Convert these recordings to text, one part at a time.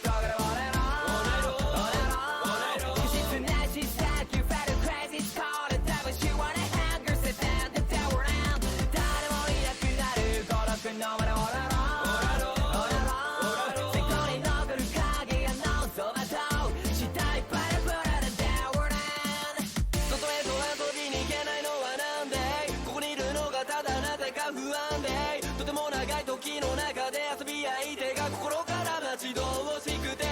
焦がる俺の不実なしさ You felt crazy it's called a double She wanna hunger sit down the tower down 誰もいなくなる孤独のまま俺のそこに残る影がのそばと下いっぱいでプラで tower down 外へ飛びに行けないのはなんでここにいるのがただなぜか不安でとても長い時の中で遊び相手が心から待ち遠しくて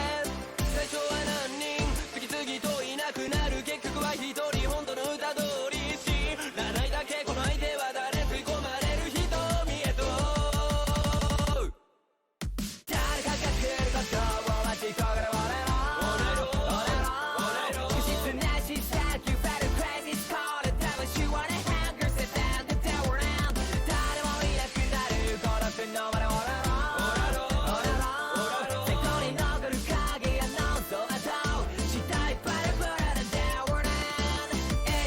最初は何人次々といなくなる結局は一人本当の歌通り知らないだけこの相手は誰吸い込まれる瞳へと誰かが来ることを待ち焦がる俺の不実なしさ You felt crazy it's called a double She wanna hunger sit down the tower down 誰もいなくなる孤独のまま俺のそこに残る影がのそばと下いっぱいでプラで tower down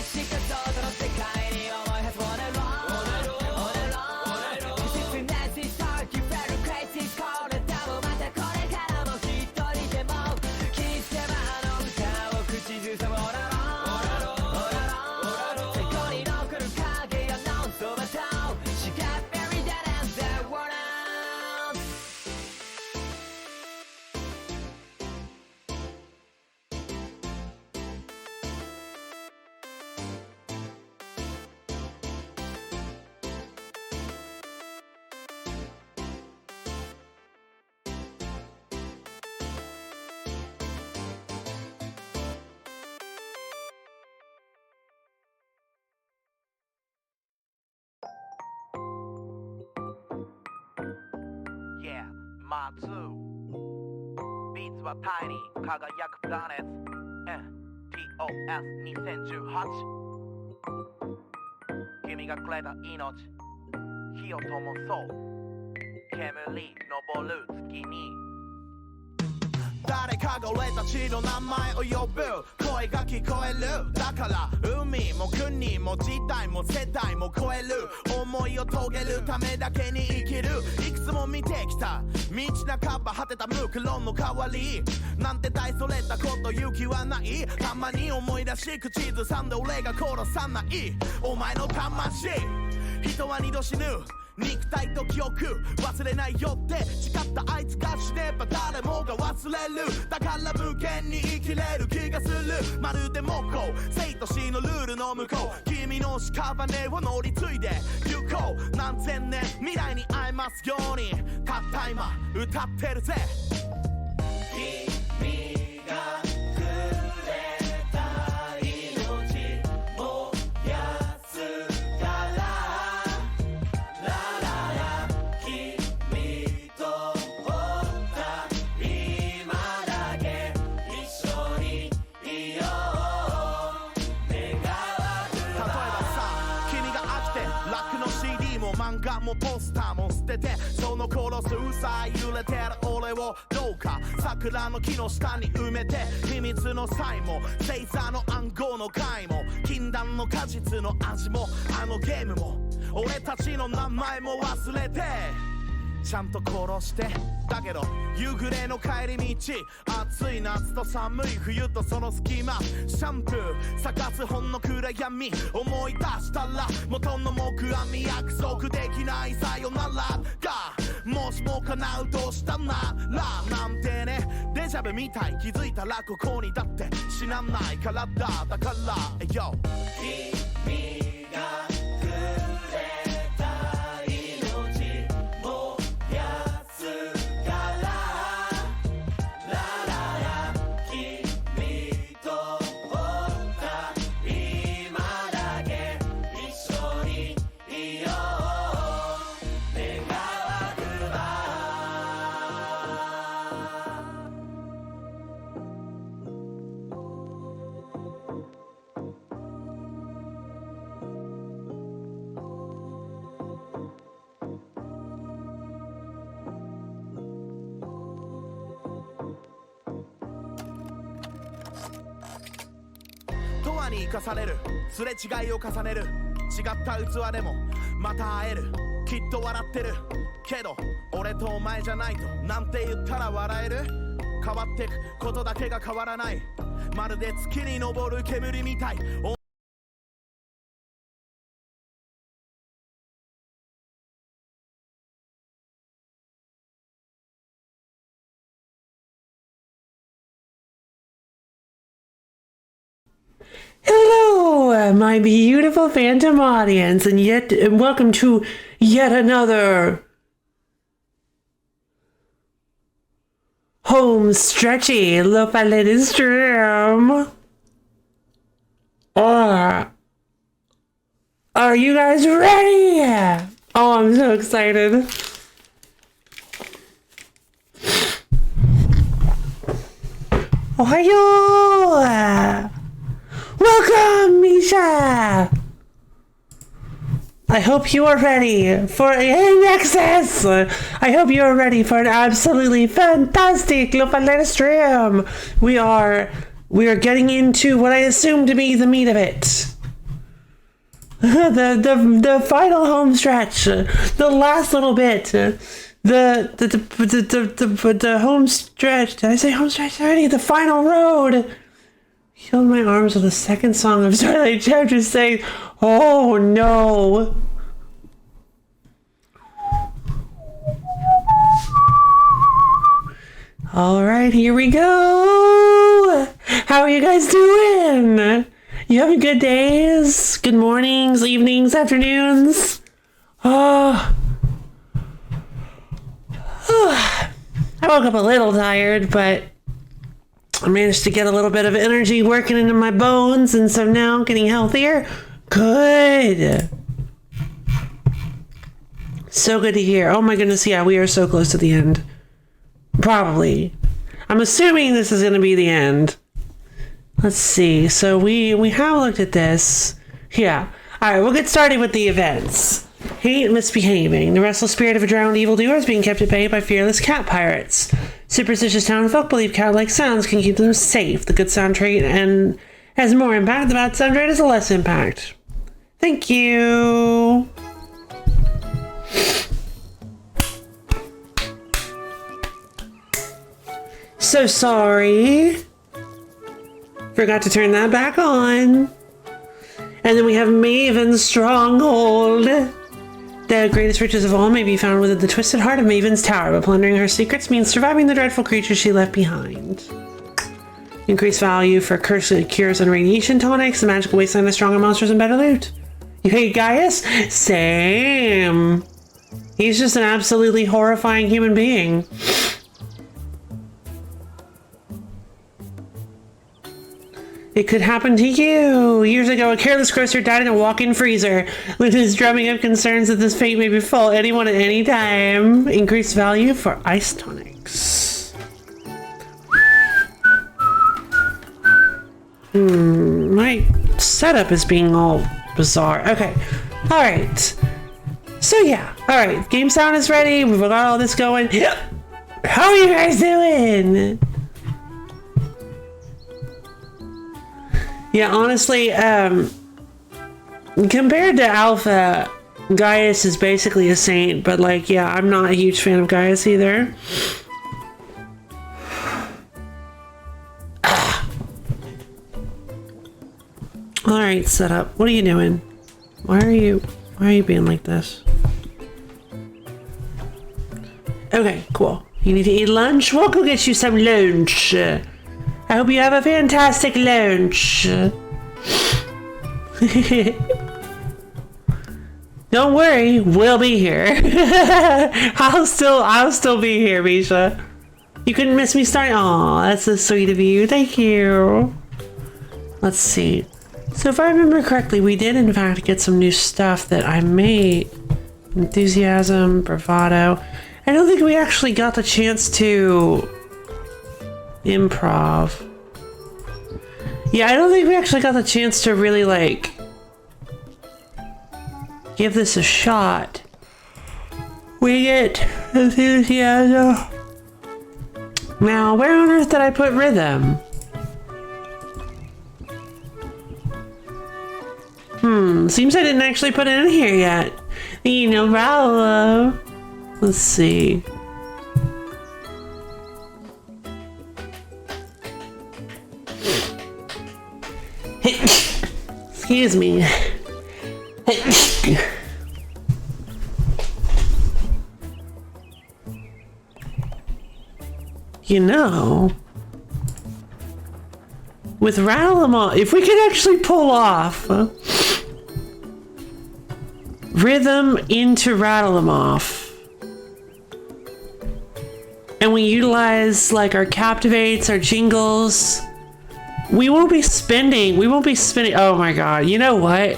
しか外の世界に思いはつ俺の不実なしさ You felt crazy it's called a double またこれからも一人でも気づけばあの歌を口ずさむ俺のそこに残る影がのそばと She got buried down in the world Yeah, Mark II ビーツはタイに輝くプラネット TOS2018 君がくれた命火を灯そう煙昇る月に誰かが俺たちの名前を呼ぶ声が聞こえるだから海も国も時代も世代も超える思いを遂げるためだけに生きるいくつも見てきた道半ば果てたムクロンの代わりなんて大それたこと勇気はないたまに思い出し口ずさんで俺が殺さないお前の魂人は二度死ぬ肉体と記憶忘れないよって誓ったあいつが死ねば誰もが忘れるだから無限に生きれる気がするまるで木工生と死のルールの向こう君の屍を乗り継いで行こう何千年未来に会えますようにたった今歌ってるぜ君がくれた命燃やす漫画もポスターも捨ててその頃数歳揺れてる俺をどうか桜の木の下に埋めて秘密の際も星座の暗号の回も禁断の果実の味もあのゲームも俺たちの名前も忘れてちゃんと殺してだけど夕暮れの帰り道暑い夏と寒い冬とその隙間シャンプー探すほんの暗闇思い出したら元の木阿弥約束できないさよならがもしも叶うとしたならなんてねデジャブみたい気づいたらここにだって死なないからだからよ君がくれた命もやすからラララ君とおった今だけ一緒にいよう願わくば永遠に生かされるすれ違いを重ねる違った器でもまた会えるきっと笑ってるけど俺とお前じゃないとなんて言ったら笑える変わってくことだけが変わらないまるで月に昇る煙みたい Hello, my beautiful phantom audience, and welcome to yet another home stretchy lo-fi stream. Are you guys ready? Oh, I'm so excited. Ohayo! Welcome, Misha! I hope you are ready for an access. I hope you are ready for an absolutely fantastic Lo-Fi stream. We are getting into what I assume to be the meat of it. The final home stretch. The last little bit. The home stretch. Did I say home stretch already? The final road. Healed my arms with the second song of Starlight Chapter saying, oh no. Alright, here we go. How are you guys doing? You having good days? Good mornings, evenings, afternoons? I woke up a little tired, but I managed to get a little bit of energy working into my bones, and so now I'm getting healthier. Good. So good to hear. Oh my goodness, yeah, we are so close to the end. Probably. I'm assuming this is going to be the end. Let's see. So we have looked at this. Yeah. All right, we'll get started with the events. Hate and misbehaving. The restless spirit of a drowned evildoer is being kept at bay by fearless cat pirates. Superstitious townfolk believe cat-like sounds can keep them safe. The good sound trait and has more impact. The bad sound trait has less impact. Thank you. So sorry. Forgot to turn that back on. And then we have Maven's Stronghold. The greatest riches of all may be found within the twisted heart of Maven's Tower, but plundering her secrets means surviving the dreadful creatures she left behind. Increased value for cures and radiation tonics. The magical wasteland has stronger monsters and better loot. You hate Gaius? Same. He's just an absolutely horrifying human being. It could happen to you. Years ago, a careless grocer died in a walk-in freezer. With his drumming of concerns that this fate may befall anyone at any time. Increased value for ice tonics. My setup is being all bizarre. Okay. All right. So yeah. All right. Game sound is ready. We've got all this going. How are you guys doing? Yeah, honestly, compared to Alpha, Gaius is basically a saint, but like, yeah, I'm not a huge fan of Gaius either. Alright, setup. What are you doing? Why are you being like this? Okay, cool. You need to eat lunch? We'll go get you some lunch. I hope you have a fantastic lunch. Don't worry, we'll be here. I'll still be here, Misha. You couldn't miss me starting. Aw, that's so sweet of you. Thank you. Let's see. So if I remember correctly, we did in fact get some new stuff that I made. Enthusiasm, bravado. I don't think we actually got the chance to improv. Yeah, I don't think we actually got the chance to really like give this a shot. We get enthusiasm. Now, where on earth did I put rhythm? Seems I didn't actually put it in here yet. No problem. Let's see. Excuse me. You know, with Rattle 'em Off, if we could actually pull off rhythm into Rattle 'em Off, and we utilize like our captivates, our jingles, we won't be spending, oh my god, you know what?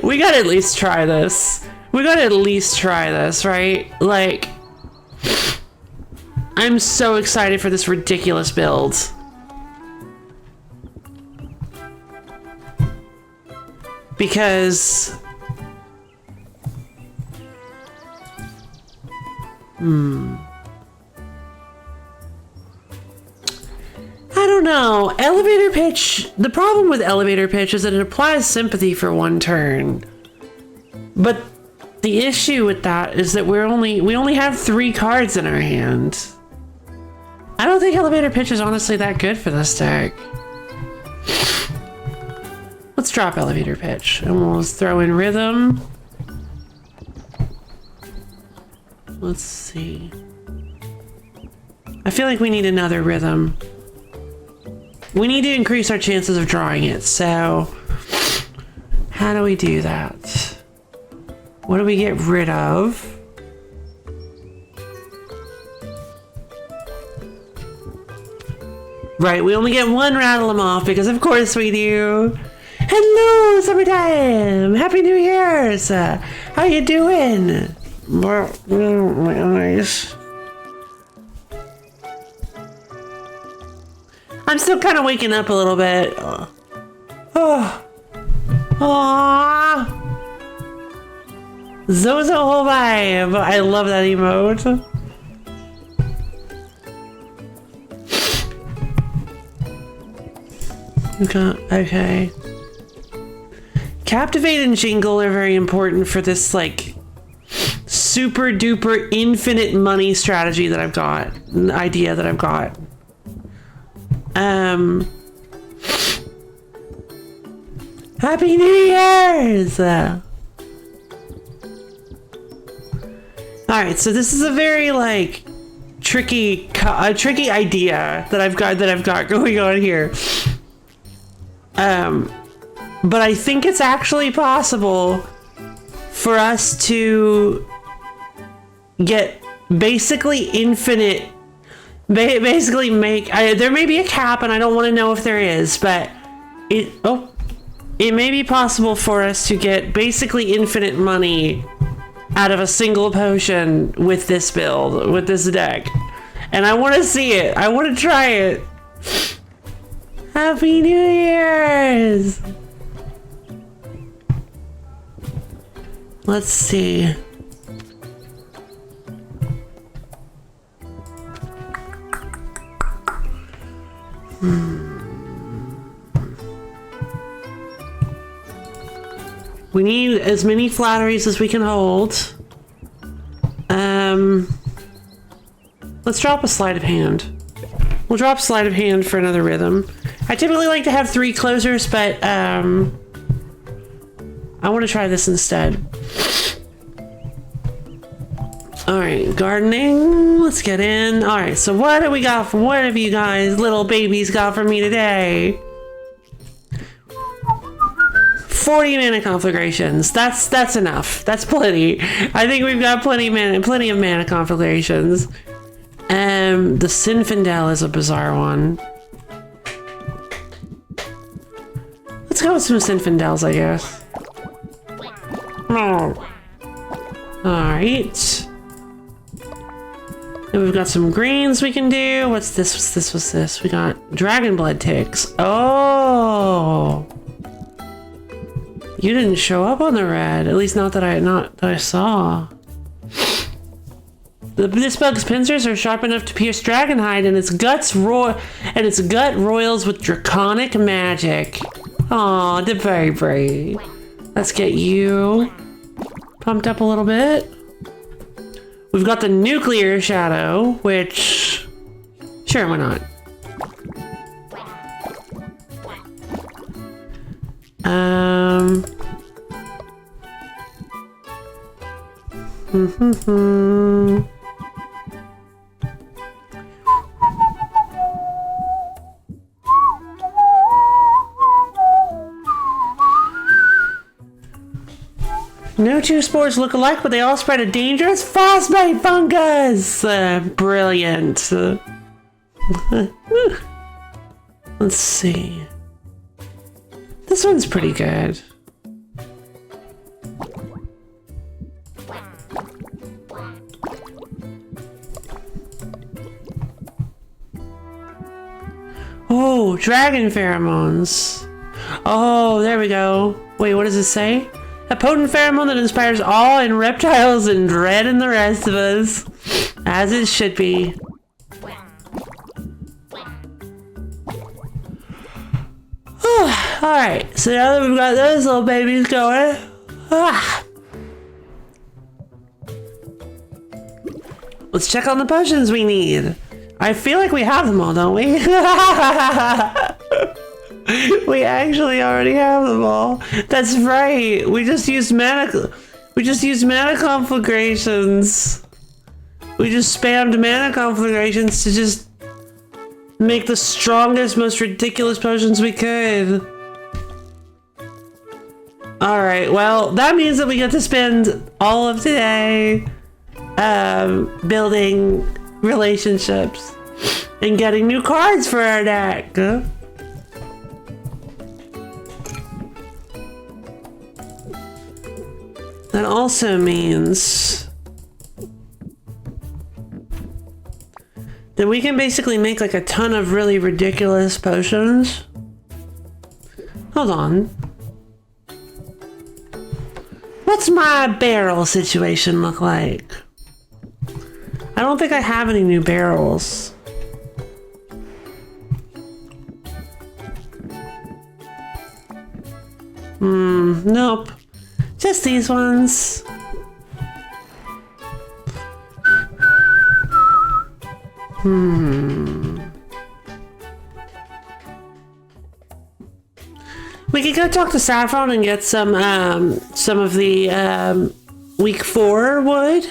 We gotta at least try this. Right? Like, I'm so excited for this ridiculous build. Because... I don't know. Elevator pitch, the problem with elevator pitch is that it applies sympathy for one turn. But the issue with that is that we only have 3 cards in our hand. I don't think elevator pitch is honestly that good for this deck. Let's drop elevator pitch and we'll throw in rhythm. Let's see. I feel like we need another rhythm. We need to increase our chances of drawing it, so how do we do that? What do we get rid of? Right, we only get 1 Rattle 'em Off because of course we do. Hello, summertime! Happy New Year's! How you doing? My eyes. I'm still kind of waking up a little bit. Oh. Aww. Zozo vibe. I love that emote. Okay. Captivate and Jingle are very important for this, like, super duper infinite money strategy that I've got. An idea that I've got. Happy New Year's! Alright, so this is a very, like, tricky idea that I've got going on here. But I think it's actually possible for us to get basically infinite, basically make, there may be a cap and I don't want to know if there is, but it may be possible for us to get basically infinite money out of a single potion with this build, with this deck. And I want to see it. I want to try it. Happy New Year's! Let's see. We need as many flatteries as we can hold. Let's drop a sleight of hand. We'll drop sleight of hand for another rhythm. I typically like to have 3 closers, but I want to try this instead. Alright, gardening. Let's get in. Alright, so what have we got for, what have you guys, little babies, got for me today? 40 mana conflagrations. That's enough. That's plenty. I think we've got plenty of mana conflagrations. The Sinfindel is a bizarre one. Let's go with some Sinfindels, I guess. Oh. Alright. And we've got some greens we can do. What's this? What's this? We got Dragon Blood Ticks. Oh! You didn't show up on the red. At least not that I saw. This bug's pincers are sharp enough to pierce Dragonhide, and its gut roils with draconic magic. Aw, the very. Let's get you pumped up a little bit. We've got the nuclear shadow, which... Sure, why not? No two spores look alike, but they all spread a dangerous frostbite fungus! Brilliant. Let's see. This one's pretty good. Oh, dragon pheromones. Oh, there we go. Wait, what does it say? A potent pheromone that inspires awe in reptiles and dread in the rest of us. As it should be. Alright, so now that we've got those little babies going. Let's check on the potions we need. I feel like we have them all, don't we? We actually already have them all. That's right. We just used mana conflagrations. We just spammed mana conflagrations to just make the strongest, most ridiculous potions we could. Alright, well, that means that we get to spend all of today building relationships and getting new cards for our deck. That also means that we can basically make like a ton of really ridiculous potions. Hold on. What's my barrel situation look like? I don't think I have any new barrels. Nope. Just these ones. We could go talk to Saffron and get some of the week 4 wood.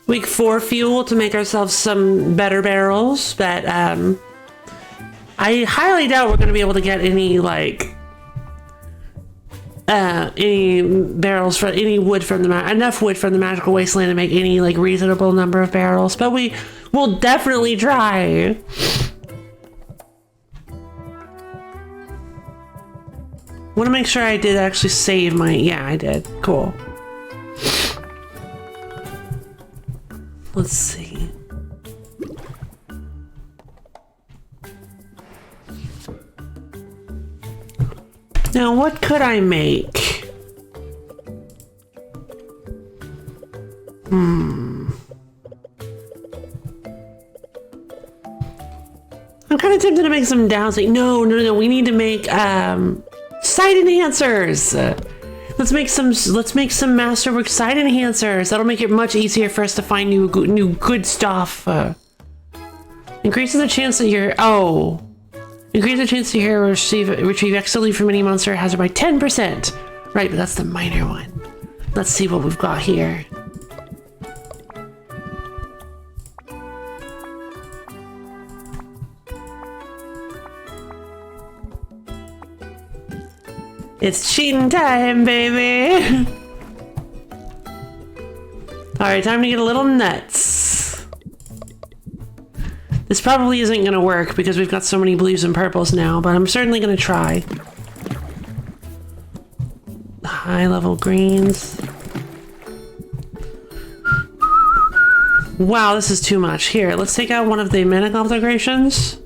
Week 4 fuel to make ourselves some better barrels, but I highly doubt we're gonna be able to get any like any barrels for any wood from the enough wood from the magical wasteland to make any like reasonable number of barrels, but we will definitely try. Want to make sure I did actually save my... Yeah, I did. Cool. Let's see. Now, what could I make? I'm kind of tempted to make some downside. No. We need to make side enhancers. Let's make some masterwork side enhancers. That'll make it much easier for us to find new good stuff. Increases the chance that you're increase the chance that you retrieve extra leaf from any monster hazard by 10%. Right, but that's the minor one. Let's see what we've got here. It's cheating time, baby! Alright, time to get a little nuts. This probably isn't gonna work because we've got so many blues and purples now, but I'm certainly gonna try. High level greens. Wow, this is too much. Here, let's take out one of the mana conflagrations.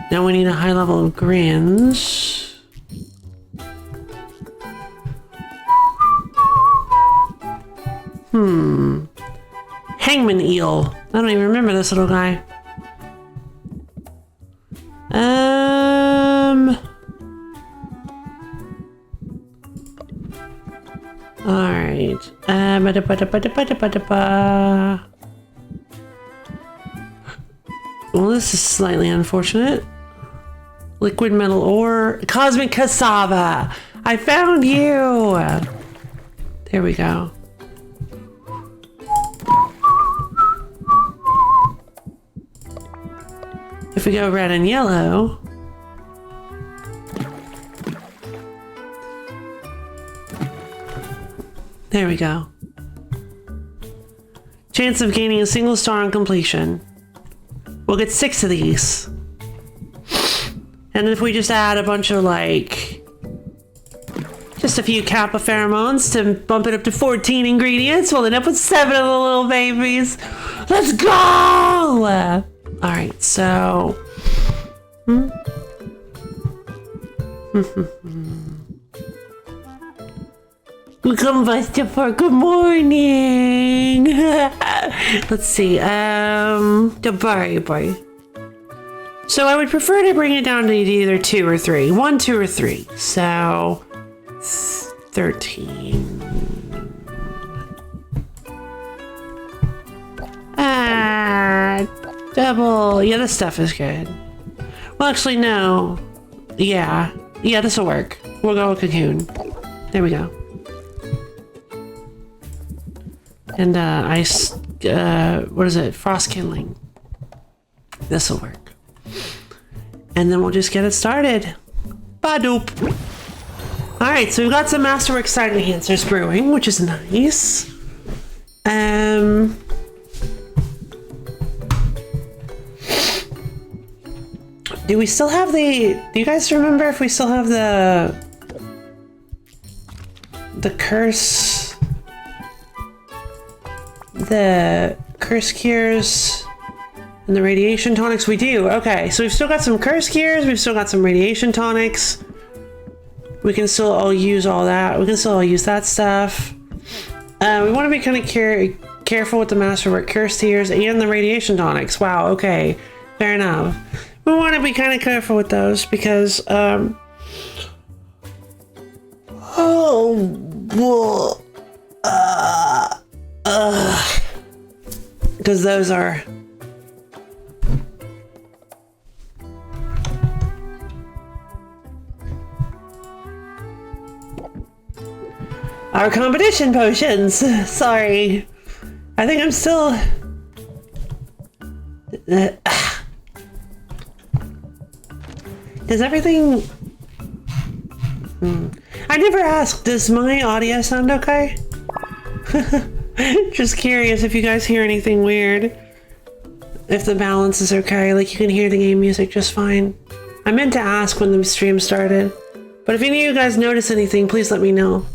Now we need a high level of greens. Hangman eel. I don't even remember this little guy. Alright. Well, this is slightly unfortunate. Liquid metal ore. Cosmic cassava! I found you! There we go. If we go red and yellow... There we go. Chance of gaining a single star on completion. We'll get 6 of these. And if we just add a bunch of just a few kappa pheromones to bump it up to 14 ingredients, we'll end up with 7 of the little babies. Let's go! Alright, so... Welcome, Buster. Good morning. Let's see. Bye. So I would prefer to bring it down to either 2 or 3. 1, 2, or 3. So 13. Double. Yeah, this stuff is good. Well, actually, no. Yeah, this will work. We'll go with cocoon. There we go. And ice, what is it? Frost kindling. This will work. And then we'll just get it started. Ba-doop. All right, so we've got some Masterwork Side Enhancers brewing, which is nice. Do we still have do you guys remember if we still have the curse? The curse cures and the radiation tonics? We do. Okay, so we've still got some curse cures, we've still got some radiation tonics. We can still all use all that. We can still all use that stuff. We want to be kind of careful with the Masterwork curse tears and the radiation tonics. Wow, okay. Fair enough. We want to be kind of careful with those because because those are our competition potions. Sorry, I think I'm still does everything I never asked, does my audio sound okay? Just curious if you guys hear anything weird. If the balance is okay, like you can hear the game music just fine. I meant to ask when the stream started, but if any of you guys notice anything, please let me know.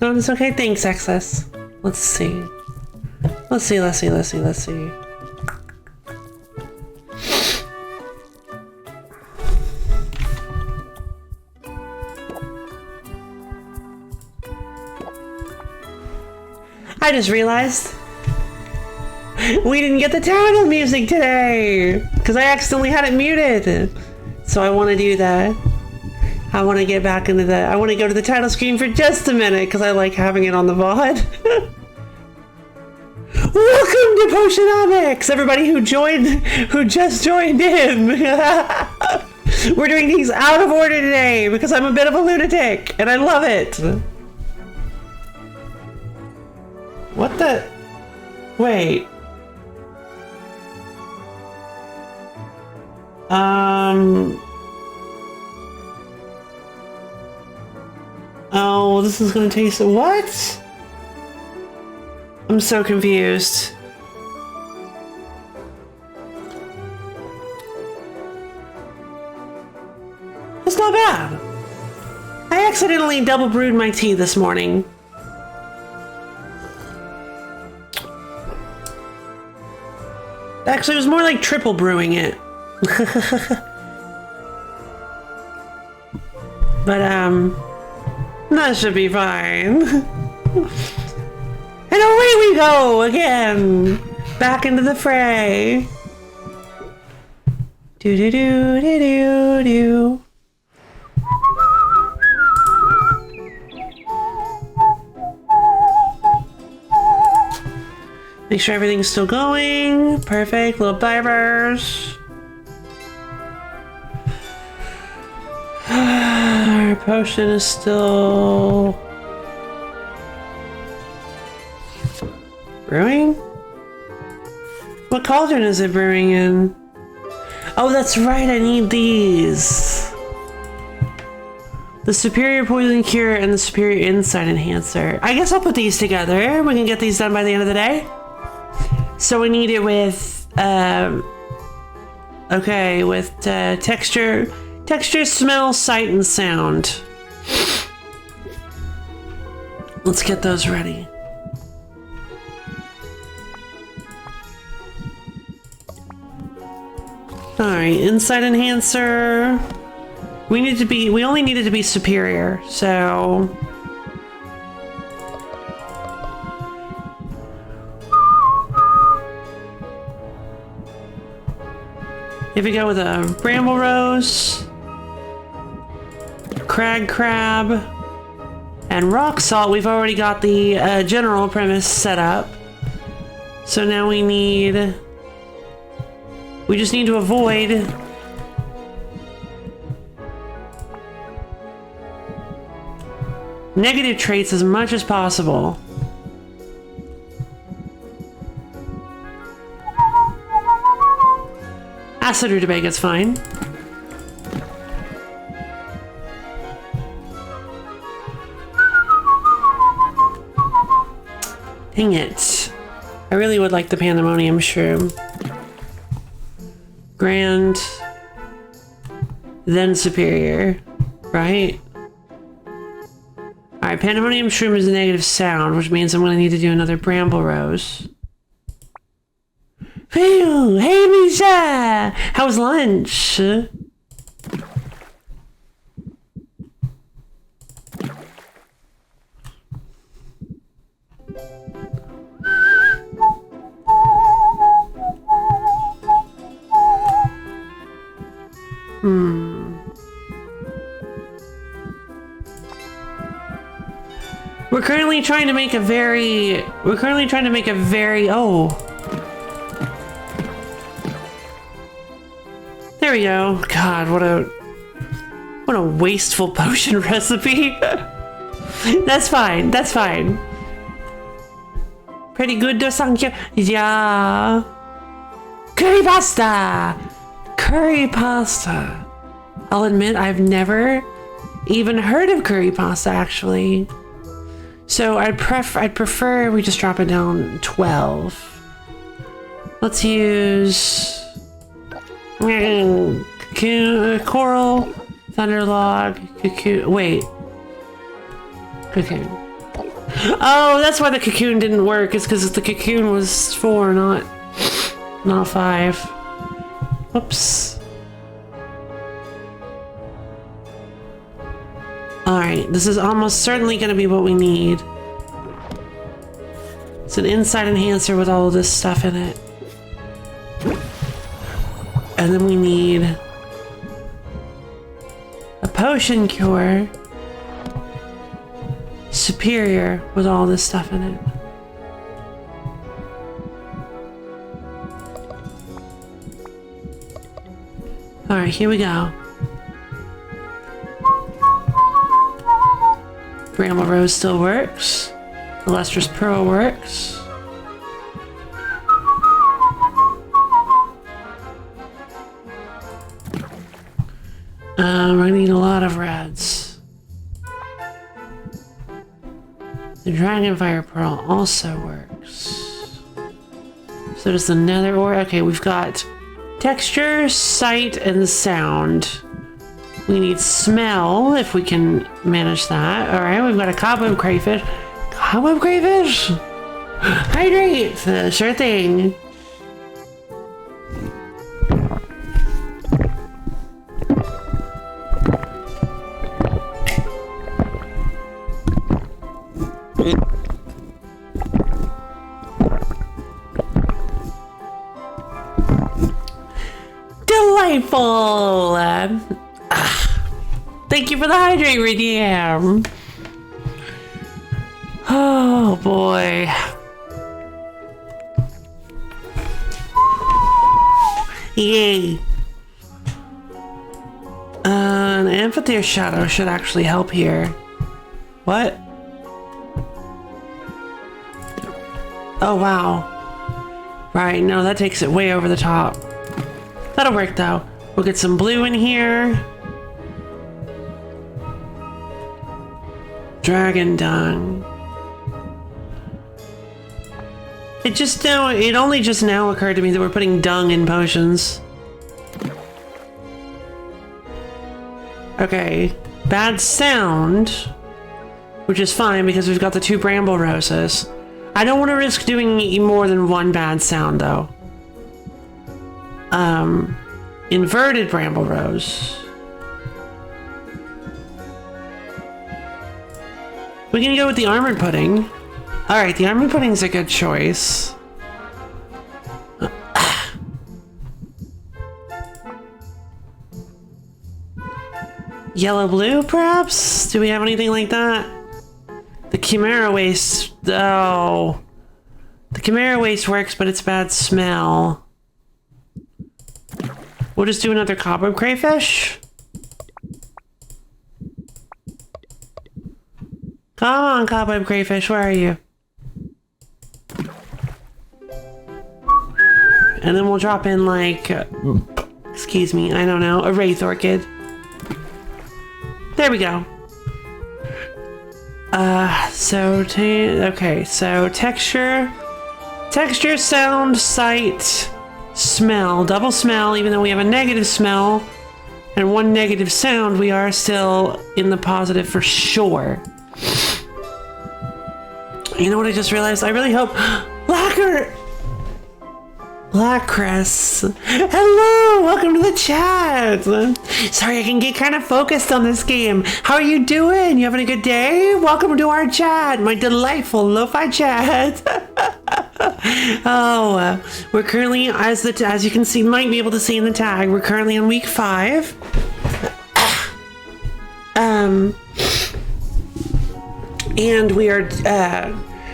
No, it's okay. Thanks, Excess. Let's see. Let's see. I just realized we didn't get the title music today because I accidentally had it muted. So I want to do that. I want to get back into I want to go to the title screen for just a minute because I like having it on the VOD. Welcome to Potionomics, everybody who just joined in. We're doing things out of order today because I'm a bit of a lunatic and I love it. What the? Wait. Oh, this is gonna taste... What? I'm so confused. It's not bad. I accidentally double brewed my tea this morning. Actually, it was more like triple brewing it. But, that should be fine. And away we go again! Back into the fray. Do do do do do do. Make sure everything's still going. Perfect. Little divers. Our potion is still brewing? What cauldron is it brewing in? Oh, that's right, I need these. The Superior Poison Cure and the Superior Insight Enhancer. I guess I'll put these together. We can get these done by the end of the day. So we need it with, texture, smell, sight, and sound. Let's get those ready. Alright, Insight Enhancer. We only need it to be superior, so... If we go with a Bramble Rose, Crab, and Rock Salt, we've already got the general premise set up. So now we just need to avoid negative traits as much as possible. Acid rutabaga is fine. Dang it. I really would like the Pandemonium Shroom. Grand, then Superior, right? Alright, Pandemonium Shroom is a negative sound, which means I'm going to need to do another Bramble Rose. Phew! Hey, Misha! How was lunch? We're currently trying to make a very, oh. There we go. God, what a wasteful potion recipe. That's fine. Pretty good, thank you. Yeah. Curry pasta. I'll admit I've never even heard of curry pasta actually. So I'd prefer we just drop it down 12. Let's use Coral, Thunderlog, Cocoon. Wait. Cocoon. Oh, that's why the Cocoon didn't work. It's because the Cocoon was 4, not 5. Whoops. Alright, this is almost certainly going to be what we need. It's an Insight Enhancer with all of this stuff in it. And then we need a Potion Cure. Superior with all this stuff in it. Alright, here we go. Bramble Rose still works. The Lustrous Pearl works. We're gonna need a lot of reds. The Dragonfire Pearl also works. So does the Nether Ore. Okay, we've got texture, sight, and sound. We need smell, if we can manage that. Alright, we've got a Cobweb Crayfish. Cobweb Crayfish? Hydrate! Sure thing. delightful. Thank you for the hydrate redeem. Oh boy. Yay. An amphitheater shadow should actually help here. What? Oh wow. Right, no, that takes it way over the top. That'll work though. We'll get some blue in here. Dragon dung. It only just now occurred to me that we're putting dung in potions. Okay, bad sound, which is fine because we've got the 2 bramble roses. I don't want to risk doing more than 1 bad sound though. Inverted bramble rose. We can go with the armored pudding. Alright, the armored pudding's a good choice. Yellow blue, perhaps? Do we have anything like that? The Chimera waste. Oh. The Chimera waste works, but it's bad smell. We'll just do another cobweb crayfish. Come on, cobweb crayfish, where are you? And then we'll drop in like, excuse me, I don't know, a wraith orchid. There we go. Okay, so texture, sound, sight, smell, double smell, even though we have a negative smell and 1 negative sound, we are still in the positive for sure. You know what I just realized? I really hope Lacris. Hello, welcome to the chat. Sorry, I can get kind of focused on this game. How are you doing? You having a good day? Welcome to our chat, my delightful lo-fi chat. We're currently, as you can see, might be able to see in the tag, we're currently on week 5. And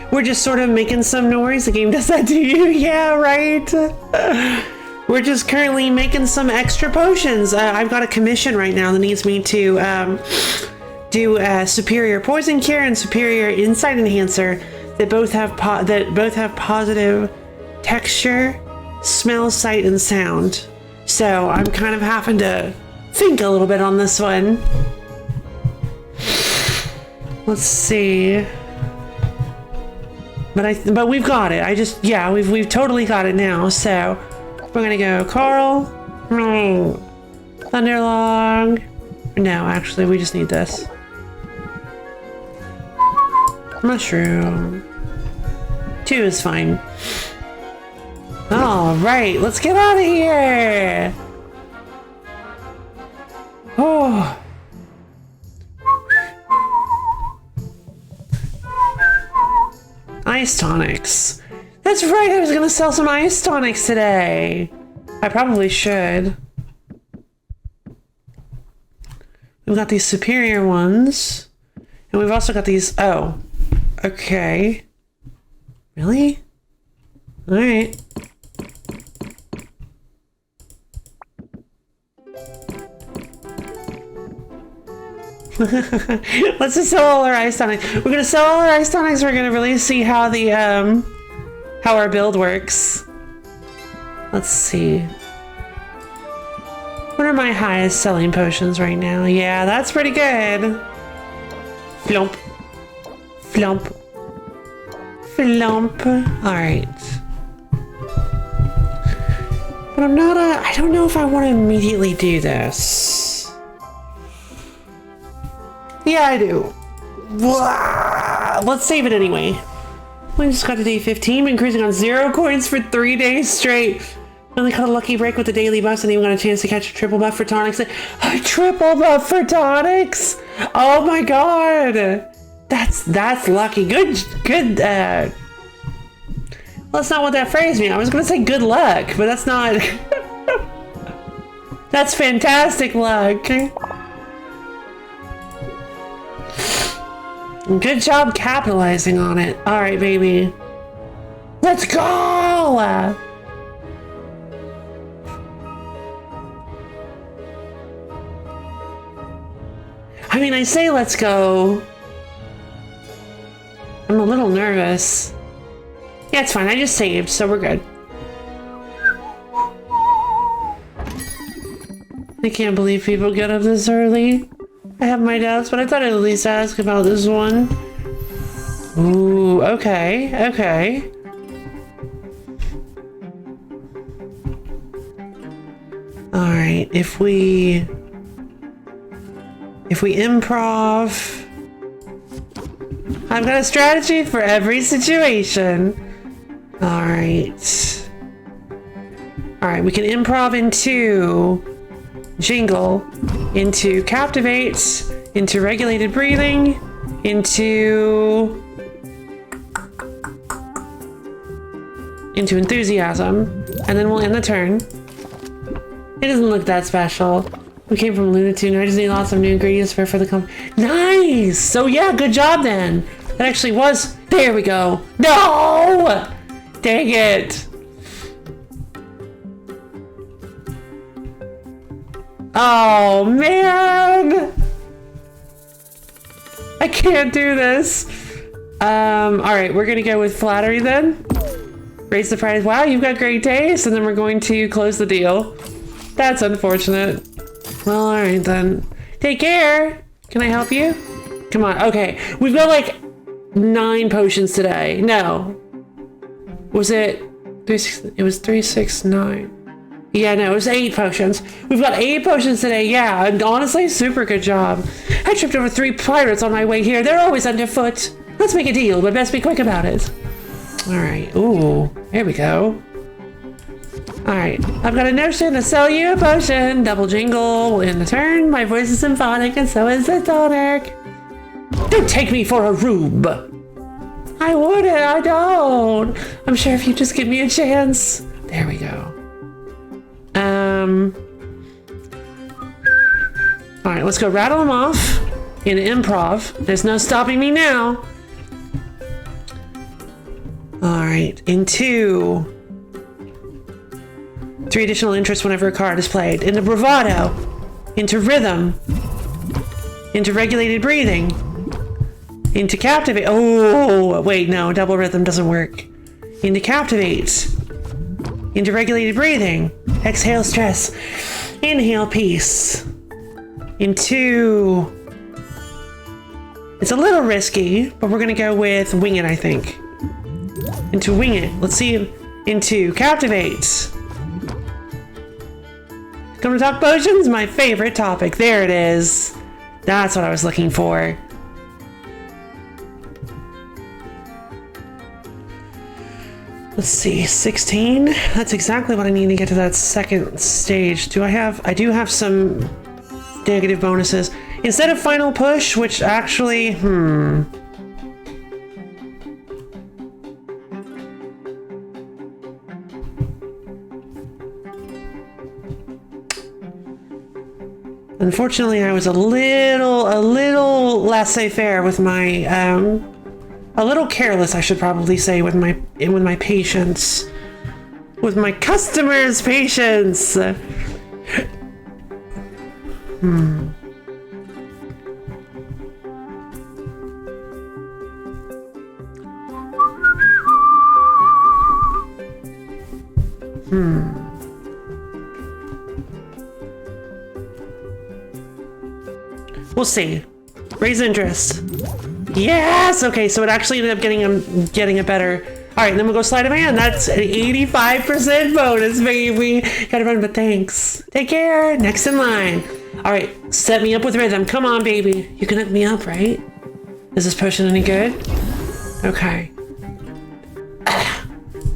we're just sort of making some noise. The game does that to you? Yeah, right? We're just currently making some extra potions. I've got a commission right now that needs me to do Superior Poison Cure and Superior Insight Enhancer that both have positive texture, smell, sight, and sound. So I'm kind of having to think a little bit on this one. Let's see. But we've got it. We've totally got it now. So we're gonna go Carl, Thunderlong. No, actually, we just need this. Mushroom. 2 is fine. All right, let's get out of here. Oh. Ice tonics. That's right, I was gonna sell some ice tonics today. I probably should. We've got these superior ones. And we've also got these, oh. Okay. Really? Alright. Let's just sell all our ice tonics. We're gonna sell all our ice tonics. We're gonna really see how the how our build works. Let's see. What are my highest selling potions right now? Yeah, that's pretty good. Flump. Flump. Flump. Alright. But I don't know if I want to immediately do this. Yeah, I do. Blah. Let's save it anyway. We just got to day 15, been cruising on 0 coins for 3 days straight. Only caught a lucky break with the daily buffs and even got a chance to catch a triple buff for tonics. A triple buff for tonics? Oh my god! That's lucky. Good, well, that's not what that phrase means. I was gonna say good luck, but that's not. That's fantastic luck. Good job capitalizing on it. All right, baby. Let's go! I mean, I say let's go. I'm a little nervous. Yeah, it's fine. I just saved, so we're good. I can't believe people get up this early. I have my doubts, but I thought I'd at least ask about this one. Ooh, okay, okay. Alright, if we improv... I've got a strategy for every situation. Alright. Alright, we can improv into jingle, into captivate, into regulated breathing, into enthusiasm, and then we'll end the turn. It doesn't look that special. We came from Lunatune. I just need lots of new ingredients for the company. Nice! So yeah, good job then. That actually was... There we go. No! Dang it. Oh, man! I can't do this. Alright, we're gonna go with flattery then. Raise the price. Wow, you've got great taste. And then we're going to close the deal. That's unfortunate. Well, alright then. Take care! Can I help you? Come on, okay. We've got like 9 potions today. No. Was it... It was 3, 6, 9. Yeah, no, it was 8 potions. We've got 8 potions today, yeah. And honestly, super good job. I tripped over 3 pirates on my way here. They're always underfoot. Let's make a deal, but best be quick about it. Alright, ooh. There we go. Alright, I've got a notion to sell you a potion. Double jingle in the turn. My voice is symphonic and so is the tonic. Don't take me for a rube. I wouldn't, I don't. I'm sure if you just give me a chance. There we go. Alright, let's go rattle them off in improv. There's no stopping me now. Alright, into 3 additional interests whenever a card is played. Into bravado. Into rhythm. Into regulated breathing. Into captivate. Oh, wait, no, double rhythm doesn't work. Into captivate. Into regulated breathing. Exhale stress. Inhale peace. Into... It's a little risky, but we're gonna go with wing it, I think. Into wing it. Let's see. Into captivate. Come to talk potions? My favorite topic. There it is. That's what I was looking for. Let's see, 16? That's exactly what I need to get to that second stage. I do have some negative bonuses. Instead of final push, which actually, Unfortunately, I was a little laissez-faire with my, a little careless, I should probably say, with my patience. With my customers' patience. We'll see. Raise interest. Yes! Okay, so it actually ended up getting a better... Alright, then we'll go sleight of hand. That's an 85% bonus, baby. Gotta run, but thanks. Take care. Next in line. Alright, set me up with rhythm. Come on, baby. You can hook me up, right? Is this potion any good? Okay.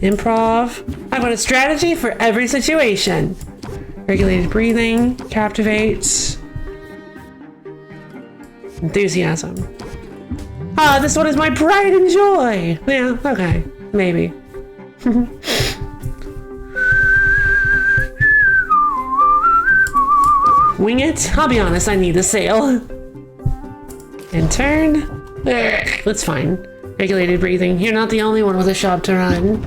Improv. I've got a strategy for every situation. Regulated breathing. Captivate. Enthusiasm. Ah, this one is my pride and joy. Yeah, okay. Maybe. Wing it? I'll be honest, I need a sale. And turn. That's fine. Regulated breathing. You're not the only one with a shop to run.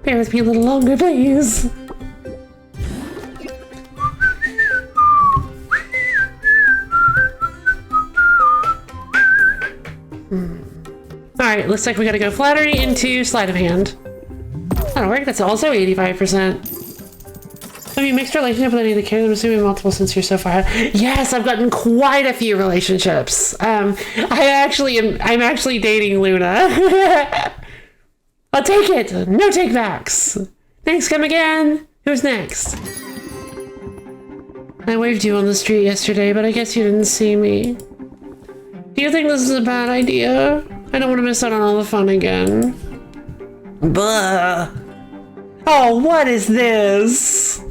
Bear with me a little longer, please. Alright, looks like we gotta go flattery into sleight of hand. That'll work, that's also 85%. Have you mixed relationship with any of the kids? I'm assuming multiple since you're so far ahead. Yes, I've gotten quite a few relationships. I'm actually dating Luna. I'll take it. No take backs. Thanks, come again. Who's next? I waved you on the street yesterday, but I guess you didn't see me. Do you think this is a bad idea? I don't want to miss out on all the fun again. Blah. Oh, what is this?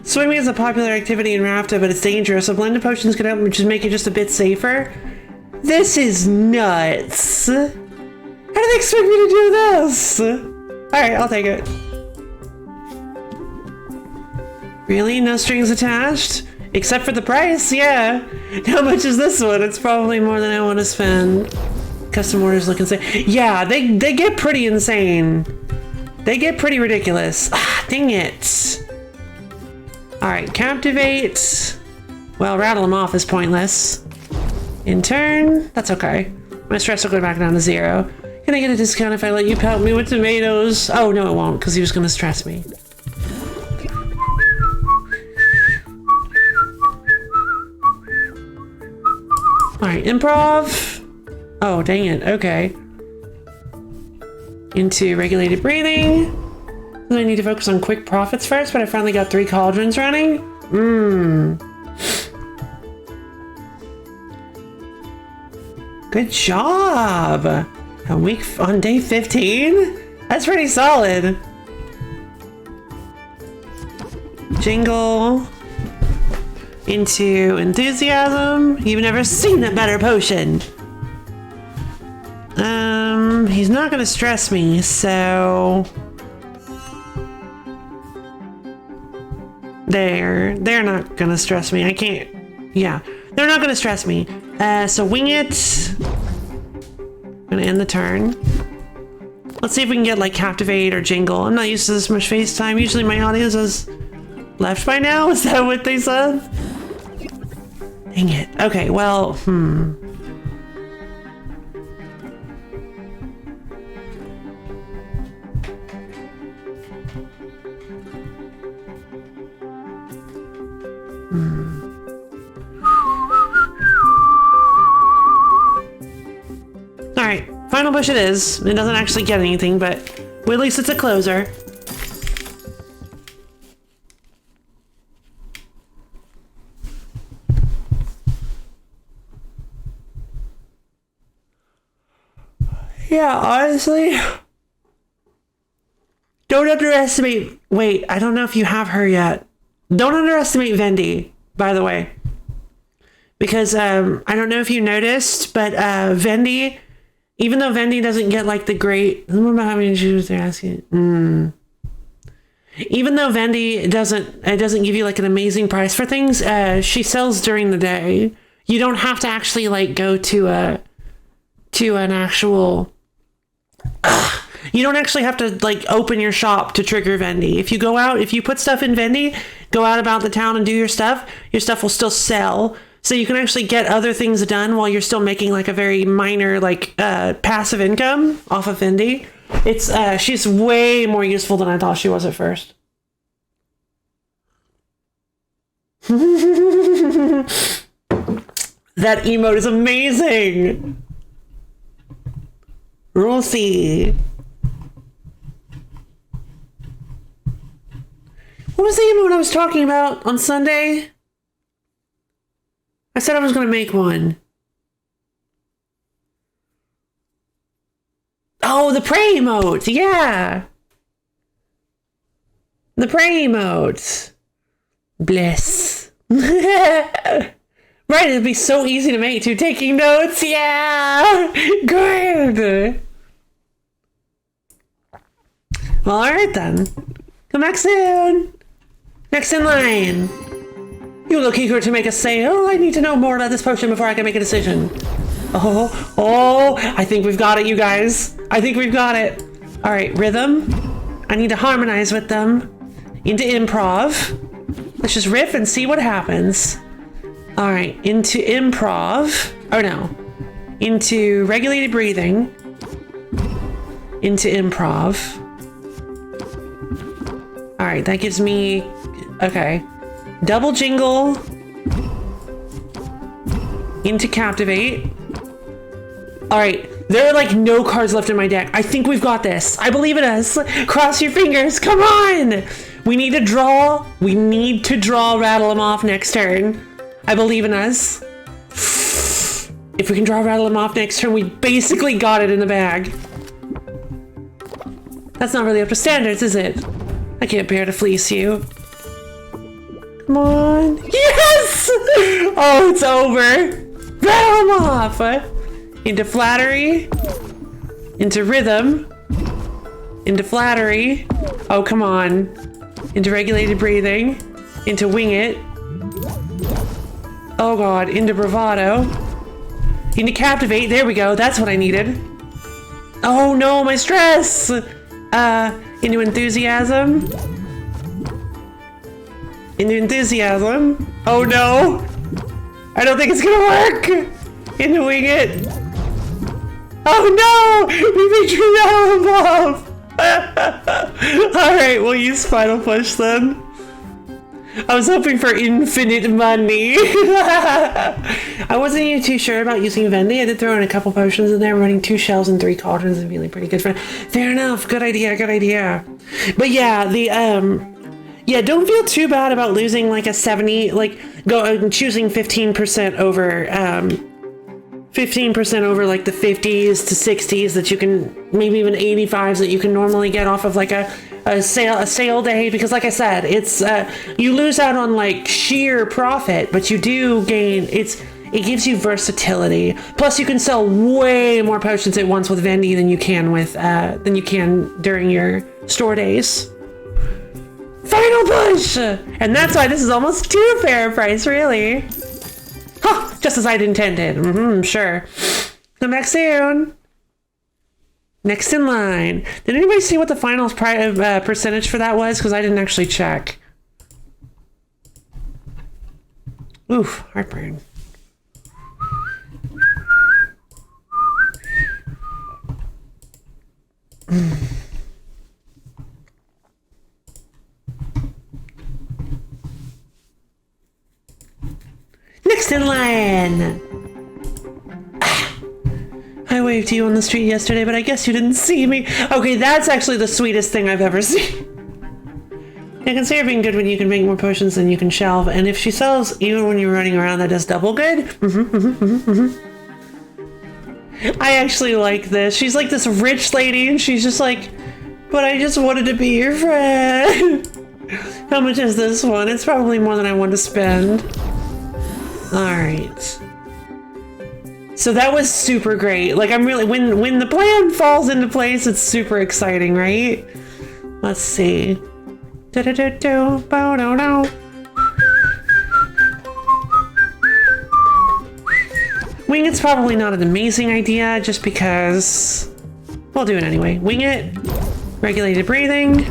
Swimming is a popular activity in Rafta, but it's dangerous, so blended potions can help just make it just a bit safer. This is nuts. How do they expect me to do this? Alright, I'll take it. Really? No strings attached? Except for the price, yeah. How much is this one? It's probably more than I want to spend. Custom orders look insane. Yeah, they get pretty insane. They get pretty ridiculous. Ah, dang it. Alright, captivate. Well, rattle them off is pointless. In turn, that's okay. My stress will go back down to 0. Can I get a discount if I let you pelt me with tomatoes? Oh, no, it won't, because he was going to stress me. Alright, improv. Oh, dang it, okay. Into regulated breathing. I need to focus on quick profits first, but I finally got 3 cauldrons running. Good job. A week on day 15? That's pretty solid. Jingle. Into enthusiasm. You've never seen a better potion. He's not gonna stress me, so... They're not gonna stress me. I can't... Yeah, they're not gonna stress me. So wing it. I'm gonna end the turn. Let's see if we can get like Captivate or Jingle. I'm not used to this much FaceTime. Usually my audience has left by now. Is that what they said? Dang it. Okay, well, Alright, final push it is. It doesn't actually get anything, but well, at least it's a closer. Yeah, honestly, don't underestimate... Wait, I don't know if you have her yet. Don't underestimate Vendi, by the way. Because, I don't know if you noticed, but, Vendi... Even though Vendi doesn't get like the great... What about how many shoes they're asking? Even though Vendi doesn't give you like an amazing price for things, she sells during the day. You don't have to actually like go to an actual... You don't actually have to like open your shop to trigger Vendi. If you go out, if you put stuff in Vendi, go out about the town and do your stuff will still sell. So you can actually get other things done while you're still making like a very minor like passive income off of Vendi. It's she's way more useful than I thought she was at first. That emote is amazing. We'll see. What was the emote I was talking about on Sunday? I said I was going to make one. Oh, the pray emote. Yeah. The pray emote. Bliss. Right, it'd be so easy to make too. Taking notes. Yeah. Good. Well, all right then. Come back soon. Next in line. You look eager to make a sale. I need to know more about this potion before I can make a decision. Oh, I think we've got it, you guys. I think we've got it. All right, rhythm. I need to harmonize with them. Into improv. Let's just riff and see what happens. All right, into improv. Oh no. Into regulated breathing. Into improv. All right, that gives me, okay. Double jingle. Into captivate. All right, there are like no cards left in my deck. I think we've got this. I believe in us. Cross your fingers, come on. We need to draw. We need to draw Rattle 'em Off next turn. I believe in us. If we can draw Rattle 'em Off next turn, we basically got it in the bag. That's not really up to standards, is it? I can't bear to fleece you. Come on. Yes! Oh, it's over. Rattle 'em off. Into flattery. Into rhythm. Into flattery. Oh, come on. Into regulated breathing. Into wing it. Oh god, into bravado. Into captivate. There we go. That's what I needed. Oh no, my stress. Into enthusiasm. Into enthusiasm. Oh no! I don't think it's gonna work! Into wing it. Oh no! We made you off! Alright, we'll use Final Push then. I was hoping for infinite money. I wasn't even too sure about using Vendy. I did throw in a couple potions in there, running 2 shells and 3 cauldrons and feeling pretty good for it. Fair enough. Good idea. Good idea. But yeah, the yeah, don't feel too bad about losing like a 70, like choosing 15% over 15% over like the 50s to 60s that you can, maybe even 85s that you can normally get off of like a sale day, because like I said, it's you lose out on like sheer profit, but you do gain, it gives you versatility. Plus you can sell way more potions at once with Vendy than you can with during your store days. Final push! And that's why this is almost too fair a price, really. Huh, just as I'd intended. Sure. Come back soon. Next in line. Did anybody see what the final percentage for that was? Because I didn't actually check. Oof, heartburn. Next in line. I waved to you on the street yesterday, but I guess you didn't see me. Okay, that's actually the sweetest thing I've ever seen. I can see her being good when you can make more potions than you can shelve, and if she sells even when you're running around, that does double good. I actually like this. She's like this rich lady, and she's just like, but I just wanted to be your friend. How much is this one? It's probably more than I want to spend. Alright. So that was super great. Like, I'm really, when the plan falls into place, it's super exciting, right? Let's see. Wing It's probably not an amazing idea, just because we'll do it anyway. Wing It, regulated breathing,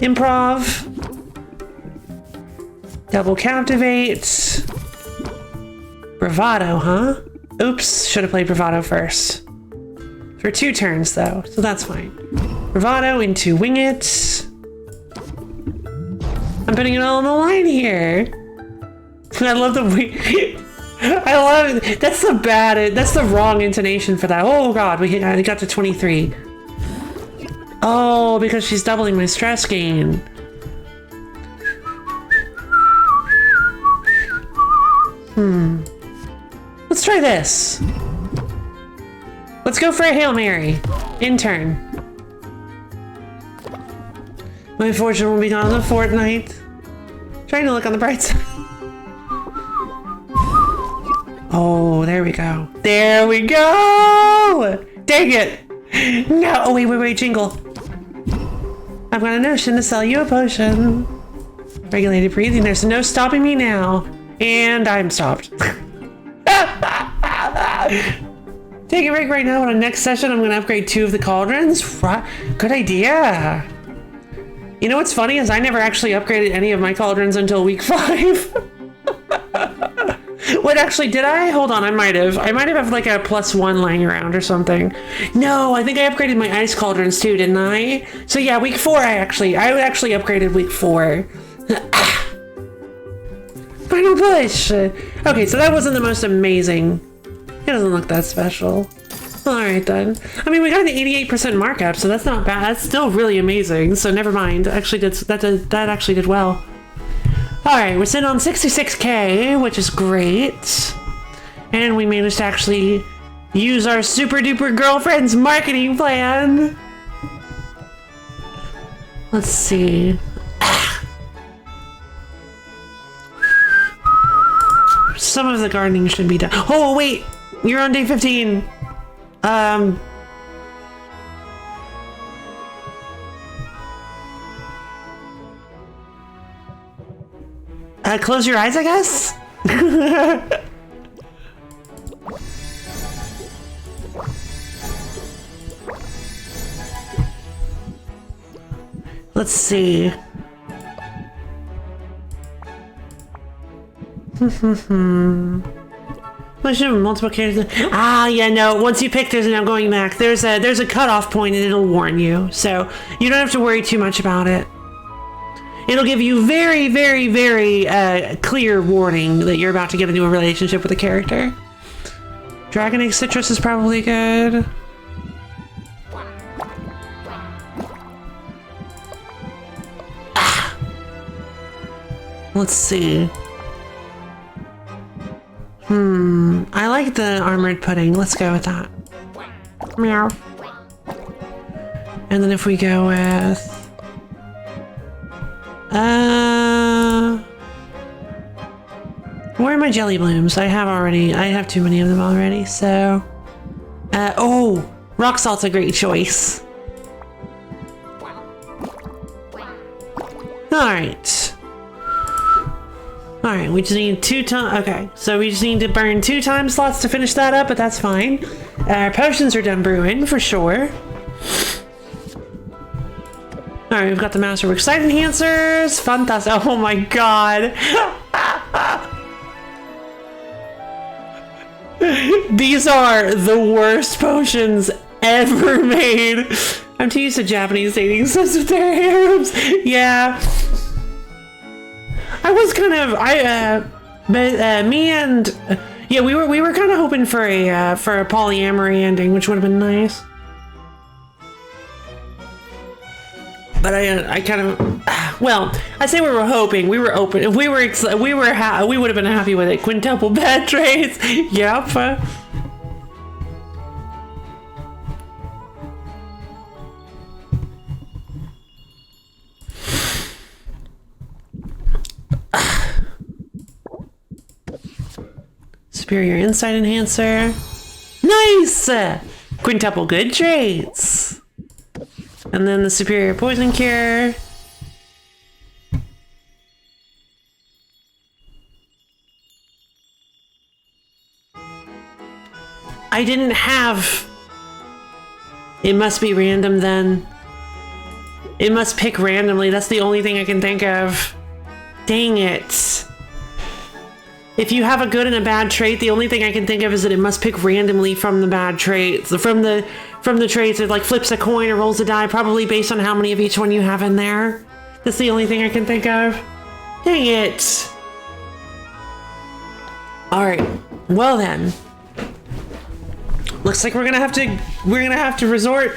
improv, double captivate, bravado, huh? Oops, should have played bravado first. For 2 turns though, so that's fine. Bravado into Wing It. I'm putting it all on the line here. I love the wing. I love it. That's the wrong intonation for that. Oh god, we got to 23. Oh, because she's doubling my stress gain. Let's try this. Let's go for a Hail Mary. In turn. My fortune will be gone in a fortnight. Trying to look on the bright side. Oh, there we go. There we go! Dang it! No, oh wait, jingle. I've got a notion to sell you a potion. regulated breathing. There's no stopping me now. And I'm stopped. Take a break right now. On the next session, I'm going to upgrade 2 of the cauldrons. Good idea. You know what's funny is I never actually upgraded any of my cauldrons until week 5. What actually did I? Hold on, I might have like a +1 laying around or something. No, I think I upgraded my ice cauldrons too, didn't I? So yeah, week 4 I actually upgraded week 4. Final push. Okay, so that wasn't the most amazing. It doesn't look that special. All right then. I mean, we got an 88% markup, so that's not bad. That's still really amazing. So never mind. Actually, that actually did well. All right, we're sitting on 66K, which is great. And we managed to actually use our super duper girlfriend's marketing plan. Let's see. Some of the gardening should be done. Oh, wait, you're on day 15. Close your eyes, I guess? Let's see. I should have multiple characters. Ah, yeah, no. Once you pick, there's no going back. There's a cutoff point, and it'll warn you, so you don't have to worry too much about it. It'll give you very, very, very clear warning that you're about to get into a relationship with a character. Dragon Egg Citrus is probably good. Ah. Let's see. I like the armored pudding. Let's go with that. Meow. And then if we go with... where are my jelly blooms? I have too many of them already, so... oh! Rock salt's a great choice. Alright. Alright, we just need 2 times. Okay, so we just need to burn 2 time slots to finish that up, but that's fine. Our potions are done brewing, for sure. Alright, we've got the Masterwork Sight Enhancers. Fantastic. Oh my god. These are the worst potions ever made. I'm too used to Japanese dating sims with their harems. Yeah. I was kind of, me and, yeah, we were kind of hoping for a polyamory ending, which would have been nice. But I kind of, well, I say we were hoping, we were open, we would have been happy with it. Quintuple bad traits, yep. Superior Insight Enhancer. Nice! Quintuple good traits. And then the Superior Poison Cure. I didn't have... It must be random then. It must pick randomly. That's the only thing I can think of. Dang it. If you have a good and a bad trait, the only thing I can think of is that it must pick randomly from the bad traits. From the traits, it like flips a coin or rolls a die, probably based on how many of each one you have in there. That's the only thing I can think of. Dang it. Alright. Well then. Looks like we're gonna have to resort.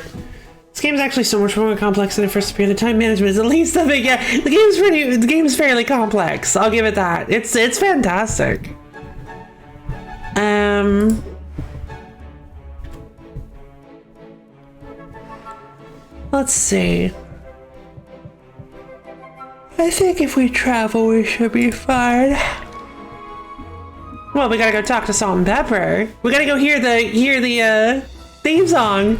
This game's actually so much more complex than it first appeared. The time management is at least something. Yeah, the game's fairly complex. I'll give it that. It's fantastic. Let's see. I think if we travel, we should be fine. Well, we gotta go talk to Salt and Pepper. We gotta go hear the theme song.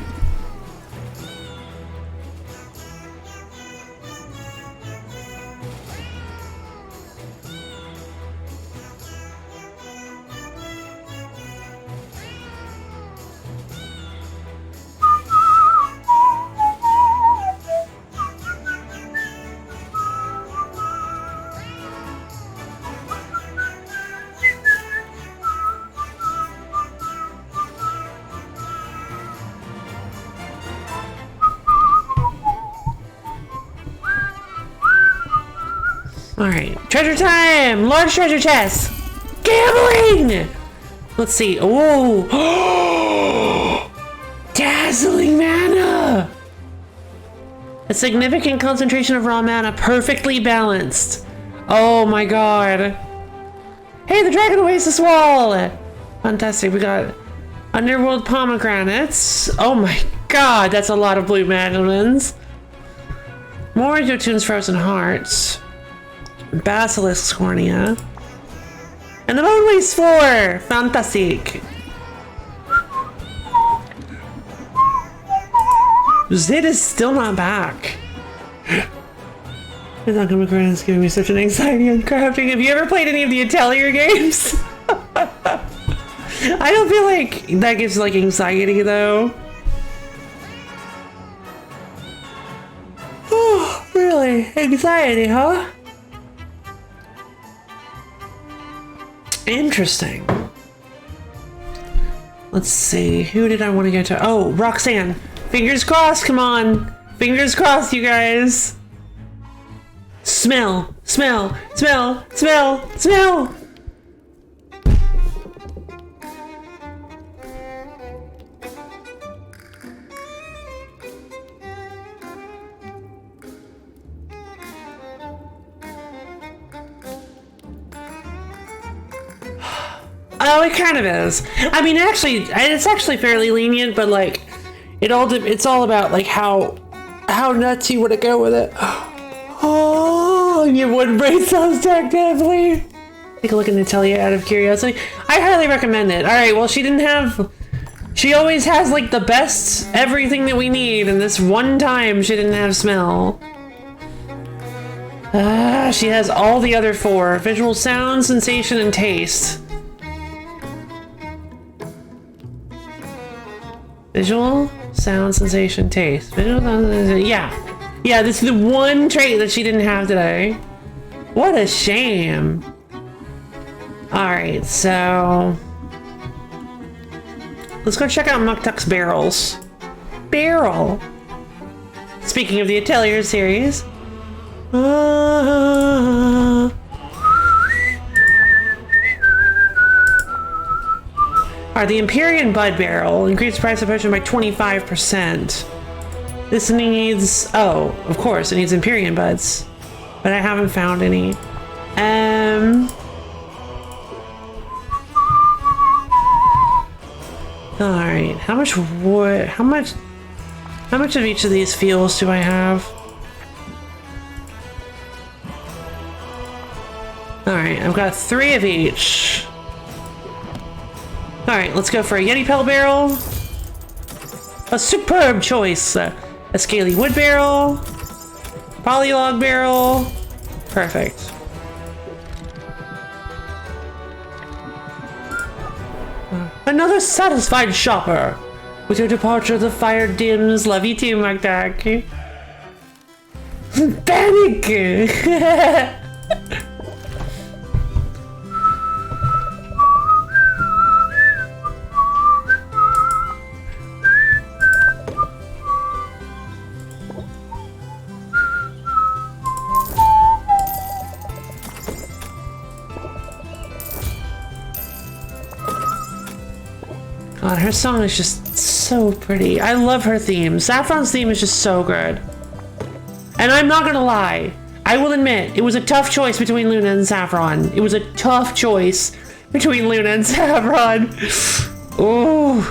Alright, treasure time! Large treasure chest! Gambling! Let's see. Oh! Dazzling mana! A significant concentration of raw mana, perfectly balanced. Oh my god. Hey, the Dragon Oasis wall! Fantastic, we got Underworld pomegranates. Oh my god, that's a lot of blue madamins. More Jotun's Frozen Hearts. Basilisk Cornea. And the Bone Waste Floor! Fantastic. Zid is still not back. The Pomegranates is giving me such an anxiety on crafting. Have you ever played any of the Atelier games? I don't feel like that gives like anxiety though. Oh, really? Anxiety, huh? Interesting. Let's see. Who did I want to go to? Oh, Roxanne. Fingers crossed. Come on. Fingers crossed, you guys. Smell. Smell. Smell. Smell. Smell. Oh, it kind of is. I mean, actually, it's actually fairly lenient, but like, it's all about like how nuts you want to go with it. Oh, your wood brain sounds definitely. Take a look at Natalia out of curiosity. I highly recommend it. All right, well, she always has like the best everything that we need, and this one time she didn't have smell. She has all the other four: visual, sound, sensation, and taste. Visual, sound, sensation, taste. Visual, sound, sensation. Yeah. Yeah, this is the one trait that she didn't have today. What a shame. Alright, so... let's go check out Muktuk's barrels. Barrel! Speaking of the Atelier series. The Empyrean Bud Barrel increased the price of potion by 25%. This needs, oh, of course, it needs Empyrean Buds, but I haven't found any. All right, how much wood? How much of each of these fuels do I have? All right, I've got 3 of each. Alright, let's go for a Yeti Pell Barrel. A superb choice. A Scaly Wood Barrel. Polylog Barrel. Perfect. Another satisfied shopper. With your departure, the fire dims. Love you too, Muktuk. Panic! God, her song is just so pretty. I love her theme. Saffron's theme is just so good. And I'm not gonna lie. I will admit, it was a tough choice between Luna and Saffron. It was a tough choice between Luna and Saffron. Ooh.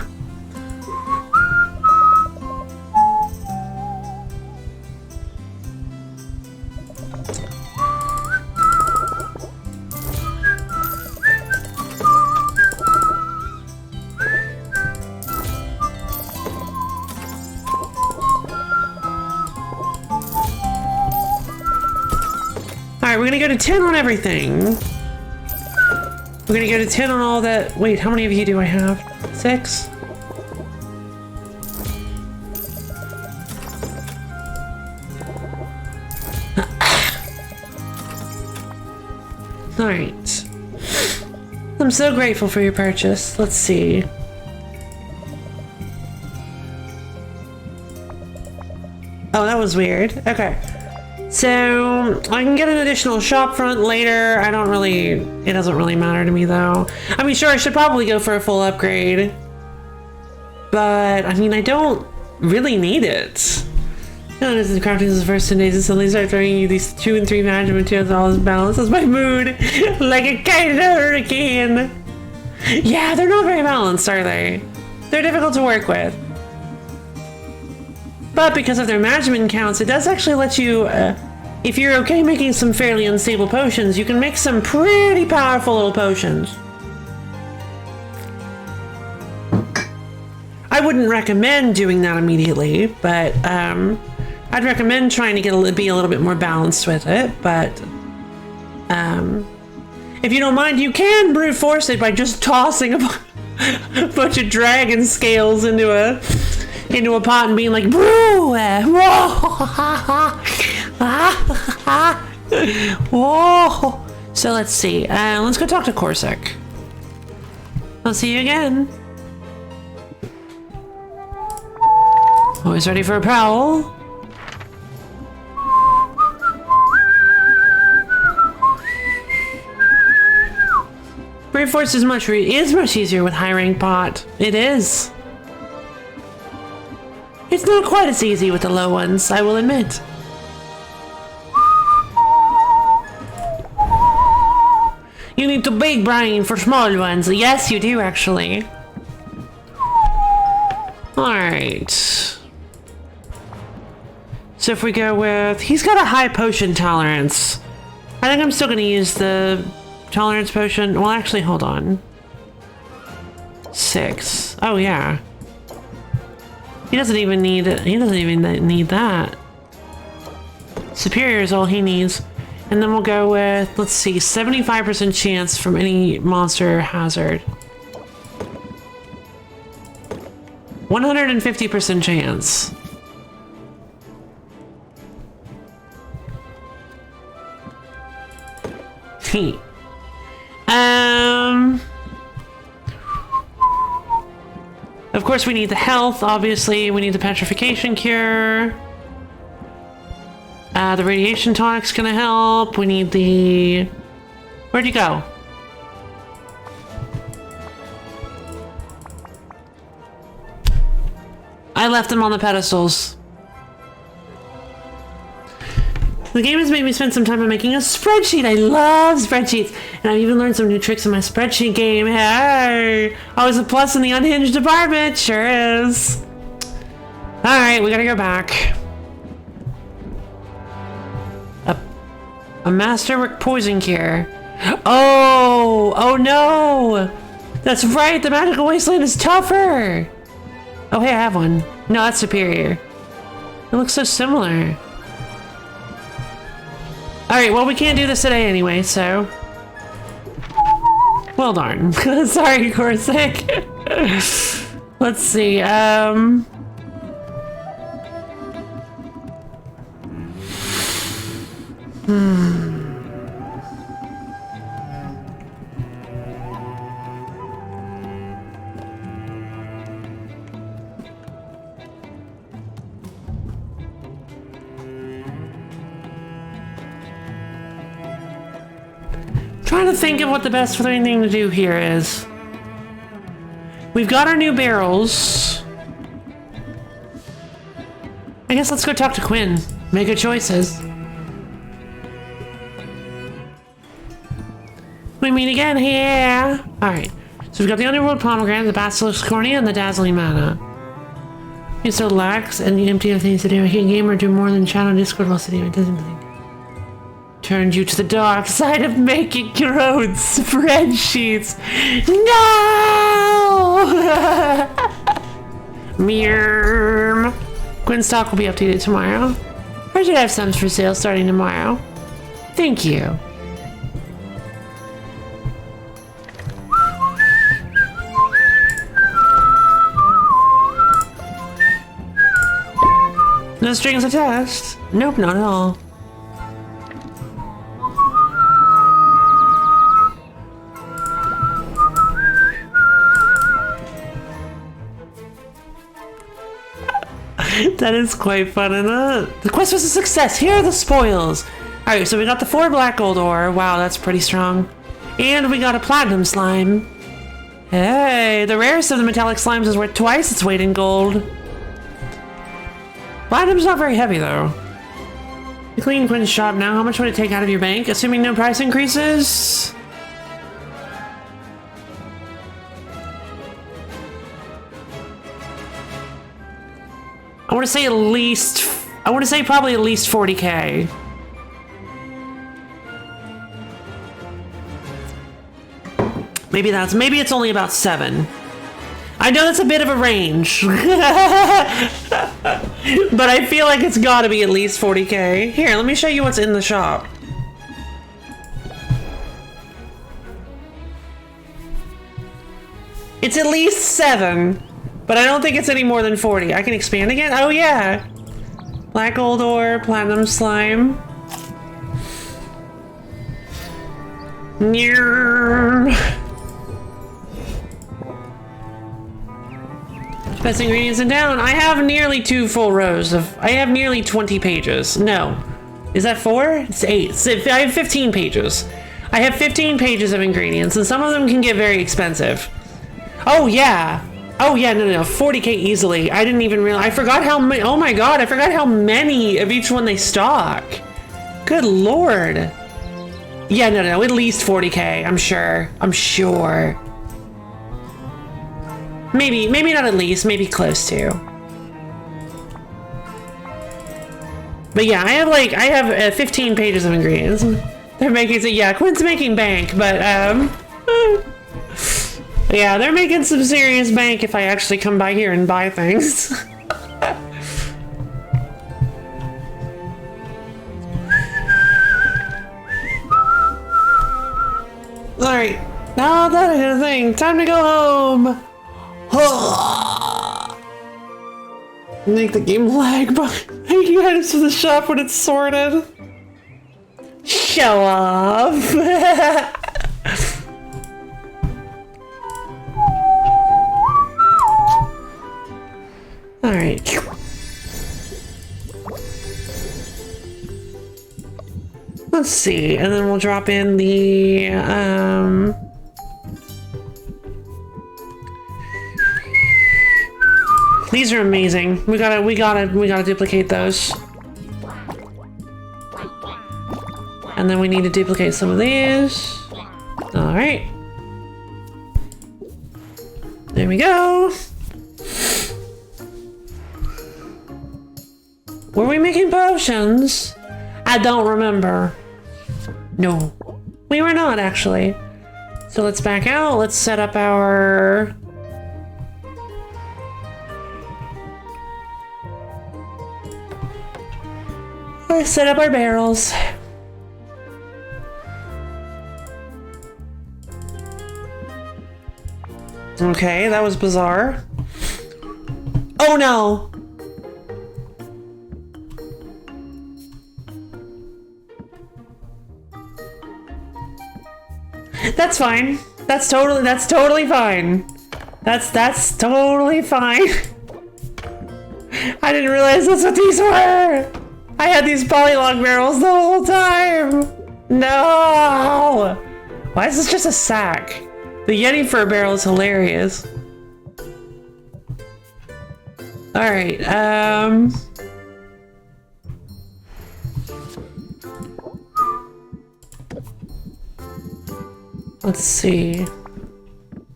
Alright, we're gonna go to 10 on everything. We're gonna go to 10 on all that. Wait, how many of you do I have? 6? Alright. I'm so grateful for your purchase. Let's see. Oh, that was weird. Okay. So I can get an additional shop front later. It doesn't really matter to me though. I mean, sure, I should probably go for a full upgrade. But I mean, I don't really need it. No, this is crafting is the first 10 days and suddenly start throwing you these 2 and 3 magic materials all this balances my mood like a kind of hurricane. Yeah, they're not very balanced, are they? They're difficult to work with. But because of their management counts, it does actually let you, if you're okay making some fairly unstable potions, you can make some pretty powerful little potions. I wouldn't recommend doing that immediately, but I'd recommend trying to be a little bit more balanced with it. But if you don't mind, you can brute force it by just tossing a bunch of dragon scales into a pot and being like, brew! Whoa! So let's see. Let's go talk to Corsic. I'll see you again. Always ready for a prowl. Brute force is much easier with high rank bot. It is. It's not quite as easy with the low ones, I will admit. You need to big brain for small ones. Yes, you do actually. Alright. So if we go with... He's got a high potion tolerance. I think I'm still going to use the tolerance potion. Well, actually, hold on. 6. Oh, yeah. He doesn't even need it. He doesn't even need that. Superior is all he needs. And then we'll go with, let's see, 75% chance from any monster hazard. 150% chance. Of course we need the health, obviously. We need the petrification cure. The radiation tonic's gonna help. We need the... Where'd you go? I left them on the pedestals. The game has made me spend some time on making a spreadsheet. I love spreadsheets. And I've even learned some new tricks in my spreadsheet game. Hey! Always a plus in the unhinged department. Sure is. Alright, we gotta go back. A masterwork poison cure. Oh! Oh no! That's right, the magical wasteland is tougher! Oh hey, I have one. No, that's superior. It looks so similar. Alright, well we can't do this today anyway, so... Well darn. Sorry, Corsic. Let's see, trying to think of what the best thing to do here is. We've got our new barrels. I guess let's go talk to Quinn. Make good choices. We meet again here. Alright. So we've got the underworld pomegranate, the basilisk cornea, and the dazzling mana. You're so lax and empty of things to do. Can gamer do more than chat on Discord while sitting? It doesn't think. Turned you to the dark side of making your own spreadsheets. No! Meow. Quinn's stock will be updated tomorrow. I should have some for sale starting tomorrow. Thank you. No strings attached? Nope, not at all. That is quite fun, isn't it? The quest was a success. Here are the spoils. Alright, so we got the 4 black gold ore. Wow, that's pretty strong. And we got a platinum slime. Hey, the rarest of the metallic slimes is worth twice its weight in gold. Platinum's not very heavy, though. You clean Quinn's shop now. How much would it take out of your bank? Assuming no price increases? I want to say probably at least 40k. Maybe it's only about 7. I know that's a bit of a range. But I feel like it's gotta be at least 40k. Here, let me show you what's in the shop. It's at least 7, but I don't think it's any more than 40. I can expand again? Oh yeah! Black gold ore, platinum slime. Best ingredients in town. I have nearly 2 full rows of... I have nearly 20 pages. No. Is that 4? It's 8. I have 15 pages. I have 15 pages of ingredients, and some of them can get very expensive. Oh, yeah. Oh, yeah, no. 40k easily. I didn't even realize... I forgot how many... Oh, my God. I forgot how many of each one they stock. Good Lord. Yeah, no. At least 40k. I'm sure. Maybe not at least, maybe close to. But yeah, I have 15 pages of ingredients. They're making, yeah, Quinn's making bank, but yeah, they're making some serious bank if I actually come by here and buy things. Alright, now that I did a thing, time to go home. Make the game lag by making items to the shop when it's sorted. Show off. Alright. Let's see, and then we'll drop in the these are amazing. We gotta duplicate those. And then we need to duplicate some of these. All right. There we go. Were we making potions? I don't remember. No, we were not actually. So let's back out. Let's set up our... Let's set up our barrels. Okay, that was bizarre. Oh no! That's fine. That's totally fine. That's totally fine. I didn't realize that's what these were. I had these polylog barrels the whole time. No. Why is this just a sack? The Yeti fur barrel is hilarious. All right. Let's see.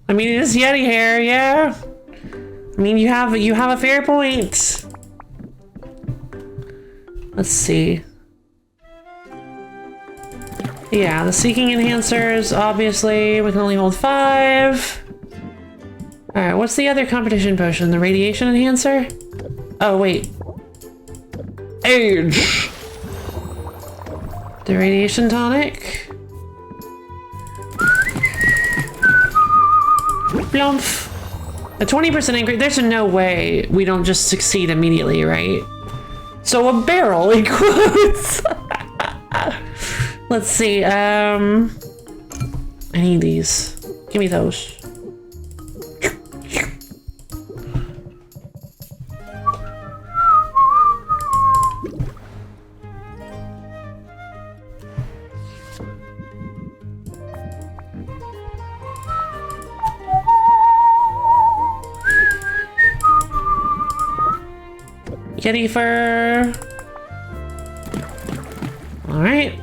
I mean, it is Yeti hair, yeah. I mean, you have a fair point. Let's see. Yeah, the seeking enhancers, obviously, we can only hold 5. Alright, what's the other competition potion? The radiation enhancer? Oh, wait. Age! The radiation tonic? Blumph. A 20% increase. There's no way we don't just succeed immediately, right? So a barrel equals... Let's see, I need these. Give me those. Kitty fur. All right.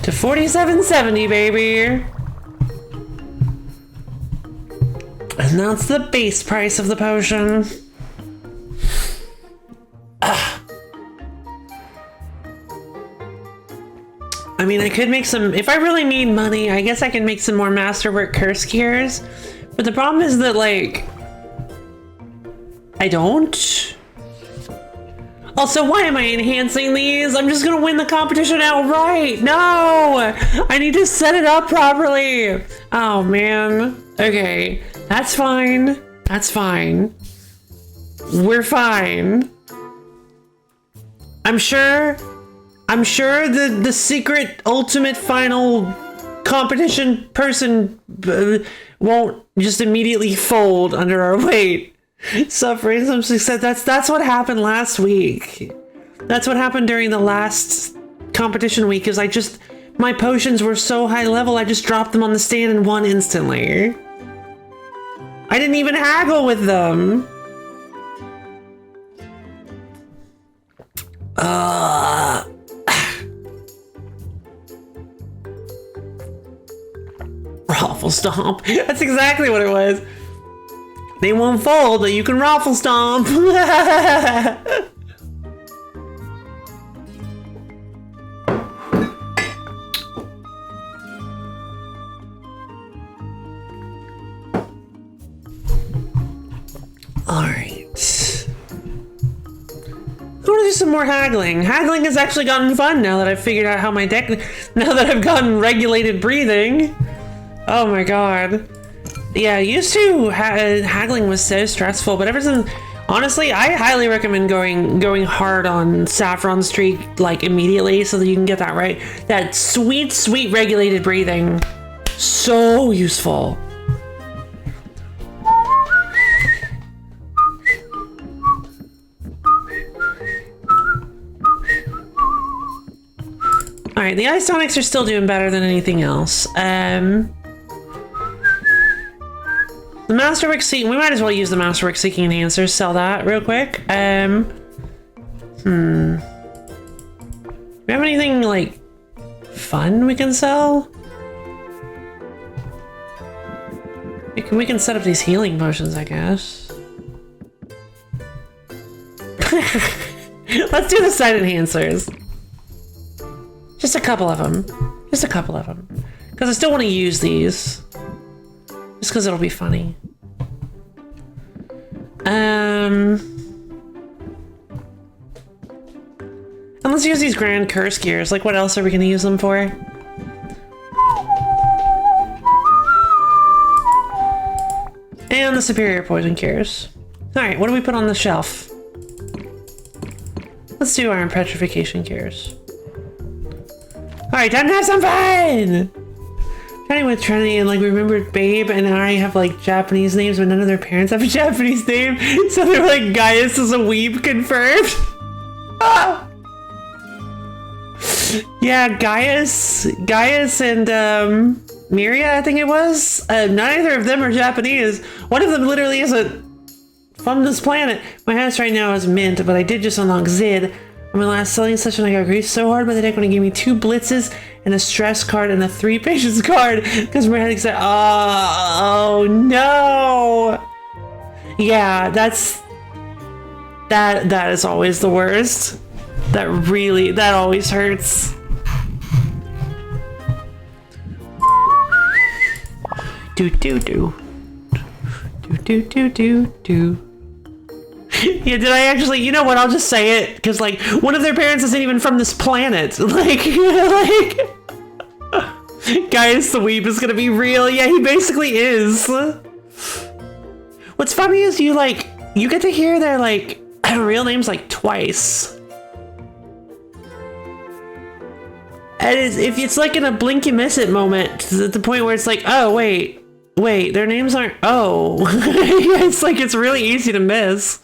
To 47.70, baby. And that's the base price of the potion. I mean, I could make some, if I really need money, I guess I can make some more Masterwork Curse Cures. But the problem is that, like, I don't. Also, why am I enhancing these? I'm just gonna win the competition outright. No! I need to set it up properly. Oh, man. Okay, that's fine. That's fine. We're fine. I'm sure the secret ultimate final competition person won't just immediately fold under our weight. Suffering some success. That's what happened last week. That's what happened during the last competition week, is my potions were so high level, I just dropped them on the stand and won instantly. I didn't even haggle with them. Raffle stomp. That's exactly what it was. They won't fold, but you can raffle stomp. Alright. I want to do some more haggling. Haggling has actually gotten fun now that I've figured out how my deck... Now that I've gotten regulated breathing. Oh my god. Yeah, used to haggling was so stressful, but ever since... Honestly, I highly recommend going hard on Saffron Streak, like, immediately so that you can get that right. That sweet, sweet regulated breathing. So useful. Alright, the ice tonics are still doing better than anything else. The Masterwork Seeking, we might as well use the Masterwork Seeking Enhancers, sell that real quick. Do we have anything, like, fun we can sell? We can set up these healing potions, I guess. Let's do the side enhancers. Just a couple of them. Just a couple of them. Because I still want to use these. Just because it'll be funny. And let's use these Grand Curse Gears. Like, what else are we going to use them for? And the Superior Poison Cures. Alright, what do we put on the shelf? Let's do Iron Petrification Cures. Alright, time to have some fun! Trying with Trinity and, like, remembered Babe and I have, like, Japanese names, but none of their parents have a Japanese name. So they're like, Gaius is a weeb confirmed. Ah! Yeah, Gaius and, Miria, I think it was. Neither of them are Japanese. One of them literally isn't from this planet. My house right now is mint, but I did just unlock Zid. On my last selling session, I got griefed so hard by the deck when it gave me 2 blitzes and a stress card and a 3 patience card because my head said, oh no. Yeah, that is always the worst. That always hurts. Do do do. Do do do do do. Yeah, did I actually, you know what, I'll just say it, because, like, one of their parents isn't even from this planet. Like, Gaius the Weeb is gonna be real. Yeah, he basically is. What's funny is you get to hear their, like, real names, like, twice. And it's like in a blink you miss it moment, to the point where it's like, oh, wait, their names aren't, oh. It's like, it's really easy to miss.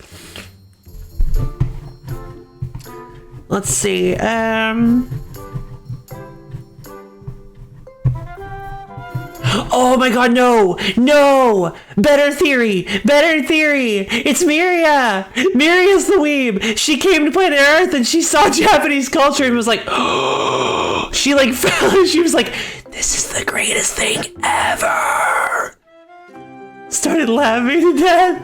Let's see, Oh my god, no! No! Better theory! Better theory! It's Miria! Miria's the weeb! She came to planet Earth and she saw Japanese culture and was like, oh, she like fell, she was like, this is the greatest thing ever! Started laughing to death.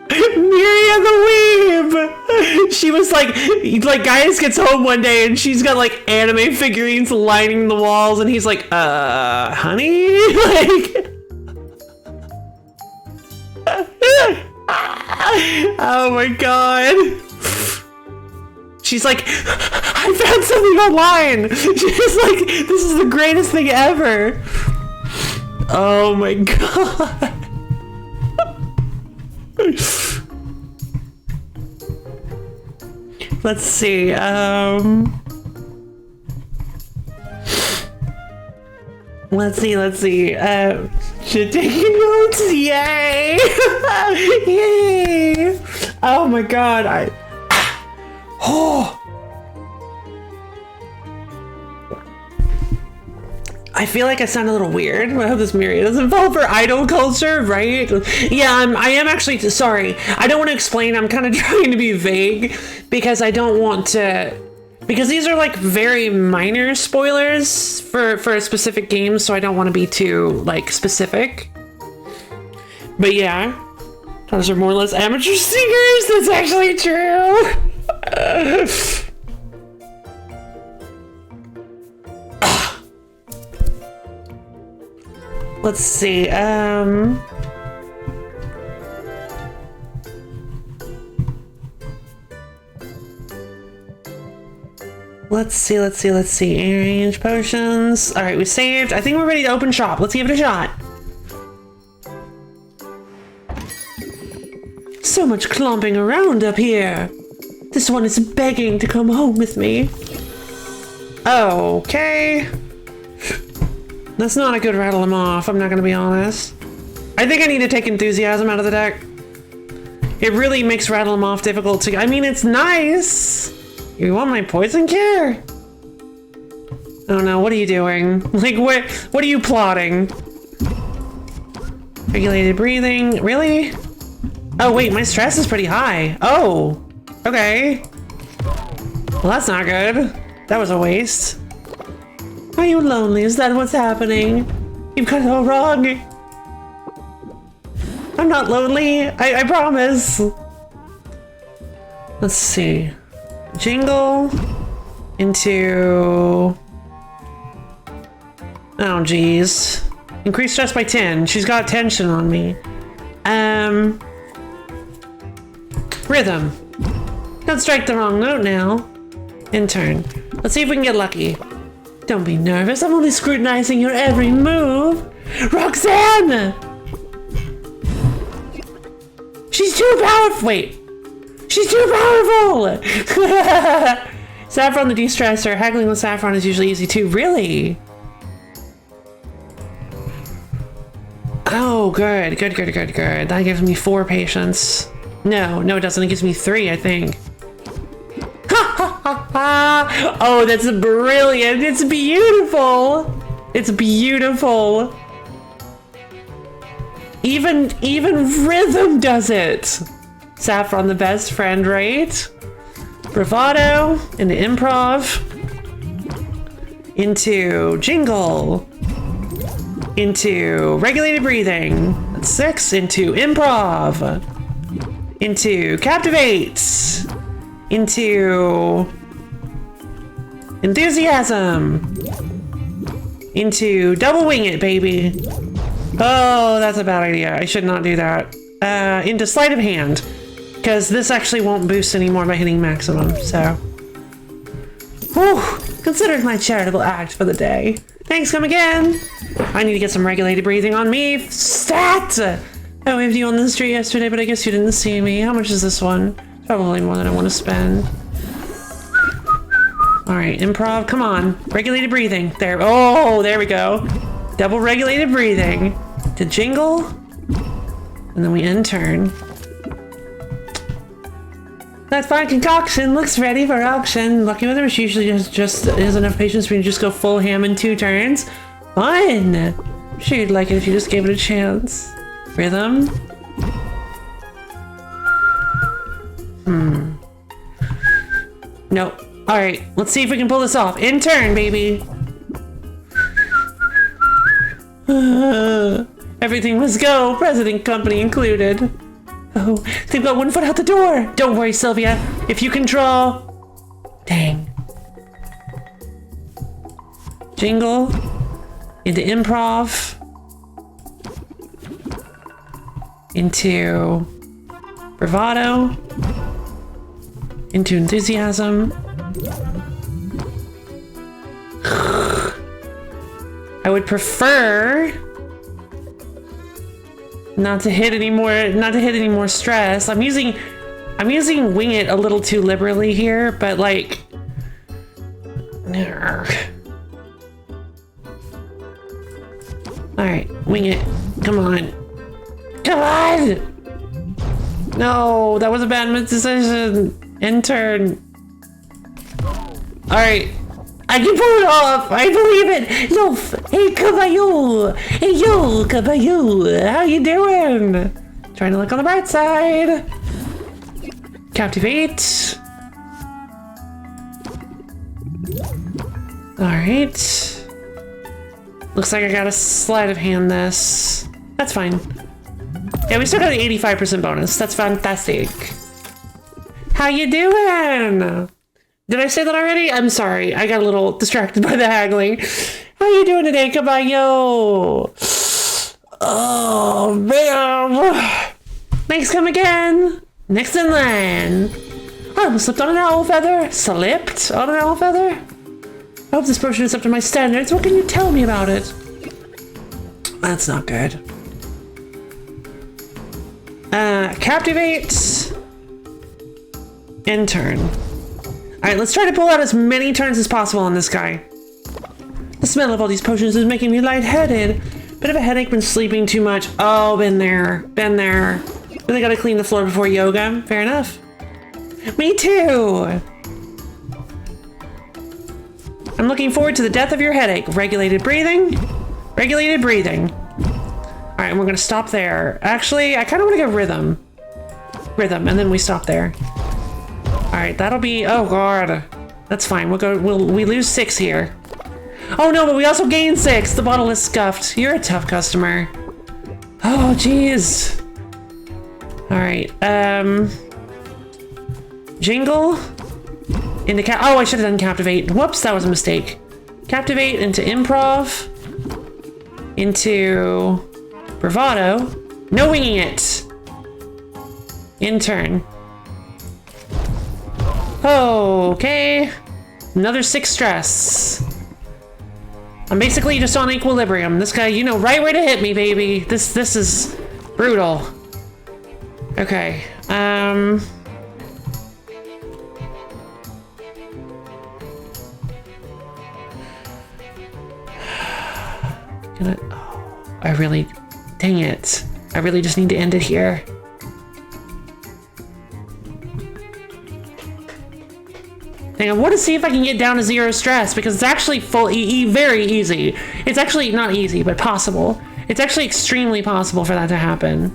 Miria the weeb! She was like Gaius gets home one day and she's got like anime figurines lining the walls and he's like, honey? Like, oh my god. She's like, I found something online. She's like, this is the greatest thing ever. Oh my god. Let's see, let's see, should taking notes, yay! Yay! Oh my god, I feel like I sound a little weird. I hope this Miria doesn't fall for idol culture, right? Yeah, I am actually, sorry. I don't want to explain. I'm kind of trying to be vague because I don't want to, because these are like very minor spoilers for a specific game, so I don't want to be too like specific. But yeah, those are more or less amateur singers. That's actually true. Let's see, let's see, arrange potions. All right, we saved. I think we're ready to open shop. Let's give it a shot. So much clomping around up here. This one is begging to come home with me. Okay. That's not a good rattle him off, I'm not gonna be honest. I think I need to take enthusiasm out of the deck. It really makes rattle him off difficult to, I mean, it's nice. You want my poison care? Oh no, what are you doing? Like, what are you plotting? Regulated breathing, really? Oh wait, my stress is pretty high. Oh, okay. Well, that's not good. That was a waste. Are you lonely? Is that what's happening? You've got it all wrong. I'm not lonely. I promise. Let's see. Jingle into... Oh, geez. Increase stress by 10. She's got tension on me. Rhythm. Don't strike the wrong note now. Intern. Let's see if we can get lucky. Don't be nervous, I'm only scrutinizing your every move. Roxanne! She's too powerful! Wait. She's too powerful! Saffron the de-stressor. Haggling with Saffron is usually easy too. Really? Oh, good. Good. That gives me 4 patience. No, it doesn't. It gives me 3, I think. Oh, that's brilliant. It's beautiful. It's beautiful. Even Rhythm does it. Saffron the best friend, right? Bravado into improv. Into jingle. Into regulated breathing. That's 6. Into improv. Into captivate. Into enthusiasm. Into double wing it, baby. Oh, that's a bad idea. I should not do that. Into sleight of hand, because this actually won't boost anymore by hitting maximum, so. Whew, considered my charitable act for the day. Thanks, come again. I need to get some regulated breathing on me. Stat! I waved you on the street yesterday, but I guess you didn't see me. How much is this one? Probably more than I want to spend. All right, improv, come on. Regulated breathing. There, oh, there we go. Double regulated breathing. To jingle. And then we end turn. That fine concoction looks ready for auction. Lucky Weather usually just has enough patience for you to just go full ham in 2 turns. Fun. sure you'd like it if you just gave it a chance. Rhythm? Nope. Alright, let's see if we can pull this off. In turn, baby. Everything must go, president company included. Oh, they've got 1 foot out the door. Don't worry, Sylvia. If you can draw... Dang. Jingle. Into improv. Into bravado. Into enthusiasm. I would prefer not to hit any more stress. I'm using wing it a little too liberally here, but like alright, wing it. Come on. Come on! No, that was a bad decision. Intern. Alright. I can pull it off! I believe it! Yo, hey, Caballo! Hey, yo, Caballo! How you doing? Trying to look on the bright side. Captivate. Alright. Looks like I gotta sleight of hand this. That's fine. Yeah, we still got an 85% bonus. That's fantastic. How you doing? Did I say that already? I'm sorry. I got a little distracted by the haggling. How you doing today, Caballo? Oh, man. Thanks, come again. Next in line. I almost slipped on an owl feather. Slipped on an owl feather? I hope this potion is up to my standards. What can you tell me about it? That's not good. Captivate. Intern. Alright, let's try to pull out as many turns as possible on this guy. The smell of all these potions is making me lightheaded. Bit of a headache, been sleeping too much. Oh, been there. Been there. Really gotta clean the floor before yoga. Fair enough. Me too! I'm looking forward to the death of your headache. Regulated breathing. Regulated breathing. Alright, we're gonna stop there. Actually, I kinda wanna go rhythm. Rhythm, and then we stop there. Alright, that'll be... Oh, God. That's fine. We lose 6 here. Oh, no, but we also gain 6. The bottle is scuffed. You're a tough customer. Oh, jeez. Alright, Jingle. Into Oh, I should have done Captivate. Whoops, that was a mistake. Captivate into Improv. Into... Bravado. No winging it. Intern. Okay. Another 6 stress. I'm basically just on equilibrium. This guy, you know right where to hit me, baby. This is brutal. Okay. Oh, I really... Dang it. I really just need to end it here. Hang on, I want to see if I can get down to 0 stress, because it's actually very easy. It's actually not easy, but possible. It's actually extremely possible for that to happen.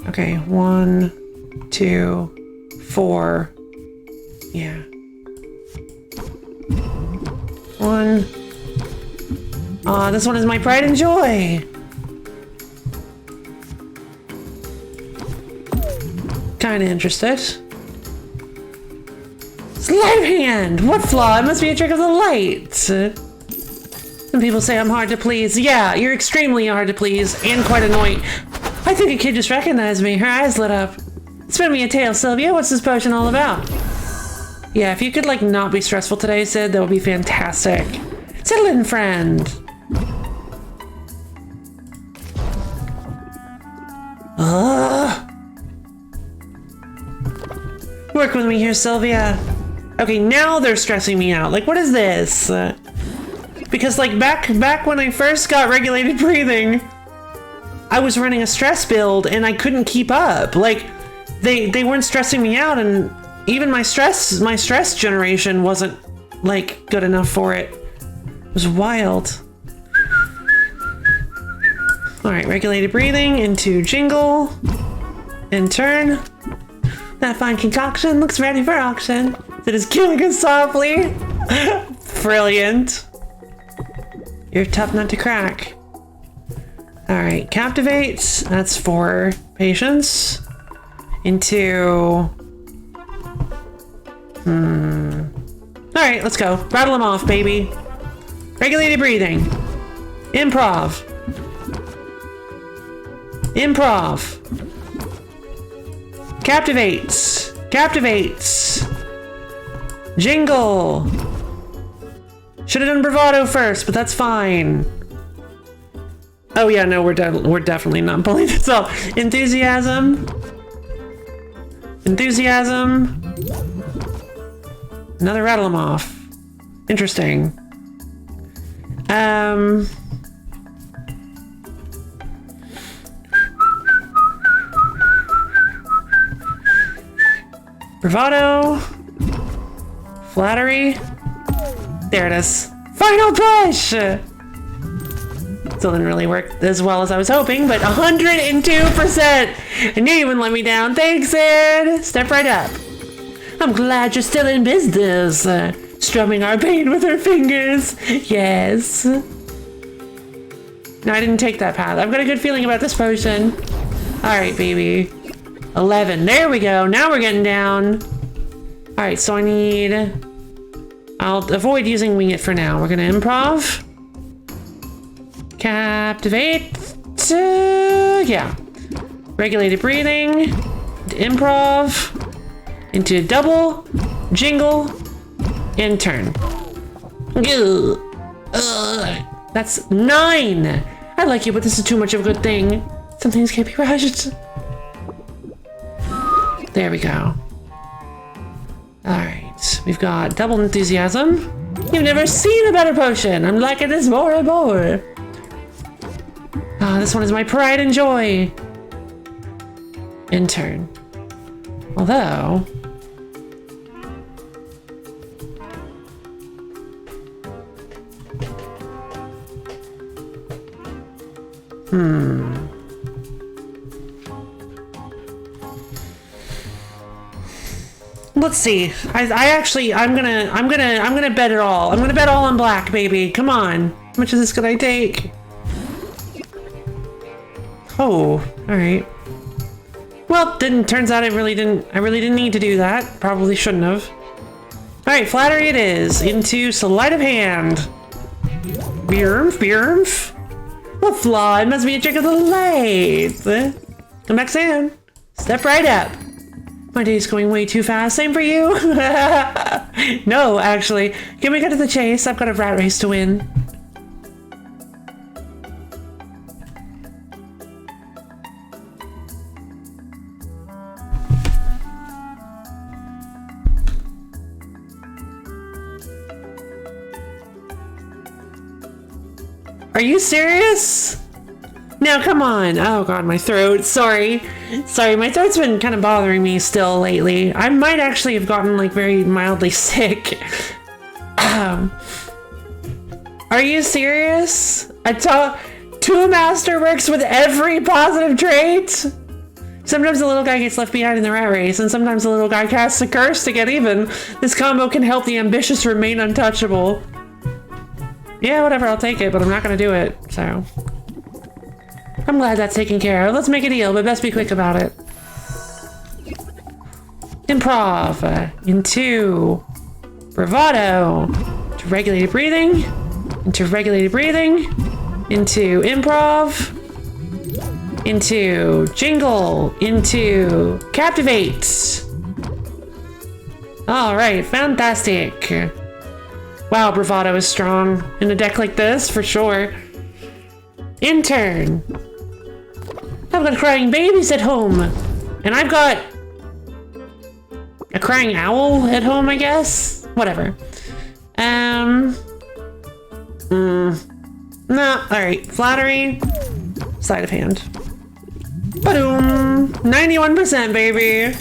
Okay, 1, 2, 4. Yeah. 1. Aw, this one is my pride and joy. Kinda interested. Sleight of hand! What flaw? It must be a trick of the light. Some people say I'm hard to please. Yeah, you're extremely hard to please and quite annoying. I think a kid just recognized me. Her eyes lit up. Spin me a tale, Sylvia. What's this potion all about? Yeah, if you could like not be stressful today, Sid, that would be fantastic. Settle in, friend. Work with me here, Sylvia. Okay, now they're stressing me out. Like, what is this? Because like back when I first got regulated breathing, I was running a stress build and I couldn't keep up. Like, they weren't stressing me out, and even my stress generation wasn't like good enough for it. It was wild. All right, regulated breathing into jingle and turn. That fine concoction looks ready for auction. It is killing us softly. Brilliant. You're tough nut to crack. All right, captivate. That's for patience. Into. All right, let's go. Rattle them off, baby. Regulated breathing. Improv. Improv. Captivates. Captivates. Jingle. Should have done bravado first, but that's fine. Oh yeah, no, we're definitely not pulling this off. Enthusiasm. Enthusiasm. Another rattle them off. Interesting. Bravado. Flattery. There it is. Final push! Still didn't really work as well as I was hoping, but 102%! I knew you wouldn't let me down. Thanks, Ed! Step right up. I'm glad you're still in business. Strumming our pain with her fingers. Yes. No, I didn't take that path. I've got a good feeling about this potion. Alright, baby. 11. There we go. Now we're getting down. Alright, so I need... I'll avoid using Wing It for now. We're gonna improv. Captivate. Yeah. Regulated breathing. Improv. Into double. Jingle. And turn. That's 9. I like you, but this is too much of a good thing. Some things can't be rushed. There we go. Alright. We've got double enthusiasm. You've never seen a better potion. I'm liking this more and more. Ah, this one is my pride and joy. In turn. Although... Let's see. I'm gonna bet it all. I'm gonna bet all on black, baby. Come on. How much of this could I take? Oh, all right. Well, turns out I really didn't need to do that. Probably shouldn't have. All right, flattery it is. Into sleight of hand. Beermf, beermf. What flaw? It must be a trick of the light. Come back, Sam. Step right up. My day's going way too fast. Same for you. No, actually. Can we get to the chase? I've got a rat race to win. Are you serious? No, come on. Oh god, my throat. Sorry, my throat's been kind of bothering me still lately. I might actually have gotten like very mildly sick. Are you serious? Tool Master works with every positive trait? Sometimes the little guy gets left behind in the rat race, and sometimes the little guy casts a curse to get even. This combo can help the ambitious remain untouchable. Yeah, whatever, I'll take it, but I'm not gonna do it, so... I'm glad that's taken care of. Let's make a deal, but best be quick about it. Improv. Into bravado. To regulated breathing. Into regulated breathing. Into improv. Into jingle. Into captivate. Alright, fantastic. Wow, bravado is strong in a deck like this, for sure. Intern. I've got crying babies at home. And I've got a crying owl at home, I guess? Whatever. No, alright. Flattery. Sleight of hand. Ba-doom. 91%, baby.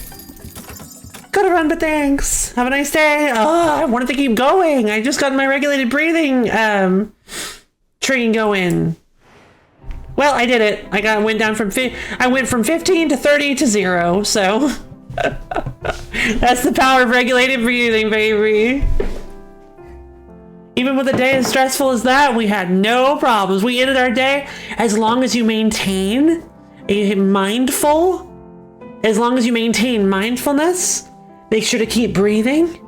gotta run, but thanks. Have a nice day. Oh, I wanted to keep going. I just got my regulated breathing train going. Well, I did it. I went from 15 to 30 to 0. So that's the power of regulated breathing, baby. Even with a day as stressful as that, we had no problems. We ended our day. As long as you maintain mindfulness, make sure to keep breathing.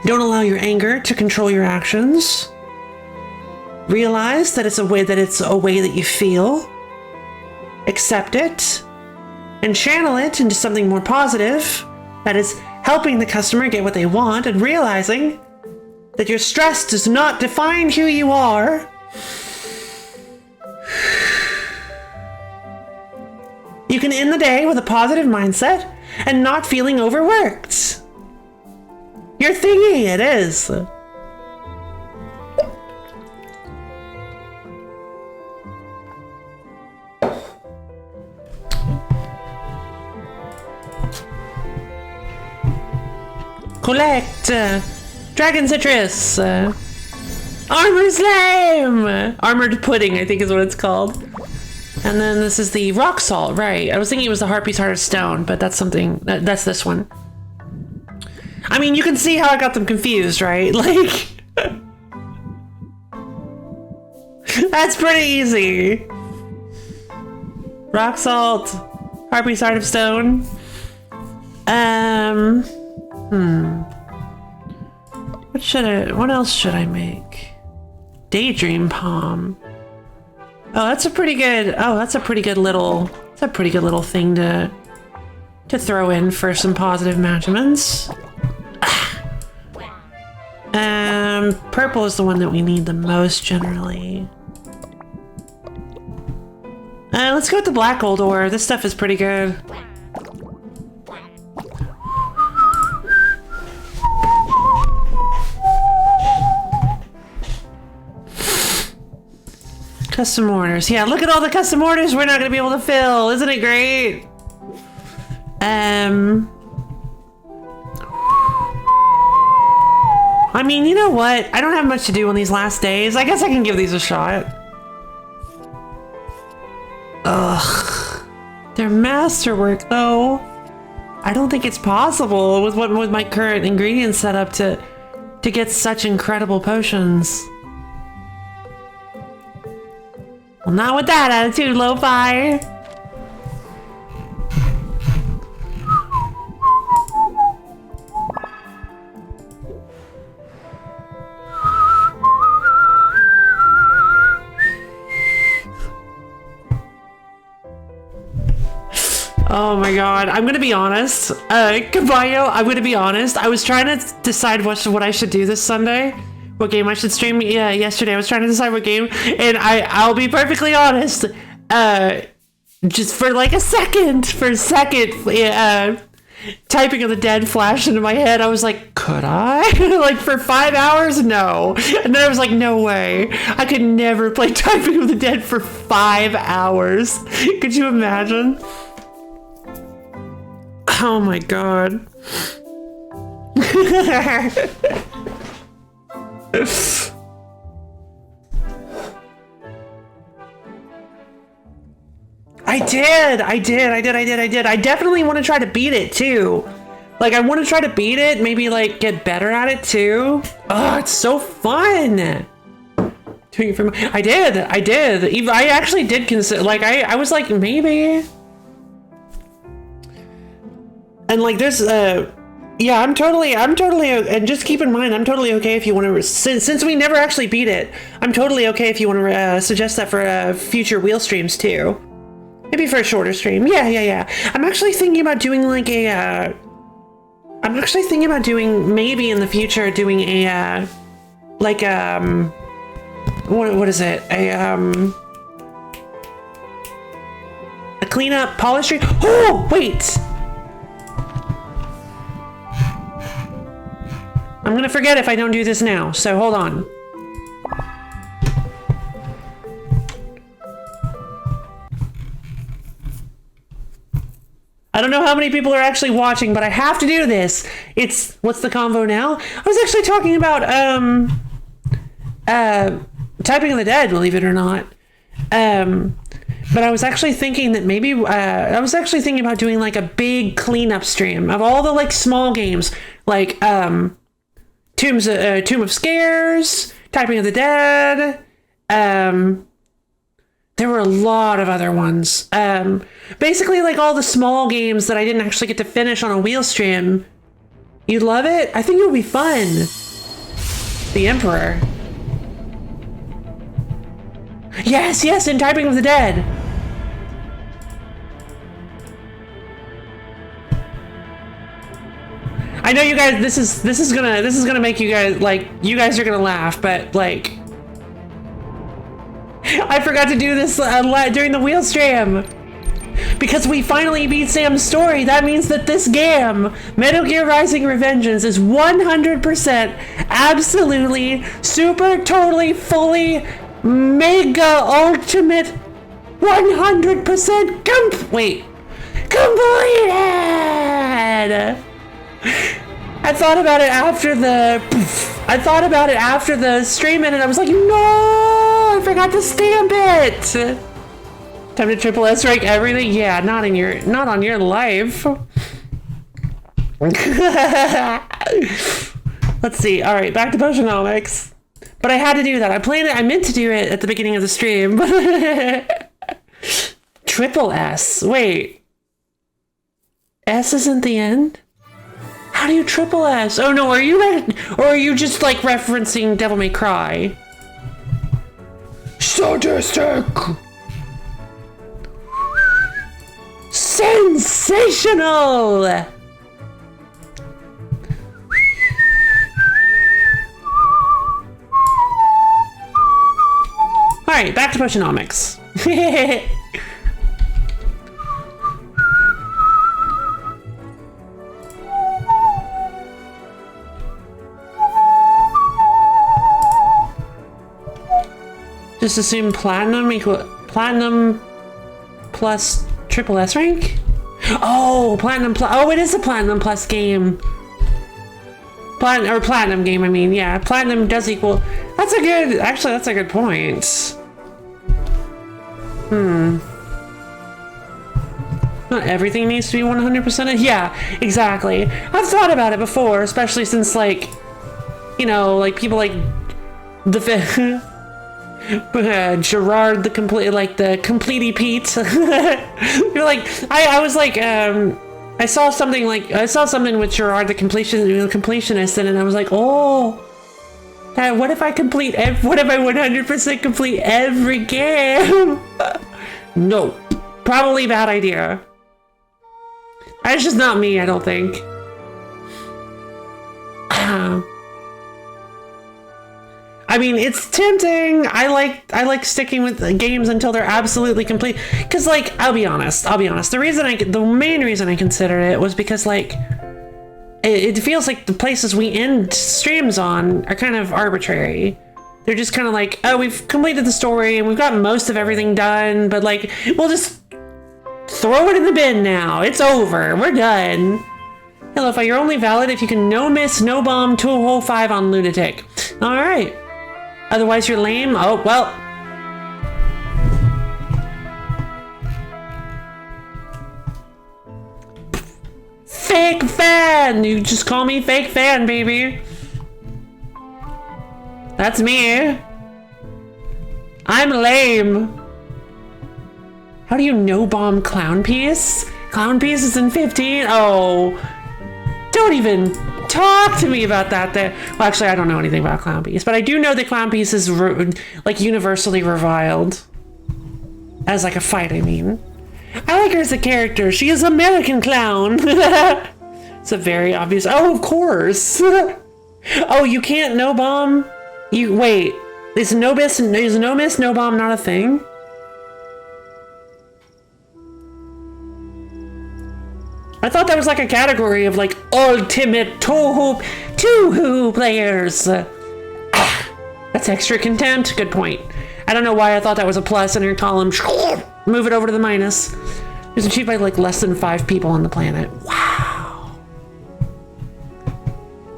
Don't allow your anger to control your actions. Realize that it's a way that you feel. Accept it and channel it into something more positive that is helping the customer get what they want, and realizing that your stress does not define who you are. You can end the day with a positive mindset and not feeling overworked. You're thingy, it is. Collect dragon citrus, armor slime, armored pudding, I think is what it's called. And then this is the rock salt, right? I was thinking it was the Harpy's Heart of Stone, but that's something, that's this one. I mean, you can see how I got them confused, right? Like, that's pretty easy. Rock salt, Harpy's Heart of Stone. What else should I make? Daydream palm. Oh, that's a pretty good little thing to throw in for some positive measurements. Purple is the one that we need the most generally. Let's go with the black gold ore. This stuff is pretty good. Custom orders. Yeah, look at all the custom orders we're not going to be able to fill. Isn't it great? I mean, you know what? I don't have much to do on these last days. I guess I can give these a shot. Ugh. They're masterwork, though. I don't think it's possible with my current ingredients set up to get such incredible potions. Well, not with that attitude, Lo-Fi. Oh my god, I'm gonna be honest. Caballo, I'm gonna be honest. I was trying to decide what I should do this Sunday. What game I should stream. Yeah, yesterday I was trying to decide what game, and I'll be perfectly honest. Just for like a second, typing of the Dead flashed into my head. I was like, could I? Like for 5 hours? No. And then I was like, no way. I could never play Typing of the Dead for 5 hours. Could you imagine? Oh my god. I did. I definitely want to try to beat it too. Like, I want to try to beat it, maybe like get better at it too. Oh, it's so fun. Doing it for I did. I actually did consider, like, I was like, maybe. And like, there's, yeah, I'm totally, and just keep in mind, I'm totally okay if you want to, since we never actually beat it, I'm totally okay if you want to suggest that for future wheel streams too. Maybe for a shorter stream. Yeah. I'm actually thinking about doing like a, maybe in the future doing a, like, what is it? A cleanup polish stream. Oh, wait! I'm gonna forget if I don't do this now, so hold on. I don't know how many people are actually watching, but I have to do this. It's, what's the convo now? I was actually talking about, Typing of the Dead, believe it or not. But I was actually thinking that maybe, I was actually thinking about doing like a big cleanup stream of all the like small games, like, Tomb of Scares, Typing of the Dead, there were a lot of other ones. Basically, like all the small games that I didn't actually get to finish on a wheel stream. You'd love it? I think it would be fun. The Emperor. Yes, yes, in Typing of the Dead. I know you guys. This is gonna make you guys like. You guys are gonna laugh, but like. I forgot to do this during the wheel stream. Because we finally beat Sam's story, that means that this game, Metal Gear Rising Revengeance, is 100% absolutely, super, totally, fully, mega, ultimate, 100% completed! I thought about it after the stream ended. I was like, no, I forgot to stamp it. Time to triple S rank everything. Yeah, not on your life. Let's see. All right, back to Potionomics. But I had to do that. I meant to do it at the beginning of the stream. Triple S. Wait. S isn't the end? How do you triple S? Oh no, are you just like referencing Devil May Cry? Sadistic! Sensational! Alright, back to Potionomics. Just assume platinum plus triple S rank? Oh, oh, it is a platinum plus game. Platinum game, I mean, yeah. Platinum does equal, actually that's a good point. Not everything needs to be 100%. Yeah, exactly. I've thought about it before, especially since like, you know, like people like the Gerard the completey Pete. You're like I was like I saw something with Gerard the completionist and I was like, oh, what if I 100% complete every game? No, probably bad idea. That's just not me, I don't think. I mean, it's tempting. I like sticking with the games until they're absolutely complete. Cause like, I'll be honest. The main reason I considered it was because like, it feels like the places we end streams on are kind of arbitrary. They're just kind of like, oh, we've completed the story and we've got most of everything done, but like, we'll just throw it in the bin now. It's over. We're done. Hello, if you're only valid if you can no miss, no bomb, 2 whole 5 on Lunatic. All right. Otherwise, you're lame. Oh, well. Fake fan! You just call me fake fan, baby. That's me. I'm lame. How do you no bomb Clown Piece? Clown Piece is in 15? Oh. Don't even talk to me about that. Well, actually, I don't know anything about Clown Piece, but I do know that Clown Piece is like universally reviled as like a fight. I mean, I like her as a character. She is American Clown. It's a very obvious. Oh, of course. Oh, you can't no bomb. You wait. Is no miss, no bomb not a thing? I thought that was like a category of like ultimate two-hoo players. That's extra contempt. Good point. I don't know why I thought that was a plus in your column. Move it over to the minus. It was achieved by like less than 5 people on the planet. Wow.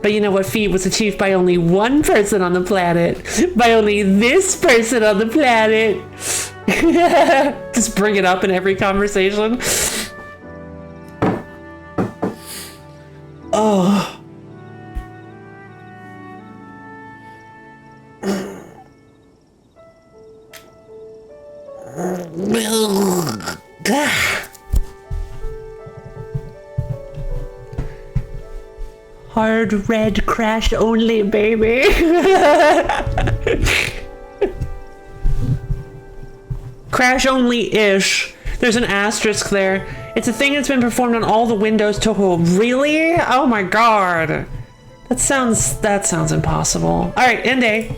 But you know what feat was achieved by only 1 person on the planet? By only this person on the planet. Just bring it up in every conversation. Oh. Hard red crash only, baby. Crash only-ish. There's an asterisk there. It's a thing that's been performed on all the Windows Toho. Really? Oh my god. That sounds impossible. All right, end day.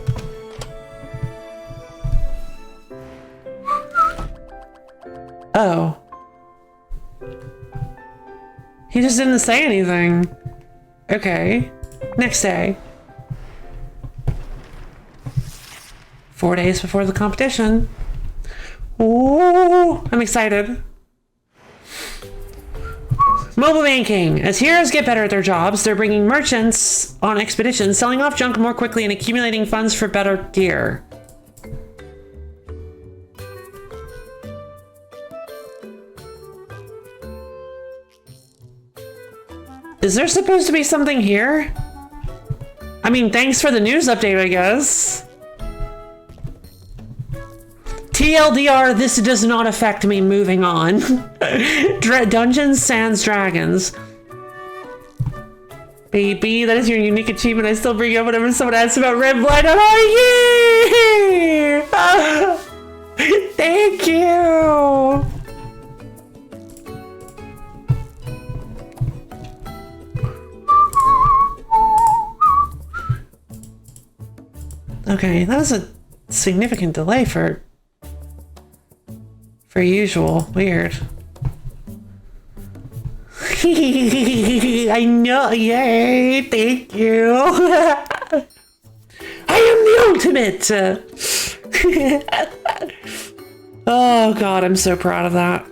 Oh. He just didn't say anything. Okay. Next day. 4 days before the competition. Oh, I'm excited. Mobile banking. As heroes get better at their jobs, they're bringing merchants on expeditions, selling off junk more quickly and accumulating funds for better gear. Is there supposed to be something here? I mean, thanks for the news update, I guess. TLDR, this does not affect me. Moving on. Dungeons Sans Dragons. Baby, that is your unique achievement. I still bring you up whenever someone asks about Red Blood. Oh, yeah! Thank you! Okay, that was a significant delay for usual. Weird. I know. Yay! Thank you. I am the ultimate. Oh god, I'm so proud of that.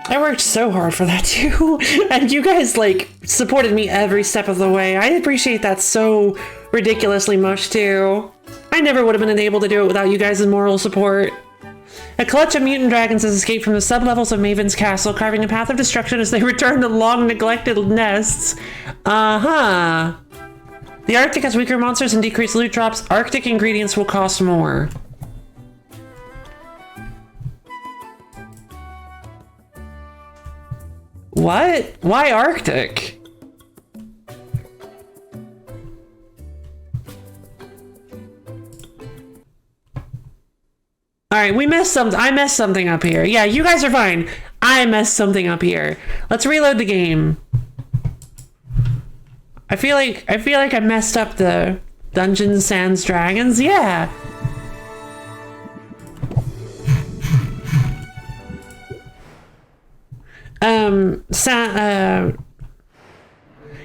I worked so hard for that too, and you guys like supported me every step of the way. I appreciate that so ridiculously much too. I never would have been able to do it without you guys' moral support. A clutch of mutant dragons has escaped from the sublevels of Maven's castle, carving a path of destruction as they return to long-neglected nests. Uh-huh. The Arctic has weaker monsters and decreased loot drops. Arctic ingredients will cost more. What? Why Arctic? All right, we messed something. I messed something up here. Yeah, you guys are fine. I messed something up here. Let's reload the game. I feel like I messed up the Dungeons Sans Dragons. Yeah.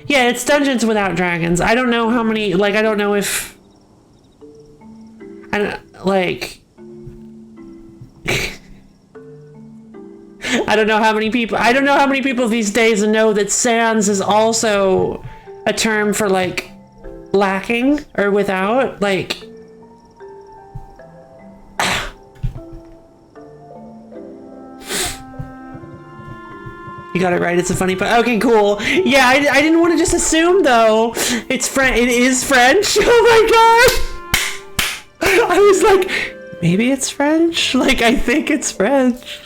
Yeah, it's Dungeons Without Dragons. I don't know how many. Like, I don't know if. I don't like. I don't know how many people these days know that sans is also a term for like lacking or without, like you got it right. It's a funny part. Okay, cool. Yeah, I didn't want to just assume though. It is French. Oh my god. I was like, maybe it's French? Like, I think it's French.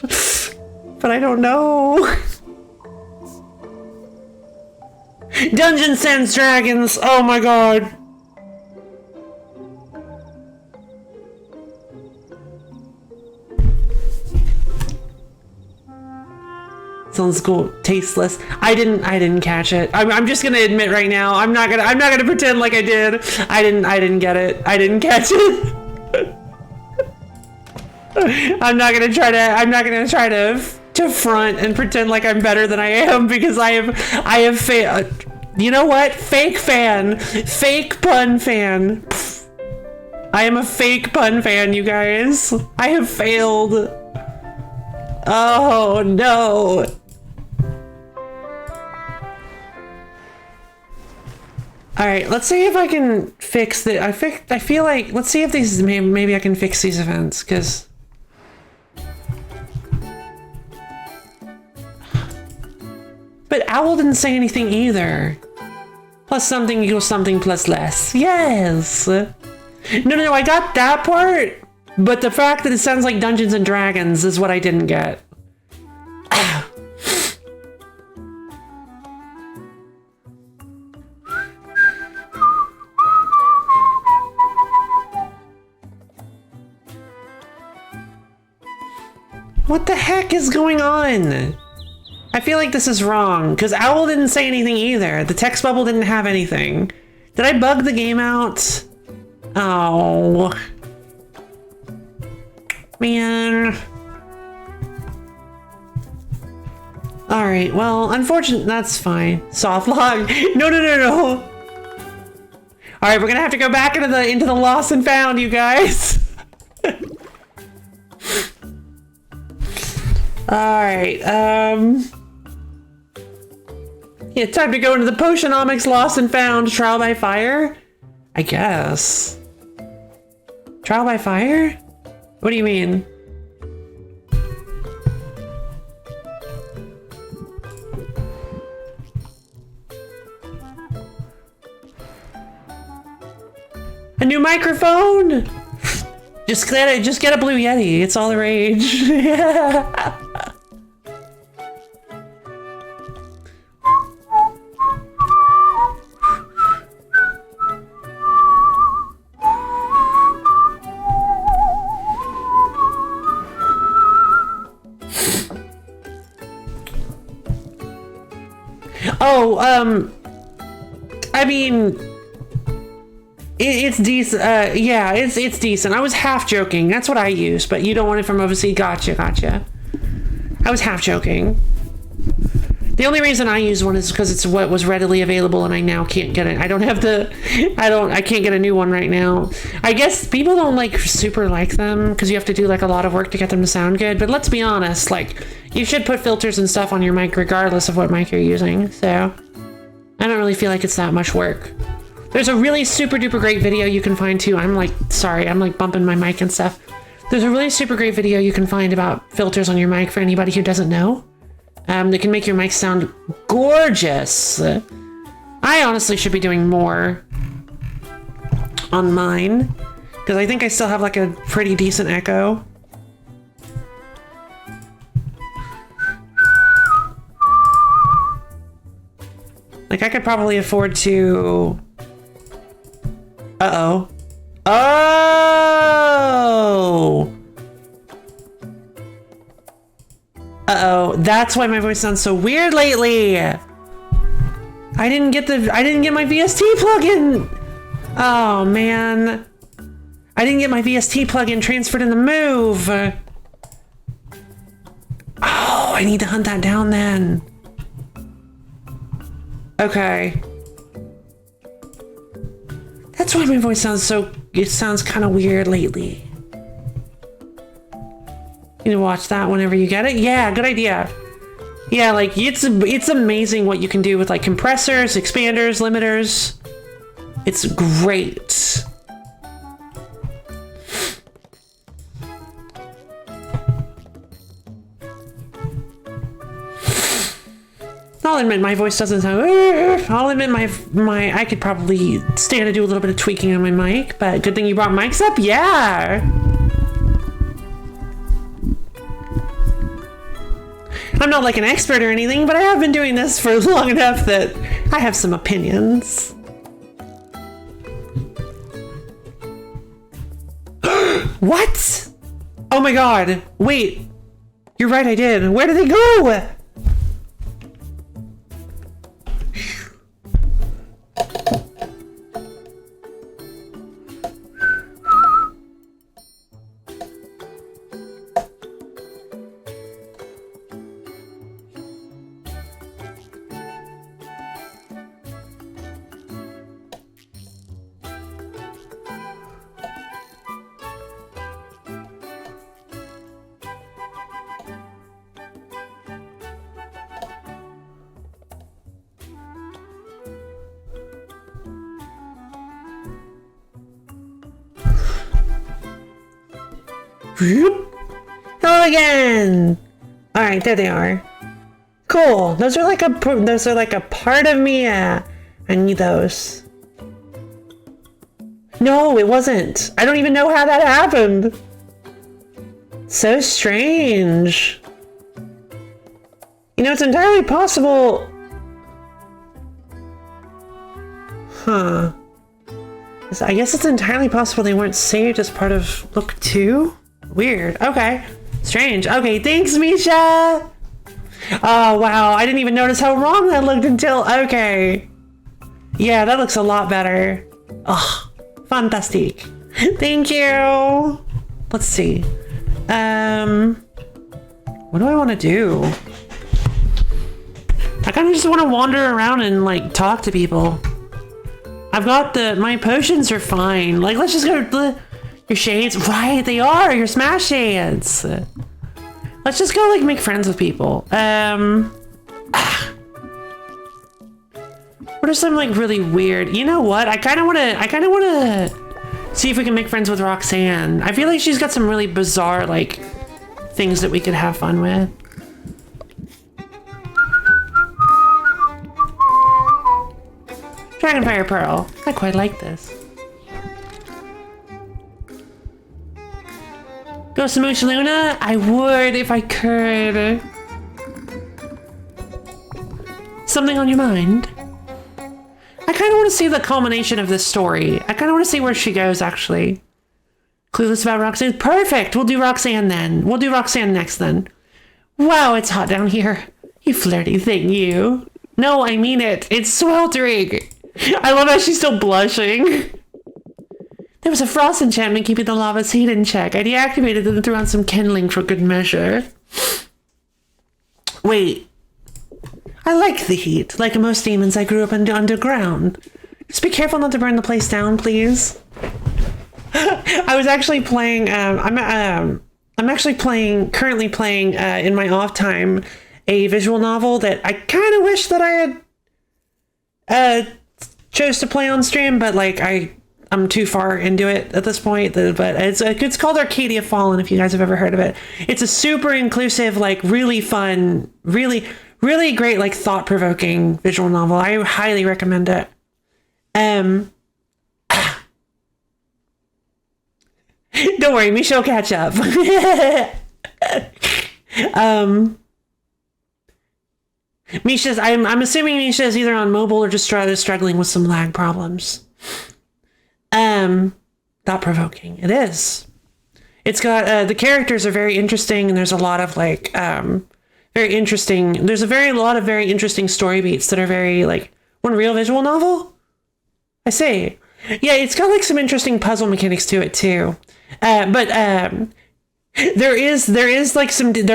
But I don't know. Dungeons Sans Dragons. Oh my god. Sounds cool. Tasteless. I didn't catch it. I'm just gonna admit right now. I'm not gonna pretend like I did. I didn't get it. I didn't catch it. I'm not gonna try to front and pretend like I'm better than I am, because I have you know what? Fake pun fan. I am a fake pun fan, you guys. I have failed. Oh no. All right, let's see if I can fix the. I feel like let's see if these maybe I can fix these events because. But Owl didn't say anything either. Plus something equals something plus less. Yes. No, I got that part. But the fact that it sounds like Dungeons and Dragons is what I didn't get. What the heck is going on? I feel like this is wrong, because Owl didn't say anything either. The text bubble didn't have anything. Did I bug the game out? Oh. Man. Alright, well, unfortunately, that's fine. Soft log. No. Alright, we're gonna have to go back into the lost and found, you guys. Alright, yeah, time to go into the Potionomics Lost and Found Trial by Fire? I guess. Trial by Fire? What do you mean? A new microphone? Just get a Blue Yeti. It's all the rage. Yeah. Oh, I mean, it's decent. Yeah, it's decent. I was half joking. That's what I use, but you don't want it from overseas. Gotcha. I was half joking. The only reason I use one is because it's what was readily available, and I now can't get it. I can't get a new one right now. I guess people don't super like them because you have to do a lot of work to get them to sound good. But let's be honest, you should put filters and stuff on your mic regardless of what mic you're using. So I don't really feel like it's that much work. There's a really super duper great video you can find too. I'm bumping my mic and stuff. There's a really super great video you can find about filters on your mic for anybody who doesn't know. They can make your mic sound gorgeous. I honestly should be doing more on mine because I think I still have a pretty decent echo. I could probably afford to... Uh-oh. Oh! Uh-oh, that's why my voice sounds so weird lately. I didn't get my VST plugin. Oh man. I didn't get my VST plugin transferred in the move. Oh, I need to hunt that down then. Okay. That's why my voice sounds kind of weird lately. You can watch that whenever you get it. Yeah, good idea. Yeah, it's amazing what you can do with compressors, expanders, limiters. It's great. I'll admit my voice doesn't sound. I'll admit I could probably stand to do a little bit of tweaking on my mic, but good thing you brought mics up. Yeah. I'm not an expert or anything, but I have been doing this for long enough that I have some opinions. What? Oh my god. Wait. You're right, I did. Where did they go? Hello again. All right, there they are. Cool. Those are like a part of me. I need those. No, it wasn't. I don't even know how that happened. So strange. You know, it's entirely possible. Huh. I guess it's entirely possible they weren't saved as part of Look 2? Weird. Okay. Strange. Okay, thanks, Misha! Oh, wow. I didn't even notice how wrong that looked until... Okay. Yeah, that looks a lot better. Oh, fantastic. Thank you! Let's see. What do I want to do? I kind of just want to wander around and, like, talk to people. I've got my potions are fine. Like, let's just go, your shades, right, they are, your smash shades. Let's just go, like, make friends with people. What are some, like, really weird, you know what? I kind of want to see if we can make friends with Roxanne. I feel like she's got some really bizarre, like, things that we could have fun with. Dragonfire Pearl. I quite like this. Go smooch Luna? I would if I could. Something on your mind? I kind of want to see the culmination of this story. I kind of want to see where she goes, actually. Clueless about Roxanne? Perfect! We'll do Roxanne then. We'll do Roxanne next then. Wow, it's hot down here. You flirty thing, you. No, I mean it. It's sweltering. I love how she's still blushing. There was a frost enchantment keeping the lava's heat in check. I deactivated it and threw on some kindling for good measure. Wait. I like the heat. Like most demons, I grew up underground. Just be careful not to burn the place down, please. I was actually playing, I'm actually currently playing in my off time, a visual novel that I kind of wish that I had chose to play on stream, but like I'm too far into it at this point. But it's called Arcadia Fallen, if you guys have ever heard of it. It's a super inclusive, like really fun, really great, like thought-provoking visual novel. I highly recommend it. Don't worry, Misha will catch up. Misha's, I'm assuming Misha is either on mobile or just struggling with some lag problems. Thought-provoking. It is. It's got, the characters are very interesting, and there's a lot of, like, very interesting, there's a lot of very interesting story beats that are very, like, one real visual novel? I see. Yeah, it's got, like, some interesting puzzle mechanics to it, too. There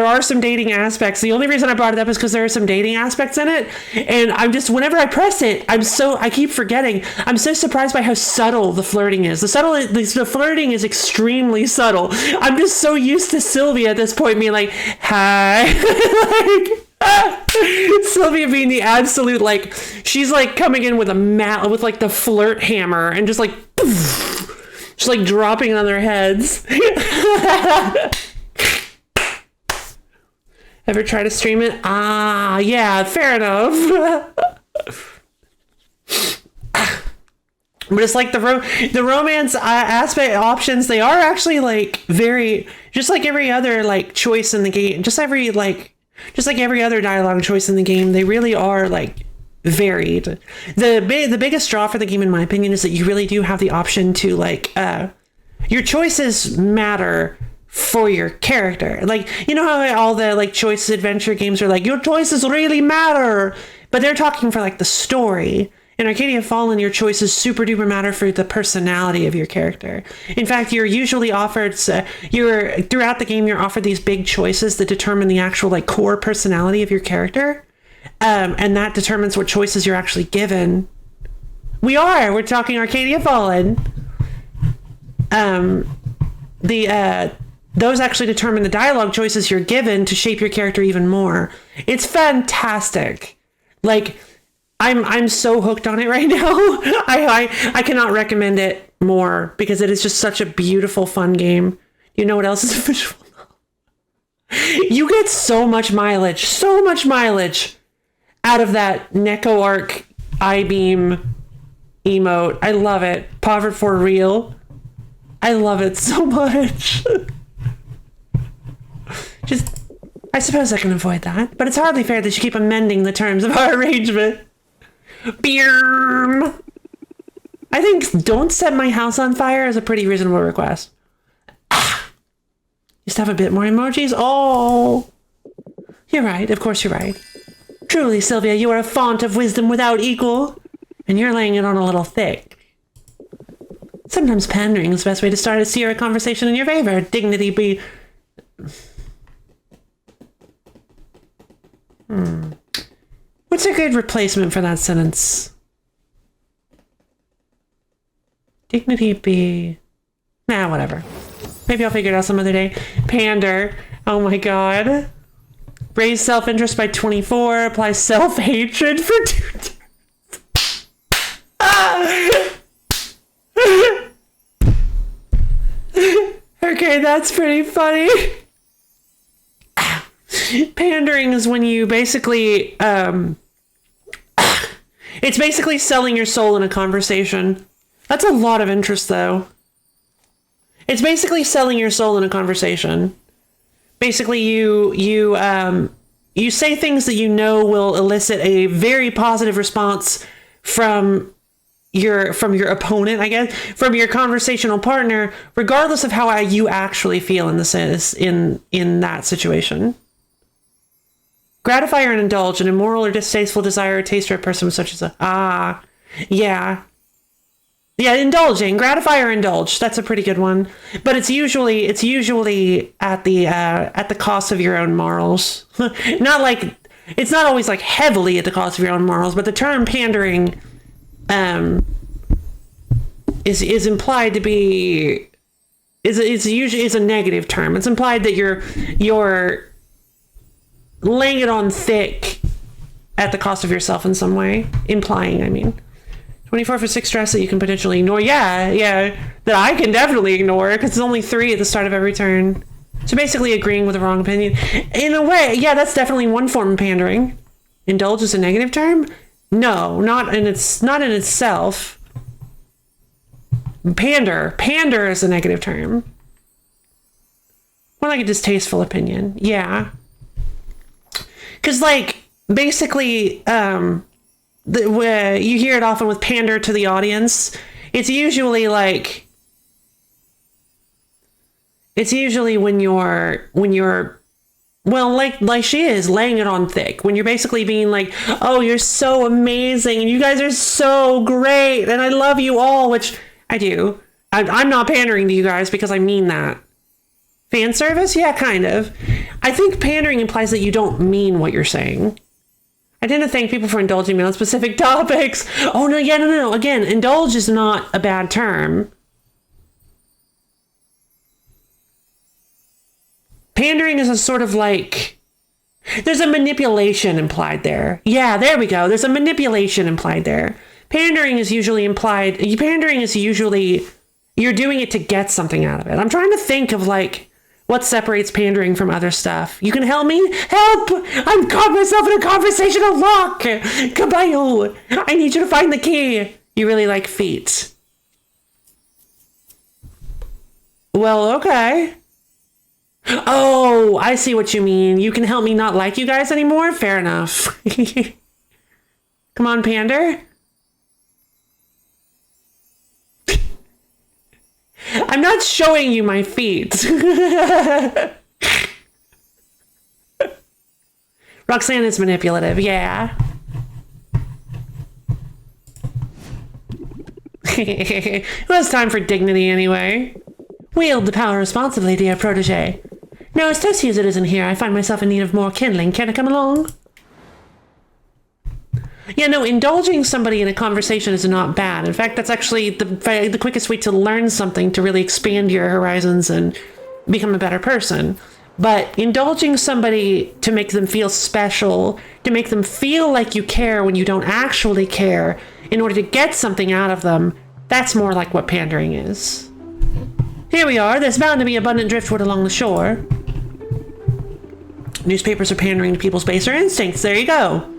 are some dating aspects. The only reason I brought it up is because there are some dating aspects in it, and whenever I press it, I keep forgetting. I'm so surprised by how subtle the flirting is. The flirting is extremely subtle. I'm just so used to Sylvia at this point being like, hi. Sylvia being the absolute, like, she's like coming in with with like the flirt hammer and just like poof, just like dropping on their heads. Ever try to stream it? Ah, yeah, fair enough. But it's like the romance aspect options, they are actually like very, just like every other like choice in the game, just like every other dialogue choice in the game, they really are like varied. The biggest draw for the game, in my opinion, is that you really do have the option to like, your choices matter for your character. Like, you know how all the like choice adventure games are like, your choices really matter, but they're talking for like the story. In Arcadia Fallen, your choices super duper matter for the personality of your character. In fact, you're usually offered, throughout the game, you're offered these big choices that determine the actual like core personality of your character. And that determines what choices you're actually given. We're talking Arcadia Fallen. Those actually determine the dialogue choices you're given to shape your character even more. It's fantastic. Like, I'm so hooked on it right now. I cannot recommend it more because it is just such a beautiful, fun game. You know what else is a visual novel? You get so much mileage out of that Neko Arc I-beam emote. I love it. Poverty for real. I love it so much. Just, I suppose I can avoid that, but it's hardly fair that you keep amending the terms of our arrangement. Beerm. I think don't set my house on fire is a pretty reasonable request. Just have a bit more emojis. Oh, you're right. Of course you're right. Truly, Sylvia, you are a font of wisdom without equal, and you're laying it on a little thick. Sometimes pandering is the best way to start a Sierra conversation in your favor. Dignity be... What's a good replacement for that sentence? Dignity be... Nah, whatever. Maybe I'll figure it out some other day. Pander. Oh my god. Raise self-interest by 24. Apply self-hatred for 2 turns. Okay, that's pretty funny. Pandering is when you basically... it's basically selling your soul in a conversation. That's a lot of interest, though. It's basically selling your soul in a conversation. Basically, you say things that you know will elicit a very positive response from your opponent, I guess, from your conversational partner, regardless of how you actually feel in that situation. Gratify or indulge an immoral or distasteful desire or taste for a person such as indulging, gratify or indulge. That's a pretty good one, but it's usually at the cost of your own morals. It's not always like heavily at the cost of your own morals, but the term pandering is implied to be is a negative term. It's implied that you're laying it on thick at the cost of yourself in some way. Implying, I mean. 24 for 6 stress that you can potentially ignore. Yeah, that I can definitely ignore because it's only 3 at the start of every turn. So basically agreeing with the wrong opinion. In a way, yeah, that's definitely one form of pandering. Indulge is a negative term? No, not in itself. Pander is a negative term. More like a distasteful opinion. Yeah. Because, like, basically, you hear it often with pander to the audience. It's usually when you're well, like she is laying it on thick, when you're basically being like, oh, you're so amazing and you guys are so great and I love you all, which I do. I'm not pandering to you guys because I mean that. Fan service? Yeah, kind of. I think pandering implies that you don't mean what you're saying. I didn't thank people for indulging me on specific topics. Oh, no, yeah, no. Again, indulge is not a bad term. Pandering is a sort of like... There's a manipulation implied there. Yeah, there we go. There's a manipulation implied there. Pandering is usually you're doing it to get something out of it. I'm trying to think of, like, what separates pandering from other stuff. You can help me? Help! I've caught myself in a conversational lock! Kabayo! I need you to find the key. You really like feet. Well, okay. Oh, I see what you mean. You can help me not like you guys anymore? Fair enough. Come on, pander. I'm not showing you my feet. Roxanne is manipulative, yeah. It was time for dignity anyway. Wield the power responsibly, dear protege. No, as toasty as it isn't here, I find myself in need of more kindling. Can I come along? Yeah, no, indulging somebody in a conversation is not bad. In fact, that's actually the quickest way to learn something, to really expand your horizons and become a better person. But indulging somebody to make them feel special, to make them feel like you care when you don't actually care, in order to get something out of them, that's more like what pandering is. Here we are. There's bound to be abundant driftwood along the shore. Newspapers are pandering to people's baser instincts. There you go.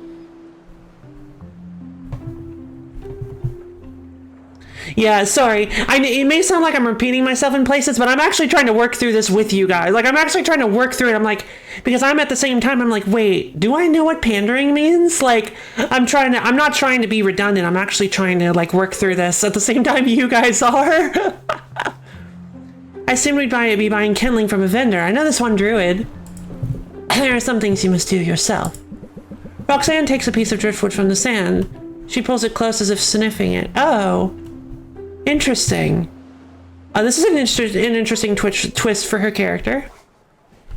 Yeah, sorry. It may sound like I'm repeating myself in places, but I'm actually trying to work through this with you guys. Like, I'm actually trying to work through it. I'm like, because I'm at the same time, I'm like, wait, do I know what pandering means? Like, I'm not trying to be redundant. I'm actually trying to, like, work through this at the same time you guys are. I assumed we'd be buying kindling from a vendor. I know this one druid. There are some things you must do yourself. Roxanne takes a piece of driftwood from the sand. She pulls it close as if sniffing it. Oh. Interesting. This is an interesting twist for her character.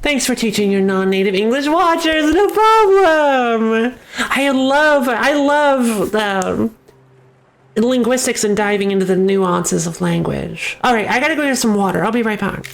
Thanks for teaching your non-native English watchers. No problem. I love the linguistics and diving into the nuances of language. All right, I gotta go get some water. I'll be right back.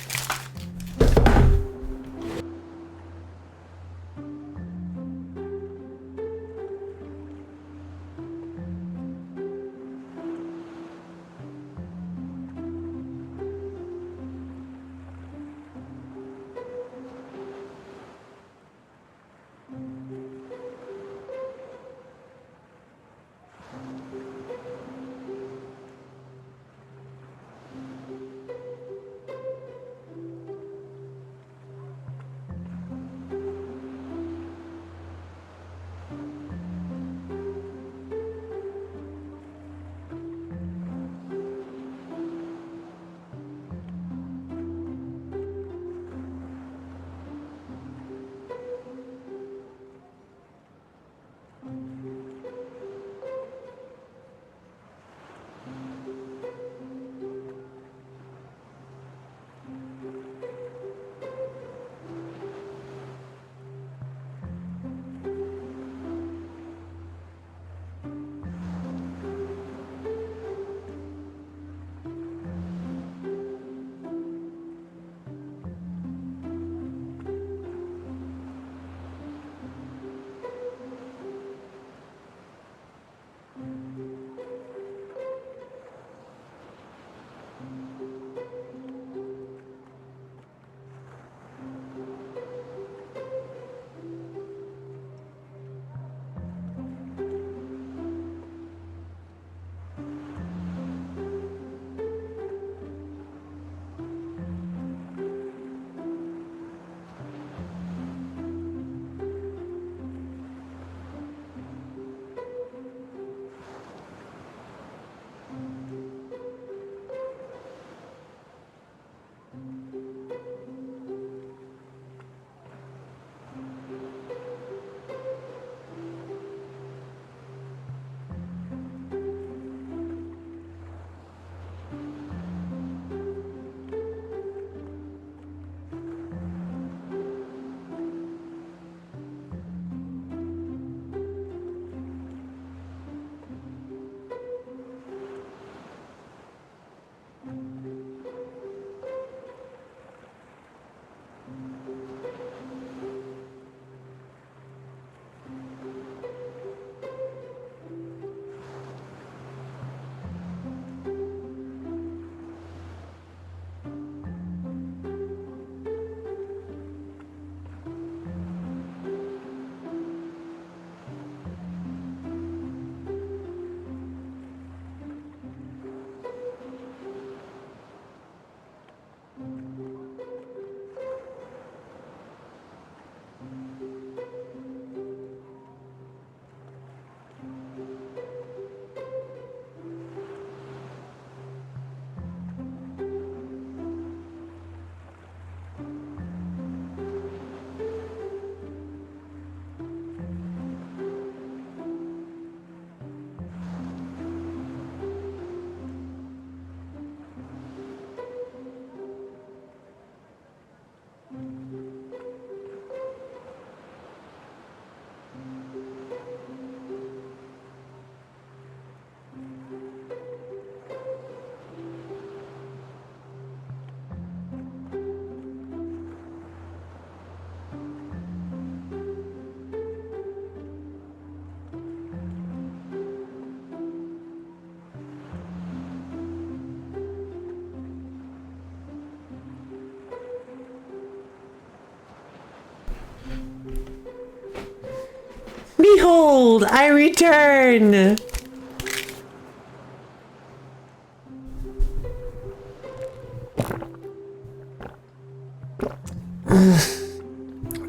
behold, I return.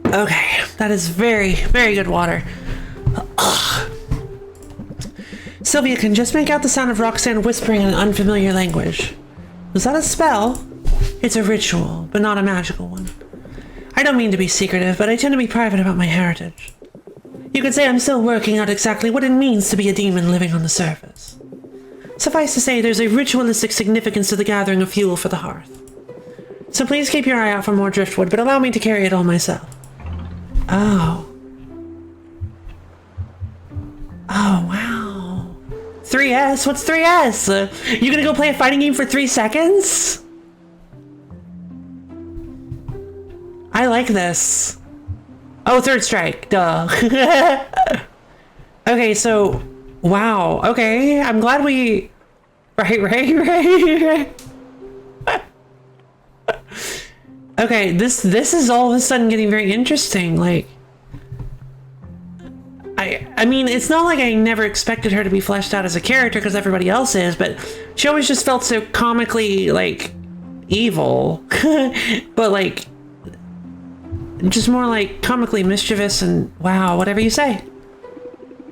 Okay, that is very, very good water. Ugh. Sylvia can just make out the sound of Roxanne whispering in an unfamiliar language. Was that a spell? It's a ritual, but not a magical one. I don't mean to be secretive, but I tend to be private about my heritage. You could say I'm still working out exactly what it means to be a demon living on the surface. Suffice to say, there's a ritualistic significance to the gathering of fuel for the hearth. So please keep your eye out for more driftwood, but allow me to carry it all myself. Oh. Oh, wow. 3S? What's 3S? You gonna go play a fighting game for 3 seconds? I like this. Oh, third strike. Duh. Okay, so... Wow. Okay, I'm glad we... Right. Okay, this is all of a sudden getting very interesting. Like... I mean, it's not like I never expected her to be fleshed out as a character because everybody else is, but she always just felt so comically, like, evil. But, like... just more like comically mischievous and wow, whatever you say.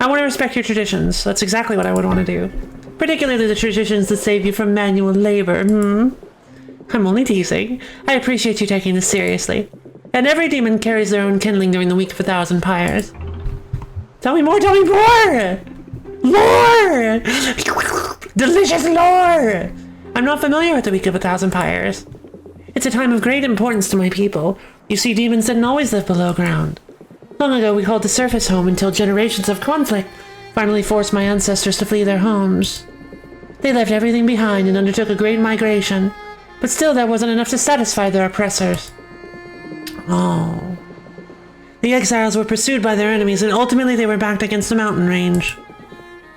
I want to respect your traditions. That's exactly what I would want to do. Particularly the traditions that save you from manual labor. I'm only teasing. I appreciate you taking this seriously. And every demon carries their own kindling during the Week of 1,000 Pyres. Tell me more, tell me more! Lore! Delicious lore! I'm not familiar with the Week of 1,000 Pyres. It's a time of great importance to my people. You see, demons didn't always live below ground. Long ago, we called the surface home until generations of conflict finally forced my ancestors to flee their homes. They left everything behind and undertook a great migration, but still there wasn't enough to satisfy their oppressors. Oh. The exiles were pursued by their enemies, and ultimately they were backed against a mountain range.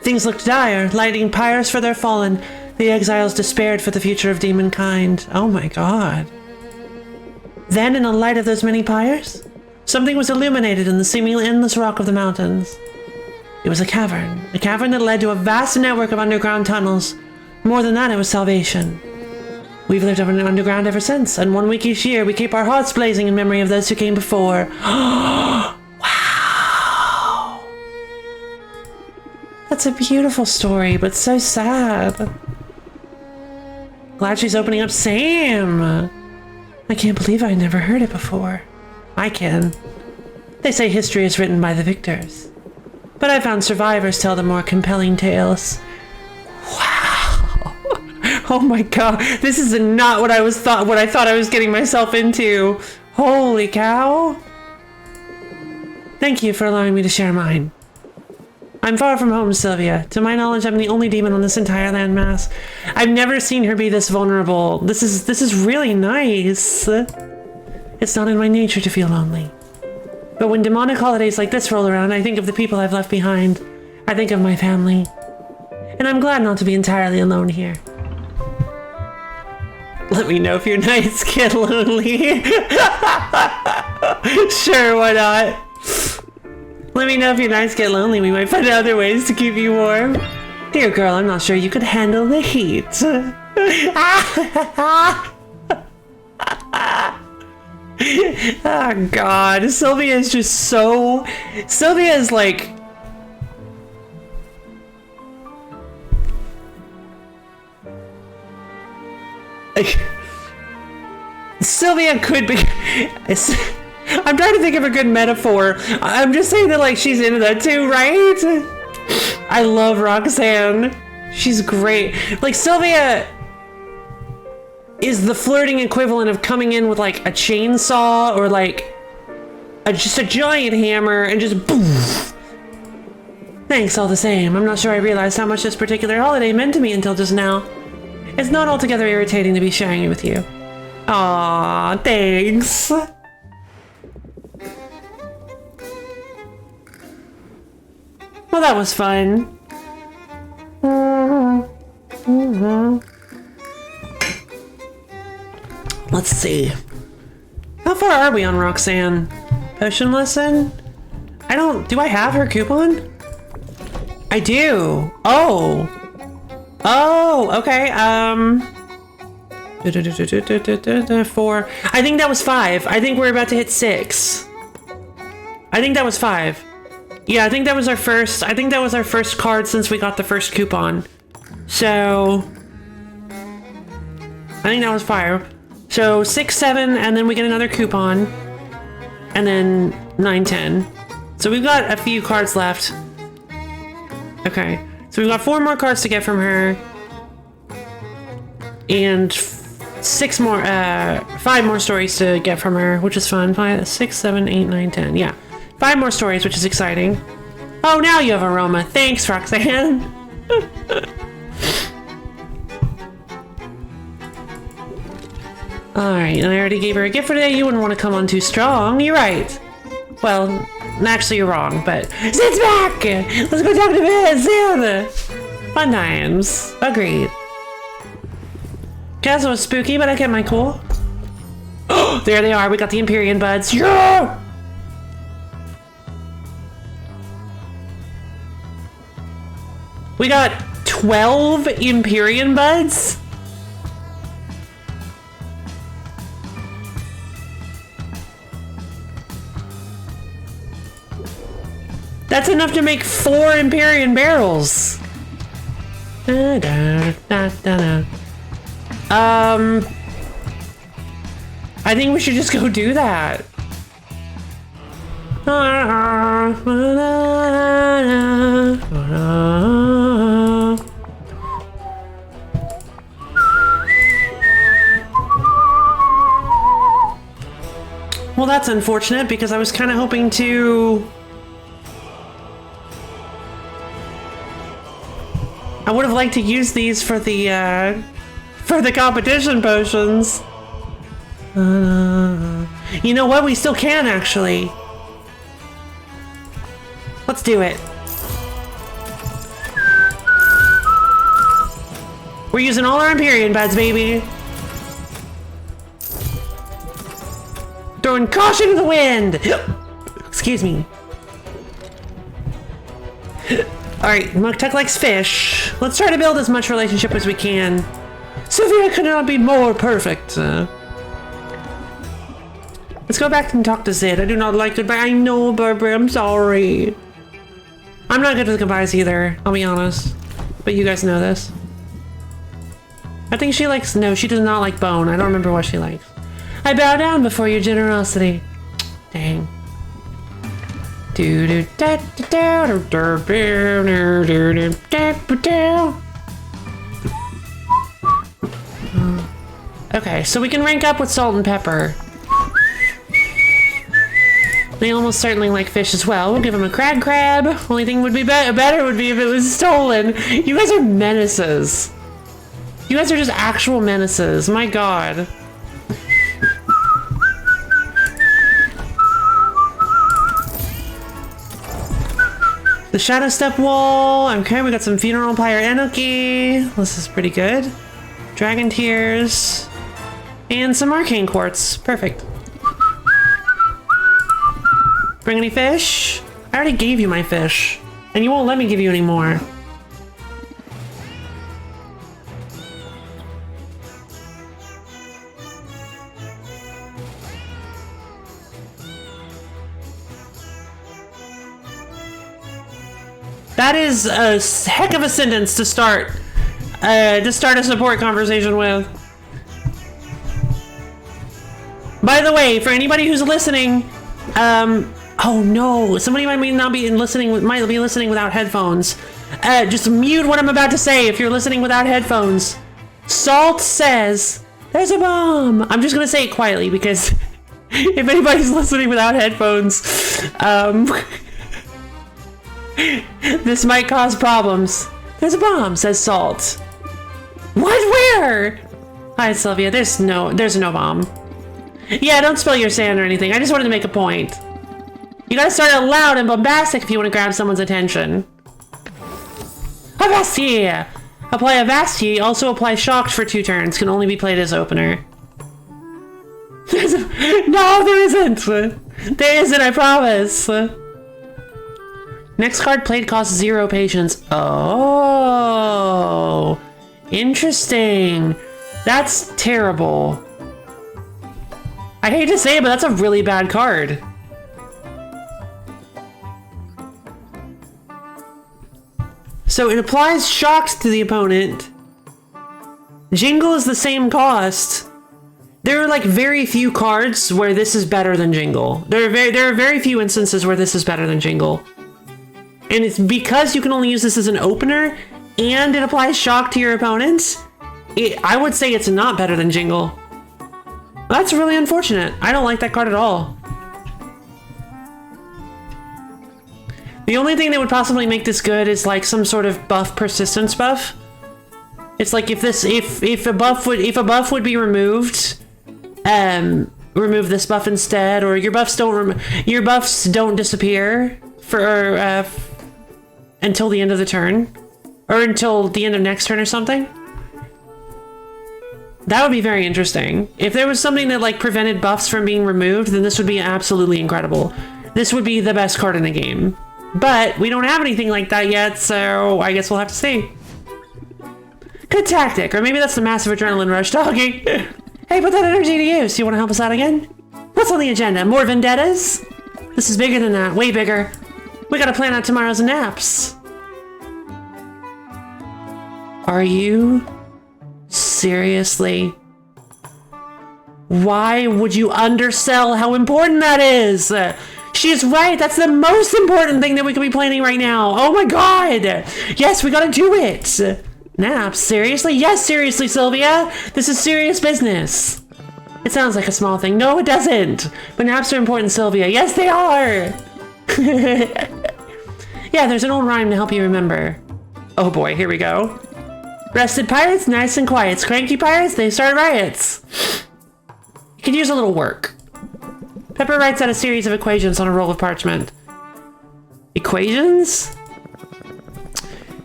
Things looked dire, lighting pyres for their fallen. The exiles despaired for the future of demonkind. Oh my god. Then, in the light of those many pyres, something was illuminated in the seemingly endless rock of the mountains. It was a cavern that led to a vast network of underground tunnels. More than that, it was salvation. We've lived underground ever since, and 1 week each year we keep our hearts blazing in memory of those who came before. Wow! That's a beautiful story, but so sad. Glad she's opening up. Sam! I can't believe I never heard it before. I can. They say history is written by the victors. But I found survivors tell the more compelling tales. Wow. Oh my god. This is not what I thought I was getting myself into. Holy cow. Thank you for allowing me to share mine. I'm far from home, Sylvia. To my knowledge, I'm the only demon on this entire landmass. I've never seen her be this vulnerable. This is really nice. It's not in my nature to feel lonely. But when demonic holidays like this roll around, I think of the people I've left behind. I think of my family. And I'm glad not to be entirely alone here. Let me know if your nights get lonely. Sure, why not? Let me know if your nights get lonely. We might find other ways to keep you warm. Dear girl, I'm not sure you could handle the heat. Oh god, Sylvia is just so... Sylvia is like... Sylvia could be... I'm trying to think of a good metaphor. I'm just saying that, like, she's into that too, right? I love Roxanne. She's great. Like, Sylvia is the flirting equivalent of coming in with, like, a chainsaw or, like, just a giant hammer and just boom. Thanks all the same. I'm not sure I realized how much this particular holiday meant to me until just now. It's not altogether irritating to be sharing it with you. Aw, thanks. Well, that was fun. Let's see. How far are we on Roxanne? Potion lesson? I don't... Do I have her coupon? I do. Oh. Oh, okay. 4. I think that was 5. I think we're about to hit 6. I think that was 5. Yeah, I think that was our first... I think that was our first card since we got the first coupon. So... I think that was 5. So 6, 7, and then we get another coupon. And then 9, 10. So we've got a few cards left. Okay. So we've got 4 more cards to get from her. And 5 more stories to get from her, which is fun. 5, 6, 7, 8, 9, 10. Yeah. 5 more stories, which is exciting. Oh, now you have Aroma. Thanks, Roxanne. Alright, and I already gave her a gift for today. You wouldn't want to come on too strong. You're right. Well, actually you're wrong, but... Sid's back! Let's go talk to Sid! Fun times. Agreed. Guess it was spooky, but I kept my cool. Oh, there they are. We got the Empyrean buds. Yeah! We got 12 Empyrean buds? That's enough to make 4 Empyrean barrels. Da, da, da, da, da. I think we should just go do that. Well, that's unfortunate because I was kind of hoping to... I would have liked to use these for the competition potions. You know what? We still can, actually. Let's do it. We're using all our Empyrean buds, baby. Throwing caution to the wind. Excuse me. Alright, Muktuk likes fish. Let's try to build as much relationship as we can. Sophia could not be more perfect. Let's go back and talk to Zid. I do not like goodbye. I know, Barbara, I'm sorry. I'm not good with goodbyes either, I'll be honest. But you guys know this. I think she likes... No, she does not like bone. I don't remember what she likes. I bow down before your generosity. Dang. Okay, so we can rank up with salt and pepper. They almost certainly like fish as well. We'll give them a crab. Only thing would be better would be if it was stolen. You guys are menaces. You guys are just actual menaces. My god. The Shadow Step Wall. Okay, we got some Funeral Pyre Enoki. This is pretty good. Dragon Tears. And some Arcane Quartz. Perfect. Bring any fish? I already gave you my fish. And you won't let me give you any more. That is a heck of a sentence to start a support conversation with. By the way, for anybody who's listening, oh no, somebody might be listening without headphones. Just mute what I'm about to say if you're listening without headphones. Salt says, there's a bomb. I'm just gonna say it quietly because if anybody's listening without headphones, this might cause problems. There's a bomb, says Salt. What? Where? Hi, Sylvia. There's no bomb. Yeah, don't spill your sand or anything. I just wanted to make a point. You gotta start it loud and bombastic if you want to grab someone's attention. Avasti! Apply Avasti, also apply Shocked for 2 turns. Can only be played as opener. No, there isn't! There isn't, I promise! Next card played costs 0 patience. Oh, interesting. That's terrible. I hate to say it, but that's a really bad card. So it applies shocks to the opponent. Jingle is the same cost. There are like very few cards where this is better than Jingle. There are very few instances where this is better than Jingle. And it's because you can only use this as an opener and it applies shock to your opponents. I would say it's not better than Jingle. That's really unfortunate. I don't like that card at all. The only thing that would possibly make this good is like some sort of buff persistence buff. It's like if a buff would be removed, remove this buff instead, or your buffs don't disappear for until the end of the turn, or until the end of next turn or something. That would be very interesting. If there was something that like prevented buffs from being removed, then this would be absolutely incredible. This would be the best card in the game. But we don't have anything like that yet, so I guess we'll have to see. Good tactic, or maybe that's the massive adrenaline rush talking. Hey, put that energy to use. You want to help us out again? What's on the agenda? More vendettas? This is bigger than that, way bigger. We gotta plan out tomorrow's naps. Are you seriously? Why would you undersell how important that is? She's right, that's the most important thing that we could be planning right now. Oh my god! Yes, we gotta do it! Naps? Seriously? Yes, seriously, Sylvia! This is serious business. It sounds like a small thing. No, it doesn't! But naps are important, Sylvia. Yes, they are! Yeah, there's an old rhyme to help you remember. Oh boy, here we go. Rested pirates, nice and quiet. Cranky pirates, they start riots. You could use a little work. Pepper writes out a series of equations on a roll of parchment. Equations?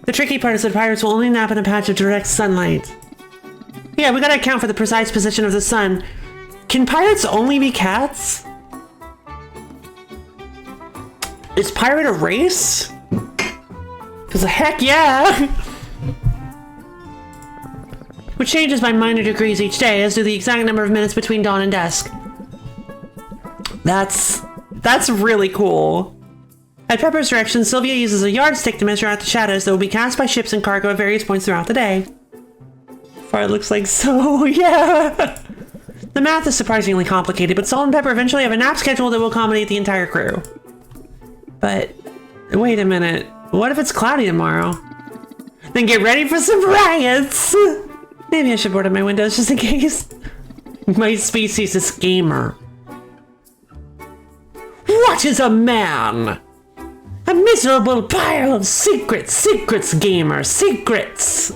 The tricky part is that pirates will only nap in a patch of direct sunlight. Yeah, we gotta account for the precise position of the sun. Can pirates only be cats? Is pirate a race? Because heck yeah! Which changes by minor degrees each day, as do the exact number of minutes between dawn and dusk. That's really cool. At Pepper's direction, Sylvia uses a yardstick to measure out the shadows that will be cast by ships and cargo at various points throughout the day. Far it looks like so, yeah. The math is surprisingly complicated, but Salt and Pepper eventually have a nap schedule that will accommodate the entire crew. But, wait a minute. What if it's cloudy tomorrow? Then get ready for some riots! Maybe I should board up my windows just in case. My species is gamer. What is a man? A miserable pile of secrets, gamer, secrets!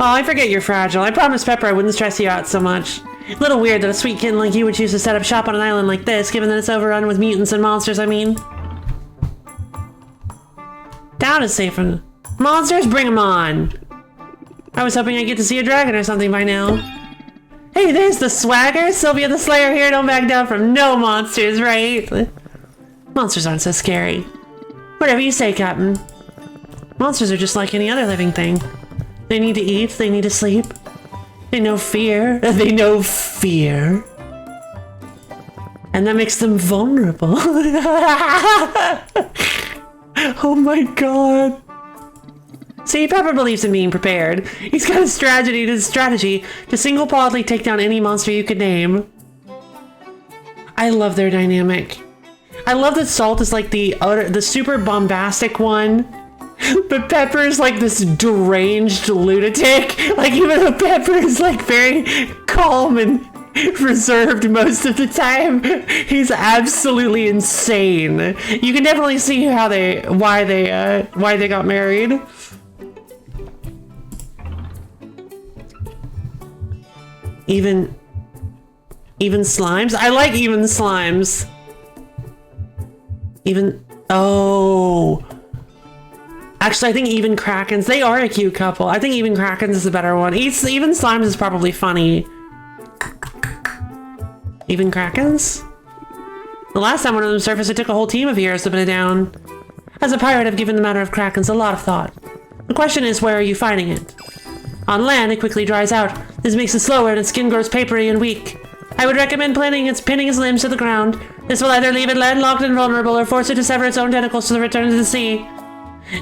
Oh, I forget you're fragile. I promised Pepper I wouldn't stress you out so much. A little weird that a sweet kitten like you would choose to set up shop on an island like this, given that it's overrun with mutants and monsters, I mean. Down is safe and... Monsters? Bring them on! I was hoping I'd get to see a dragon or something by now. Hey, there's the swagger! Sylvia the Slayer here, don't back down from no monsters, right? Monsters aren't so scary. Whatever you say, Captain. Monsters are just like any other living thing. They need to eat, they need to sleep. They know fear. They know fear. And that makes them vulnerable. Oh my god. See, Pepper believes in being prepared. He's got a strategy to single-podedly take down any monster you could name. I love their dynamic. I love that Salt is like the super bombastic one, but Pepper is like this deranged lunatic. Like, even though Pepper is like very calm and reserved most of the time, he's absolutely insane. You can definitely see why they got married. Even slimes? I like even slimes. Oh. Actually, I think even Krakens, they are a cute couple. I think even Krakens is a better one. Even slimes is probably funny. Even Krakens? The last time one of them surfaced, it took a whole team of heroes to put it down. As a pirate, I've given the matter of krakens a lot of thought. The question is, where are you finding it? On land, it quickly dries out. This makes it slower and its skin grows papery and weak. I would recommend pinning its limbs to the ground. This will either leave it landlocked and vulnerable or force it to sever its own tentacles to return to the sea.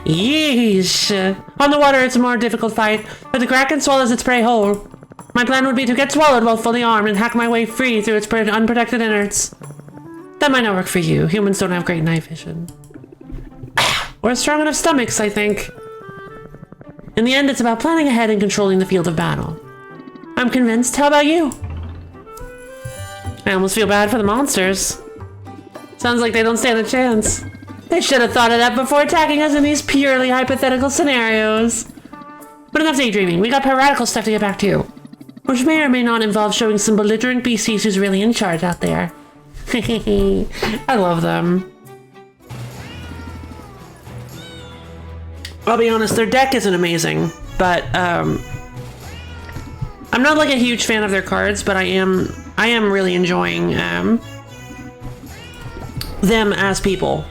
Yeesh. On the water, it's a more difficult fight, but the kraken swallows its prey whole. My plan would be to get swallowed while fully armed and hack my way free through its unprotected innards. That might not work for you. Humans don't have great night vision. Or strong enough stomachs, I think. In the end, it's about planning ahead and controlling the field of battle. I'm convinced. How about you? I almost feel bad for the monsters. Sounds like they don't stand a chance. They should have thought of that before attacking us in these purely hypothetical scenarios. But enough daydreaming. We got piratical stuff to get back to. Which may or may not involve showing some belligerent beasties who's really in charge out there. I love them. I'll be honest, their deck isn't amazing, but I'm not like a huge fan of their cards, but I am really enjoying them as people.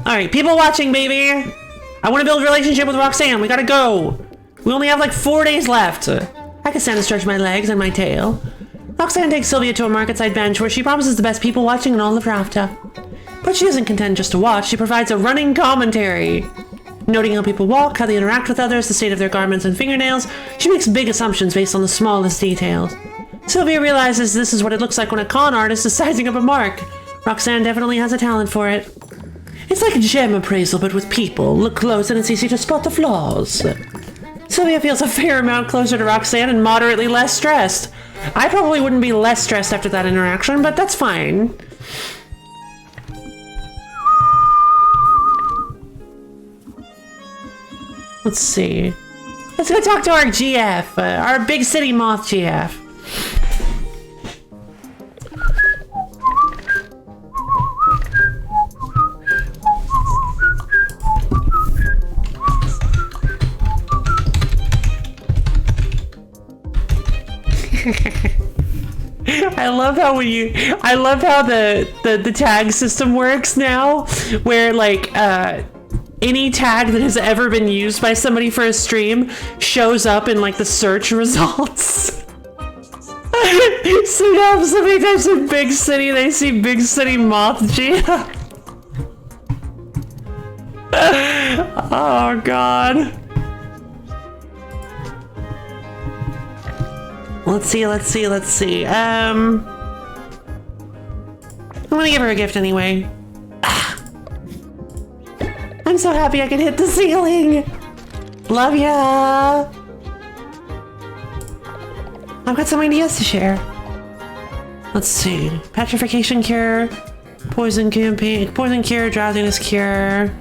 Alright, people watching, baby! I want to build a relationship with Roxanne. We gotta go! We only have like 4 days left. I can stand and stretch my legs and my tail. Roxanne takes Sylvia to a market-side bench where she promises the best people watching in all of Rafta. But she isn't content just to watch, she provides a running commentary. Noting how people walk, how they interact with others, the state of their garments and fingernails, she makes big assumptions based on the smallest details. Sylvia realizes this is what it looks like when a con artist is sizing up a mark. Roxanne definitely has a talent for it. It's like a gem appraisal, but with people. Look close and it's easy to spot the flaws. Sylvia feels a fair amount closer to Roxanne and moderately less stressed. I probably wouldn't be less stressed after that interaction, but that's fine. Let's see. Let's go talk to our GF, our big city moth GF. I love how the tag system works now, where like any tag that has ever been used by somebody for a stream shows up in like the search results. So now somebody types in big city, they see big city moth GF. Oh god. Let's see. I'm gonna give her a gift anyway. I'm so happy I can hit the ceiling. Love ya. I've got some ideas to share. Let's see. Petrification cure, poison cure, drowsiness cure.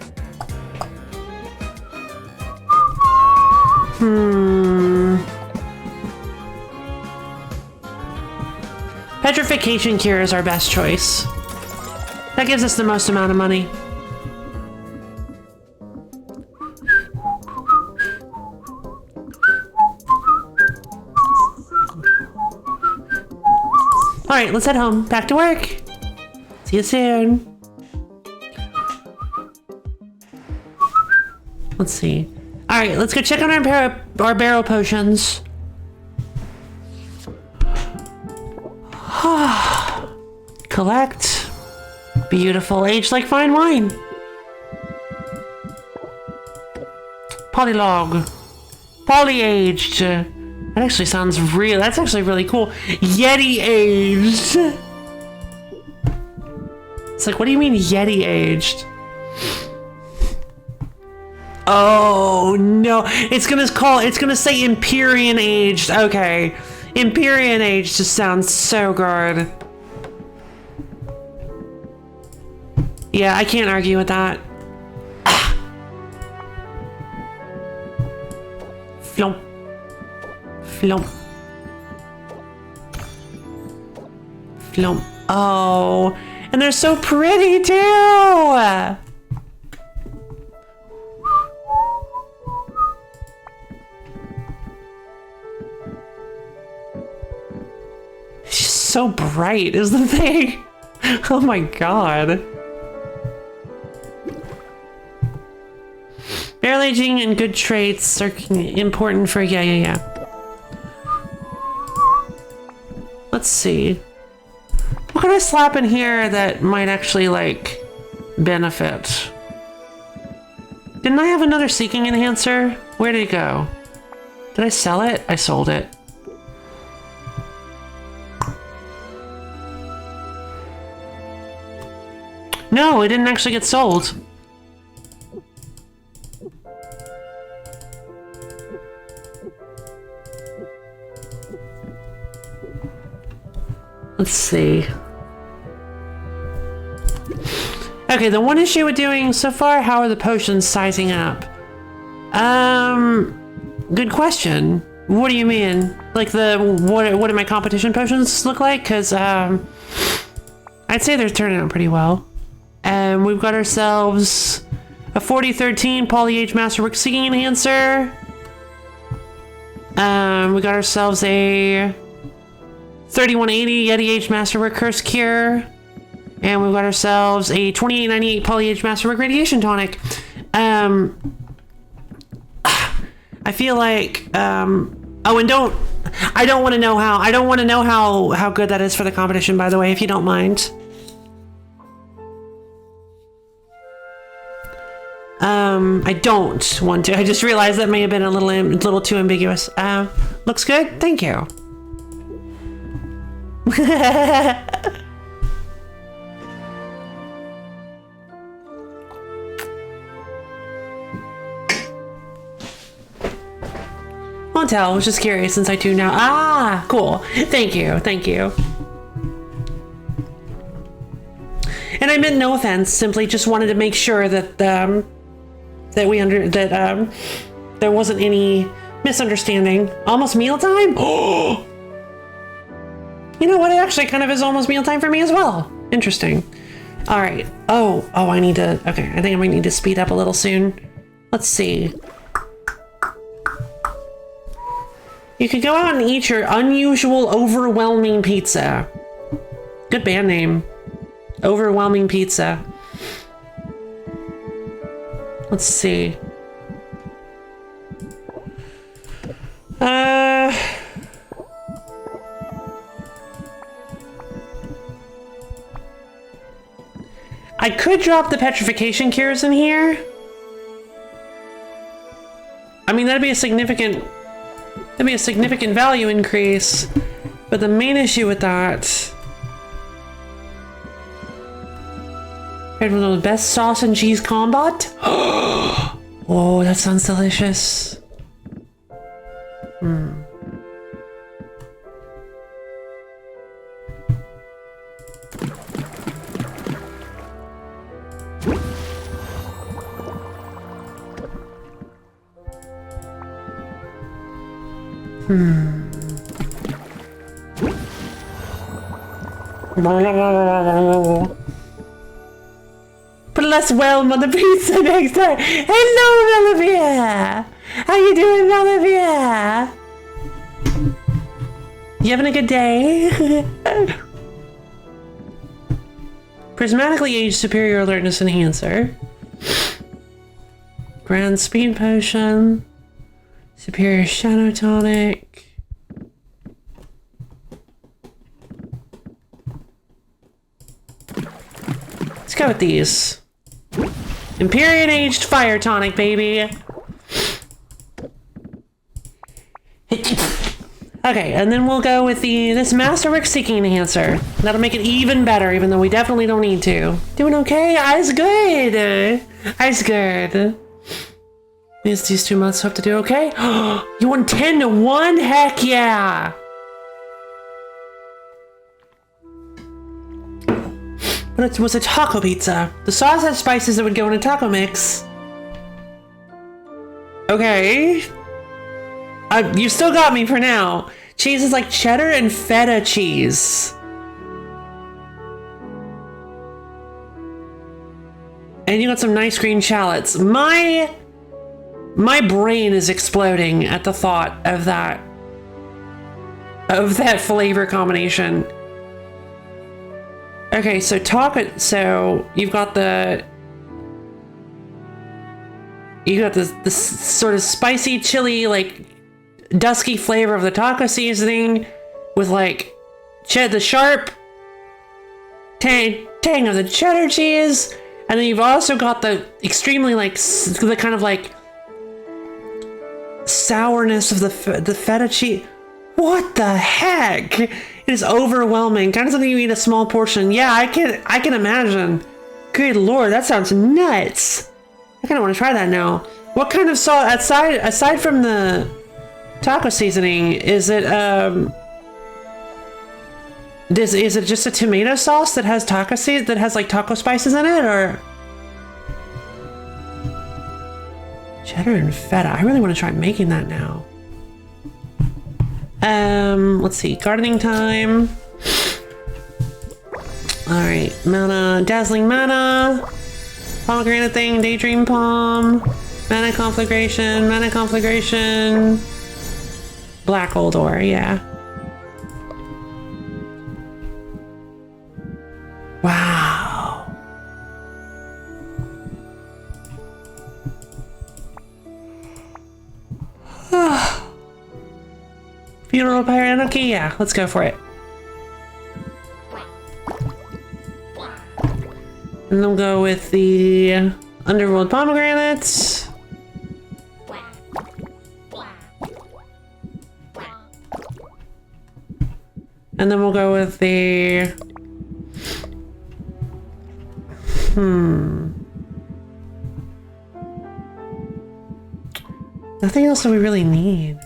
Petrification cure is our best choice. That gives us the most amount of money. Alright, let's head home. Back to work. See you soon. Let's see. Alright, let's go check on our barrel potions. Collect. Beautiful, aged like fine wine. Polylog. Poly-aged. That actually sounds real. That's actually really cool. Yeti aged. It's like, what do you mean Yeti aged? Oh no, it's gonna say Empyrean aged. Okay, Empyrean aged just sounds so good. Yeah, I can't argue with that. Flump. Flump. Flump. Oh, and they're so pretty too. so bright is the thing. Oh my god. Barrel aging and good traits are important for yeah. Let's see. What can I slap in here that might actually, like, benefit? Didn't I have another seeking enhancer? Where did it go? Did I sell it? I sold it. No, it didn't actually get sold. Let's see. Okay, the one issue with doing so far, how are the potions sizing up? Good question. What do you mean? Like what do my competition potions look like? Because, I'd say they're turning out pretty well. And we've got ourselves a 4013 Polyage Masterwork Seeking Enhancer. We got ourselves a 3180 Yeti Age Masterwork Curse Cure. And we've got ourselves a 2898 Polyage Masterwork Radiation Tonic. I feel like, oh, and I don't want to know how good that is for the competition, by the way, if you don't mind. I don't want to. I just realized that may have been a little too ambiguous. Looks good? Thank you. Won't tell. I was just curious since I do now. Ah, cool. Thank you. Thank you. And I meant no offense. Simply just wanted to make sure that there wasn't any misunderstanding. Almost mealtime? Oh. You know what? It actually kind of is almost mealtime for me as well. Interesting. All right. Oh, I need to. Okay, I think I might need to speed up a little soon. Let's see. You could go out and eat your unusual, overwhelming pizza. Good band name. Overwhelming Pizza. Let's see. I could drop the petrification cures in here. I mean, that'd be a significant value increase. But the main issue with that, one of the best sauce and cheese combat. Oh, that sounds delicious. Put less whelm on the pizza next time. Hello, Melivia! How you doing, Melivia? You having a good day? Prismatically aged superior alertness enhancer. Grand speed potion. Superior shadow tonic. Let's go with these. Empyrean aged fire tonic, baby. Okay, and then we'll go with this Masterwork Seeking Enhancer. That'll make it even better, even though we definitely don't need to. Doing okay? Eyes good. Eyes good. These 2 months hope to do okay. You won 10 to 1? Heck yeah! But it was a taco pizza. The sauce has spices that would go in a taco mix. Okay. You still got me for now. Cheese is like cheddar and feta cheese. And you got some nice green shallots. My brain is exploding at the thought of that flavor combination. Okay, so you've got the sort of spicy chili, like dusky flavor of the taco seasoning with like the sharp tang of the cheddar cheese, and then you've also got the extremely like the kind of like sourness of the feta cheese. What the heck? It is overwhelming. Kind of something you eat a small portion. Yeah, I can imagine. Good lord, that sounds nuts. I kind of want to try that now. What kind of sauce aside from the taco seasoning? Is it is it just a tomato sauce that has like taco spices in it, or cheddar and feta? I really want to try making that now. Let's see, gardening time. All right, mana, dazzling mana, pomegranate thing, daydream palm, mana conflagration, black old ore, yeah. Wow. Funeral pyre anarchy, yeah, let's go for it. And then we'll go with the underworld pomegranates. And then we'll go with the nothing else that we really need.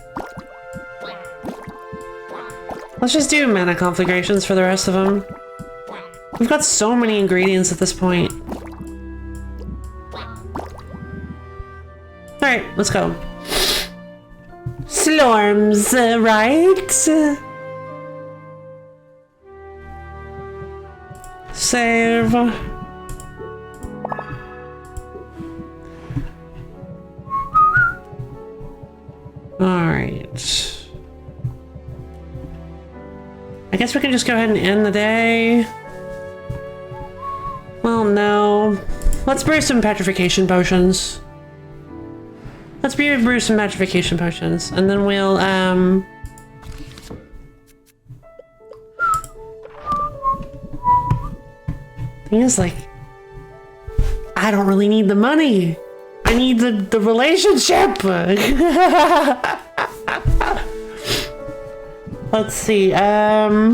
Let's just do mana conflagrations for the rest of them. We've got so many ingredients at this point. Alright, let's go. Slorms, right? Save. Alright. I guess we can just go ahead and end the day. Well, no. Let's brew some petrification potions. Let's brew some petrification potions, and then we'll, thing is, like, I don't really need the money. I need the relationship. Let's see, I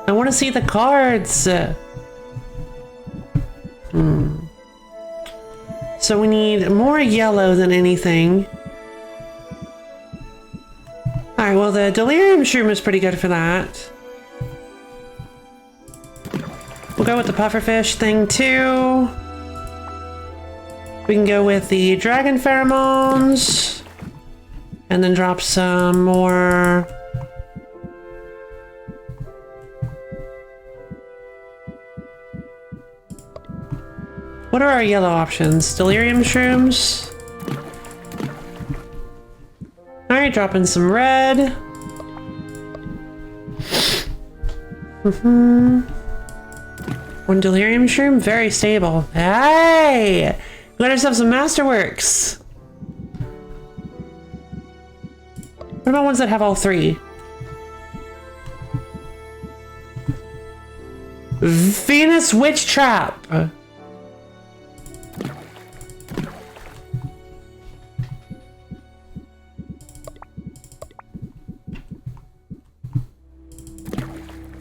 want to see the cards. So we need more yellow than anything. Alright, well the delirium shroom is pretty good for that. We'll go with the pufferfish thing too. We can go with the dragon pheromones. And then drop some more. What are our yellow options? Delirium shrooms. Alright, drop in some red. One delirium shroom, very stable. Hey! We got ourselves some masterworks. What about ones that have all three? Venus Witch Trap.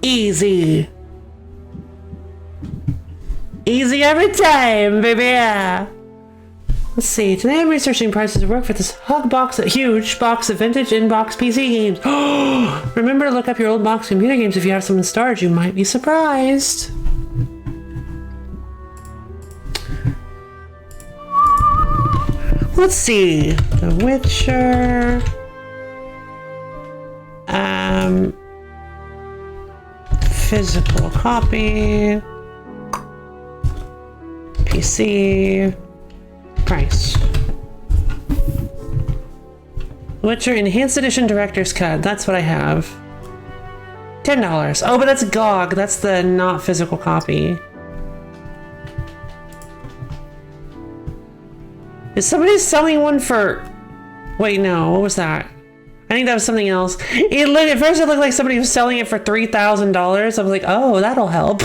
Easy. Easy every time, baby. Let's see. Today I'm researching prices to work for this huge box of vintage in-box PC games. Remember to look up your old box computer games if you have some in storage. You might be surprised. Let's see. The Witcher. Physical copy. PC. Price. Witcher Enhanced Edition Director's Cut. That's what I have. $10. Oh, but that's GOG. That's the not physical copy. Is somebody selling one for... Wait, no. What was that? I think that was something else. At first it looked like somebody was selling it for $3,000. I was like, oh, that'll help.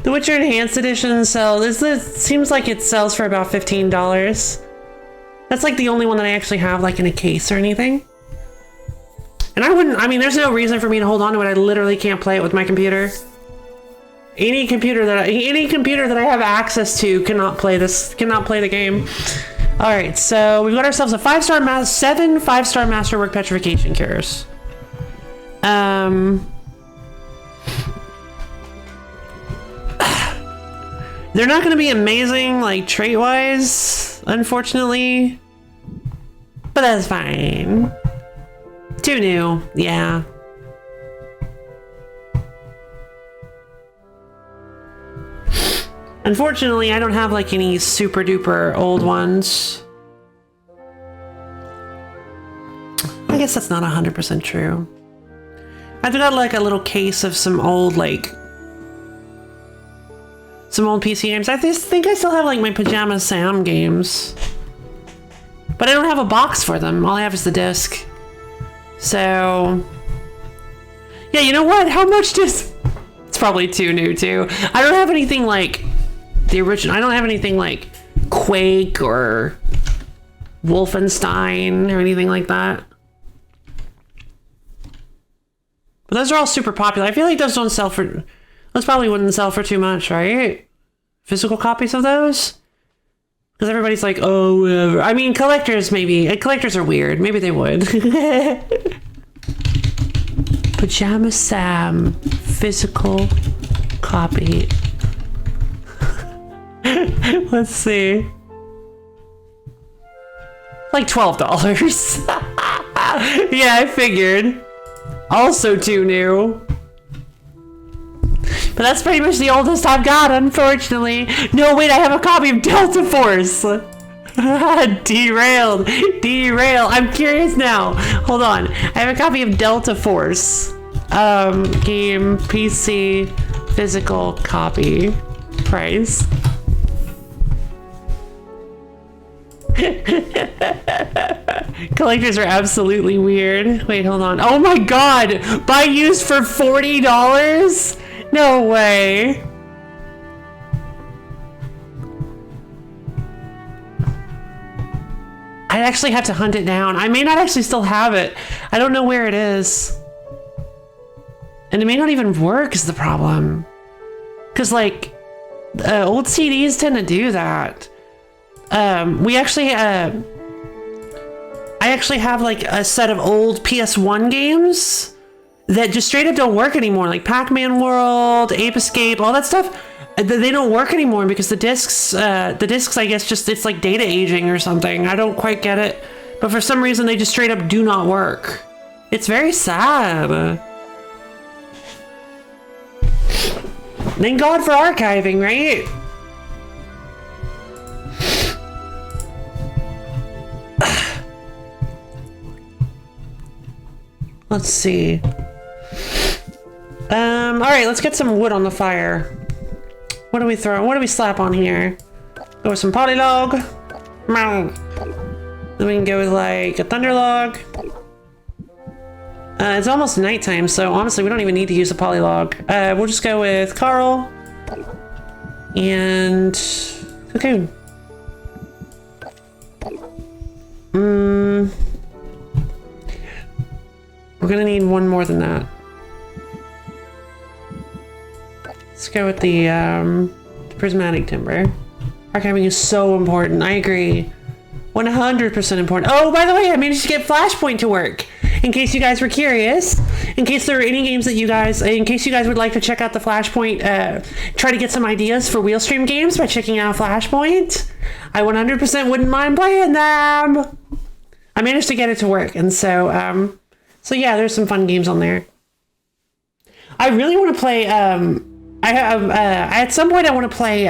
The Witcher Enhanced Edition seems like it sells for about $15. That's like the only one that I actually have like in a case or anything. And I mean, there's no reason for me to hold on to it. I literally can't play it with my computer. Any computer that I have access to cannot play the game. All right, so we've got ourselves a 7 5-star masterwork petrification cures. They're not going to be amazing, like, trait-wise, unfortunately. But that's fine. 2 new, yeah. Unfortunately, I don't have, like, any super-duper old ones. I guess that's not 100% true. I've got, like, a little case of some old, like... some old PC games. I just think I still have like my Pajama Sam games. But I don't have a box for them. All I have is the disc. So... yeah, you know what? How much does... it's probably too new too. I don't have anything like the original. I don't have anything like Quake or Wolfenstein or anything like that. But those are all super popular. I feel like those don't sell for... those probably wouldn't sell for too much, right? Physical copies of those? Because everybody's like, oh, whatever. I mean, collectors maybe. Collectors are weird. Maybe they would. Pajama Sam. Physical copy. Let's see. Like $12. Yeah, I figured. Also too new. But that's pretty much the oldest I've got, unfortunately. No, wait, I have a copy of Delta Force. Derailed. I'm curious now. Hold on. I have a copy of Delta Force. Game, PC, physical copy. Price. Collectors are absolutely weird. Wait, hold on. Oh my god! Buy used for $40? No way. I'd actually have to hunt it down. I may not actually still have it. I don't know where it is. And it may not even work is the problem. Because, like, old CDs tend to do that. I actually have, like, a set of old PS1 games that just straight up don't work anymore, like Pac-Man World, Ape Escape, all that stuff. They don't work anymore because the discs, I guess, just it's like data aging or something. I don't quite get it, but for some reason they just straight up do not work. It's very sad. Thank God for archiving, right? Let's see. All right, let's get some wood on the fire. What do we throw? What do we slap on here? Go with some polylog. Then we can go with like a thunder log. It's almost nighttime, so honestly, we don't even need to use a polylog. We'll just go with Carl and cocoon. We're gonna need one more than that. Let's go with the prismatic timber. Archiving is so important. I agree. 100% important. Oh, by the way, I managed to get Flashpoint to work. In case you guys were curious, in case there are any games that in case you guys would like to check out the Flashpoint, try to get some ideas for Wheelstream games by checking out Flashpoint, I 100% wouldn't mind playing them. I managed to get it to work, and so yeah, there's some fun games on there. I really want to play. At some point I want to play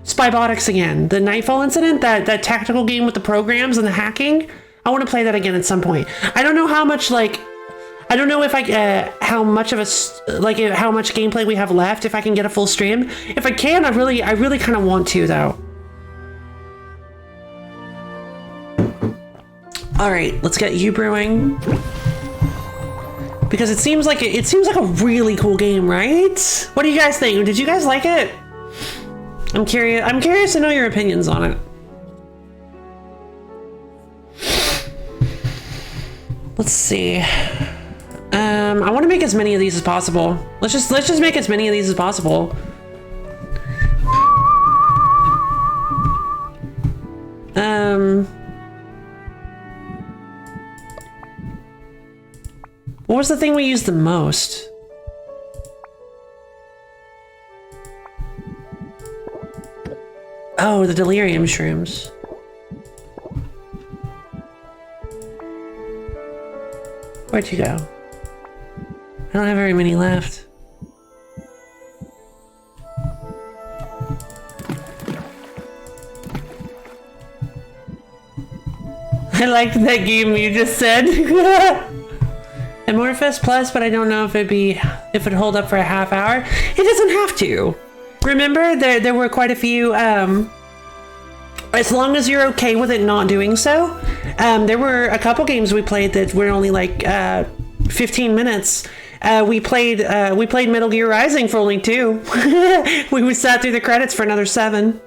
Spybotics again. The Nightfall incident, that tactical game with the programs and the hacking. I want to play that again at some point. I don't know how much, like, I don't know if I, how much of a, like, how much gameplay we have left, if I can get a full stream. If I can, I really kind of want to, though. All right, let's get you brewing. Because it seems like a really cool game, right? What do you guys think? Did you guys like it? I'm curious to know your opinions on it. Let's see. I want to make as many of these as possible. Let's just make as many of these as possible. What was the thing we used the most? Oh, the delirium shrooms. Where'd you go? I don't have very many left. I liked that game you just said. Amorphous Plus, but I don't know if it'd hold up for a half hour. It doesn't have to. Remember, there were quite a few, as long as you're okay with it not doing so. There were a couple games we played that were only like 15 minutes. We played Metal Gear Rising for only 2. we sat through the credits for another 7.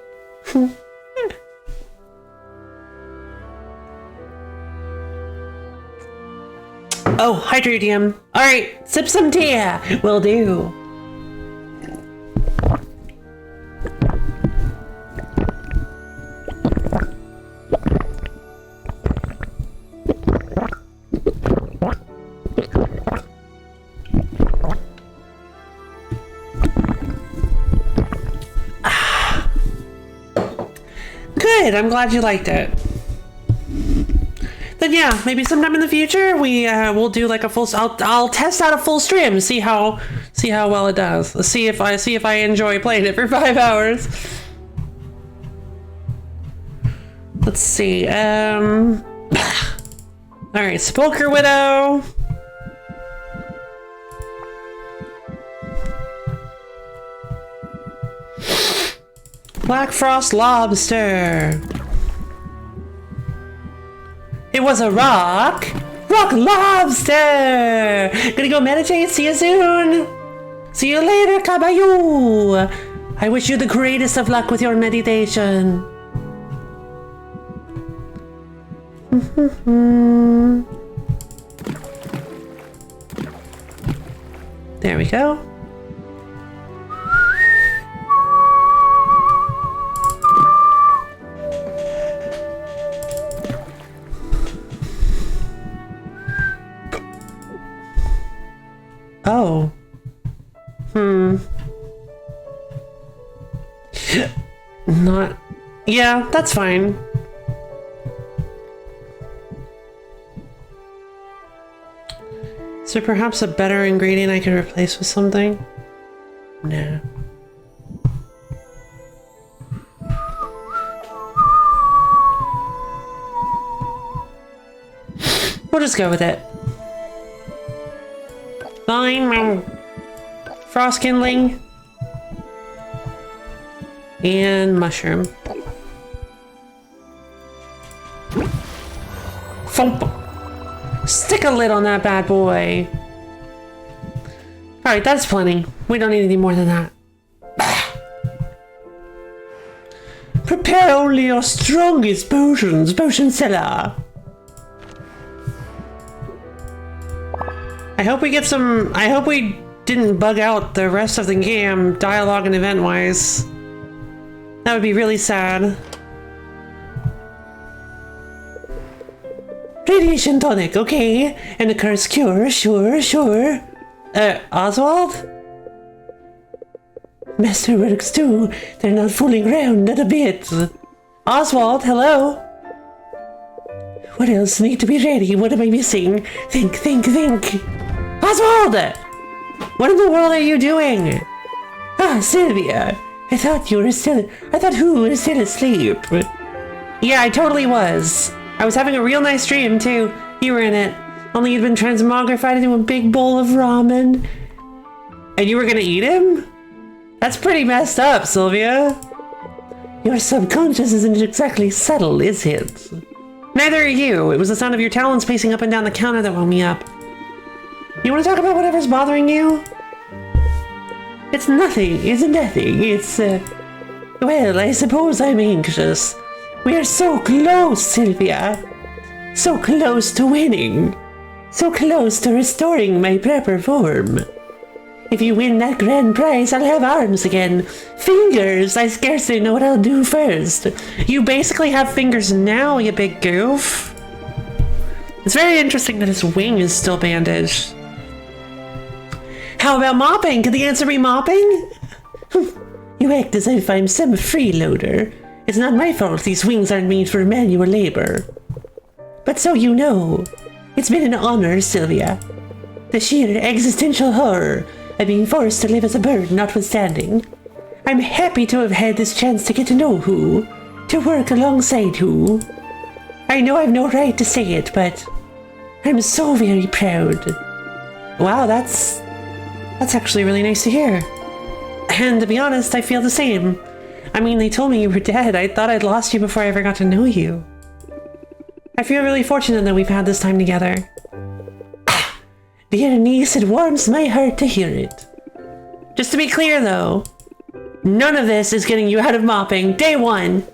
Oh, Hydrodium. All right, sip some tea. Will do. Good. I'm glad you liked it. Then yeah, maybe sometime in the future we'll do like a full. I'll test out a full stream, see how well it does. Let's see if I enjoy playing it for 5 hours. Let's see. All right, Sepulchre Widow. Black Frost Lobster. It was a rock lobster. Gonna go meditate. See you soon. See you later, Caballo. I wish you the greatest of luck with your meditation. There we go. Oh. Not... Yeah, that's fine. Is there perhaps a better ingredient I could replace with something? No. We'll just go with it. Fine. Frost kindling. And mushroom. Thump. Stick a lid on that bad boy. Alright, that's plenty. We don't need any more than that. Prepare only your strongest potions, potion seller. I hope we get some... I hope we didn't bug out the rest of the game, dialogue and event-wise. That would be really sad. Radiation tonic, okay. And a curse cure, sure. Oswald? Masterworks too. They're not fooling around, not a bit. Oswald, hello? What else need to be ready? What am I missing? Think. Oswald! What in the world are you doing? Ah, Sylvia. I thought who was still asleep. Yeah, I totally was. I was having a real nice dream, too. You were in it. Only you'd been transmogrified into a big bowl of ramen. And you were gonna eat him? That's pretty messed up, Sylvia. Your subconscious isn't exactly subtle, is it? Neither are you. It was the sound of your talons pacing up and down the counter that woke me up. You want to talk about whatever's bothering you? It's nothing. It's nothing. It's, well, I suppose I'm anxious. We are so close, Sylvia. So close to winning. So close to restoring my proper form. If you win that grand prize, I'll have arms again. Fingers! I scarcely know what I'll do first. You basically have fingers now, you big goof. It's very interesting that his wing is still bandaged. How about mopping? Could the answer be mopping? You act as if I'm some freeloader. It's not my fault these wings aren't made for manual labor. But so you know, it's been an honor, Sylvia. The sheer existential horror of being forced to live as a bird notwithstanding. I'm happy to have had this chance to get to know who, to work alongside who. I know I've no right to say it, but I'm so very proud. Wow, that's actually really nice to hear. And to be honest, I feel the same. I mean, they told me you were dead. I thought I'd lost you before I ever got to know you. I feel really fortunate that we've had this time together. Dear niece, it warms my heart to hear it. Just to be clear, though, none of this is getting you out of mopping. Day one,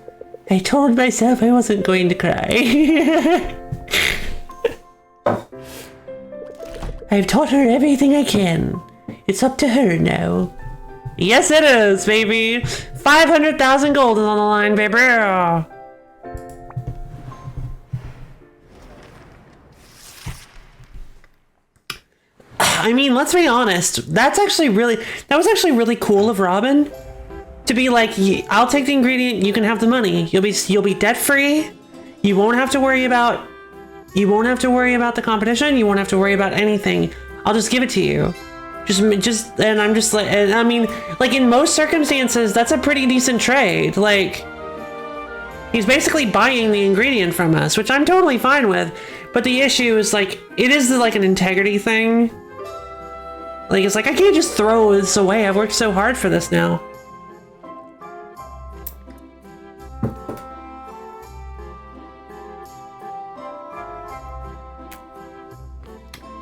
I told myself I wasn't going to cry. I've taught her everything I can. It's up to her now. Yes, it is, baby. 500,000 gold is on the line, baby. I mean, let's be honest. That was actually really cool of Robin to be like, I'll take the ingredient, you can have the money. You'll be debt free. You won't have to worry about the competition. You won't have to worry about anything. I'll just give it to you. And I'm just like, I mean, like in most circumstances, that's a pretty decent trade. Like, he's basically buying the ingredient from us, which I'm totally fine with. But the issue is like, it is like an integrity thing. Like, it's like, I can't just throw this away. I've worked so hard for this now.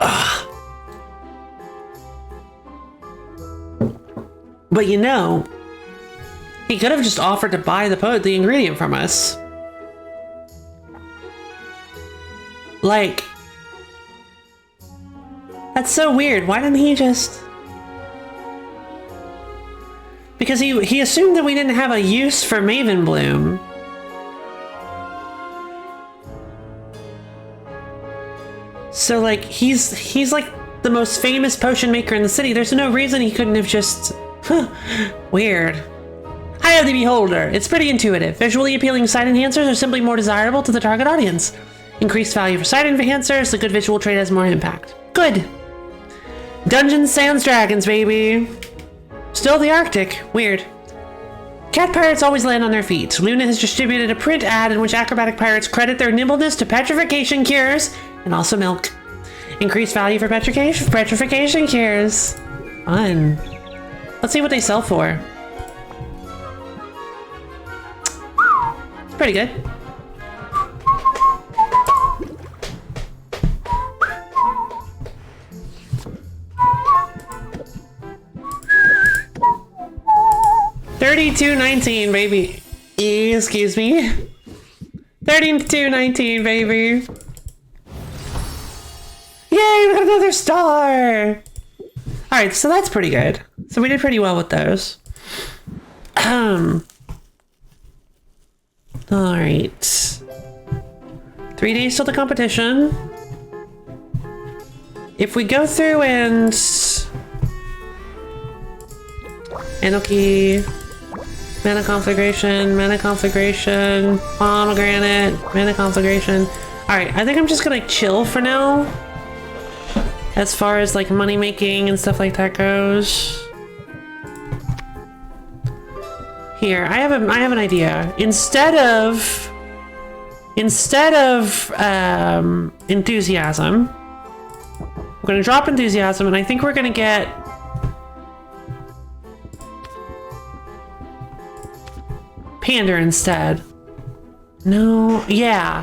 Ugh. But you know, he could have just offered to buy the ingredient from us. Like, that's so weird. Why didn't he just... Because he assumed that we didn't have a use for Maven Bloom. So like, he's like the most famous potion maker in the city. There's no reason he couldn't have just... Weird. Eye of the Beholder. It's pretty intuitive. Visually appealing sight enhancers are simply more desirable to the target audience. Increased value for sight enhancers, the good visual trait has more impact. Good. Dungeons, Sands, Dragons, baby. Still the Arctic. Weird. Cat pirates always land on their feet. Luna has distributed a print ad in which acrobatic pirates credit their nimbleness to petrification cures and also milk. Increased value for petrification cures. Fun. Let's see what they sell for. It's pretty good. $32.19, baby. Excuse me. $32.19, baby. Yay, we got another star. Alright, so that's pretty good. So we did pretty well with those. Alright. 3 days till the competition. If we go through and... Anarchy... Mana conflagration, pomegranate, mana conflagration. Alright, I think I'm just gonna chill for now. As far as like money making and stuff like that goes. Here, I have an idea. Instead of enthusiasm, we're gonna drop enthusiasm, and I think we're gonna get pander instead. No, yeah,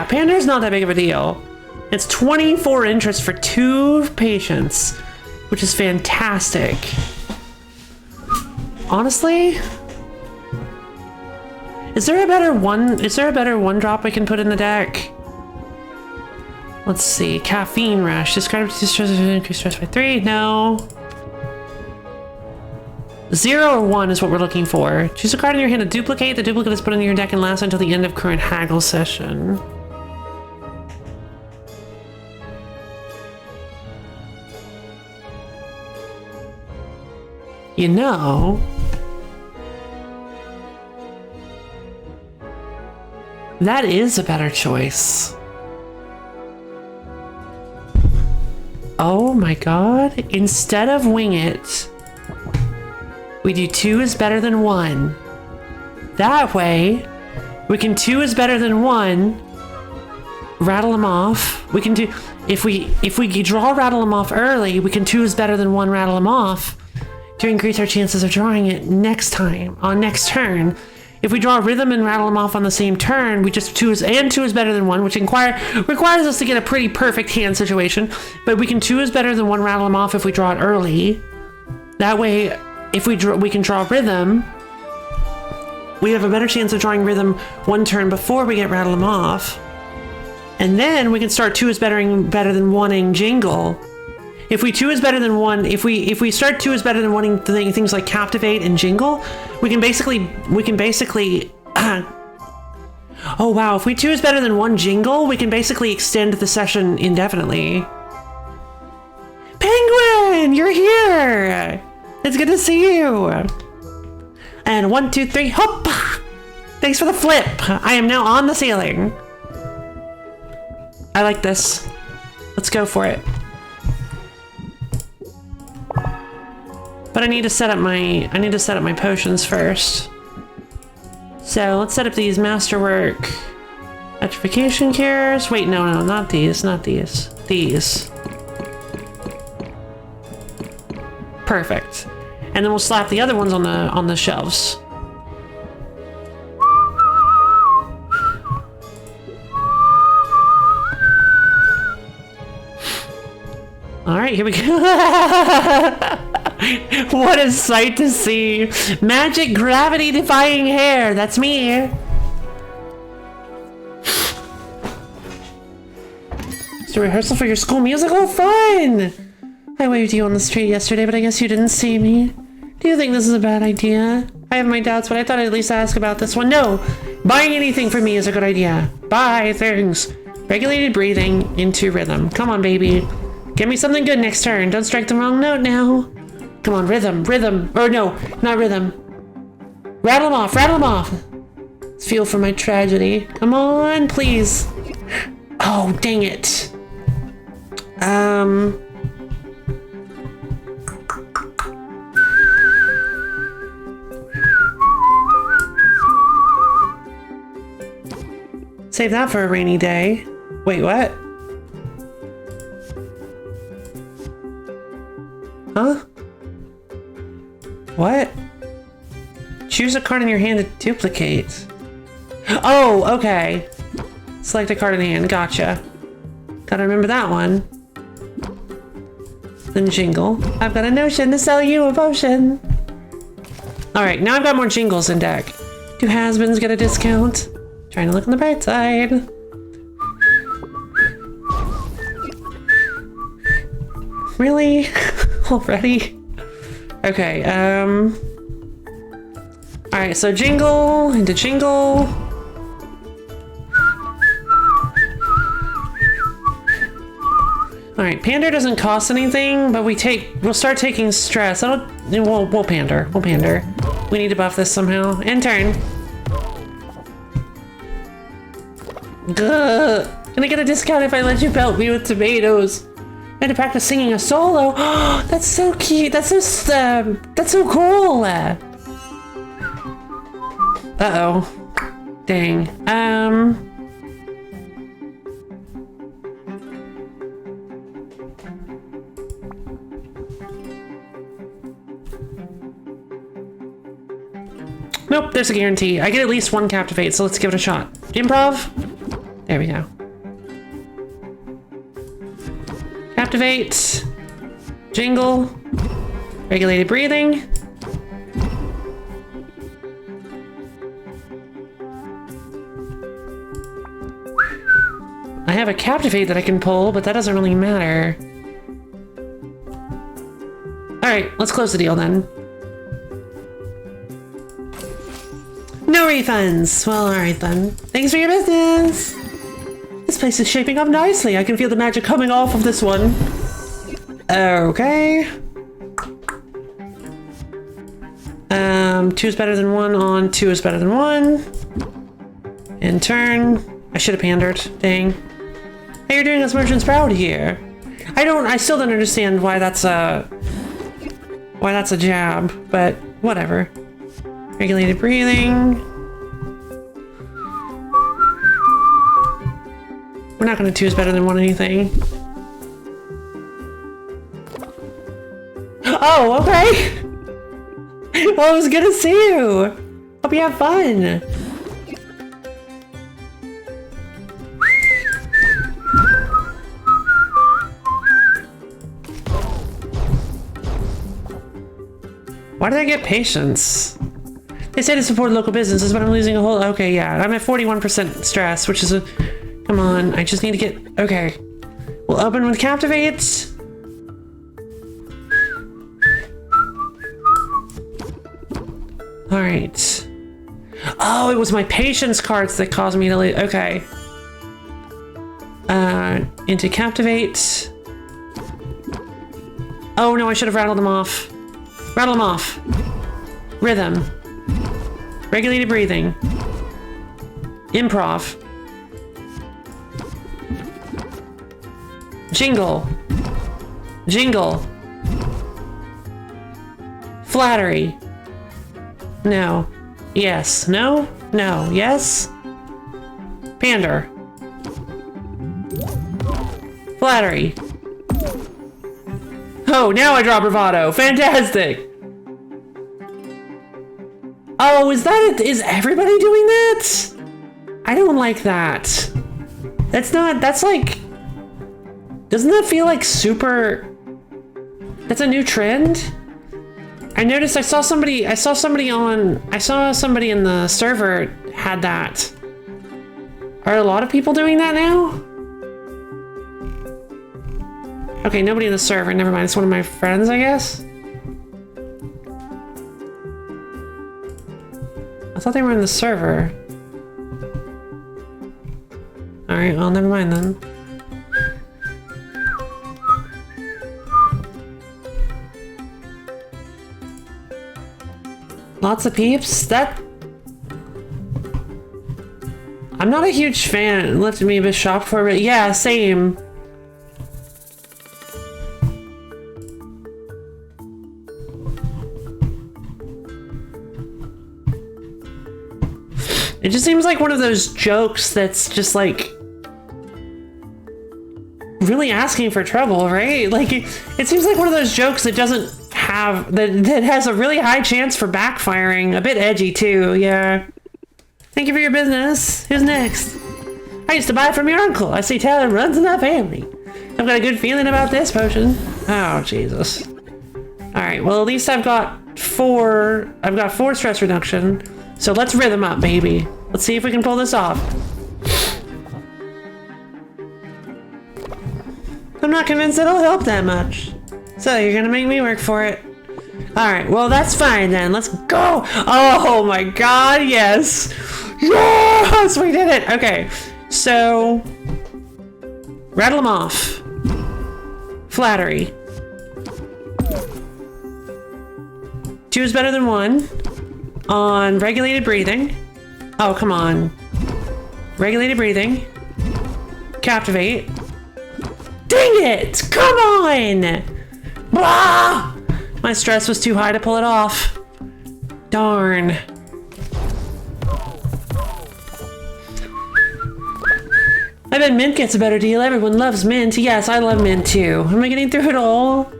pander's not that big of a deal. It's 24 interest for 2 patients, which is fantastic. Honestly, is there a better one drop I can put in the deck? Let's see. Caffeine rush. Discard increase stress by 3. No. 0 or 1 is what we're looking for. Choose a card in your hand to duplicate. The duplicate is put in your deck and lasts until the end of current haggle session. You know, that is a better choice. Oh my god. Instead of wing it, we do 2 is better than 1. That way, we can 2 is better than 1. Rattle them off. We can do, if we draw rattle them off early, we can 2 is better than 1 rattle them off to increase our chances of drawing it next time, on next turn. If we draw a rhythm and rattle them off on the same turn, we just 2 is better than 1, which requires us to get a pretty perfect hand situation. But we can 2 is better than 1 rattle them off if we draw it early. That way, if we can draw rhythm, we have a better chance of drawing rhythm 1 turn before we get rattle them off. And then we can start 2 is better than 1ing jingle. If we 2 is better than 1, if we start 2 is better than 1ing things like captivate and jingle, we can basically oh wow, if we 2 is better than 1 jingle, we can basically extend the session indefinitely. Penguin, you're here. It's good to see you. And 1, 2, 3, hop! Thanks for the flip. I am now on the ceiling. I like this. Let's go for it. But I need to set up my potions first. So let's set up these masterwork petrification cures. Wait, no, not these, These. Perfect. And then we'll slap the other ones on the shelves. All right, here we go. What a sight to see. Magic gravity defying hair. That's me. It's a rehearsal for your school musical. Fun. I waved you on the street yesterday, but I guess you didn't see me. Do you think this is a bad idea? I have my doubts, but I thought I'd at least ask about this one. No, buying anything for me is a good idea. Buy things. Regulated breathing into rhythm. Come on, baby. Give me something good next turn. Don't strike the wrong note now. Come on, rhythm. Or no, not rhythm. Rattle them off. It's fuel for my tragedy. Come on, please. Oh, dang it. Save that for a rainy day. Wait, what? Huh? What? Choose a card in your hand to duplicate. Oh, okay. Select a card in hand. Gotcha. Gotta remember that one. Then jingle. I've got a notion to sell you a potion. Alright, now I've got more jingles in deck. Do has-beens get a discount? Trying to look on the bright side. Really? Already? Okay, alright, so jingle into jingle. Alright, pander doesn't cost anything, but we'll start taking stress. We'll pander. We need to buff this somehow. End turn. Gah. Can I get a discount if I let you pelt me with tomatoes? I had to practice singing a solo. Oh, that's so cute. That's so cool. Uh-oh. Dang. Nope, there's a guarantee. I get at least one captivate, so let's give it a shot. Improv. There we go. Captivate. Jingle. Regulated breathing. I have a captivate that I can pull, but that doesn't really matter. Alright, let's close the deal then. No refunds! Well, alright then. Thanks for your business! This place is shaping up nicely. I can feel the magic coming off of this one. Okay. 2 is better than 1 on 2 is better than 1. In turn. I should have pandered. Dang. How you're doing us merchants proud here. I still don't understand why that's a jab, but whatever. Regulated breathing. We're not gonna 2 is better than 1 anything. Oh, okay. Well, it was good to see you. Hope you have fun. Why did I get patience? They say to support local businesses, but I'm losing a whole... Okay, yeah, I'm at 41% stress, which is a... Come on, I just need to get... Okay. We'll open with Captivate. Alright. Oh, it was my patience cards that caused me to leave. Okay. Into Captivate. Oh no, I should have rattled them off. Rattle them off. Rhythm. Regulated breathing. Improv. Jingle. Jingle. Flattery. No. Yes. No? No. Yes? Pander. Flattery. Oh, now I draw bravado. Fantastic. Oh, is everybody doing that? I don't like that. That's like, doesn't that feel like super, that's a new trend? I noticed I saw somebody in the server had that. Are a lot of people doing that now? Okay, nobody in the server, never mind, it's one of my friends, I guess? I thought they were in the server. Alright, well, never mind then. Lots of peeps? I'm not a huge fan. It lifted me a bit shocked for it. Yeah, same. It just seems like one of those jokes that's just like really asking for trouble, right? Like it seems like one of those jokes that doesn't have that has a really high chance for backfiring. A bit edgy too, yeah. Thank you for your business. Who's next? I used to buy from your uncle. I see talent runs in that family. I've got a good feeling about this potion. Oh Jesus. Alright, well at least I've got 4 stress reduction. So let's rhythm up, baby. Let's see if we can pull this off. I'm not convinced it'll help that much. So you're gonna make me work for it. Alright, well that's fine then. Let's go! Oh my god, yes! Yes! We did it! Okay, so... rattle them off. Flattery. 2 is better than 1. On regulated breathing. Oh, come on. Regulated breathing. Captivate. Dang it! Come on! Blah! My stress was too high to pull it off. Darn. bet mint gets a better deal. Everyone loves mint. Yes, I love mint too. Am I getting through it all?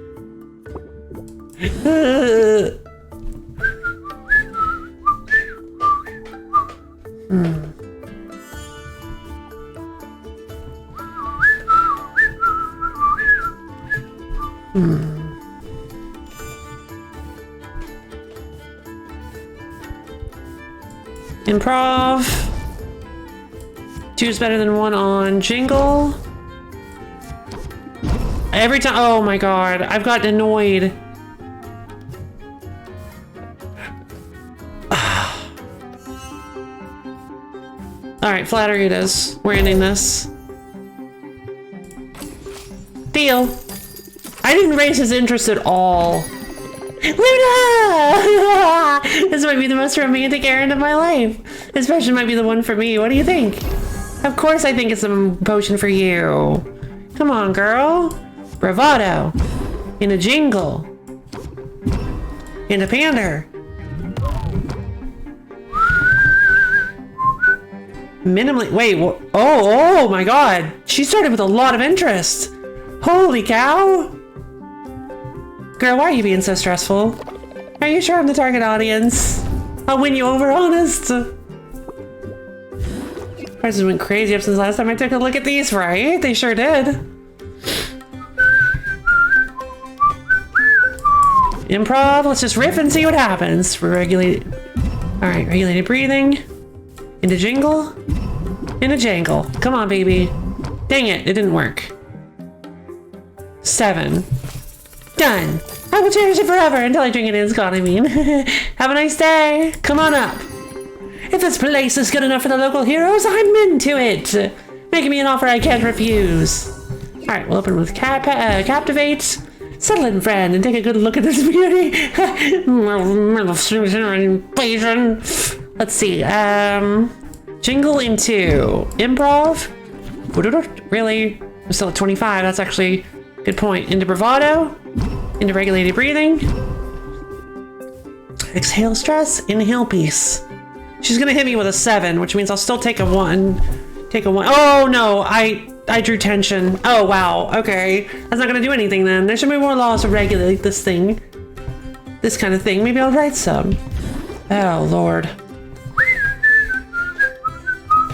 Improv. 2's better than 1 on jingle. Every time. Oh my god, I've gotten annoyed. Alright, flattery it is. We're ending this. Deal. I didn't raise his interest at all. Luna! This might be the most romantic errand of my life. This potion might be the one for me. What do you think? Of course I think it's a potion for you. Come on, girl. Bravado. In a jingle. In a pander. Minimally. Wait. Oh my god. She started with a lot of interest. Holy cow. Girl, why are you being so stressful? Are you sure I'm the target audience? I'll win you over, honest. Prices went crazy up since last time I took a look at these, right? They sure did. Improv, let's just riff and see what happens. We're regulated. Alright, regulated breathing. Into jingle. Into jangle. Come on, baby. Dang it, it didn't work. 7. Done. I will cherish it forever until I drink it and it's gone, I mean. Have a nice day. Come on up. If this place is good enough for the local heroes, I'm into it. Making me an offer I can't refuse. Alright, we'll open with Captivate. Settle in, friend, and take a good look at this beauty. Let's see. Jingle into Improv. Really? I'm still at 25. That's actually a good point. Into Bravado. Into regulated breathing. Exhale stress. Inhale peace. She's gonna hit me with a 7, which means I'll still take a 1. Take a 1. Oh no, I drew tension. Oh wow, okay. That's not gonna do anything then. There should be more laws to regulate this thing. This kind of thing. Maybe I'll write some. Oh lord.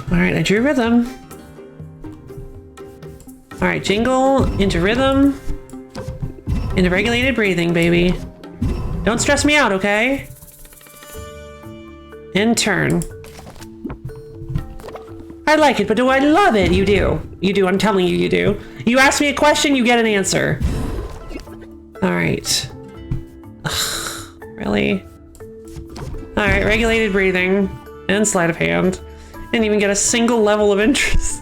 Alright, I drew rhythm. Alright, jingle into rhythm. Into regulated breathing, baby. Don't stress me out, okay? And turn. I like it, but do I love it? You do. You do, I'm telling you, you do. You ask me a question, you get an answer. Alright. Really? Alright, regulated breathing. And sleight of hand. Didn't even get a single level of interest.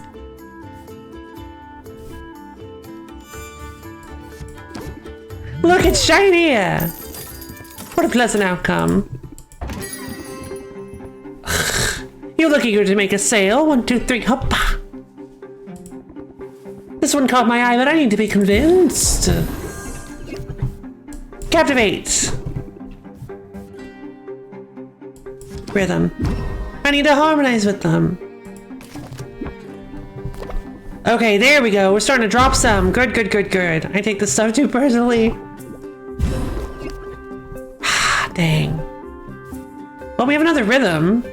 Look, it's shiny! What a pleasant outcome. You look eager to make a sale. 1, 2, 3, hoppa! This one caught my eye, but I need to be convinced. Captivate! Rhythm. I need to harmonize with them. Okay, there we go. We're starting to drop some. Good, good, good, good. I take this stuff too personally. Dang. Well, we have another rhythm.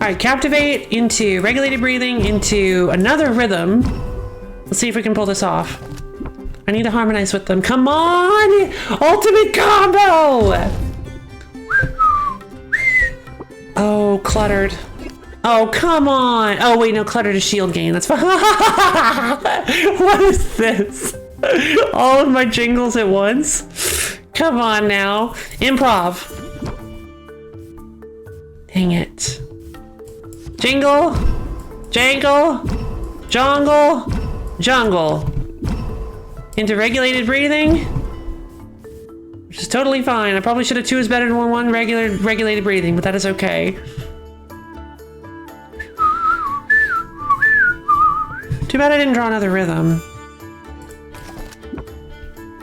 Alright, captivate into regulated breathing into another rhythm. Let's see if we can pull this off. I need to harmonize with them. Come on! Ultimate combo! Oh, cluttered. Oh, come on! Oh, wait, no, cluttered is shield gain. That's fine. What is this? All of my jingles at once? Come on now. Improv. Dang it. Jingle. Jangle. Jongle. Jungle. Into regulated breathing. Which is totally fine. I probably should have 2 is better than 1 regulated breathing, but that is okay. Too bad I didn't draw another rhythm.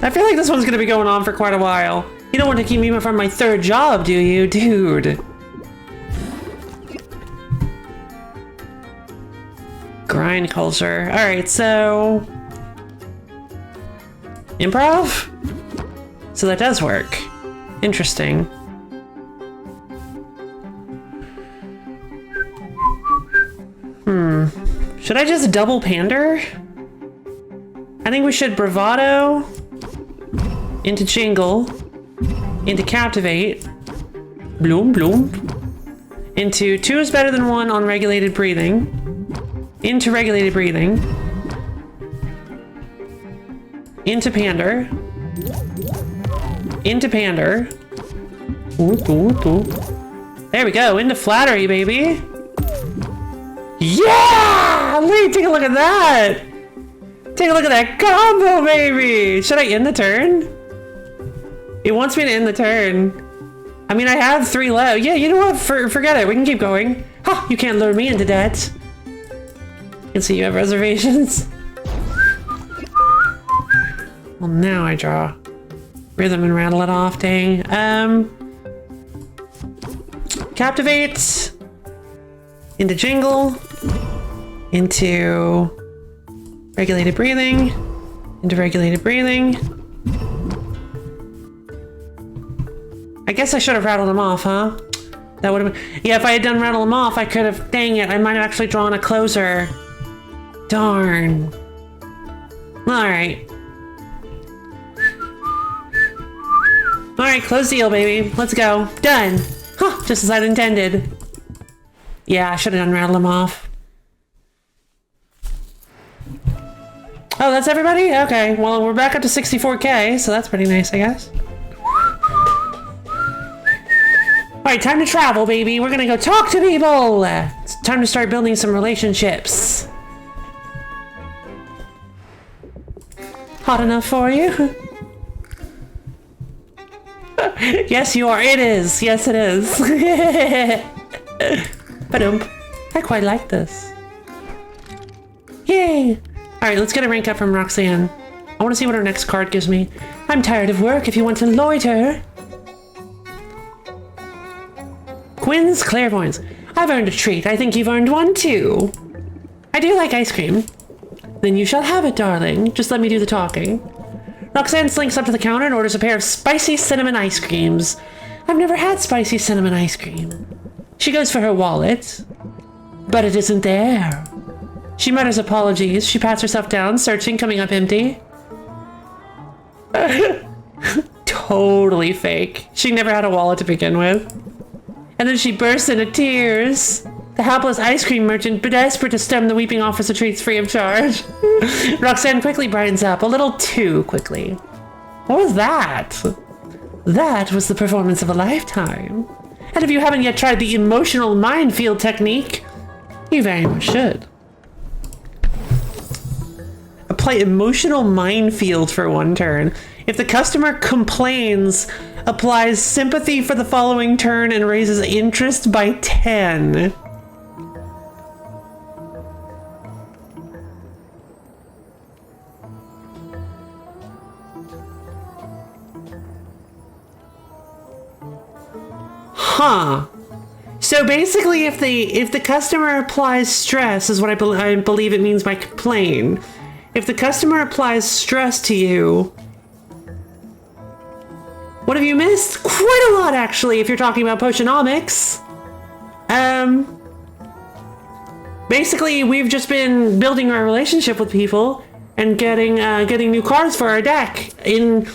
I feel like this one's gonna be going on for quite a while. You don't want to keep me from my 3rd job, do you, dude? Grind culture. Alright, so... Improv? So that does work. Interesting. Should I just double pander? I think we should bravado into jingle into captivate bloom into 2 is better than 1 on regulated breathing into regulated breathing into pander there we go, into flattery, baby. Yeah! Lee, take a look at that! Take a look at that combo, baby! Should I end the turn? It wants me to end the turn. I mean, I have 3 left. Yeah, you know what? Forget it. We can keep going. Ha! You can't lure me into debt. I can see you have reservations. Well, now I draw. Rhythm and rattle it off, dang. Captivate. Into jingle. Into regulated breathing. Into regulated breathing. I guess I should have rattled them off, huh? That would have been... Yeah, if I had done rattle them off, I could have... Dang it, I might have actually drawn a closer. Darn. Alright. Alright, close deal, baby. Let's go. Done. Huh, just as I'd intended. Yeah, I should have done rattle them off. Oh, that's everybody? Okay, well, we're back up to 64K, so that's pretty nice, I guess. Alright, time to travel, baby. We're gonna go talk to people. It's time to start building some relationships. Hot enough for you? Yes, you are. It is. Yes, it is. Ba-dum. I quite like this. Yay! Alright, let's get a rank up from Roxanne. I want to see what our next card gives me. I'm tired of work if you want to loiter. Quinn's Clairvoyance. I've earned a treat. I think you've earned one too. I do like ice cream. Then you shall have it, darling. Just let me do the talking. Roxanne slinks up to the counter and orders a pair of spicy cinnamon ice creams. I've never had spicy cinnamon ice cream. She goes for her wallet, but it isn't there. She mutters apologies. She pats herself down, searching, coming up empty. Totally fake. She never had a wallet to begin with. And then she bursts into tears. The hapless ice cream merchant, desperate to stem the weeping officer treats free of charge. Roxanne quickly brightens up, a little too quickly. What was that? That was the performance of a lifetime. And if you haven't yet tried the emotional minefield technique, you very much should. Apply emotional minefield for one turn. If the customer complains, applies sympathy for the following turn and raises interest by 10. Huh. So basically, if the customer applies stress, is what I believe it means by complain. If the customer applies stress to you, what have you missed? Quite a lot, actually, if you're talking about Potionomics. Basically, we've just been building our relationship with people and getting new cards for our deck in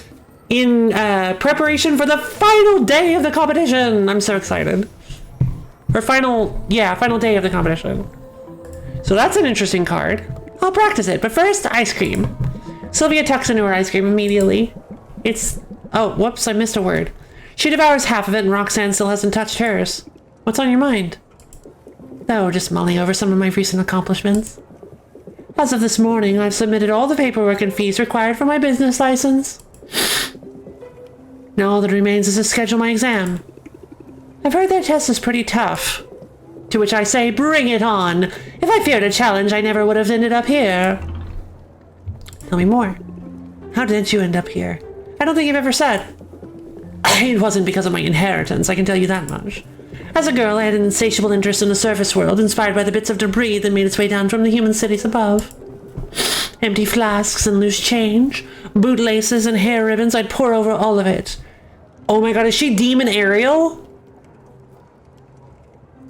preparation for the final day of the competition. I'm so excited. Or final day of the competition. So that's an interesting card. I'll practice it, but first, ice cream. Sylvia tucks into her ice cream immediately. Oh, whoops, I missed a word. She devours half of it and Roxanne still hasn't touched hers. What's on your mind? Oh, just mulling over some of my recent accomplishments. As of this morning, I've submitted all the paperwork and fees required for my business license. Now all that remains is to schedule my exam. I've heard their test is pretty tough. To which I say, bring it on. If I feared a challenge, I never would have ended up here. Tell me more. How did you end up here? I don't think you've ever said. It wasn't because of my inheritance, I can tell you that much. As a girl, I had an insatiable interest in the surface world, inspired by the bits of debris that made its way down from the human cities above. Empty flasks and loose change, bootlaces and hair ribbons, I'd pour over all of it. Oh my god, is she Demon Ariel?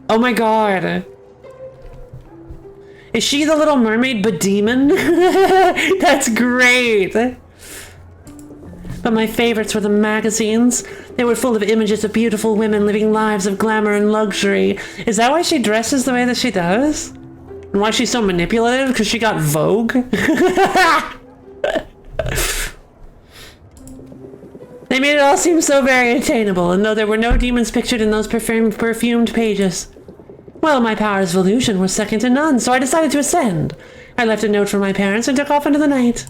Oh my god. Is she the Little Mermaid but demon? That's great. But my favorites were the magazines. They were full of images of beautiful women living lives of glamour and luxury. Is that why she dresses the way that she does? And why she's so manipulative? Because she got Vogue? They made it all seem so very attainable, and though there were no demons pictured in those perfumed pages, well, my powers of illusion were second to none, so I decided to ascend. I left a note for my parents and took off into the night.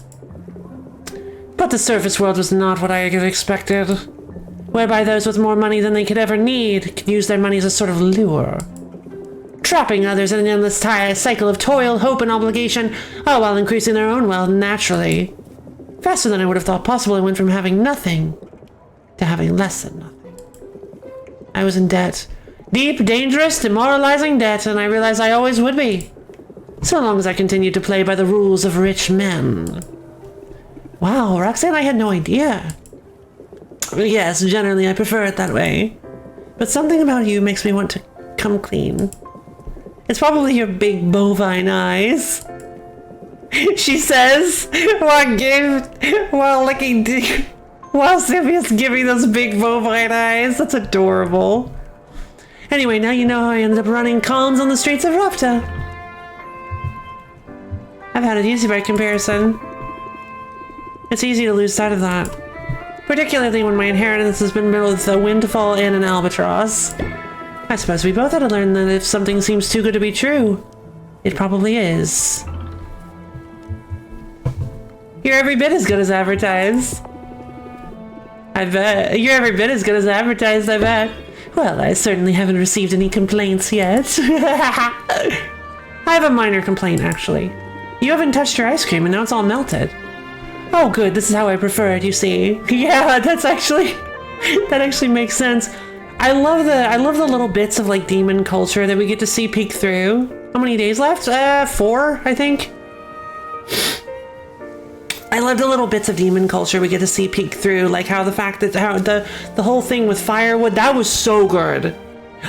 But the surface world was not what I had expected, whereby those with more money than they could ever need could use their money as a sort of lure, trapping others in an endless cycle of toil, hope, and obligation, all while increasing their own wealth naturally. Faster than I would have thought possible, I went from having nothing to having less than nothing. I was in debt. Deep, dangerous, demoralizing debt, and I realized I always would be, so long as I continued to play by the rules of rich men. Wow, Roxanne, I had no idea. Yes, generally I prefer it that way. But something about you makes me want to come clean. It's probably your big bovine eyes. She says, while Sylvia's giving those big bovine eyes. That's adorable. Anyway, now you know how I ended up running columns on the streets of Rufta. I've had it easy by comparison. It's easy to lose sight of that. Particularly when my inheritance has been both a windfall and an albatross. I suppose we both had to learn that if something seems too good to be true, it probably is. You're every bit as good as advertised. I bet. You're every bit as good as advertised, I bet. Well, I certainly haven't received any complaints yet. I have a minor complaint, actually. You haven't touched your ice cream and now it's all melted. Oh, good. This is how I prefer it, you see. Yeah, that actually makes sense. I love the little bits of like demon culture that we get to see peek through. How many days left? 4, I think. I love the little bits of demon culture we get to see peek through, like how the whole thing with firewood, that was so good.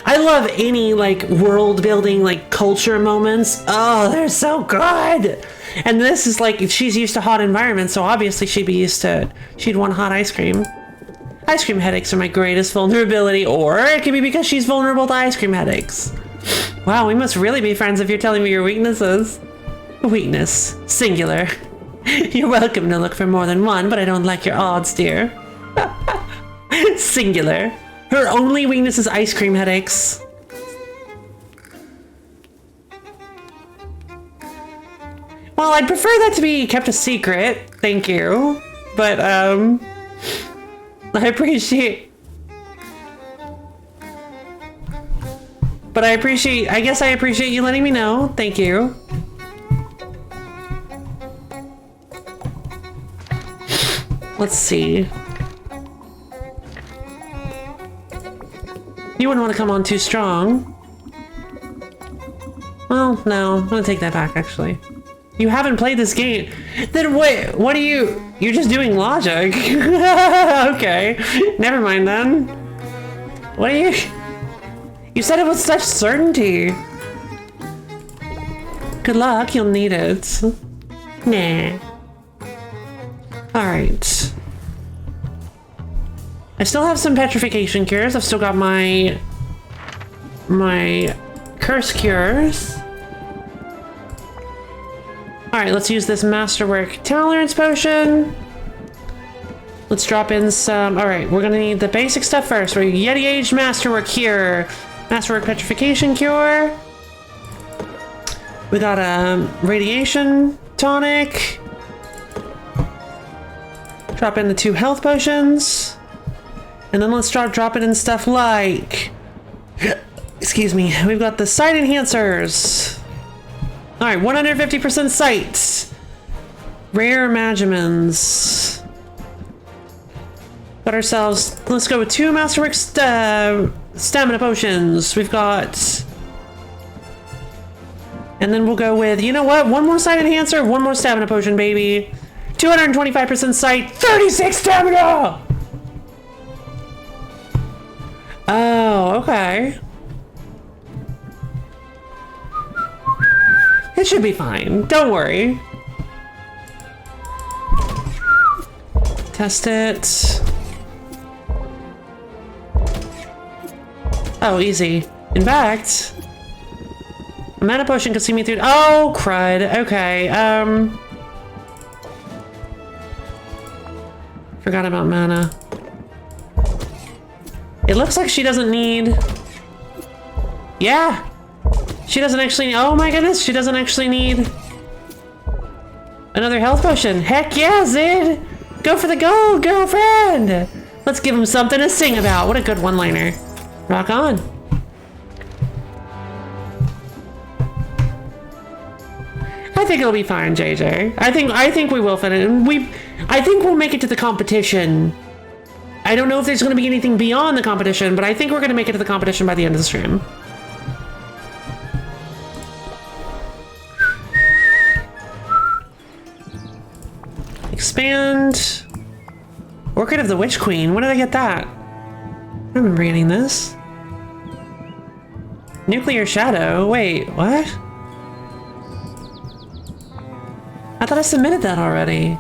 I love any like world building like culture moments. Oh, they're so good. And this is like, she's used to hot environments, so obviously she'd want hot ice cream. Ice cream headaches are my greatest vulnerability, or it could be because she's vulnerable to ice cream headaches. Wow, we must really be friends if you're telling me your weaknesses. Weakness, singular. You're welcome to look for more than one, but I don't like your odds, dear. Singular. Her only weakness is ice cream headaches. Well, I'd prefer that to be kept a secret, thank you. But, I appreciate... I guess I appreciate you letting me know, thank you. Let's see. You wouldn't want to come on too strong. Well, no, I'm gonna take that back, actually. You haven't played this game. Then wait, what are you... You're just doing logic. Okay, never mind then. What are you... You said it with such certainty. Good luck, you'll need it. Nah. Alright. I still have some petrification cures. I've still got my curse cures. Alright, let's use this masterwork tolerance potion. Let's drop in some... Alright, we're gonna need the basic stuff first. We're Yeti Age Masterwork cure. Masterwork petrification cure. We got a radiation tonic. Drop in the 2 health potions. And then let's start dropping in stuff like... Excuse me. We've got the sight enhancers. Alright, 150% sight. Rare Magimans. Got ourselves... Let's go with 2 Masterwork stamina potions. We've got... And then we'll go with, you know what? One more sight enhancer, one more stamina potion, baby. 225% sight, 36 stamina! Oh, okay. It should be fine. Don't worry. Test it. Oh, easy. In fact, a mana potion could see me through. Oh, crud. Okay. Forgot about mana. It looks like she doesn't need. Yeah. She doesn't actually. Oh my goodness. She doesn't actually need another health potion. Heck yeah, Zid. Go for the gold, girlfriend. Let's give him something to sing about. What a good one-liner. Rock on. I think it'll be fine, JJ. I think we will finish. I think we'll make it to the competition. I don't know if there's going to be anything beyond the competition, but I think we're going to make it to the competition by the end of the stream. Expand. Orchid of the Witch Queen. When did I get that? I don't remember getting this. Nuclear Shadow. Wait, what? I thought I submitted that already.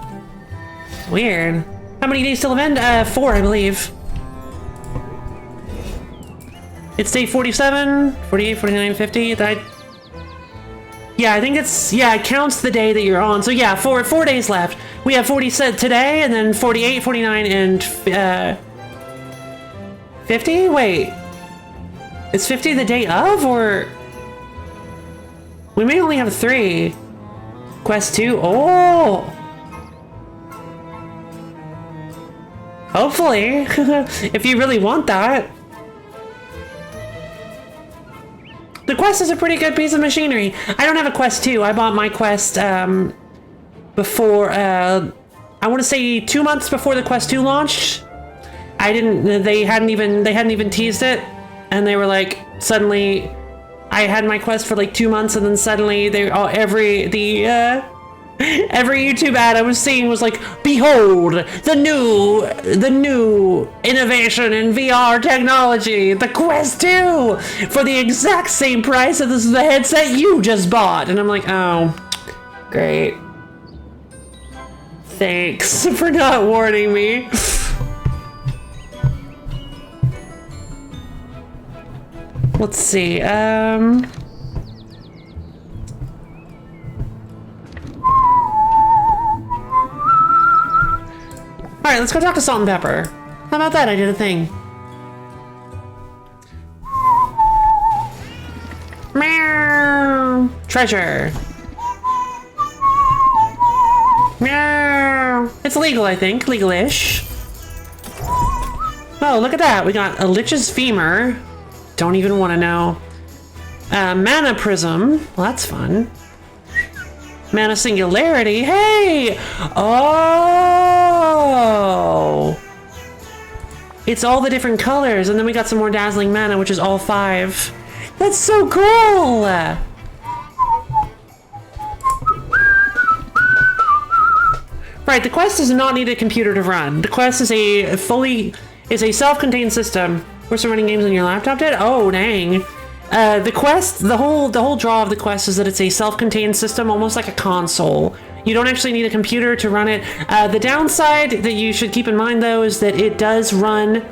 Weird. How many days till event? 4, I believe. It's day 47, 48, 49, 50. Yeah, I think it's, yeah, it counts the day that you're on. So yeah, 4 days left. We have 40 set today, and then 48, 49, and 50? Wait. Is 50 the day of, or? We may only have 3. Quest 2, oh! Hopefully, if you really want that. The Quest is a pretty good piece of machinery. I don't have a Quest 2. I bought my Quest before, I want to say 2 months before the Quest 2 launched. They hadn't even teased it, and they were like, suddenly, I had my Quest for like 2 months, and then suddenly every YouTube ad I was seeing was like, behold, the new innovation in VR technology, the Quest 2, for the exact same price as the headset you just bought. And I'm like, oh, great. Thanks for not warning me. Let's see, Alright, let's go talk to Salt and Pepper. How about that? I did a thing. Meow. Treasure. Meow. It's legal, I think. Legal-ish. Oh, look at that. We got a Lich's Femur. Don't even want to know. Mana Prism. Well, that's fun. Mana Singularity. Hey! Oh! It's all the different colors, and then we got some more Dazzling Mana, which is all 5. That's so cool! Right, the Quest does not need a computer to run. The Quest is a self-contained system. Where's some running games on your laptop did? Oh, dang. The Quest, the whole draw of the Quest is that it's a self-contained system, almost like a console. You don't actually need a computer to run it. The downside that you should keep in mind, though, is that it does run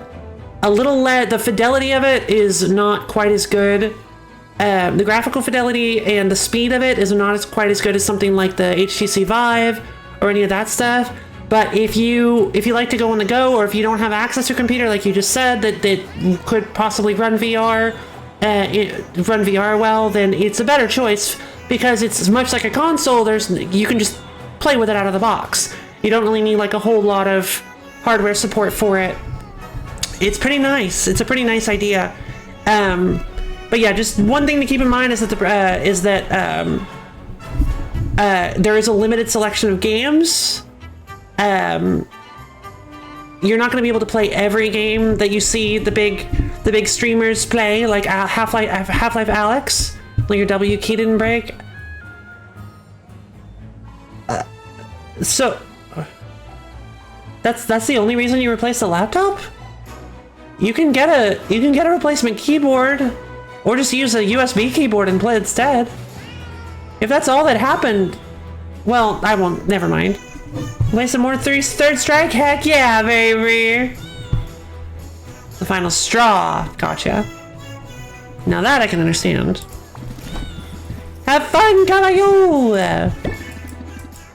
a little the fidelity of it is not quite as good. The graphical fidelity and the speed of it is not quite as good as something like the HTC Vive or any of that stuff. But if you like to go on the go, or if you don't have access to a computer, like you just said, that could possibly run VR, well, then it's a better choice, because it's much like a console. You can just play with it out of the box. You don't really need like a whole lot of hardware support for it. It's pretty nice. It's a pretty nice idea. But yeah, just one thing to keep in mind is that there is a limited selection of games. You're not going to be able to play every game that you see the big the big streamers play, like Half-Life Alex, like your W key didn't break. So that's the only reason you replaced the laptop? You can get a replacement keyboard, or just use a USB keyboard and play instead. If that's all that happened, well, I won't. Never mind. Play some more third strike. Heck yeah, baby. The final straw. Gotcha. Now that I can understand. Have fun, caballo!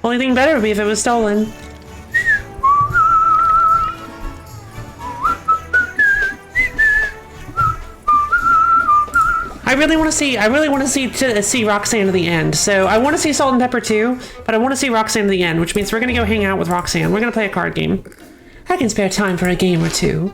Only thing better would be if it was stolen. I really want to see Roxanne to the end. So I want to see Salt and Pepper too, but I want to see Roxanne to the end, which means we're gonna go hang out with Roxanne. We're gonna play a card game. I can spare time for a game or two.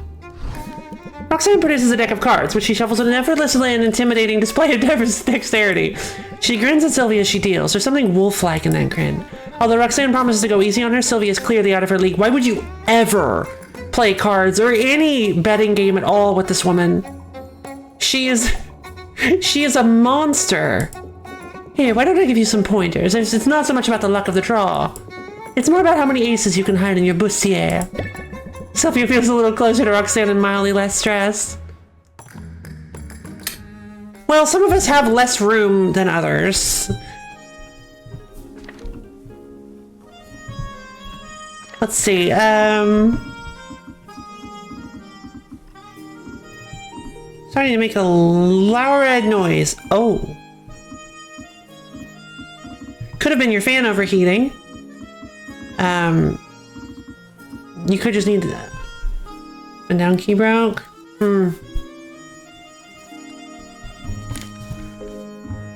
Roxanne produces a deck of cards, which she shuffles with an effortlessly and intimidating display of dexterity. She grins at Sylvia as she deals. There's something wolf-like in that grin. Although Roxanne promises to go easy on her, Sylvia is clearly out of her league. Why would you ever play cards or any betting game at all with this woman? She is a monster. Here, why don't I give you some pointers? It's not so much about the luck of the draw. It's more about how many aces you can hide in your bustier. Sylvia feels a little closer to Roxanne and mildly less stressed. Well, some of us have less room than others. Let's see, starting to make a loud noise. Oh. Could have been your fan overheating. You could just need a down key broke.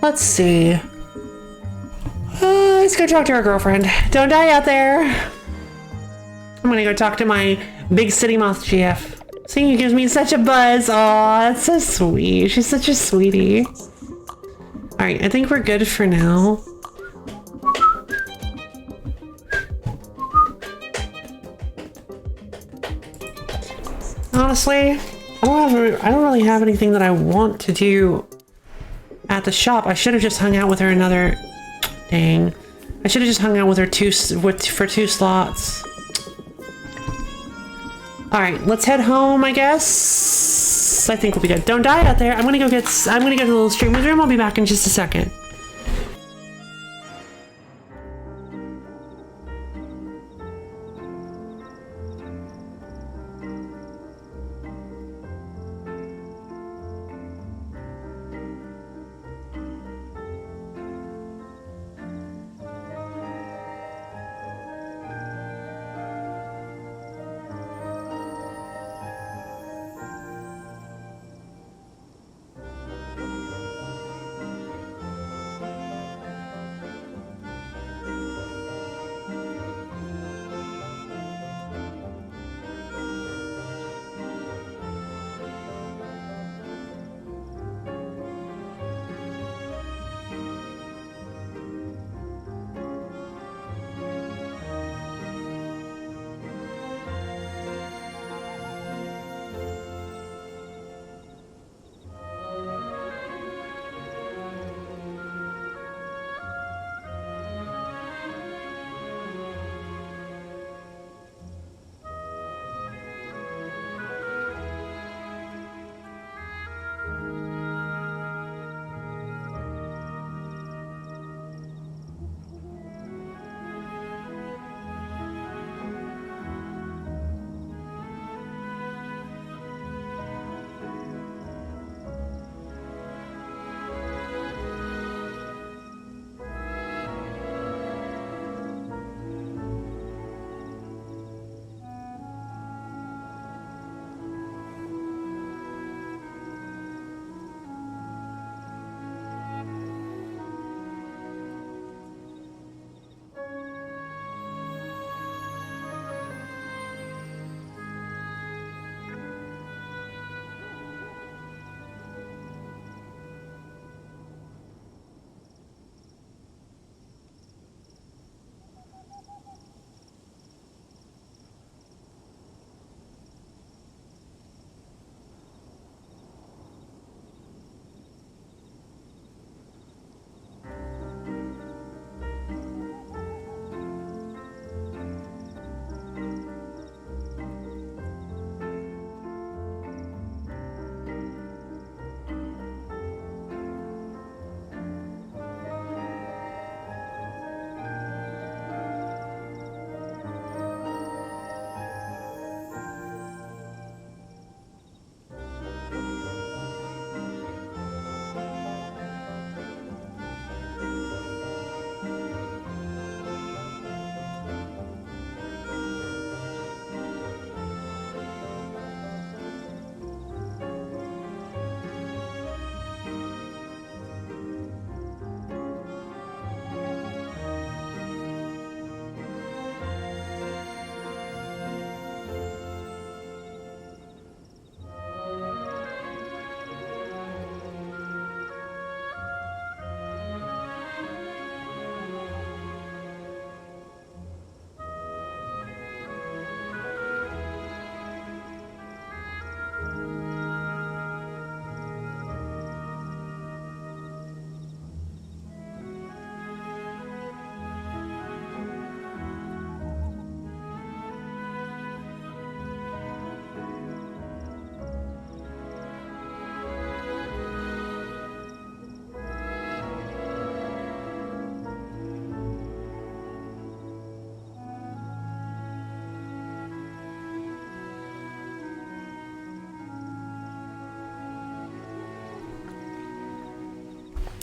Let's see. Let's go talk to our girlfriend. Don't die out there. I'm gonna go talk to my big city moth GF. Singing gives me such a buzz. Aw, that's so sweet. She's such a sweetie. Alright, I think we're good for now. Honestly, I don't really have anything that I want to do at the shop. I should have just hung out with her another... Dang. I should have just hung out with her for 2 slots. Alright, let's head home, I guess. I think we'll be good. Don't die out there. I'm gonna go to the little streamer's room. I'll be back in just a second.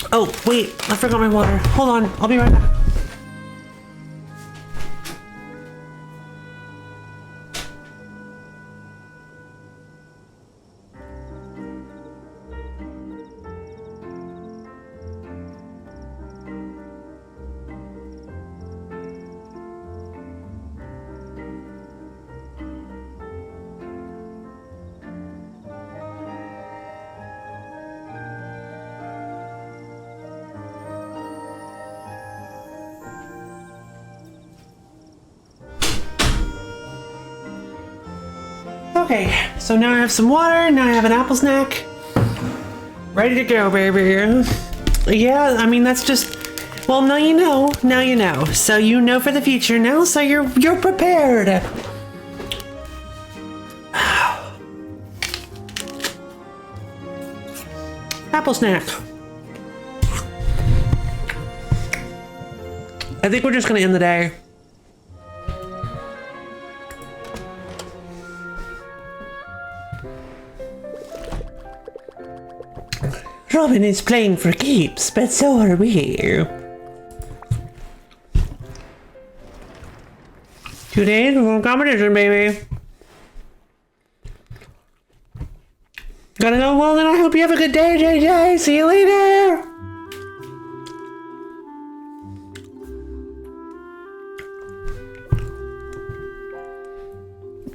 Oh, wait, I forgot my water. Hold on, I'll be right back. Okay, so now I have some water, now I have an apple snack. Ready to go, baby. Yeah, I mean, that's just, well, now you know, now you know. So you know for the future now, so you're prepared. Apple snack. I think we're just gonna end the day. Robin is playing for keeps, but so are we. 2 days before competition, baby. Gotta go. Well, then I hope you have a good day, JJ. See you later.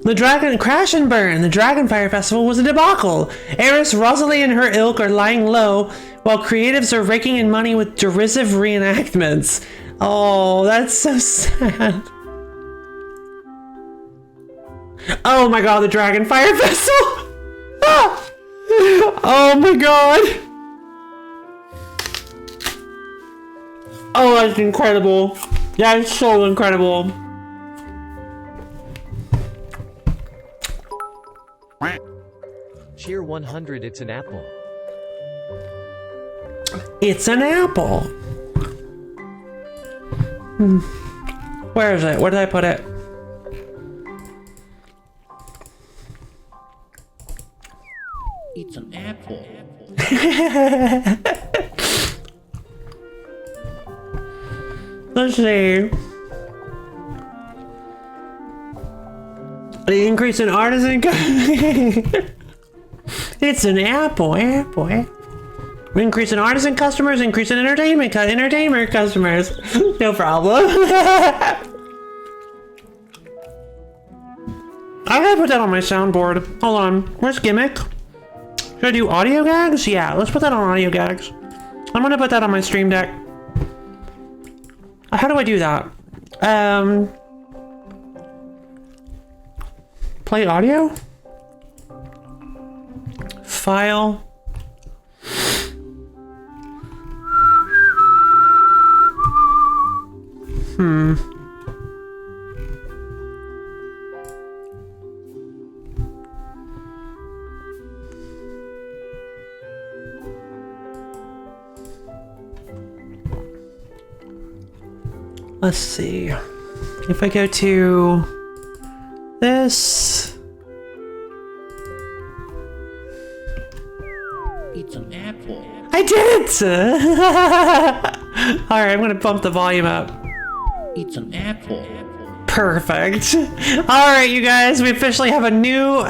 The Dragon Crash and Burn. The Dragonfire Festival was a debacle. Eris, Rosalie, and her ilk are lying low, while creatives are raking in money with derisive reenactments. Oh, that's so sad. Oh my god, the Dragonfire Festival! Ah! Oh my god! Oh, that's incredible. That is so incredible. Cheer 100, it's an apple. It's an apple. Where is it? Where did I put it? It's an apple. Let's see. The increase in artisan. It's an apple, apple. Increase in artisan customers, increase in entertainment customers. No problem. I gotta put that on my soundboard. Hold on. Where's Gimmick? Should I do audio gags? Yeah, let's put that on audio gags. I'm gonna put that on my stream deck. How do I do that? Play audio? File. Let's see. If I go to this. It's an apple. I did it! Alright, I'm gonna bump the volume up. It's an apple. Perfect. Alright, you guys, we officially have a new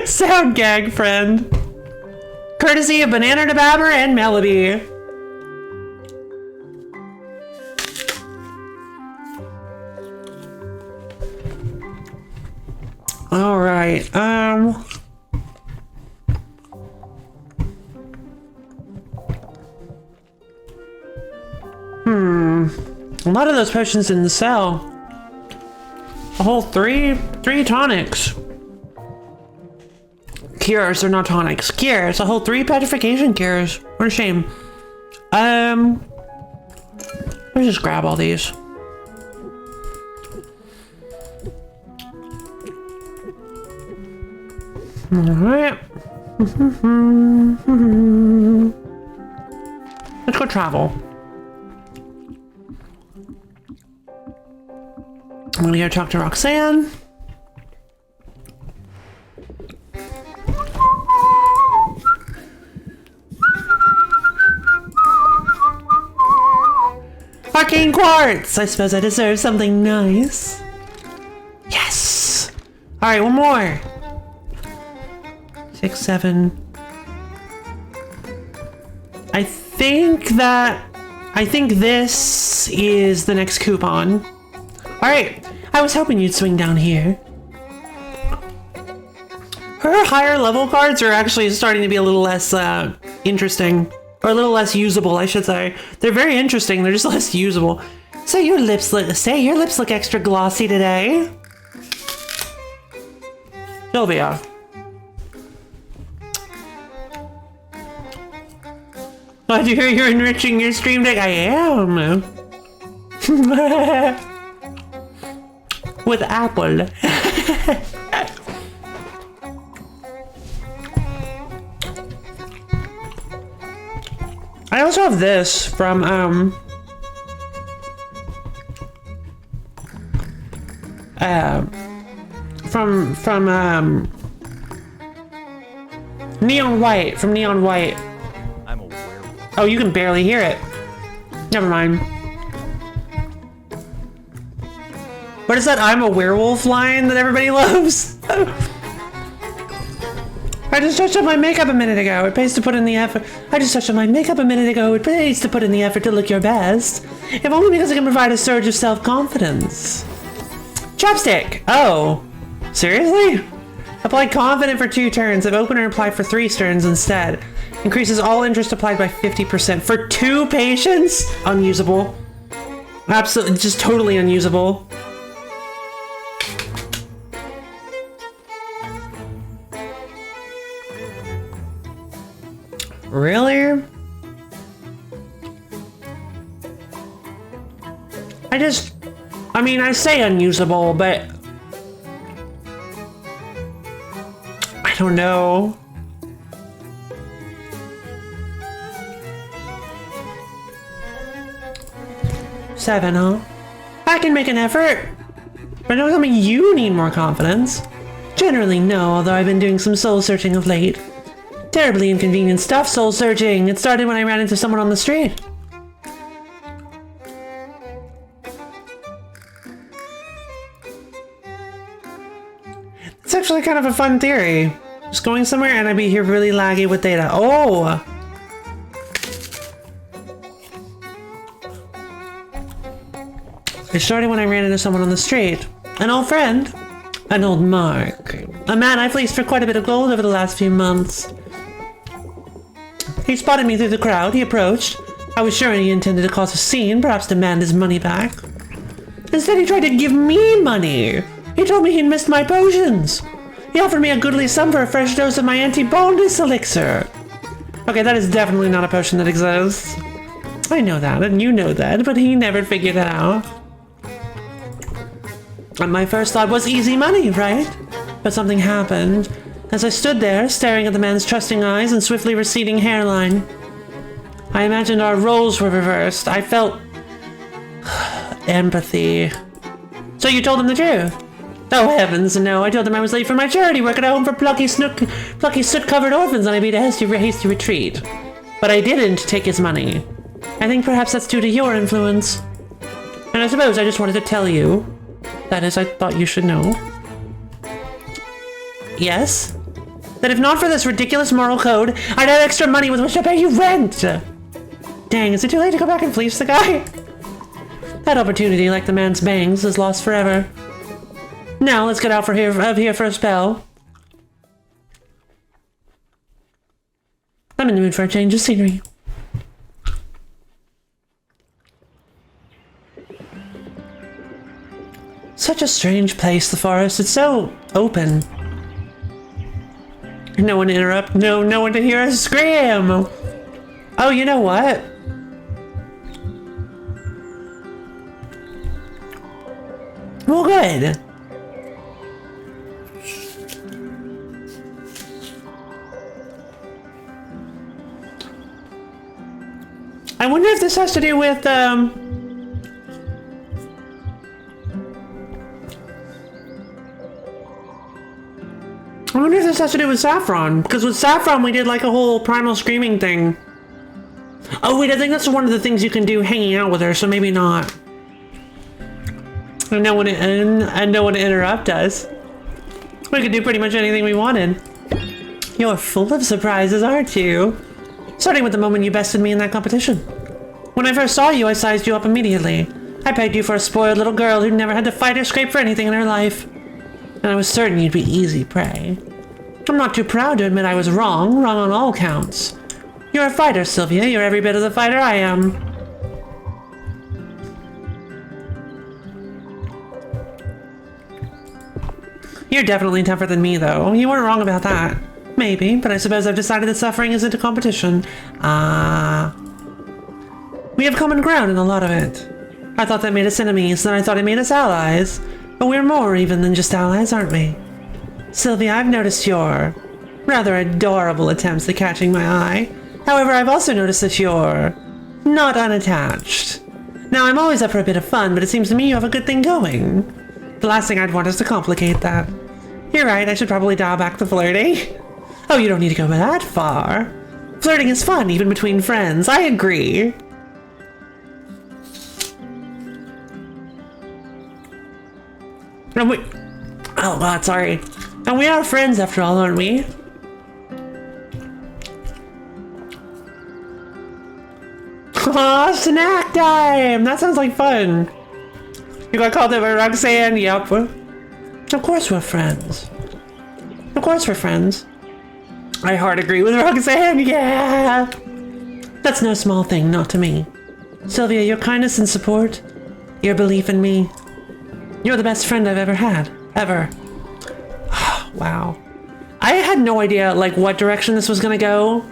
sound gag friend. Courtesy of Banana to Babber and Melody. Alright, a lot of those potions didn't sell. A whole three tonics. Cures, they're not tonics. Cures, a whole 3 petrification cures. What a shame. Let's just grab all these. Alright. Let's go travel. I'm gonna go talk to Roxanne. 14 quarts! I suppose I deserve something nice. Yes! Alright, one more. 6, 7. I think this is the next coupon. Alright, I was hoping you'd swing down here. Her higher level cards are actually starting to be a little less interesting. Or a little less usable, I should say. They're very interesting, they're just less usable. Say your lips look extra glossy today. Sylvia. I do hear you're enriching your stream deck. I am. With apple. I also have this from Neon White, from Neon White. I'm a werewolf. Oh, you can barely hear it. Never mind. What is that I'm a werewolf line that everybody loves? I just touched on my makeup a minute ago. It pays to put in the effort. I just touched on my makeup a minute ago. It pays to put in the effort to look your best. If only because it can provide a surge of self-confidence. Chapstick! Oh. Seriously? Apply confident for 2 turns. If opener, apply for 3 turns instead. Increases all interest applied by 50%. For 2 patients? Unusable. Absolutely, just totally unusable. Really? I mean, I say unusable, but I don't know. Seven, huh? I can make an effort, but don't tell me you need more confidence. Generally, no, although I've been doing some soul searching of late. Terribly inconvenient stuff, soul searching. It started when I ran into someone on the street. It's actually kind of a fun theory. Just going somewhere and I'd be here really laggy with data. Oh! It started when I ran into someone on the street. An old friend. An old Mark. A man I fleeced for quite a bit of gold over the last few months. He spotted me through the crowd. He approached. I was sure he intended to cause a scene, perhaps demand his money back. Instead, he tried to give me money. He told me he'd missed my potions. He offered me a goodly sum for a fresh dose of my anti-baldness elixir. Okay, that is definitely not a potion that exists. I know that, and you know that, but he never figured it out. And my first thought was easy money, right? But something happened. As I stood there, staring at the man's trusting eyes and swiftly receding hairline, I imagined our roles were reversed. I felt empathy. So you told him the truth? Oh heavens, no. I told him I was late for my charity work at a home for plucky soot-covered orphans, and I made a hasty retreat. But I didn't take his money. I think perhaps that's due to your influence. And I suppose I just wanted to tell you. That is, I thought you should know. Yes? That if not for this ridiculous moral code, I'd have extra money with which to pay you rent! Dang, is it too late to go back and fleece the guy? That opportunity, like the man's bangs, is lost forever. Now, let's get out of here for a spell. I'm in the mood for a change of scenery. Such a strange place, the forest. It's so open. No one to interrupt. No one to hear us scream. Oh, you know what? Well, good. I wonder if this has to do with, I wonder if this has to do with Saffron, because with Saffron we did like a whole primal screaming thing. Oh wait, I think that's one of the things you can do hanging out with her, so maybe not. I know when to interrupt us. We could do pretty much anything we wanted. You're full of surprises, aren't you? Starting with the moment you bested me in that competition. When I first saw you, I sized you up immediately. I pegged you for a spoiled little girl who'd never had to fight or scrape for anything in her life. And I was certain you'd be easy prey. I'm not too proud to admit I was wrong on all counts. You're a fighter, Sylvia. You're every bit of the fighter I am. You're definitely tougher than me, though. You weren't wrong about that. Maybe, but I suppose I've decided that suffering isn't a competition. We have common ground in a lot of it. I thought that made us enemies, then I thought it made us allies. But we're more even than just allies, aren't we? Sylvia, I've noticed your rather adorable attempts at catching my eye. However, I've also noticed that you're not unattached. Now, I'm always up for a bit of fun, but it seems to me you have a good thing going. The last thing I'd want is to complicate that. You're right, I should probably dial back the flirting. Oh, you don't need to go that far. Flirting is fun, even between friends. I agree. And we... Oh, God, sorry. And we are friends after all, aren't we? Aw, snack time! That sounds like fun. You got called over Roxanne? Yep. Of course we're friends. Of course we're friends. I hard agree with Roxanne, yeah! That's no small thing, not to me. Sylvia, your kindness and support, your belief in me, you're the best friend I've ever had. Ever. Wow. I had no idea, like, what direction this was gonna go.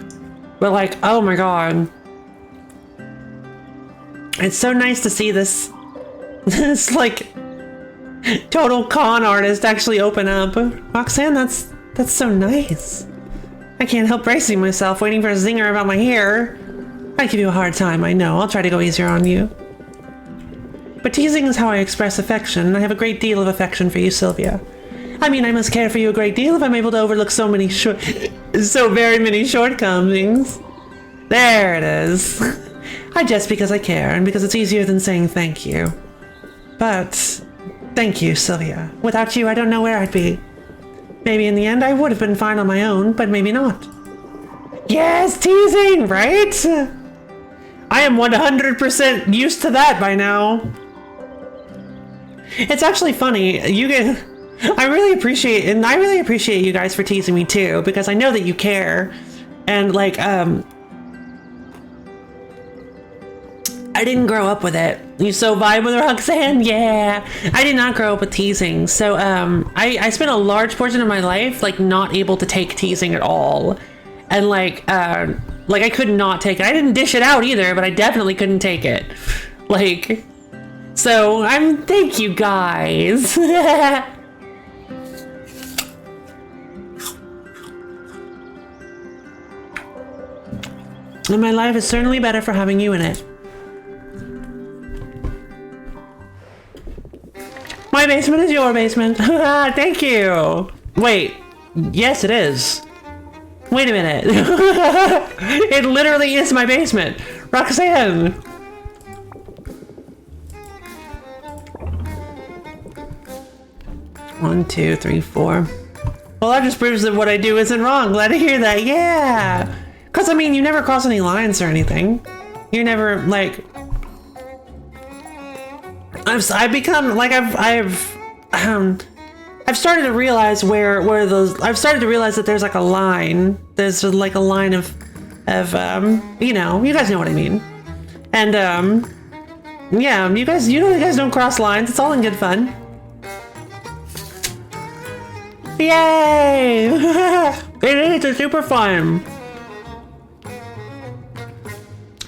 But, like, oh my god. It's so nice to see this, like, total con artist actually open up. Roxanne, that's so nice. I can't help bracing myself, waiting for a zinger about my hair. I give you a hard time, I know. I'll try to go easier on you. But teasing is how I express affection, and I have a great deal of affection for you, Sylvia. I mean, I must care for you a great deal if I'm able to overlook so very many shortcomings. There it is. I jest because I care, and because it's easier than saying thank you. But, thank you, Sylvia. Without you, I don't know where I'd be. Maybe in the end I would have been fine on my own, but maybe not. Yes, teasing, right? I am 100% used to that by now. It's actually funny. I really appreciate you guys for teasing me too, because I know that you care. And like, I didn't grow up with it. You so vibe with Roxanne? Yeah. I did not grow up with teasing. So, I spent a large portion of my life, like, not able to take teasing at all. And like I could not take it. I didn't dish it out either, but I definitely couldn't take it. Like, so thank you guys. And my life is certainly better for having you in it. My basement is your basement. Thank you. Wait. Yes, it is. Wait a minute. It literally is my basement. Roxanne. 1, 2, 3, 4. Well, that just proves that what I do isn't wrong. Glad to hear that. Yeah. Because, I mean, you never cross any lines or anything. You never, like... I've become, like, I've started to realize where those... I've started to realize that there's, like, a line. There's, like, a line of you know, you guys know what I mean. And, yeah, you guys don't cross lines. It's all in good fun. Yay! It is, it's super fun.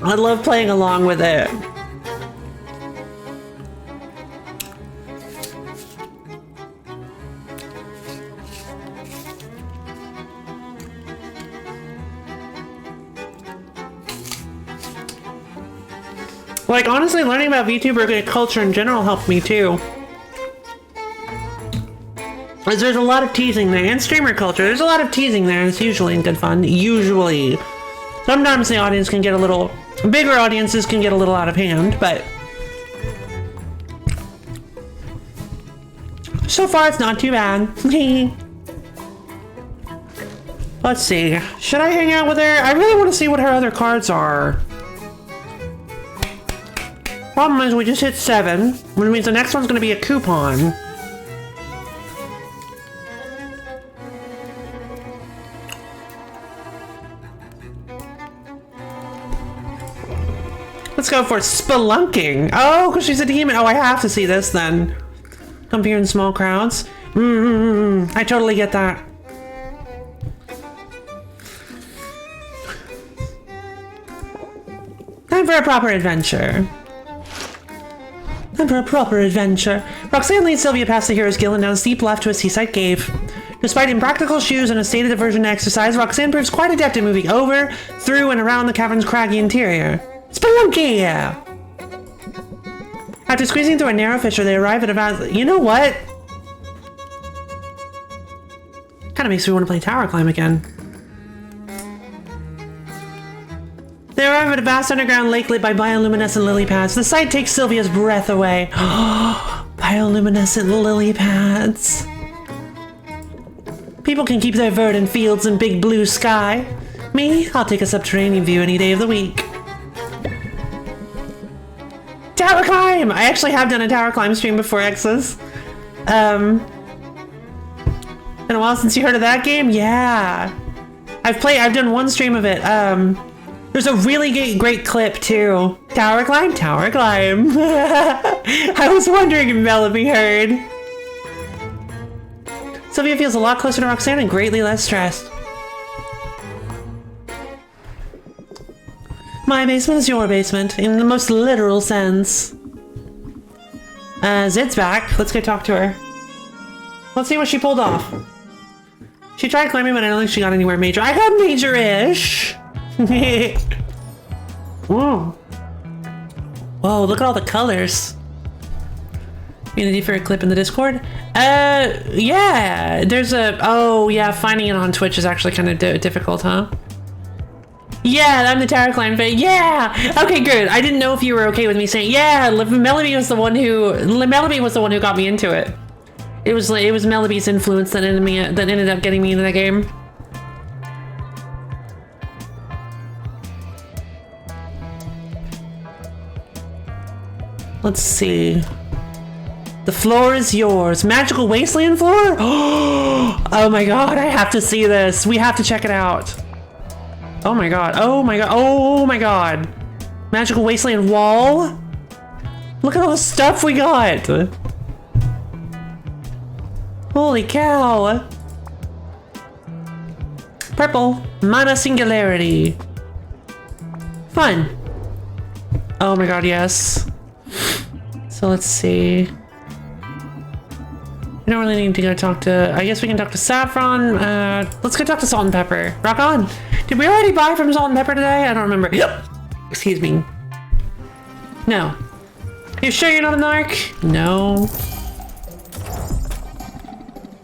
I love playing along with it. Like, honestly, learning about VTuber culture in general helped me too. Because there's a lot of teasing there, and streamer culture, there's a lot of teasing there, and it's usually in good fun. Usually. Sometimes the audience can get a little Bigger audiences can get a little out of hand, but so far it's not too bad. Let's see. Should I hang out with her? I really want to see what her other cards are. Problem is we just hit 7, which means the next one's going to be a coupon. Let's go for spelunking. Oh, because she's a demon. Oh, I have to see this then. Come here in small crowds. I totally get that. Time for a proper adventure. Time for a proper adventure. Roxanne leads Sylvia past the Hero's Guild and down a steep left to a seaside cave. Despite impractical shoes and a stated aversion to exercise, Roxanne proves quite adept at moving over, through, and around the cavern's craggy interior. Spelunky! After squeezing through a narrow fissure, they arrive at a vast... You know what? Kinda makes me want to play Tower Climb again. They arrive at a vast underground lake lit by bioluminescent lily pads. The sight takes Sylvia's breath away. Bioluminescent lily pads. People can keep their verdant fields and big blue sky. Me, I'll take a subterranean view any day of the week. Tower climb! I actually have done a tower climb stream before, X's. Been a while since you heard of that game? Yeah. I've done one stream of it. There's a really great clip too. Tower climb, tower climb. I was wondering if Melody heard. Sylvia feels a lot closer to Roxanne and greatly less stressed. My basement is your basement, in the most literal sense. Zid's back. Let's go talk to her. Let's see what she pulled off. She tried climbing, but I don't think she got anywhere major. I got major-ish! Whoa. Whoa, look at all the colors. Community for a clip in the Discord? Yeah. There's a... Oh, yeah, finding it on Twitch is actually kind of difficult, huh? Yeah, I'm the tower climb fan. Yeah. Okay, good. I didn't know if you were okay with me saying yeah. Melody was the one who got me into it. It was Melody's influence that ended up getting me into that game. Let's see. The floor is yours. Magical wasteland floor? Oh my god, I have to see this. We have to check it out. Oh my god, oh my god, oh my god. Magical wasteland wall? Look at all the stuff we got. Holy cow. Purple, mana singularity. Fun. Oh my god, yes. So let's see. We don't really need to go talk to... I guess we can talk to Saffron. Let's go talk to Salt and Pepper. Rock on. Did we already buy from Salt and Pepper today? I don't remember. Yep. Excuse me. No. You sure you're not a narc? No.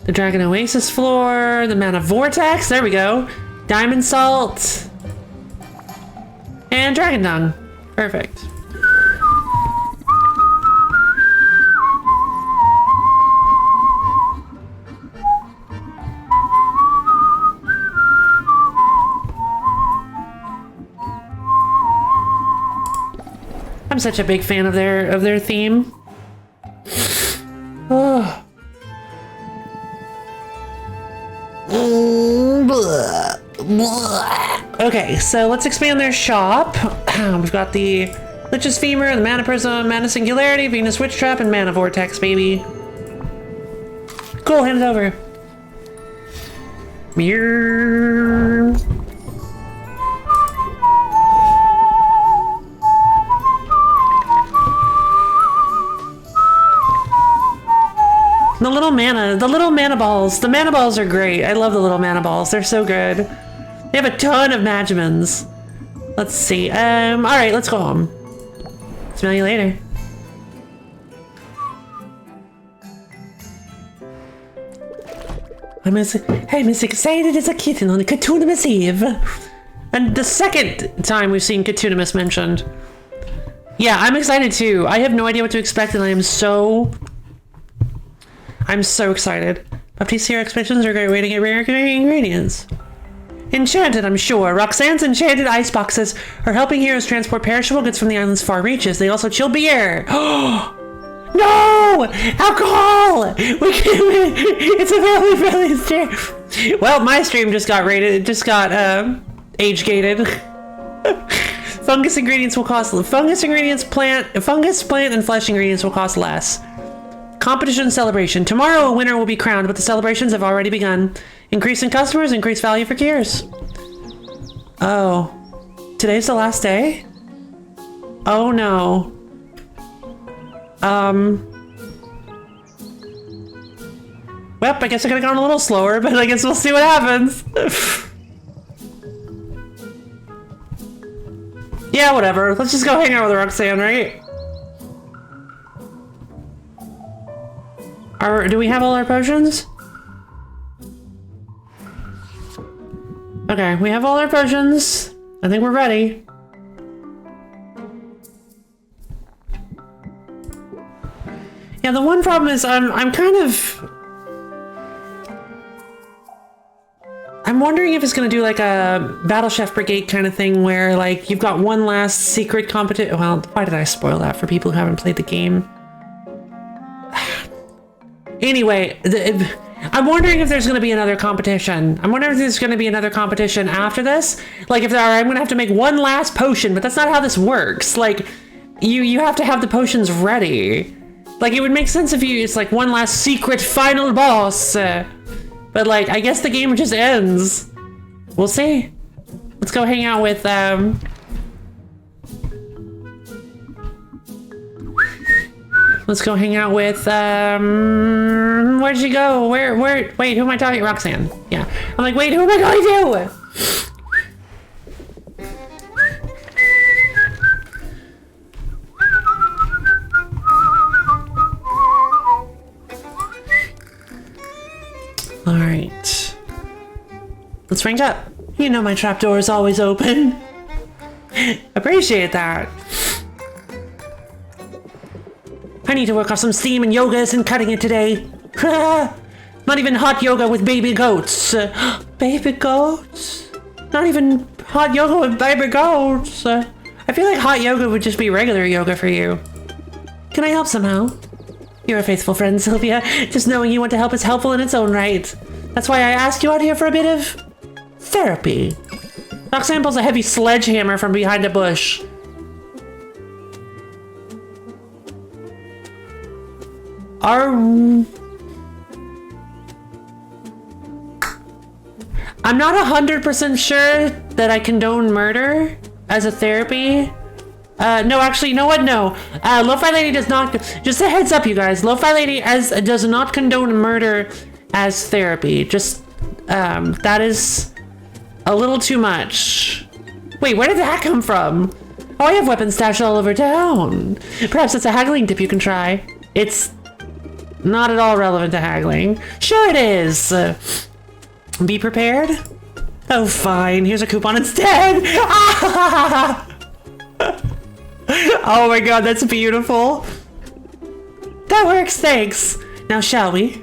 The Dragon Oasis floor. The Mana Vortex. There we go. Diamond Salt. And Dragon Dung. Perfect. I'm such a big fan of their theme. Oh. Okay, so let's expand their shop. We've got the Lich's Femur, the Mana Prism, Mana Singularity, Venus Witch Trap, and Mana Vortex, baby. Cool, hand it over. Mirror. The little mana balls. The mana balls are great. I love the little mana balls. They're so good. They have a ton of Magimans. Let's see. Alright, let's go home. Smell you later. I'm as excited as a kitten on a Potionomics Eve. And the second time we've seen Potionomics mentioned. Yeah, I'm excited too. I have no idea what to expect, and I'm so excited. Baptiste's expeditions are a great way to get rare ingredients. Enchanted, I'm sure. Roxanne's enchanted ice boxes are helping heroes transport perishable goods from the island's far reaches. They also chill beer. No! Alcohol! We can't. It's a family stream. Well, my stream just got rated. It just got age gated. Fungus ingredients will cost. Fungus, plant, and flesh ingredients will cost less. Competition celebration. Tomorrow a winner will be crowned, but the celebrations have already begun. Increase in customers, increased value for gears. Oh. Today's the last day? Oh no. Well, I guess I could've gone a little slower, but I guess we'll see what happens. Yeah, whatever. Let's just go hang out with Roxanne, right? Do we have all our potions? Okay, we have all our potions. I think we're ready. Yeah, the one problem is I'm kind of... I'm wondering if it's gonna do like a Battle Chef Brigade kind of thing where like you've got one last secret competition. Well, why did I spoil that for people who haven't played the game? Anyway, I'm wondering if there's going to be another competition. I'm wondering if there's going to be another competition after this. Like if I'm going to have to make one last potion, but that's not how this works. Like you have to have the potions ready. Like it would make sense if it's like one last secret final boss. But like I guess the game just ends. We'll see. Let's go hang out with Let's go hang out with, where'd she go? Wait, who am I talking? Roxanne. Yeah. I'm like, wait, who am I going to? All right. Let's rank up. You know my trapdoor is always open. Appreciate that. I need to work off some steam, and yoga isn't cutting it today. Not even hot yoga with baby goats. Baby goats? Not even hot yoga with baby goats. I feel like hot yoga would just be regular yoga for you. Can I help somehow? You're a faithful friend, Sylvia. Just knowing you want to help is helpful in its own right. That's why I asked you out here for a bit of therapy. Roxanne pulls a heavy sledgehammer from behind a bush. I'm not 100% sure that I condone murder as a therapy. No, actually, you know what? No. Lo-Fi Lady does not... Just a heads up, you guys. Lo-Fi Lady does not condone murder as therapy. Just, that is a little too much. Wait, where did that come from? Oh, I have weapons stashed all over town. Perhaps it's a haggling tip you can try. It's not at all relevant to haggling. Sure it is. Be prepared. Oh, fine. Here's a coupon instead. Oh my god, that's beautiful. That works, thanks. Now, shall we?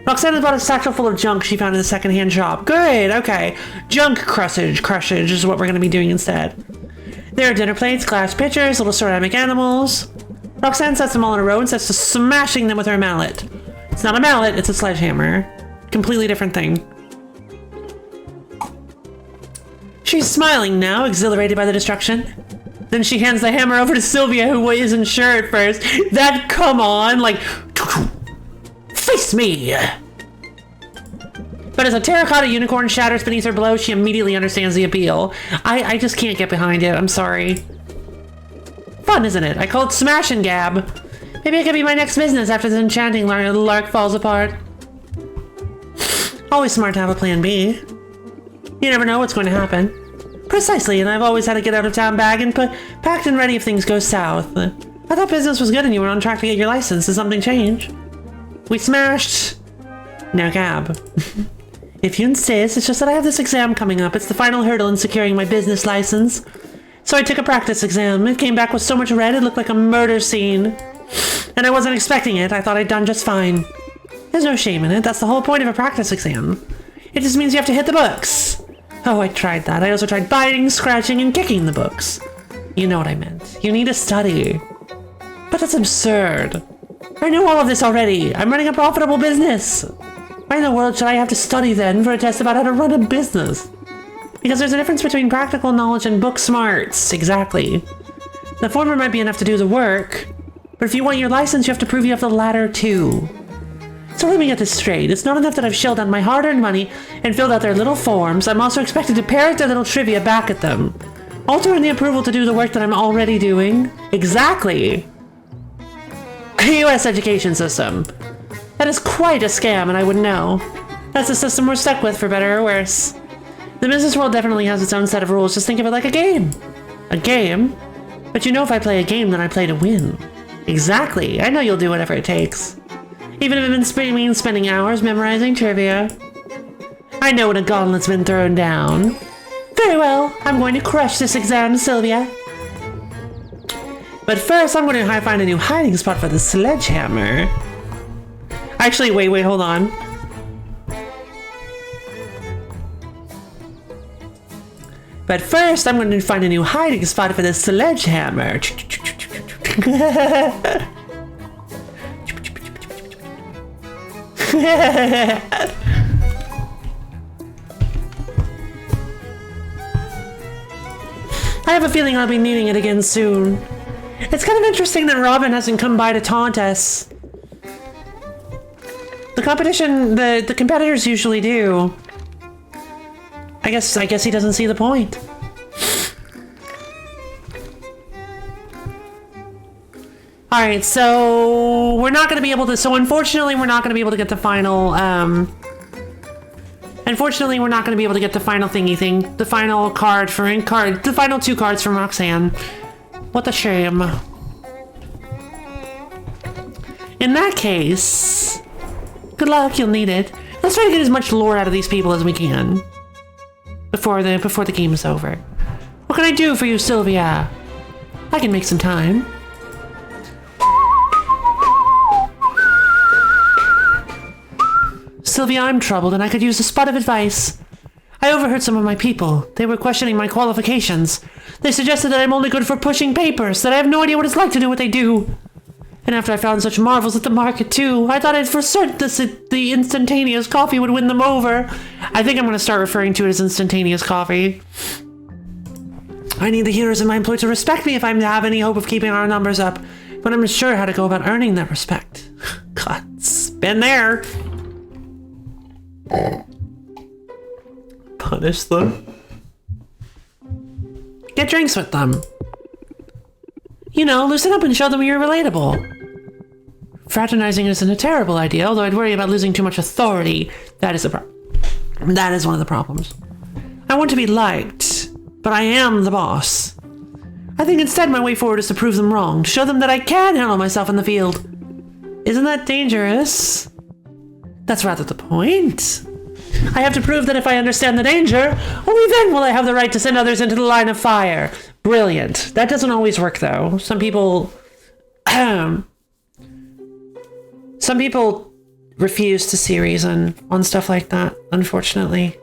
Roxanne has bought a satchel full of junk she found in the secondhand shop. Good, okay. Junk crushage is what we're going to be doing instead. There are dinner plates, glass pitchers, little ceramic animals. Roxanne sets them all in a row and sets to smashing them with her mallet. It's not a mallet, it's a sledgehammer. Completely different thing. She's smiling now, exhilarated by the destruction. Then she hands the hammer over to Sylvia, who isn't sure at first. That, come on, like, face me! But as a terracotta unicorn shatters beneath her blow, she immediately understands the appeal. I just can't get behind it, I'm sorry. Fun, isn't it? I call it smash and gab. Maybe it could be my next business after this enchanting lark falls apart. Always smart to have a plan B. You never know what's going to happen. Precisely, and I've always had a get-out-of-town bag and packed and ready if things go south. I thought business was good and you were on track to get your license. Did something change? We smashed... No, gab. If you insist, it's just that I have this exam coming up. It's the final hurdle in securing my business license. So I took a practice exam. It came back with so much red it looked like a murder scene. And I wasn't expecting it. I thought I'd done just fine. There's no shame in it. That's the whole point of a practice exam. It just means you have to hit the books. Oh, I tried that. I also tried biting, scratching, and kicking the books. You know what I meant. You need to study. But that's absurd. I know all of this already. I'm running a profitable business. Why in the world should I have to study then for a test about how to run a business? Because there's a difference between practical knowledge and book smarts. Exactly. The former might be enough to do the work, but if you want your license, you have to prove you have the latter too. So let me get this straight. It's not enough that I've shelled out my hard-earned money and filled out their little forms. I'm also expected to parrot their little trivia back at them. Also earn the approval to do the work that I'm already doing. Exactly. U.S. education system. That is quite a scam, and I wouldn't know. That's the system we're stuck with, for better or worse. The business world definitely has its own set of rules. Just think of it like a game. A game? But you know if I play a game, then I play to win. Exactly. I know you'll do whatever it takes. Even if it means spending hours memorizing trivia. I know when a gauntlet's been thrown down. Very well. I'm going to crush this exam, Sylvia. But first, I'm going to find a new hiding spot for the sledgehammer. Actually, wait, hold on. But first, I'm going to find a new hiding spot for the sledgehammer. I have a feeling I'll be needing it again soon. It's kind of interesting that Robin hasn't come by to taunt us. The competition, the competitors usually do. I guess he doesn't see the point. Alright, so we're not gonna be able to, so unfortunately we're not gonna be able to get the final, unfortunately we're not gonna be able to get the final thingy thing, the final the final 2 cards from Roxanne. What a shame. In that case, good luck, you'll need it. Let's try to get as much lore out of these people as we can. Before the game is over. What can I do for you, Sylvia? I can make some time. Sylvia, I'm troubled and I could use a spot of advice. I overheard some of my people. They were questioning my qualifications. They suggested that I'm only good for pushing papers, that I have no idea what it's like to do what they do. And after I found such marvels at the market too, I thought I'd for certain the instantaneous coffee would win them over. I think I'm going to start referring to it as instantaneous coffee. I need the heroes in my employ to respect me if I'm to have any hope of keeping our numbers up, but I'm not sure how to go about earning that respect. God, it's been there. Punish them. Get drinks with them. You know, loosen up and show them you're relatable. Fraternizing isn't a terrible idea, although I'd worry about losing too much authority. That is that is one of the problems. I want to be liked, but I am the boss. I think instead my way forward is to prove them wrong, to show them that I can handle myself in the field. Isn't that dangerous? That's rather the point. I have to prove that if I understand the danger, only then will I have the right to send others into the line of fire. Brilliant. That doesn't always work, though. Some people refuse to see reason on stuff like that, unfortunately.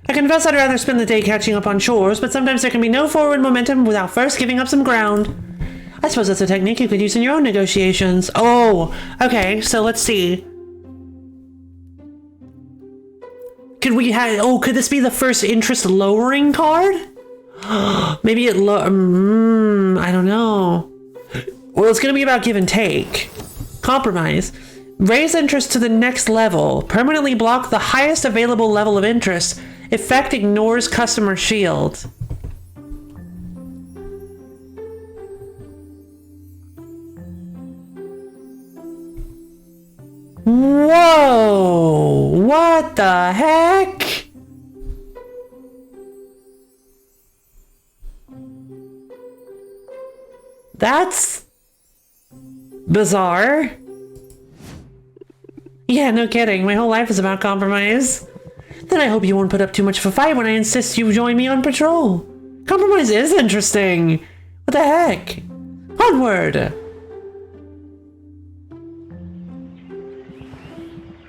I confess I'd rather spend the day catching up on chores, but sometimes there can be no forward momentum without first giving up some ground. I suppose that's a technique you could use in your own negotiations. Oh, okay, so let's see. Could this be the first interest lowering card? Maybe I don't know. Well, it's gonna be about give and take. Compromise. Raise interest to the next level. Permanently block the highest available level of interest. Effect ignores customer shield. Whoa! What the heck? That's bizarre. Yeah, no kidding. My whole life is about compromise. Then I hope you won't put up too much of a fight when I insist you join me on patrol. Compromise is interesting. What the heck? Onward!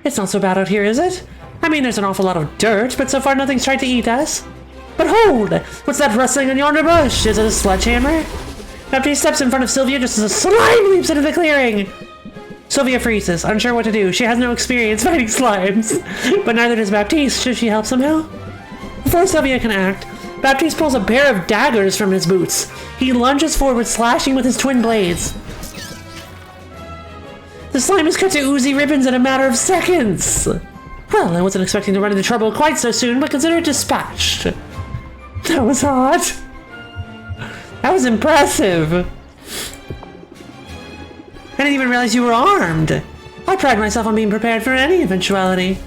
It's not so bad out here, is it? I mean, there's an awful lot of dirt, but so far nothing's tried to eat us. But hold! What's that rustling in yonder bush? Is it a sledgehammer? Baptiste steps in front of Sylvia just as a slime leaps into the clearing. Sylvia freezes, unsure what to do. She has no experience fighting slimes. But neither does Baptiste. Should she help somehow? Before Sylvia can act, Baptiste pulls a pair of daggers from his boots. He lunges forward, slashing with his twin blades. The slime is cut to oozy ribbons in a matter of seconds. Well, I wasn't expecting to run into trouble quite so soon, but consider it dispatched. That was hot. That was impressive. I didn't even realize you were armed. I pride myself on being prepared for any eventuality.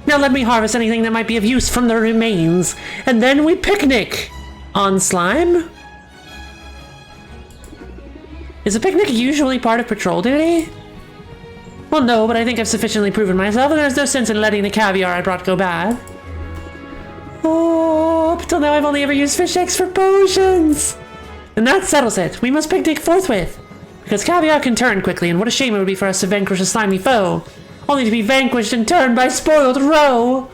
Now let me harvest anything that might be of use from the remains, and then we picnic. On slime? Is a picnic usually part of patrol duty? Well, no, but I think I've sufficiently proven myself, and there's no sense in letting the caviar I brought go bad. Oh, up till now I've only ever used fish eggs for potions. And that settles it. We must picnic forthwith. Because caviar can turn quickly, and what a shame it would be for us to vanquish a slimy foe, only to be vanquished and turned by spoiled roe.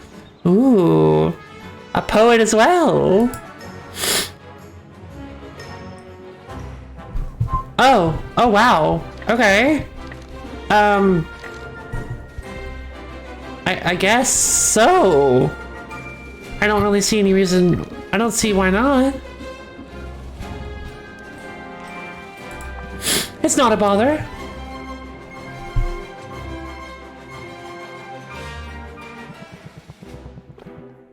Ooh, a poet as well. Oh wow. Okay. I guess so. I don't really see any reason. I don't see why not. It's not a bother.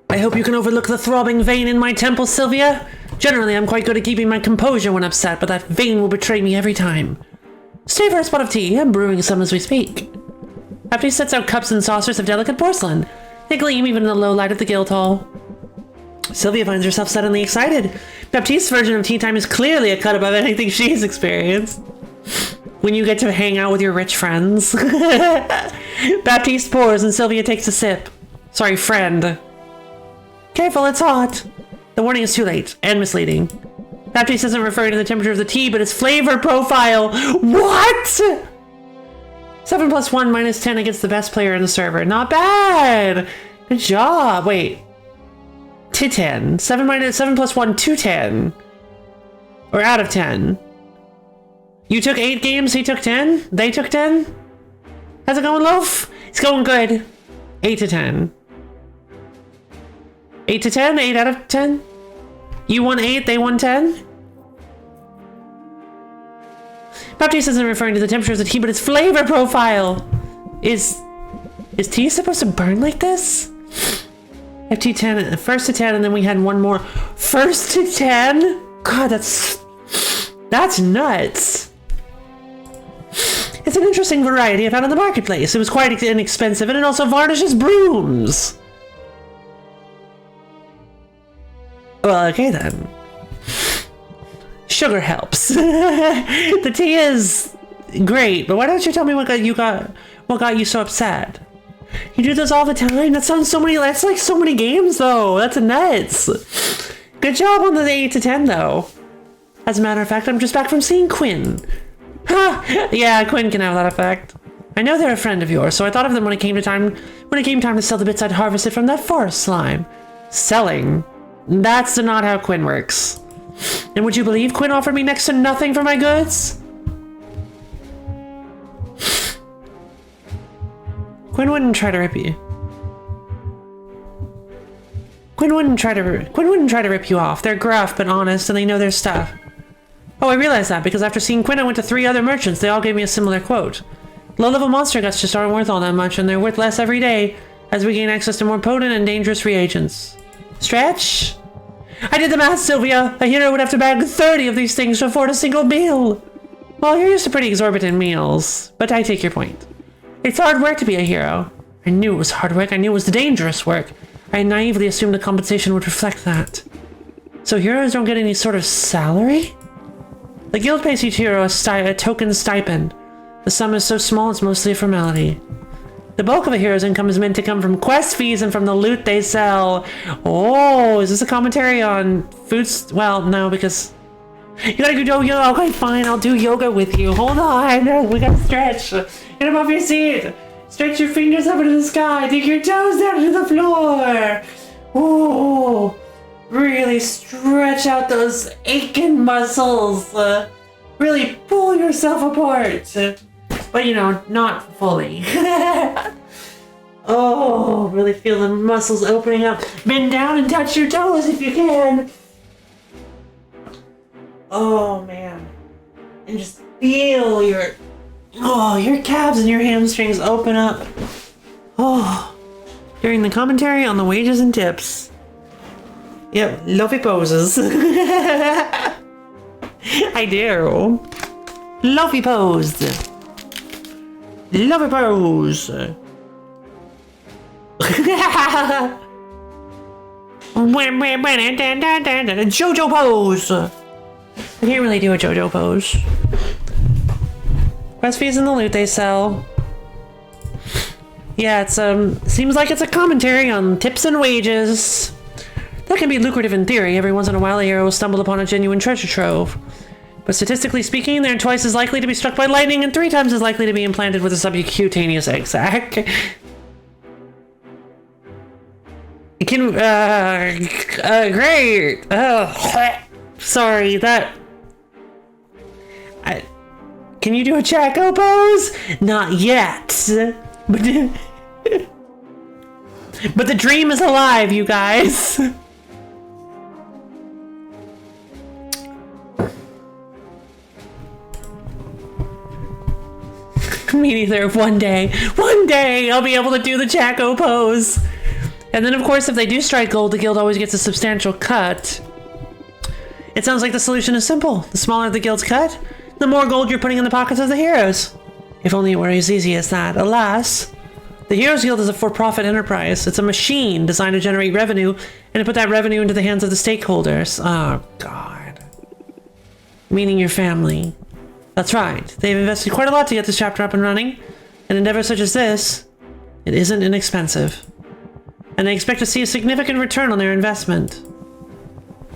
I hope you can overlook the throbbing vein in my temple, Sylvia. Generally, I'm quite good at keeping my composure when upset, but that vein will betray me every time. Stay for a spot of tea. I'm brewing some as we speak. Baptiste sets out cups and saucers of delicate porcelain. They gleam even in the low light of the guild hall. Sylvia finds herself suddenly excited. Baptiste's version of tea time is clearly a cut above anything she's experienced. When you get to hang out with your rich friends. Baptiste pours and Sylvia takes a sip. Sorry, friend. Careful, it's hot. The warning is too late and misleading. Baptiste isn't referring to the temperature of the tea, but its flavor profile. What? 7 + 1 - 10 against the best player in the server. Not bad. Good job. Wait. To 10. 7 + 1 to 10. Or out of 10. You took 8 games, he took 10? They took 10? How's it going, Loaf? It's going good. 8 to 10. 8 to 10? 8 out of 10? You won 8, they won 10? Baptiste isn't referring to the temperature of the tea, but its flavor profile. Is tea supposed to burn like this? FT 10, first to 10, and then we had one more. First to 10? God, that's nuts. It's an interesting variety I found in the marketplace. It was quite inexpensive, and it also varnishes brooms. Well, okay then. Sugar helps. The tea is great, but why don't you tell me what got you so upset? You do this all the time? That sounds so many. That's like so many games, though. That's nuts. Good job on the 8 to 10, though. As a matter of fact, I'm just back from seeing Quinn. Ha! Yeah, Quinn can have that effect. I know they're a friend of yours, so I thought of them when it came time to sell the bits I'd harvested from that forest slime. Selling? That's not how Quinn works. And would you believe Quinn offered me next to nothing for my goods? Quinn wouldn't try to rip you. Quinn wouldn't try to rip you off. They're gruff but honest, and they know their stuff. Oh, I realized that because after seeing Quinn, I went to 3 other merchants. They all gave me a similar quote. Low-level monster guts just aren't worth all that much, and they're worth less every day as we gain access to more potent and dangerous reagents. Stretch? I did the math, Sylvia. A hero would have to bag 30 of these things to afford a single meal. Well, you're used to pretty exorbitant meals, but I take your point. It's hard work to be a hero. I knew it was hard work. I knew it was the dangerous work. I naively assumed the compensation would reflect that. So heroes don't get any sort of salary? The guild pays each hero a token stipend. The sum is so small it's mostly a formality. The bulk of a hero's income is meant to come from quest fees and from the loot they sell. Oh, is this a commentary on foods? Well, no, because you gotta do yoga. Okay, fine, I'll do yoga with you. Hold on, we gotta stretch. Get up off your seat. Stretch your fingers up into the sky. Dig your toes down to the floor. Oh, really stretch out those aching muscles. Really pull yourself apart. But you know, not fully. Oh, really feel the muscles opening up. Bend down and touch your toes if you can. Oh man. And just feel your calves and your hamstrings open up. Oh. During the commentary on the wages and tips. Yep, lovely poses. I do. Lovely pose. Lovely pose. JoJo pose. I can't really do a JoJo pose. Quest fees and the loot they sell. Yeah, it's seems like it's a commentary on tips and wages. That can be lucrative in theory. Every once in a while a hero will stumble upon a genuine treasure trove. But statistically speaking, they're twice as likely to be struck by lightning and 3 times as likely to be implanted with a subcutaneous egg sac. It can, great. Sorry, that... Can you do a Chaco pose? Not yet. But the dream is alive, you guys. Me neither. One day I'll be able to do the Chaco pose. And then of course if they do strike gold, the guild always gets a substantial cut. It sounds like the solution is simple. The smaller the guild's cut, the more gold you're putting in the pockets of the heroes. If only it were as easy as that. Alas, the Heroes Guild is a for-profit enterprise. It's a machine designed to generate revenue and to put that revenue into the hands of the stakeholders. Oh God. Meaning your family. That's right. They've invested quite a lot to get this chapter up and running. An endeavor such as this, it isn't inexpensive. And they expect to see a significant return on their investment.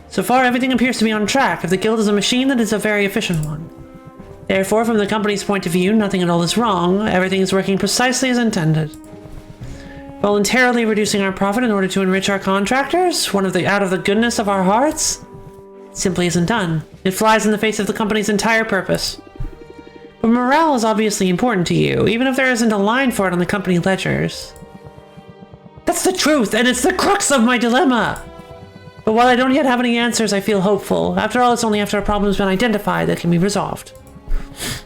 So far, everything appears to be on track. If the guild is a machine, then it's a very efficient one. Therefore, from the company's point of view, nothing at all is wrong. Everything is working precisely as intended. Voluntarily reducing our profit in order to enrich our contractors, out of the goodness of our hearts, simply isn't done. It flies in the face of the company's entire purpose. But morale is obviously important to you, even if there isn't a line for it on the company ledgers. That's the truth, and it's the crux of my dilemma! But while I don't yet have any answers, I feel hopeful. After all, it's only after a problem's been identified that can be resolved.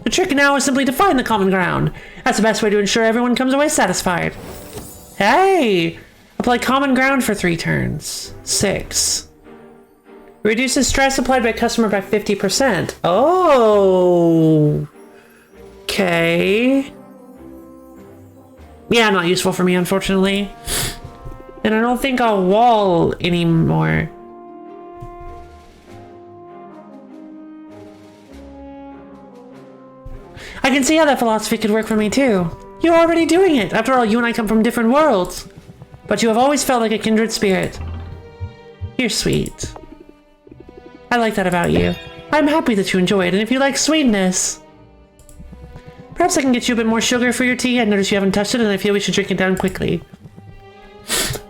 The trick now is simply to find the common ground. That's the best way to ensure everyone comes away satisfied. Hey! Apply common ground for 3 turns. 6. Reduces stress applied by customer by 50%. Oh! Okay. Yeah, not useful for me, unfortunately. And I don't think I'll wall anymore. I can see how that philosophy could work for me too. You're already doing it. After all, you and I come from different worlds. But you have always felt like a kindred spirit. You're sweet. I like that about you. I'm happy that you enjoy it, and if you like sweetness... Perhaps I can get you a bit more sugar for your tea. I notice you haven't touched it, and I feel we should drink it down quickly.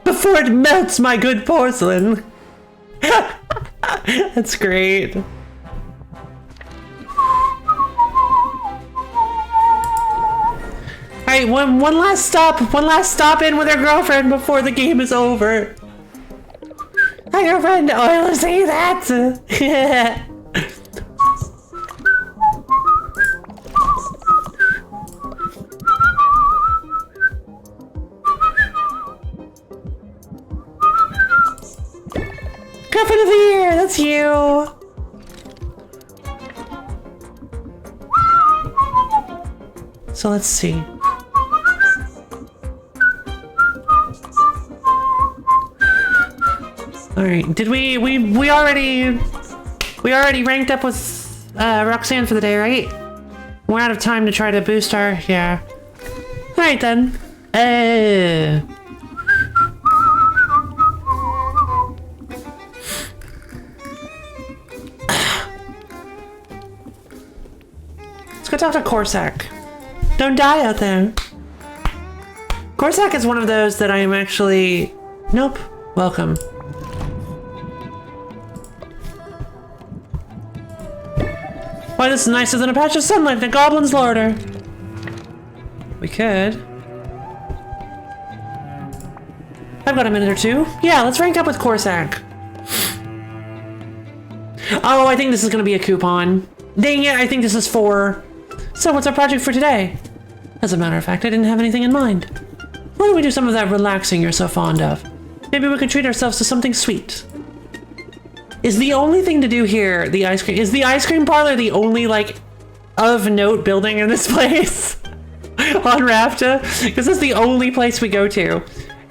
Before it melts my good porcelain. That's great. Alright, one last stop in with her girlfriend before the game is over. Hi, girlfriend. Oh, I say that. Girlfriend of the year, that's you. So let's see. All right, did we already ranked up with Roxanne for the day, right? We're out of time to try to boost our, yeah. All right then. Let's go talk to Corsac. Don't die out there. Corsac is one of those that I am actually... Nope. Welcome. Why, this is nicer than a patch of sunlight in a goblin's larder. We could. I've got a minute or two. Yeah, let's rank up with Corsac. Oh, I think this is gonna be a coupon. Dang it, I think this is 4. So what's our project for today? As a matter of fact, I didn't have anything in mind. Why don't we do some of that relaxing you're so fond of? Maybe we could treat ourselves to something sweet. Is the only thing to do here the ice cream? Is the ice cream parlor the only, like, of note building in this place? On Rafta? Because that's the only place we go to.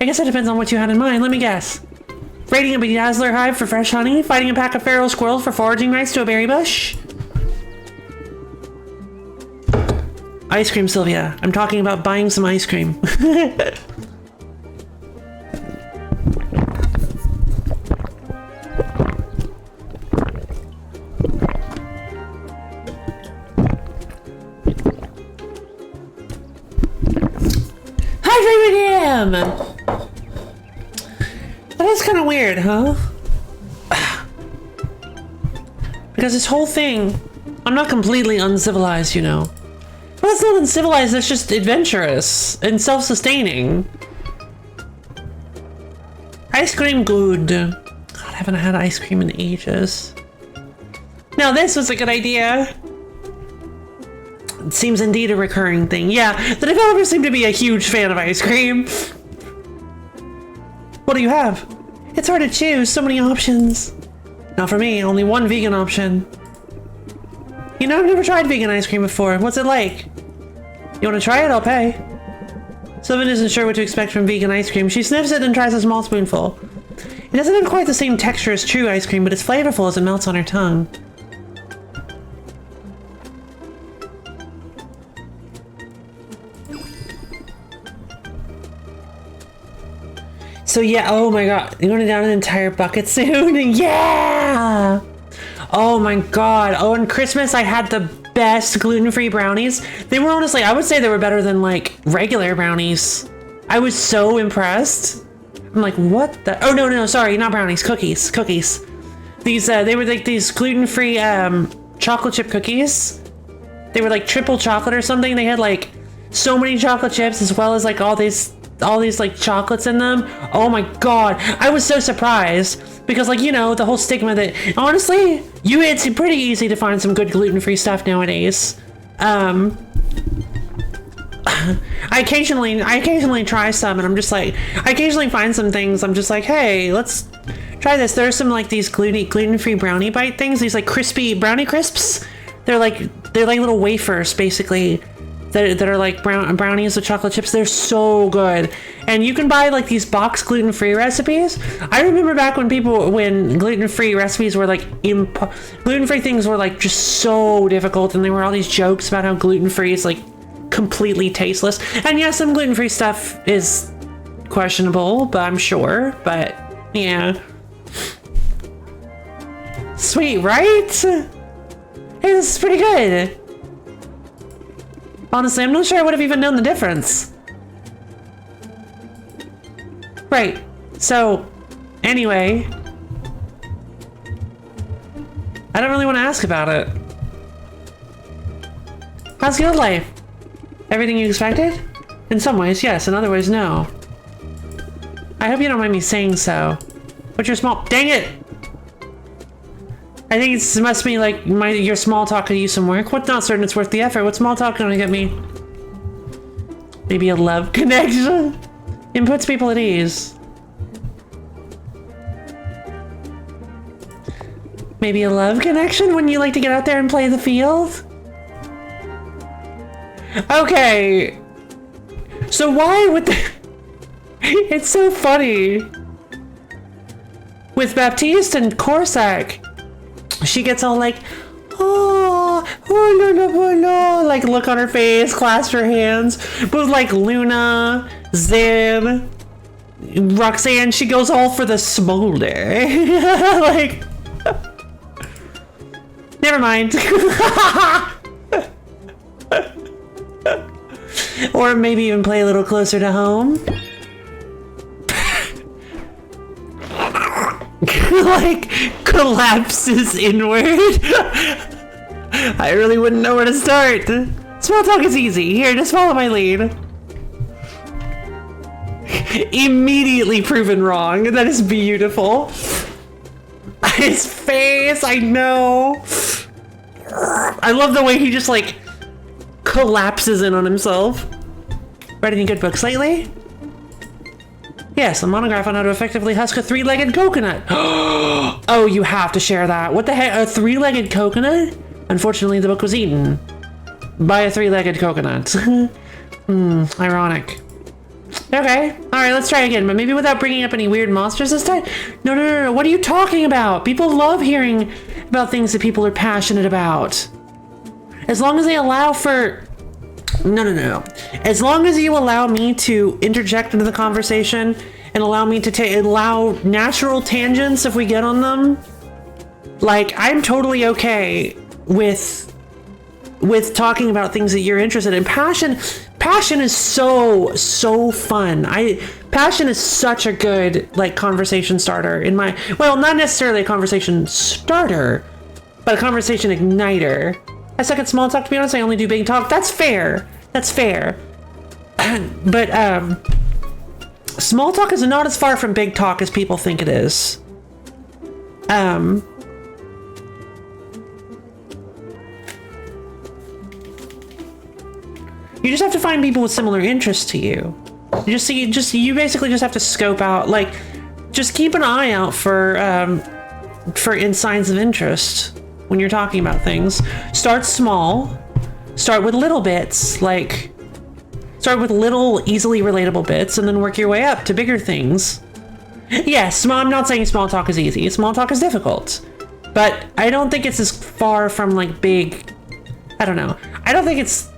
I guess it depends on what you had in mind. Let me guess. Raiding a bedazzler hive for fresh honey? Fighting a pack of feral squirrels for foraging rights to a berry bush? Ice cream, Sylvia. I'm talking about buying some ice cream. That is kind of weird, huh? Because this whole thing, I'm not completely uncivilized, you know. Well, it's not uncivilized, it's just adventurous and self-sustaining. Ice cream good. God, I haven't had ice cream in ages. Now this was a good idea. It seems indeed a recurring thing. Yeah, the developers seem to be a huge fan of ice cream. What do you have? It's hard to choose, so many options. Not for me, only one vegan option. You know, I've never tried vegan ice cream before. What's it like? You want to try it? I'll pay. Sylvan isn't sure what to expect from vegan ice cream. She sniffs it and tries a small spoonful. It doesn't have quite the same texture as true ice cream, but it's flavorful as it melts on her tongue. So yeah, oh my god, you're going down an entire bucket soon? Yeah! Oh my god, oh, and Christmas I had the best gluten-free brownies. They were honestly, I would say they were better than like regular brownies. I was so impressed. I'm like, what the? Oh no, sorry, not brownies, cookies. These, they were like these gluten-free chocolate chip cookies. They were like triple chocolate or something. They had like so many chocolate chips as well as like all these like chocolates in them. Oh my god, I was so surprised because, like, you know, the whole stigma that honestly it's pretty easy to find some good gluten-free stuff nowadays. I occasionally try some and I'm just like, I occasionally find some things I'm just like, hey, let's try this. There's some like these gluten-free brownie bite things, these like crispy brownie crisps. They're like little wafers basically that are like brownies with chocolate chips. They're so good. And you can buy like these box gluten-free recipes. I remember back when gluten-free recipes were like gluten-free things were like just so difficult, and there were all these jokes about how gluten-free is like completely tasteless. And yes, some gluten-free stuff is questionable, but I'm sure. But yeah. Sweet, right? Hey, this is pretty good. Honestly, I'm not sure I would have even known the difference. Right. So, anyway. I don't really want to ask about it. How's guild life? Everything you expected? In some ways, yes. In other ways, no. I hope you don't mind me saying so. But you're small. Dang it! I think it must be like your small talk could use some work. What's not certain it's worth the effort? What small talk gonna get me? Maybe a love connection? It puts people at ease. Maybe a love connection when you like to get out there and play the field? Okay. So why would the... It's so funny. With Baptiste and Corsac, she gets all like, oh no, like look on her face, clasp her hands. But with like Luna Then Roxanne, she goes all for the smolder. Like, never mind. Or maybe even play a little closer to home. Like, collapses inward. I really wouldn't know where to start. Small talk is easy. Here, just follow my lead. Immediately proven wrong. That is beautiful. His face, I know. I love the way he just like collapses in on himself. Read any good books lately? Yes, a monograph on how to effectively husk a three-legged coconut. Oh, you have to share that. What the heck? A three-legged coconut? Unfortunately, the book was eaten by a three-legged coconut. Ironic. Okay, alright, let's try again, but maybe without bringing up any weird monsters this time? No, what are you talking about? People love hearing about things that people are passionate about. As long as they allow for... No. As long as you allow me to interject into the conversation and allow me to allow natural tangents if we get on them, like, I'm totally okay with talking about things that you're interested in. Passion is so fun. Passion is such a good, like, conversation starter in my, well, not necessarily a conversation starter, but a conversation igniter. I suck at small talk, to be honest. I only do big talk. That's fair. But small talk is not as far from big talk as people think it is. You just have to find people with similar interests to you. You basically just have to scope out, like, just keep an eye out for signs of interest when you're talking about things. Start small. Start with little bits, like, start with little, easily relatable bits, and then work your way up to bigger things. Yes, I'm not saying small talk is easy. Small talk is difficult. But I don't think it's as far from, like, big... I don't know. I think it's...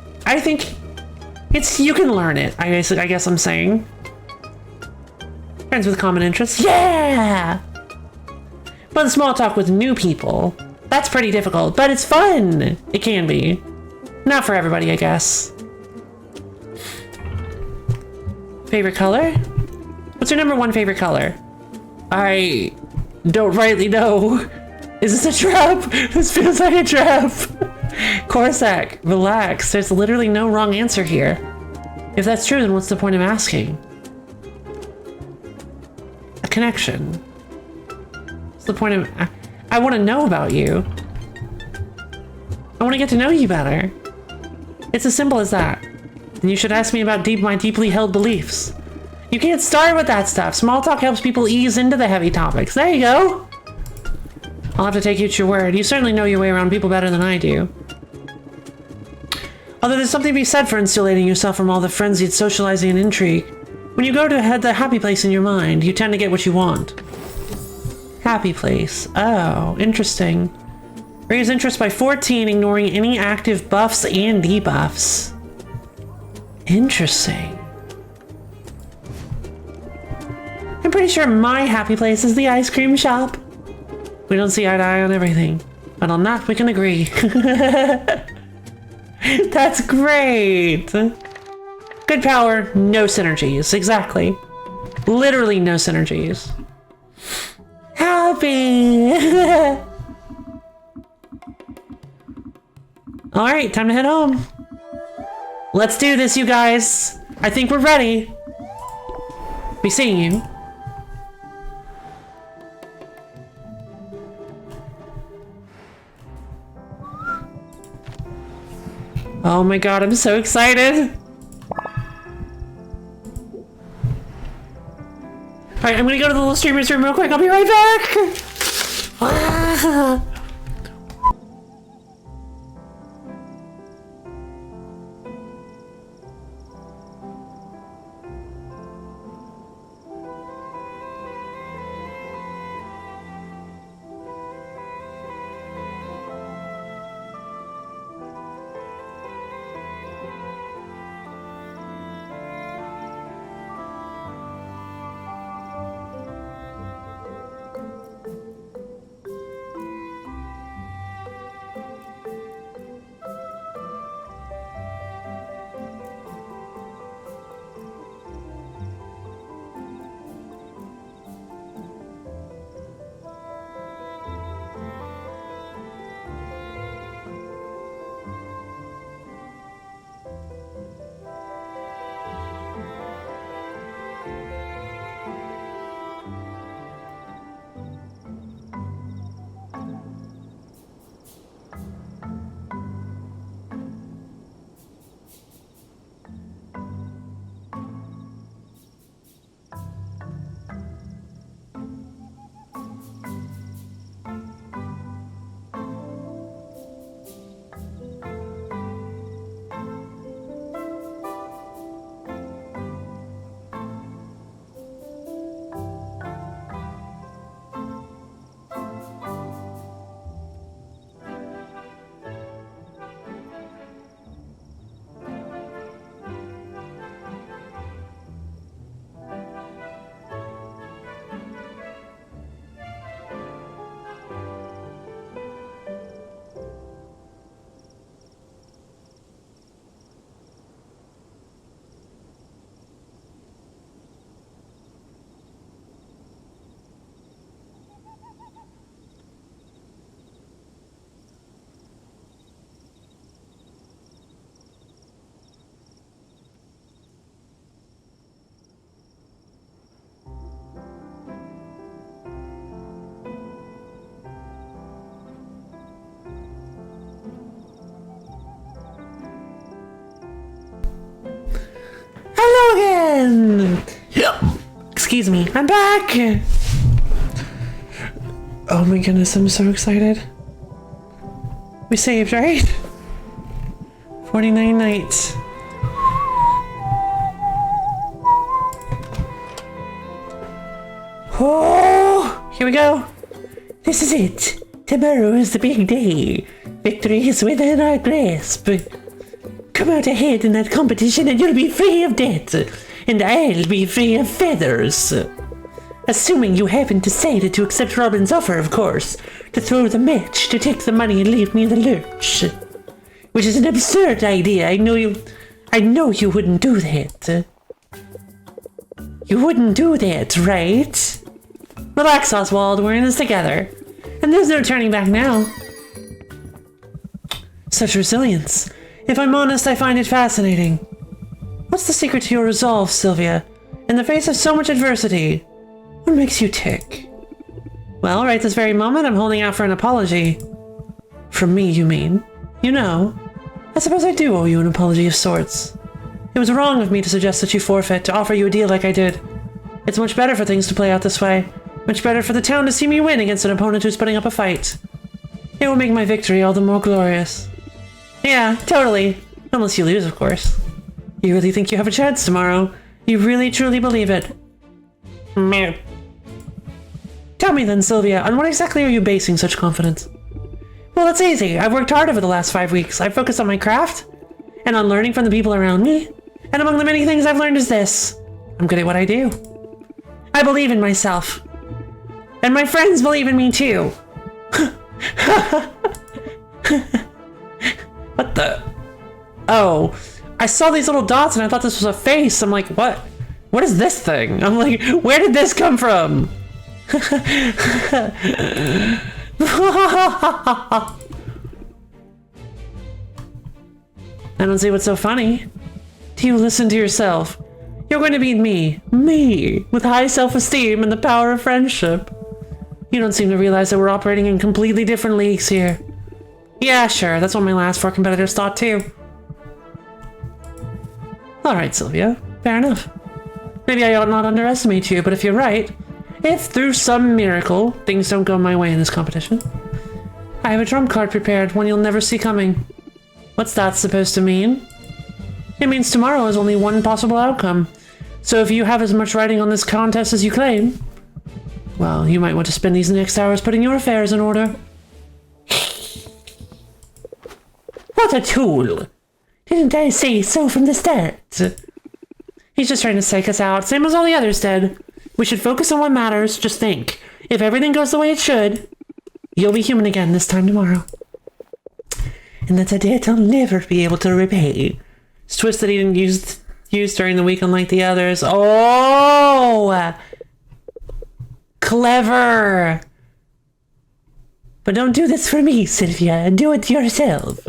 You can learn it, I guess I'm saying. Friends with common interests? Yeah! But small talk with new people, that's pretty difficult, but it's fun! It can be. Not for everybody, I guess. Favorite color? What's your number one favorite color? I don't rightly know. Is this a trap? This feels like a trap. Corsac, relax. There's literally no wrong answer here. If that's true, then what's the point of asking? A connection. What's the point of... I want to know about you. I want to get to know you better. It's as simple as that. And you should ask me about my deeply held beliefs. You can't start with that stuff. Small talk helps people ease into the heavy topics. There you go. I'll have to take you at your word. You certainly know your way around people better than I do. Although there's something to be said for insulating yourself from all the frenzied socializing and intrigue. When you go to the happy place in your mind, you tend to get what you want. Happy place. Oh, interesting. Raise interest by 14, ignoring any active buffs and debuffs. Interesting. I'm pretty sure my happy place is the ice cream shop. We don't see eye to eye on everything, but on that we can agree. That's great. Good power, no synergies. Exactly. Literally no synergies. Happy. All right, time to head home. Let's do this, you guys. I think we're ready. Be seeing you. Oh my god, I'm so excited. Alright, I'm gonna go to the little streamer's room real quick. I'll be right back. Ah. Excuse me. I'm back! Oh my goodness, I'm so excited. We saved, right? 49 nights. Oh, here we go. This is it. Tomorrow is the big day. Victory is within our grasp. Come out ahead in that competition and you'll be free of debt. And I'll be free of feathers. Assuming you haven't decided to accept Robin's offer, of course. To throw the match, to take the money and leave me in the lurch. Which is an absurd idea. I know you wouldn't do that. You wouldn't do that, right? Relax, Oswald. We're in this together. And there's no turning back now. Such resilience. If I'm honest, I find it fascinating. What's the secret to your resolve, Sylvia? In the face of so much adversity, what makes you tick? Well, right this very moment, I'm holding out for an apology. From me, you mean? You know, I suppose I do owe you an apology of sorts. It was wrong of me to suggest that you forfeit, to offer you a deal like I did. It's much better for things to play out this way. Much better for the town to see me win against an opponent who's putting up a fight. It will make my victory all the more glorious. Yeah, totally. Unless you lose, of course. You really think you have a chance tomorrow? You really truly believe it? Meh. Tell me then, Sylvia, on what exactly are you basing such confidence? Well, it's easy. I've worked hard over the last 5 weeks. I've focused on my craft, and on learning from the people around me. And among the many things I've learned is this. I'm good at what I do. I believe in myself. And my friends believe in me too. What the? Oh, I saw these little dots and I thought this was a face. I'm like, what? What is this thing? I'm like, where did this come from? I don't see what's so funny. Do you listen to yourself? You're going to beat me, with high self-esteem and the power of friendship. You don't seem to realize that we're operating in completely different leagues here. Yeah, sure, that's what my last 4 competitors thought too. Alright, Sylvia, fair enough. Maybe I ought not underestimate you, but if you're right, if through some miracle things don't go my way in this competition, I have a trump card prepared, one you'll never see coming. What's that supposed to mean? It means tomorrow is only one possible outcome. So if you have as much writing on this contest as you claim, well, you might want to spend these next hours putting your affairs in order. What a tool! Didn't I say so from the start? He's just trying to psych us out, same as all the others did. We should focus on what matters, just think. If everything goes the way it should, you'll be human again this time tomorrow. And that's a debt I'll never be able to repay. It's a twist that he didn't use during the week unlike the others. Oh! Clever! But don't do this for me, Sylvia. Do it yourself.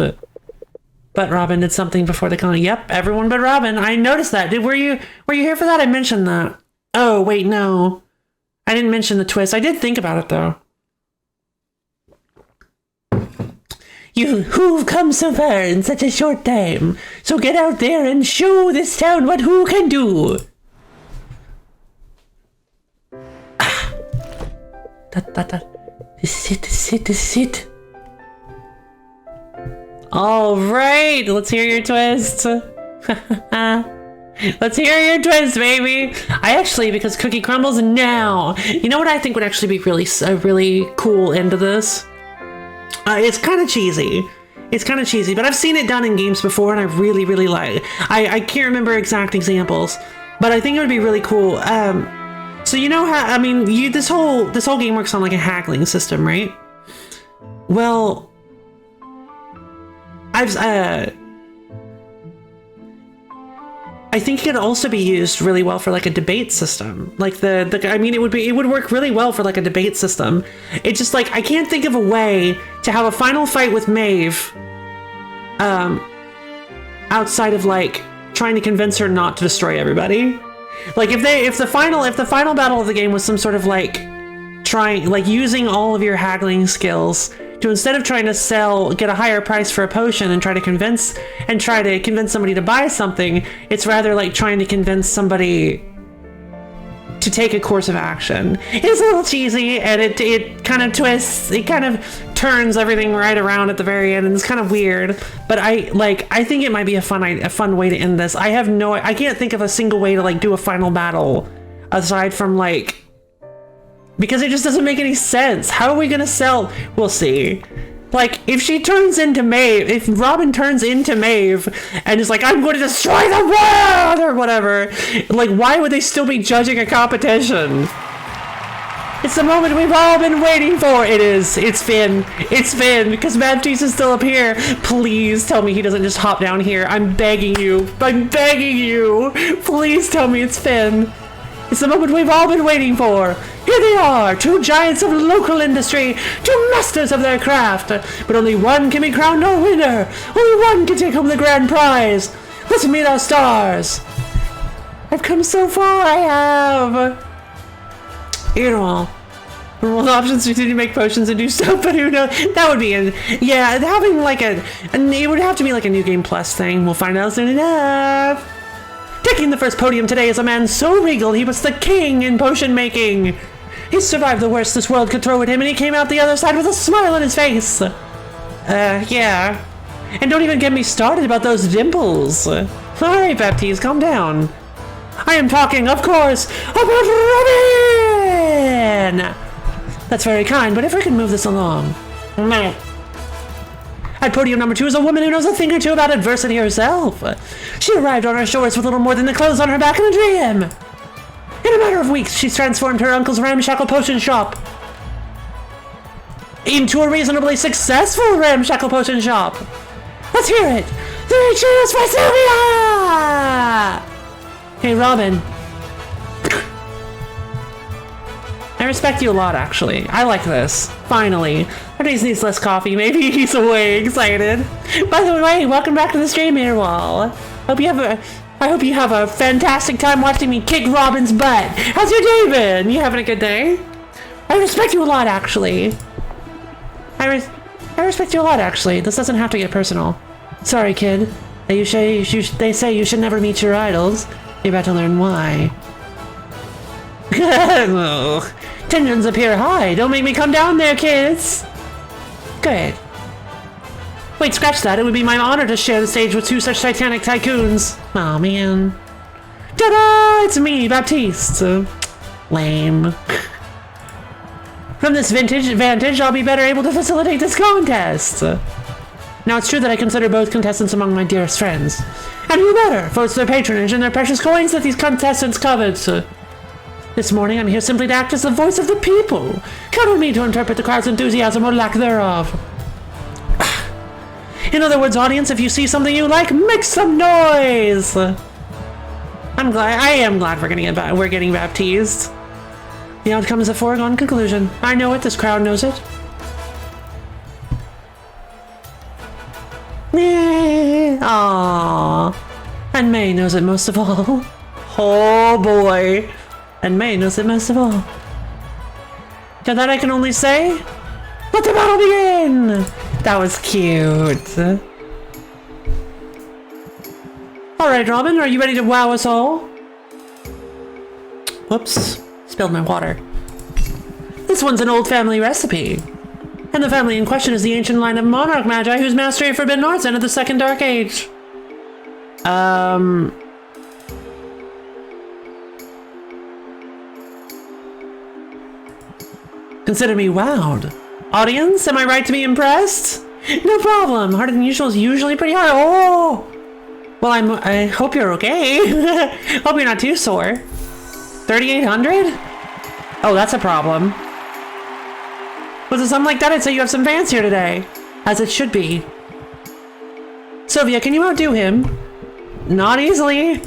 But Robin did something before the con. Yep, everyone but Robin. I noticed that. Were you here for that? I mentioned that. Oh, wait, no. I didn't mention the twist. I did think about it, though. Who've come so far in such a short time. So get out there and show this town what who can do. This is it. All right, let's hear your twist. Let's hear your twist, baby. I actually, because Cookie crumbles now. You know what I think would actually be a really cool end to this? It's kind of cheesy. But I've seen it done in games before, and I really, really like. I can't remember exact examples, but I think it would be really cool. So you know how this whole game works on like a haggling system, right? Well, I think it could also be used really well for like a debate system. Like it would work really well for like a debate system. It's just like I can't think of a way to have a final fight with Maeve outside of like trying to convince her not to destroy everybody. Like if the final battle of the game was some sort of like using all of your haggling skills to, instead of trying to get a higher price for a potion and try to convince somebody to buy something, it's rather like trying to convince somebody to take a course of action. It's a little cheesy, and it kind of twists, it kind of turns everything right around at the very end, and it's kind of weird. But I think it might be a fun way to end this. I can't think of a single way to like do a final battle aside from like, because it just doesn't make any sense. How are we gonna sell? We'll see. Like, if she turns into Maeve, if Robin turns into Maeve and is like, I'm going to destroy the world or whatever, like, why would they still be judging a competition? It's the moment we've all been waiting for. It is. It's Finn. It's Finn, because Baptiste is still up here. Please tell me he doesn't just hop down here. I'm begging you. I'm begging you. Please tell me it's Finn. It's the moment we've all been waiting for. Here they are, two giants of local industry, two masters of their craft. But only one can be crowned our winner. Only one can take home the grand prize. Let's meet our stars. I've come so far, I have. You know, all the options to make potions and do stuff, but who knows? That would be yeah, having like it would have to be like a New Game Plus thing. We'll find out soon enough. Taking the first podium today is a man so regal he was the king in potion making. He survived the worst this world could throw at him, and he came out the other side with a smile on his face. Yeah. And don't even get me started about those dimples. Alright, Baptiste, calm down. I am talking, of course, about Robin! That's very kind, but if I can move this along. No. At podium number 2 is a woman who knows a thing or two about adversity herself. She arrived on our shores with little more than the clothes on her back in a dream. In a matter of weeks, she's transformed her uncle's ramshackle potion shop into a reasonably successful ramshackle potion shop. Let's hear it. 3 cheers for Sylvia! Hey, Robin. I respect you a lot, actually. I like this. Finally. Baptiste needs less coffee. Maybe he's way excited. By the way, welcome back to the stream, Airwall. I hope you have a fantastic time watching me kick Robin's butt. How's your day been? You having a good day? I respect you a lot, actually. I respect you a lot, actually. This doesn't have to get personal. Sorry, kid. They say you should never meet your idols. You're about to learn why. Tensions appear high. Don't make me come down there, kids. Good. Wait, scratch that. It would be my honor to share the stage with 2 such titanic tycoons. Aw, man. Ta-da! It's me, Baptiste. Lame. From this vantage, I'll be better able to facilitate this contest. Now, it's true that I consider both contestants among my dearest friends. And who better, for it's their patronage and their precious coins that these contestants covet. This morning, I'm here simply to act as the voice of the people. Count on me to interpret the crowd's enthusiasm or lack thereof. In other words, audience, if you see something you like, make some noise! I am glad we're getting Baptiste. The outcome is a foregone conclusion. I know it, this crowd knows it. Aww. And May knows it most of all. Oh boy. And May knows it most of all. To that I can only say, let the battle begin! That was cute. Alright, Robin, are you ready to wow us all? Whoops, spilled my water. This one's an old family recipe. And the family in question is the ancient line of monarch magi whose mastery of forbidden arts ended the Second Dark Age. Consider me wowed. Audience, am I right to be impressed? No problem. Harder than usual is usually pretty hard. Oh! Well, I hope you're okay. Hope you're not too sore. 3,800? Oh, that's a problem. Was it something like that? I'd say you have some fans here today. As it should be. Sylvia, can you outdo him? Not easily.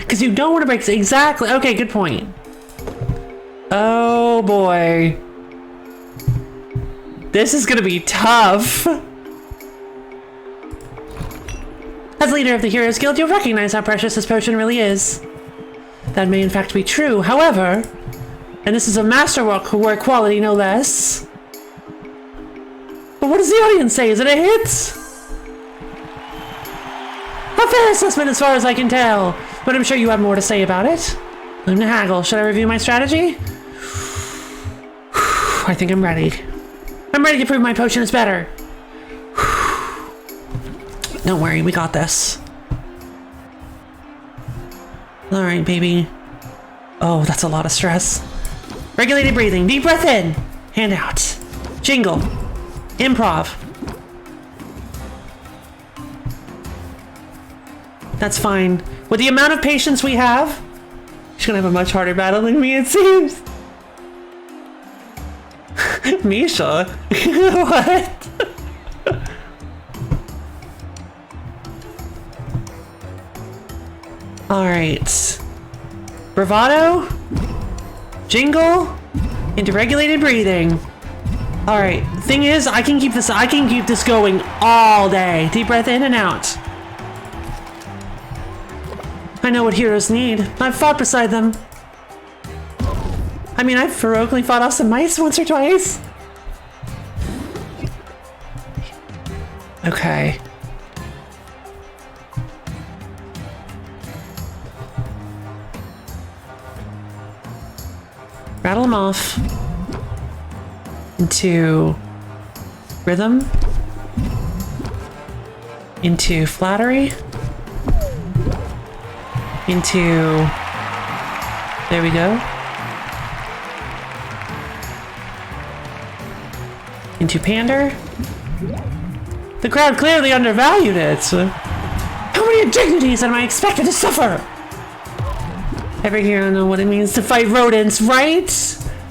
Because you don't want to break... Exactly. Okay, good point. Oh, boy. This is going to be tough. As leader of the Heroes Guild, you'll recognize how precious this potion really is. That may in fact be true. However, and this is a masterwork quality no less, But what does the audience say? Is it a hit? A fair assessment as far as I can tell, but I'm sure you have more to say about it. I'm gonna haggle. Should I review my strategy? I think I'm ready. I'm ready to prove my potion is better. Don't worry, we got this. Alright, baby. Oh, that's a lot of stress. Regulated breathing. Deep breath in. Hand out. Jingle. Improv. That's fine. With the amount of patience we have, she's gonna have a much harder battle than me, it seems. Misha? What? Alright. Bravado. Jingle. Into regulated breathing. Alright. Thing is, I can keep this going all day. Deep breath in and out. I know what heroes need. I've fought beside them. I mean, I've heroically fought off some mice once or twice. Okay. Rattle them off. Into rhythm. Into flattery. Into... There we go. Into pander. The crowd clearly undervalued it. How many indignities am I expected to suffer? Every hero knows what it means to fight rodents, right?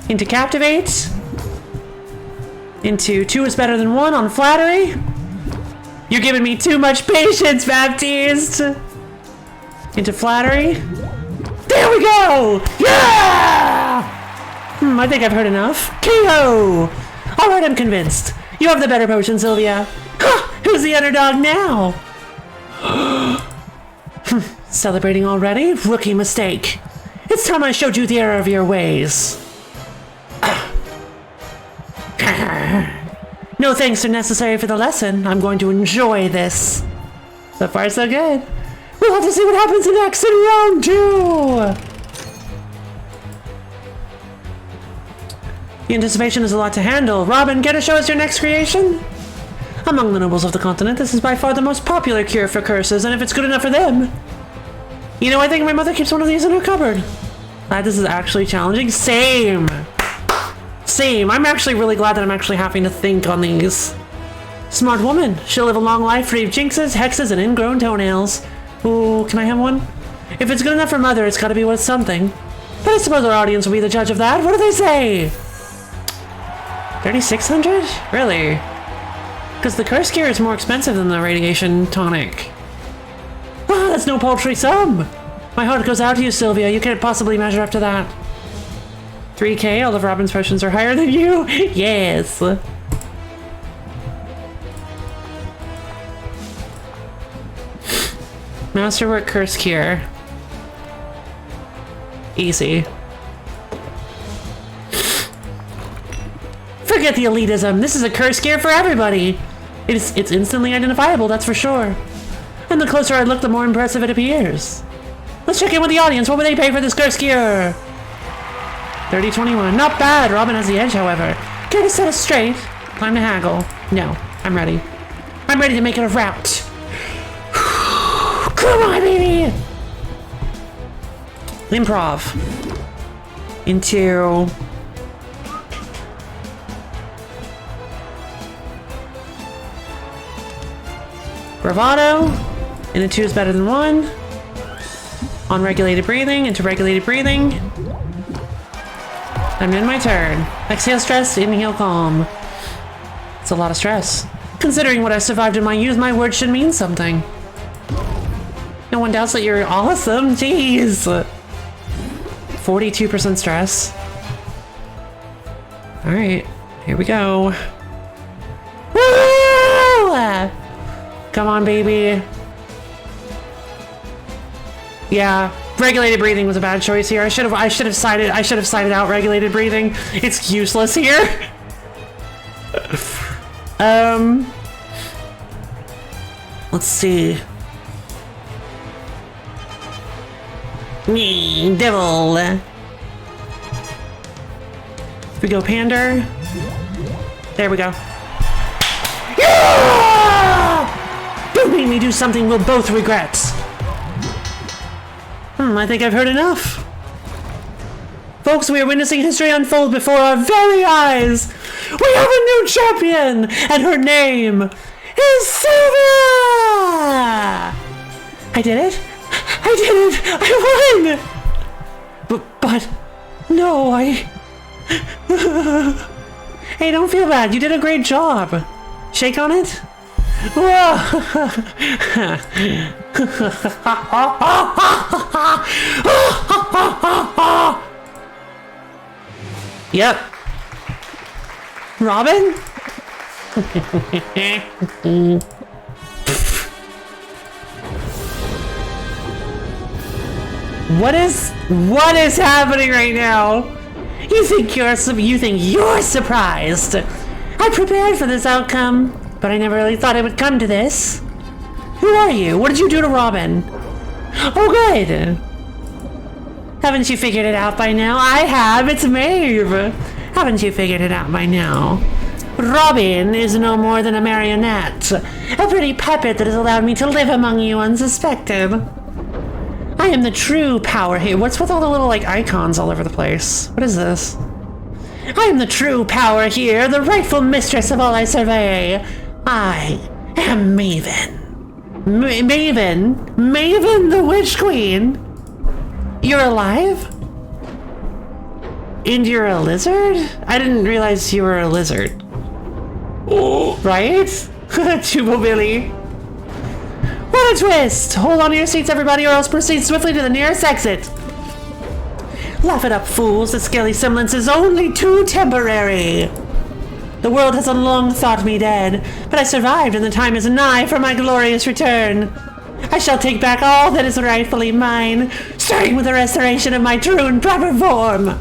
Into captivate. Into 2 is better than 1 on flattery. You're giving me too much patience, Baptiste. Into flattery. There we go! Yeah! I think I've heard enough. KO! Alright, I'm convinced. You have the better potion, Sylvia. Huh, who's the underdog now? Celebrating already? Rookie mistake. It's time I showed you the error of your ways. No thanks are necessary for the lesson. I'm going to enjoy this. So far, so good. We'll have to see what happens next in round 2! The anticipation is a lot to handle. Robin, care to show us your next creation? Among the nobles of the continent, this is by far the most popular cure for curses, and if it's good enough for them... You know, I think my mother keeps one of these in her cupboard. Glad this is actually challenging. Same! Same. I'm actually really glad that I'm actually having to think on these. Smart woman. She'll live a long life free of jinxes, hexes, and ingrown toenails. Ooh, can I have one? If it's good enough for mother, it's gotta be worth something. But I suppose our audience will be the judge of that. What do they say? 3,600? Really? Because the curse cure is more expensive than the radiation tonic. Ah, that's no paltry sum! My heart goes out to you, Sylvia. You can't possibly measure up to that. 3K? All of Robin's potions are higher than you? Yes! Masterwork curse cure. Easy. Forget the elitism. This is a curse cure for everybody. It's instantly identifiable, that's for sure. And the closer I look, the more impressive it appears. Let's check in with the audience. What would they pay for this curse cure? 30-21. Not bad. Robin has the edge, however. Care to set us straight? Time to haggle. No, I'm ready. I'm ready to make it a rout. Come on, baby! Improv. Into... Bravado. And a 2 is better than 1. On regulated breathing, into regulated breathing. I'm in my turn. Exhale stress, inhale calm. It's a lot of stress. Considering what I survived in my youth, my words should mean something. No one doubts that you're awesome, jeez! 42% stress. Alright, here we go. Woo! Come on, baby. Yeah, regulated breathing was a bad choice here. I should have cited out regulated breathing. It's useless here. Let's see. Me, devil. We go pander. There we go. Yeah! Don't make me do something we'll both regret. I think I've heard enough. Folks, we are witnessing history unfold before our very eyes. We have a new champion, and her name is Sylvia! I did it. I did it! I won! But no, Hey, don't feel bad. You did a great job. Shake on it? Yep. Robin? What is happening right now? You think you're surprised? I prepared for this outcome, but I never really thought it would come to this. Who are you? What did you do to Robin? Oh, good. Haven't you figured it out by now? I have. It's Maeve. Haven't you figured it out by now? Robin is no more than a marionette, a pretty puppet that has allowed me to live among you unsuspected. I am the true power here. What's with all the little, like, icons all over the place? What is this? I am the true power here, the rightful mistress of all I survey. I am Maven. Maven the Witch Queen? You're alive? And you're a lizard? I didn't realize you were a lizard. Oh, right? Jubilee. What a twist! Hold on to your seats, everybody, or else proceed swiftly to the nearest exit. Laugh it up, fools. The scaly semblance is only too temporary. The world has long thought me dead, but I survived, and the time is nigh for my glorious return. I shall take back all that is rightfully mine, starting with the restoration of my true and proper form.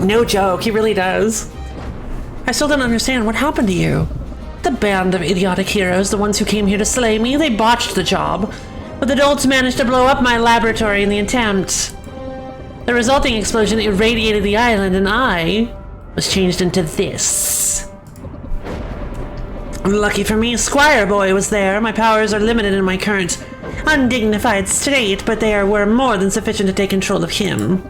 No joke, he really does. I still don't understand what happened to you. The band of idiotic heroes, the ones who came here to slay me, they botched the job. But the dolts managed to blow up my laboratory in the attempt. The resulting explosion irradiated the island, and I was changed into this. Lucky for me, Squire Boy was there. My powers are limited in my current undignified state, but they were more than sufficient to take control of him.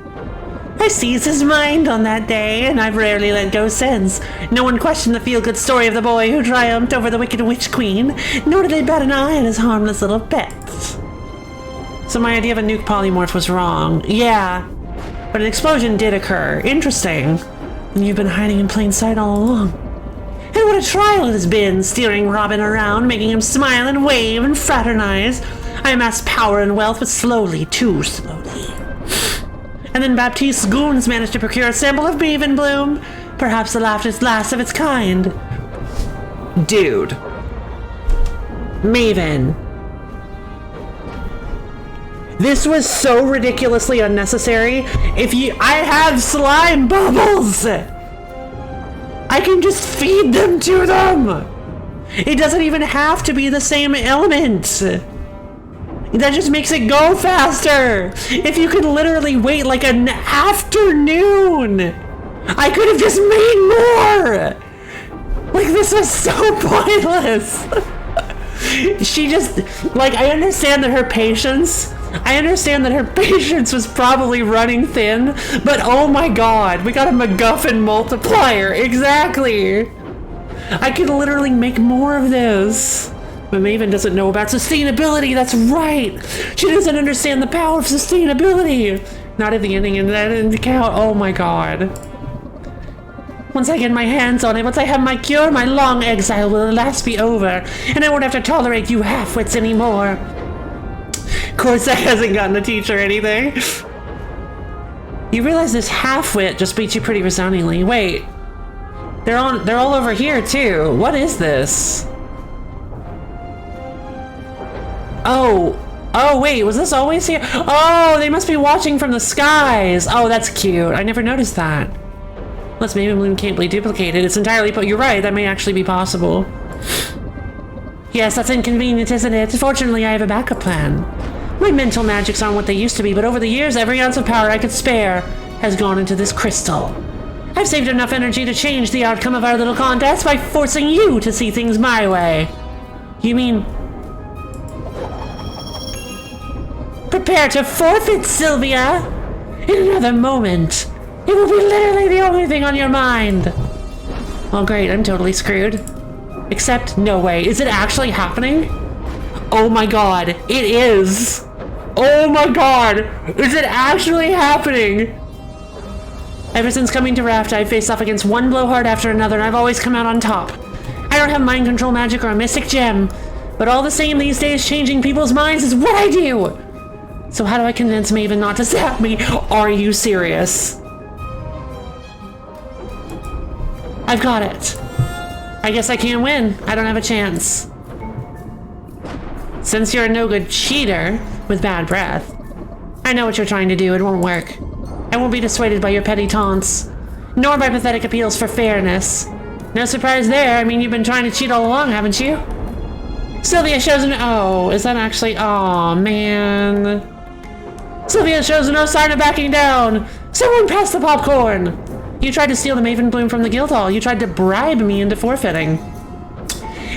I seized his mind on that day, and I've rarely let go since. No one questioned the feel-good story of the boy who triumphed over the wicked witch queen, nor did they bat an eye at his harmless little pets. So my idea of a nuke polymorph was wrong. Yeah, but an explosion did occur. Interesting. And you've been hiding in plain sight all along. And what a trial it has been, steering Robin around, making him smile and wave and fraternize. I amassed power and wealth, but slowly, too slowly. And then Baptiste's goons managed to procure a sample of Maven Bloom, perhaps the last of its kind. Dude. Maven. This was so ridiculously unnecessary. I have slime bubbles! I can just feed them to them! It doesn't even have to be the same element! That just makes it go faster! If you could literally wait like an afternoon! I could have just made more! Like, this was so pointless! She just, like, I understand that her patience was probably running thin, but oh my god, we got a MacGuffin multiplier, exactly! I could literally make more of this. But Maven doesn't know about sustainability, that's right! She doesn't understand the power of sustainability! Not at the ending, and that didn't count, oh my god. Once I get my hands on it, once I have my cure, my long exile will at last be over, and I won't have to tolerate you half-wits anymore. Corsac hasn't gotten a teach or anything. You realize this half-wit just beats you pretty resoundingly. Wait. They're all over here too. What is this? Oh, wait, was this always here? Oh, they must be watching from the skies. Oh, that's cute. I never noticed that. Unless Maven Bloom can't be duplicated. It's entirely, but you're right, that may actually be possible. Yes, that's inconvenient, isn't it? Fortunately, I have a backup plan. My mental magics aren't what they used to be, but over the years, every ounce of power I could spare has gone into this crystal. I've saved enough energy to change the outcome of our little contest by forcing you to see things my way. You mean... Prepare to forfeit, Sylvia! In another moment, it will be literally the only thing on your mind. Well, great, I'm totally screwed. Except, no way, is it actually happening? Oh my god, it is! Oh my god, is it actually happening? Ever since coming to Raft, I've faced off against one blowhard after another, and I've always come out on top. I don't have mind control magic or a mystic gem, but all the same these days, changing people's minds is what I do! So how do I convince Maven not to zap me? Are you serious? I've got it. I guess I can't win. I don't have a chance. Since you're a no-good cheater with bad breath, I know what you're trying to do. It won't work. I won't be dissuaded by your petty taunts, nor by pathetic appeals for fairness. No surprise there. I mean, you've been trying to cheat all along, haven't you? Sylvia shows no... Oh, is that actually... Aw, man. Sylvia shows no sign of backing down. Someone pass the popcorn. You tried to steal the Maven Bloom from the Guildhall. You tried to bribe me into forfeiting.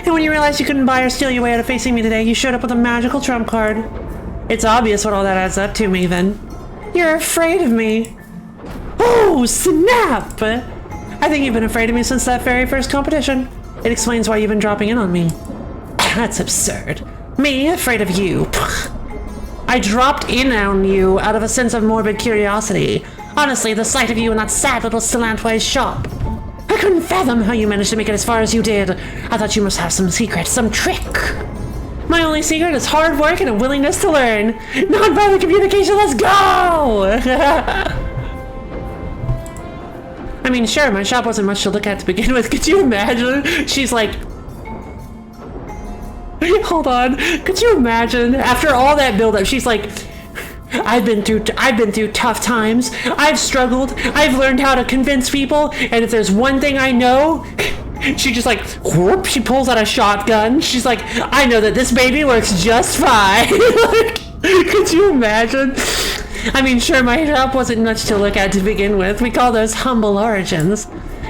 And when you realized you couldn't buy or steal your way out of facing me today, you showed up with a magical trump card. It's obvious what all that adds up to, Maven. You're afraid of me. Oh, snap! I think you've been afraid of me since that very first competition. It explains why you've been dropping in on me. That's absurd. Me, afraid of you. I dropped in on you out of a sense of morbid curiosity. Honestly, the sight of you in that sad little Stilantway shop. I couldn't fathom how you managed to make it as far as you did. I thought you must have some secret, some trick. My only secret is hard work and a willingness to learn. Nonviolent communication, let's go! I mean, sure, my shop wasn't much to look at to begin with. Could you imagine? She's like... Hold on. Could you imagine? After all that build-up, she's like... I've been through tough times. I've struggled. I've learned how to convince people. And if there's one thing I know... She just like, whoop, she pulls out a shotgun. She's like, I know that this baby works just fine. Like, could you imagine? I mean, sure, my shop wasn't much to look at to begin with. We call those humble origins.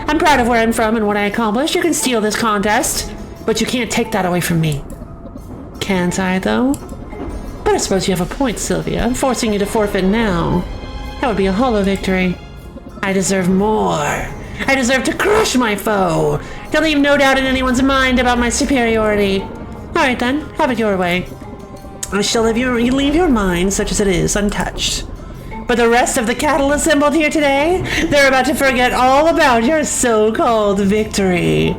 I'm proud of where I'm from and what I accomplished. You can steal this contest, but you can't take that away from me. Can't I, though? But I suppose you have a point, Sylvia. I'm forcing you to forfeit now. That would be a hollow victory. I deserve more. I deserve to crush my foe, to leave no doubt in anyone's mind about my superiority. Alright then, have it your way. I shall leave your mind, such as it is, untouched. But the rest of the cattle assembled here today, they're about to forget all about your so-called victory.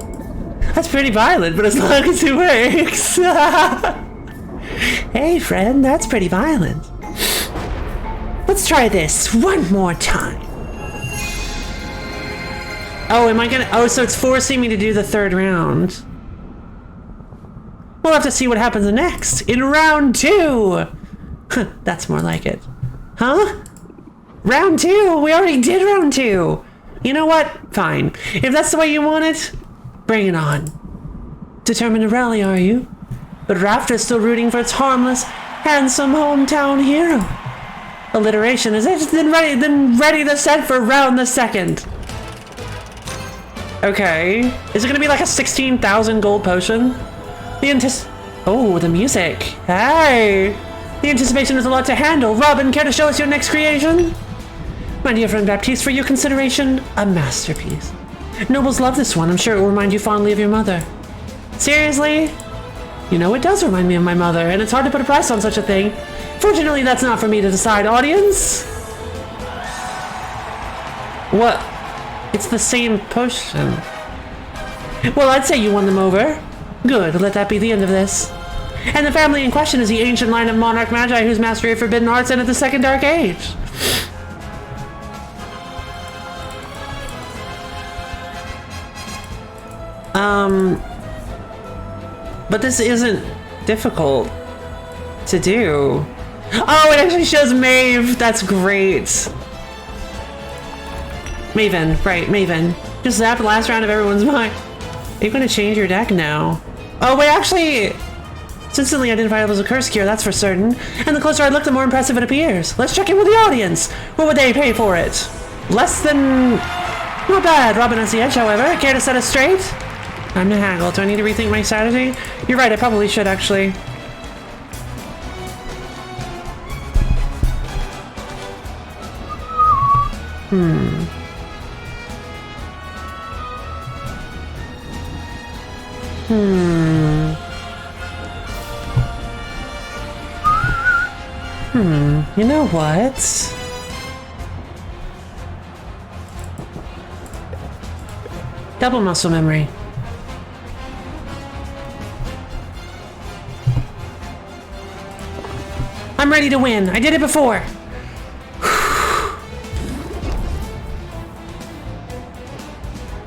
That's pretty violent, but as long as it works. Hey friend, that's pretty violent. Let's try this one more time. Oh, am I gonna... Oh, so it's forcing me to do the third round. We'll have to see what happens next in round 2. That's more like it. Huh? Round 2? We already did round 2. You know what? Fine. If that's the way you want it, bring it on. Determined to rally, are you? But Raft is still rooting for its harmless, handsome hometown hero. Alliteration, is it? Then ready the set for round the second. Okay. Is it gonna be like a 16,000 gold potion? Oh, the music. Hey! The anticipation is a lot to handle. Robin, care to show us your next creation? My dear friend Baptiste, for your consideration, a masterpiece. Nobles love this one. I'm sure it will remind you fondly of your mother. Seriously? You know, it does remind me of my mother, and it's hard to put a price on such a thing. Fortunately, that's not for me to decide, audience. What? It's the same potion. Well, I'd say you won them over. Good, let that be the end of this. And the family in question is the ancient line of monarch magi whose mastery of forbidden arts ended the Second Dark Age. But this isn't difficult to do. Oh, it actually shows Maeve. That's great. Maven, right, Maven. Just zapped the last round of everyone's mind. Are you gonna change your deck now? Oh wait, actually, it's instantly identifiable as a curse cure, that's for certain. And the closer I look, the more impressive it appears. Let's check in with the audience. What would they pay for it? Less than... Not bad. Robin has the edge, however. Care to set us straight? Time to haggle. Do I need to rethink my strategy? You're right, I probably should, actually. You know what? Double muscle memory. I'm ready to win. I did it before.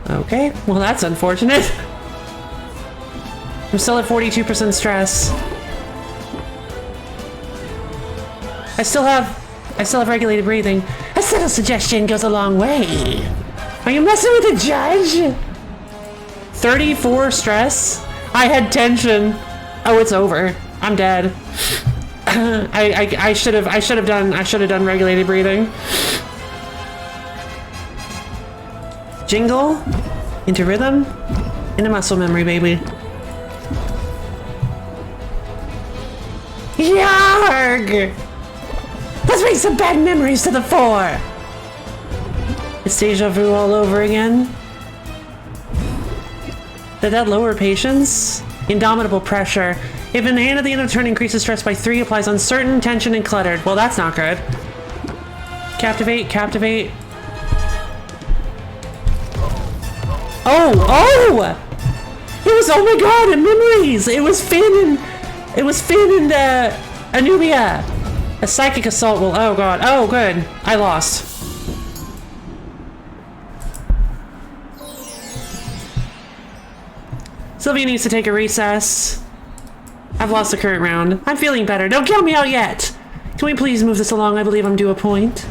Okay, well that's unfortunate. I'm still at 42% stress. I still have regulated breathing. A subtle suggestion goes a long way. Are you messing with the judge? 34 stress? I had tension. Oh, it's over. I'm dead. I should have done regulated breathing. Jingle into rhythm into muscle memory, baby. Yarg! Let's bring some bad memories to the fore. It's deja vu all over again. Did that lower patience? Indomitable pressure. If an hand at the end of the turn increases stress by 3, applies uncertain, tension, and cluttered. Well, that's not good. Captivate, captivate. Oh! It was, oh my god, and memories! It was Finn and Anubia. A psychic assault will, oh god, oh good. I lost. Sylvia needs to take a recess. I've lost the current round. I'm feeling better. Don't count me out yet! Can we please move this along? I believe I'm due a point.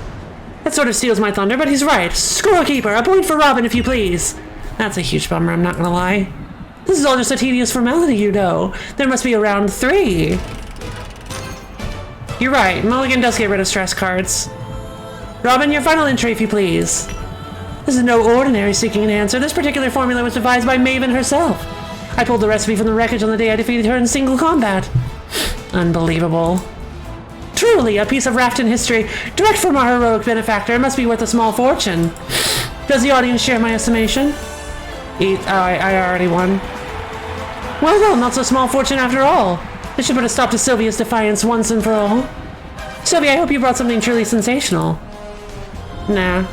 That sort of steals my thunder, but he's right. Scorekeeper, a point for Robin, if you please. That's a huge bummer, I'm not gonna lie. This is all just a tedious formality, you know. There must be a round 3. You're right, Mulligan does get rid of stress cards. Robin, your final entry, if you please. This is no ordinary seeking an answer. This particular formula was devised by Maven herself. I pulled the recipe from the wreckage on the day I defeated her in single combat. Unbelievable. Truly, a piece of Rafton history, direct from our heroic benefactor. It must be worth a small fortune. Does the audience share my estimation? I already won. Well, not so small fortune after all. This should put a stop to Sylvia's defiance once and for all. Sylvia, I hope you brought something truly sensational. Nah.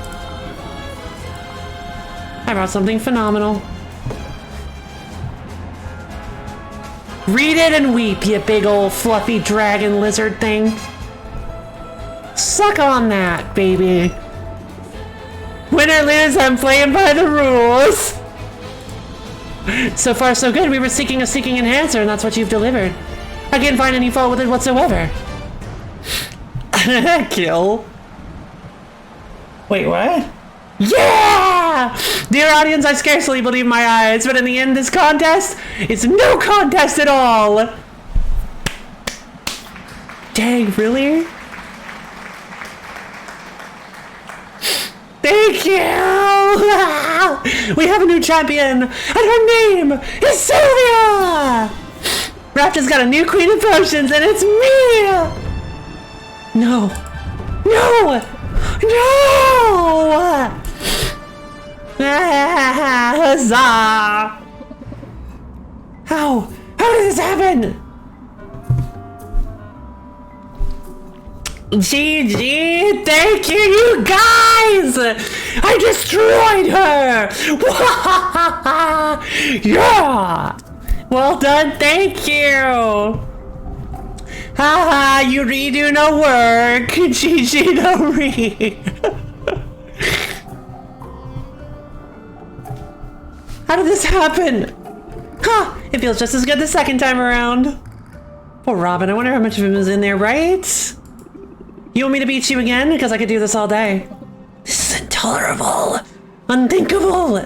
I brought something phenomenal. Read it and weep, you big old fluffy dragon lizard thing. Suck on that, baby. Win or lose, I'm playing by the rules. So far, so good. We were seeking a seeking enhancer, and that's what you've delivered. I can't find any fault with it whatsoever. Kill. Wait, what? Yeah! Dear audience, I scarcely believe my eyes, but in the end, this contest is no contest at all. Dang, really? Thank you! We have a new champion, and her name is Sylvia! Raptor's got a new queen of potions, and it's me! No. No! No! Huzzah! How? How did this happen? GG! Thank you, you guys! I destroyed her! Yeah! Well done, thank you! Haha, you redo no work! GG no re! How did this happen? Huh, it feels just as good the second time around. Poor Robin, I wonder how much of him is in there, right? You want me to beat you again? Because I could do this all day. This is intolerable. Unthinkable!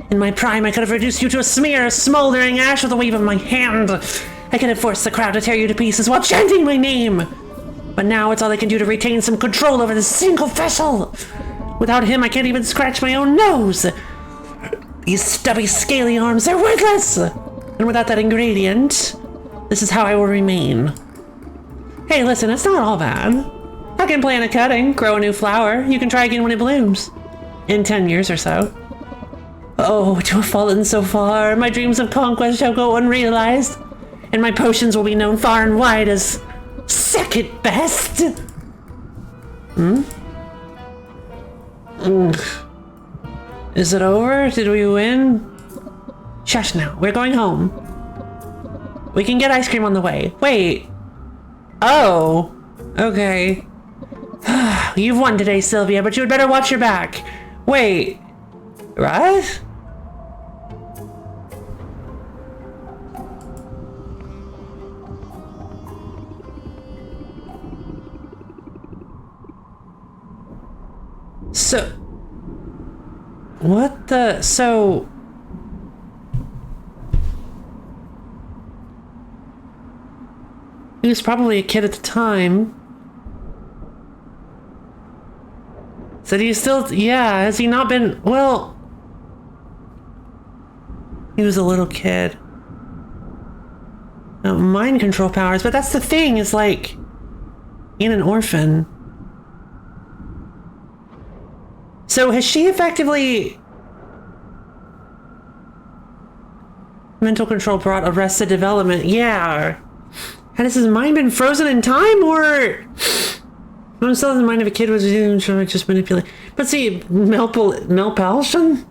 In my prime, I could have reduced you to a smear of smoldering ash with a wave of my hand. I could have forced the crowd to tear you to pieces while chanting my name. But now it's all I can do to retain some control over this single vessel. Without him, I can't even scratch my own nose. These stubby, scaly arms, they're worthless. And without that ingredient, this is how I will remain. Hey, listen, it's not all bad. I can plant a cutting, grow a new flower. You can try again when it blooms. In 10 years or so. Oh, to have fallen so far. My dreams of conquest shall go unrealized. And my potions will be known far and wide as second best. Is it over? Did we win? Shush now. We're going home. We can get ice cream on the way. Wait. Oh. Okay. You've won today, Sylvia, but you had better watch your back. Wait. What? So... What the... So... He was probably a kid at the time. So do you still... Yeah, has he not been... Well... He was a little kid. Mind control powers, but that's the thing, is like... In an orphan. So has she effectively... Mental control brought arrested development. Yeah. Has his mind been frozen in time, or... I'm still in the mind of a kid was just manipulate. But see, Melpaltion?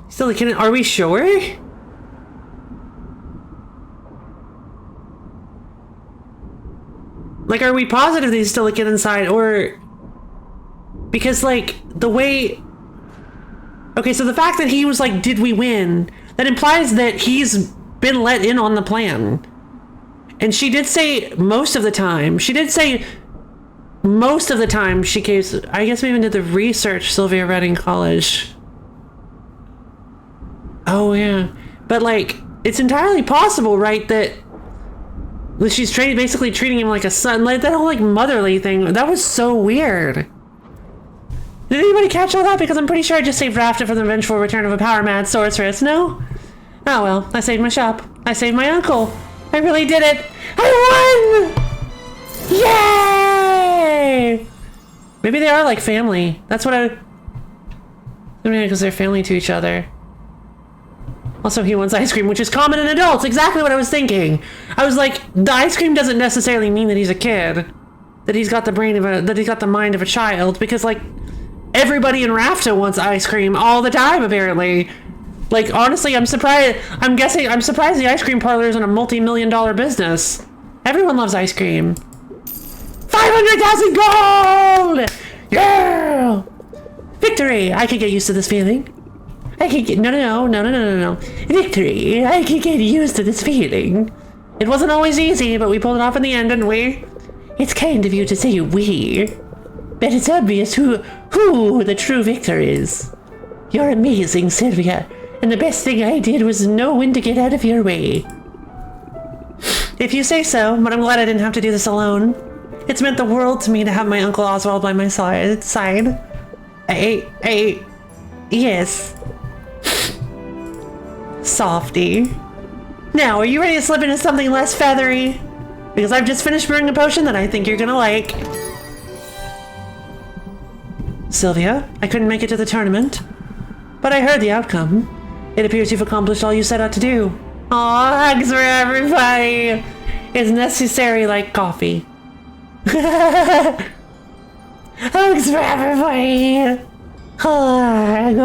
Still a kid. Are we sure? Like, are we positive that he's still a kid inside, or... Because, like, the way... Okay, so the fact that he was like, did we win? That implies that he's been let in on the plan. And she did say most of the time. She did say most of the time she case... I guess we even did the research Sylvia read in college. Oh, yeah. But, like, it's entirely possible, right, that she's basically treating him like a son. Like, that whole, like, motherly thing. That was so weird. Did anybody catch all that? Because I'm pretty sure I just saved Rafta for the eventual return of a power-mad sorceress, no? Oh well, I saved my shop. I saved my uncle. I really did it! I won! Yay! Maybe they are like family. That's what I... Because they're family to each other. Also, he wants ice cream, which is common in adults. Exactly what I was thinking. I was like, the ice cream doesn't necessarily mean that he's a kid. That he's got the brain of a... That he's got the mind of a child. Because, like, everybody in Rafta wants ice cream all the time, apparently. Like, honestly, I'm surprised the ice cream parlor isn't a multi-million-dollar business. Everyone loves ice cream. 500,000 gold! Yeah! Victory! I can get used to this feeling. I can get... No. Victory! I can get used to this feeling. It wasn't always easy, but we pulled it off in the end, didn't we? It's kind of you to say we. But it's obvious who the true victor is. You're amazing, Sylvia. And the best thing I did was know when to get out of your way. If you say so, but I'm glad I didn't have to do this alone. It's meant the world to me to have my Uncle Oswald by my side. Yes. Softy. Now, are you ready to slip into something less feathery? Because I've just finished brewing a potion that I think you're gonna like. Sylvia, I couldn't make it to the tournament, but I heard the outcome. It appears you've accomplished all you set out to do. Aw, hugs for everybody! It's necessary like coffee. Hugs for everybody! Hug.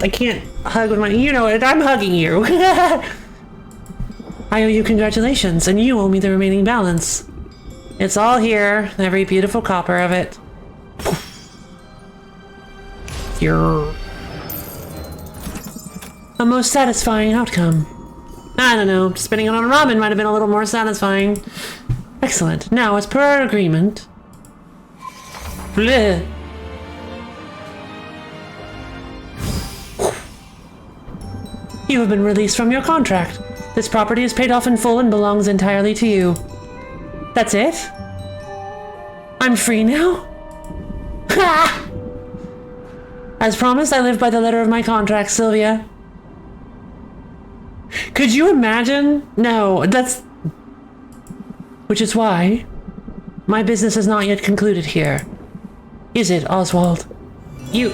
I can't hug with my... You know it, I'm hugging you. I owe you congratulations, and you owe me the remaining balance. It's all here, every beautiful copper of it. Here. A most satisfying outcome. I don't know, spinning it on ramen might have been a little more satisfying. Excellent. Now, as per our agreement... Bleh. You have been released from your contract. This property is paid off in full and belongs entirely to you. That's it? I'm free now? Ha! As promised, I live by the letter of my contract, Sylvia. Could you imagine? No, that's... Which is why my business is not yet concluded here. Is it, Oswald? You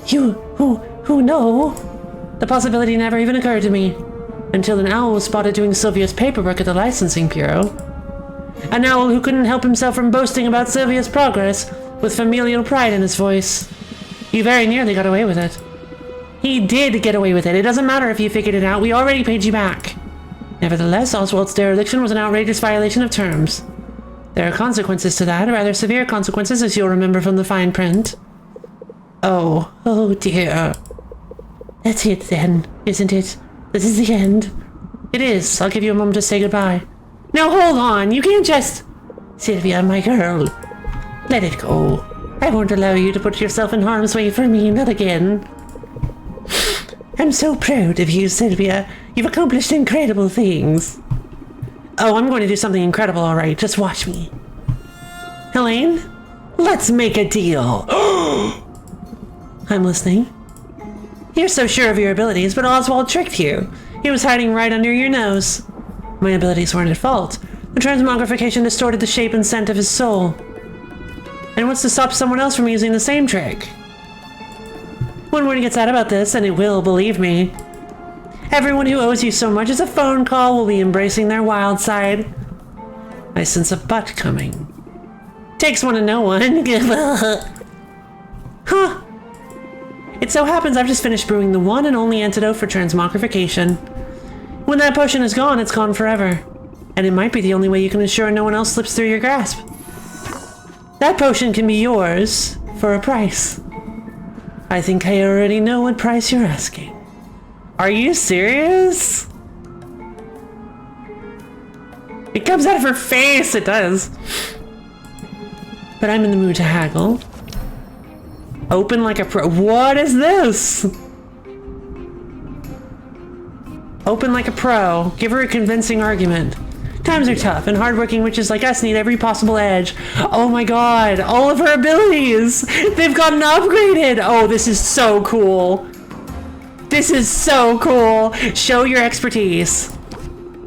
who know? The possibility never even occurred to me until an owl was spotted doing Sylvia's paperwork at the licensing bureau. An owl who couldn't help himself from boasting about Sylvia's progress with familial pride in his voice. You very nearly got away with it. He did get away with it. It doesn't matter if you figured it out. We already paid you back. Nevertheless, Oswald's dereliction was an outrageous violation of terms. There are consequences to that, rather severe consequences, as you'll remember from the fine print. Oh dear. That's it then, isn't it? This is the end. It is. I'll give you a moment to say goodbye. Now hold on, you can't just... Sylvia, my girl. Let it go. I won't allow you to put yourself in harm's way for me, not again. I'm so proud of you, Sylvia. You've accomplished incredible things. Oh, I'm going to do something incredible, all right. Just watch me. Helene, let's make a deal. I'm listening. You're so sure of your abilities, but Oswald tricked you. He was hiding right under your nose. My abilities weren't at fault. The transmogrification distorted the shape and scent of his soul. And what's to stop someone else from using the same trick? When word gets out about this, and it will, believe me, everyone who owes you so much as a phone call will be embracing their wild side. I sense a butt coming. Takes one to know one. Huh. It so happens I've just finished brewing the one and only antidote for transmogrification. When that potion is gone, it's gone forever. And it might be the only way you can ensure no one else slips through your grasp. That potion can be yours for a price. I think I already know what price you're asking. Are you serious? It comes out of her face, it does. But I'm in the mood to haggle. Open like a pro. What is this? Open like a pro. Give her a convincing argument. Times are tough, and hardworking witches like us need every possible edge. Oh my god, all of her abilities! They've gotten upgraded! Oh, this is so cool. This is so cool. Show your expertise.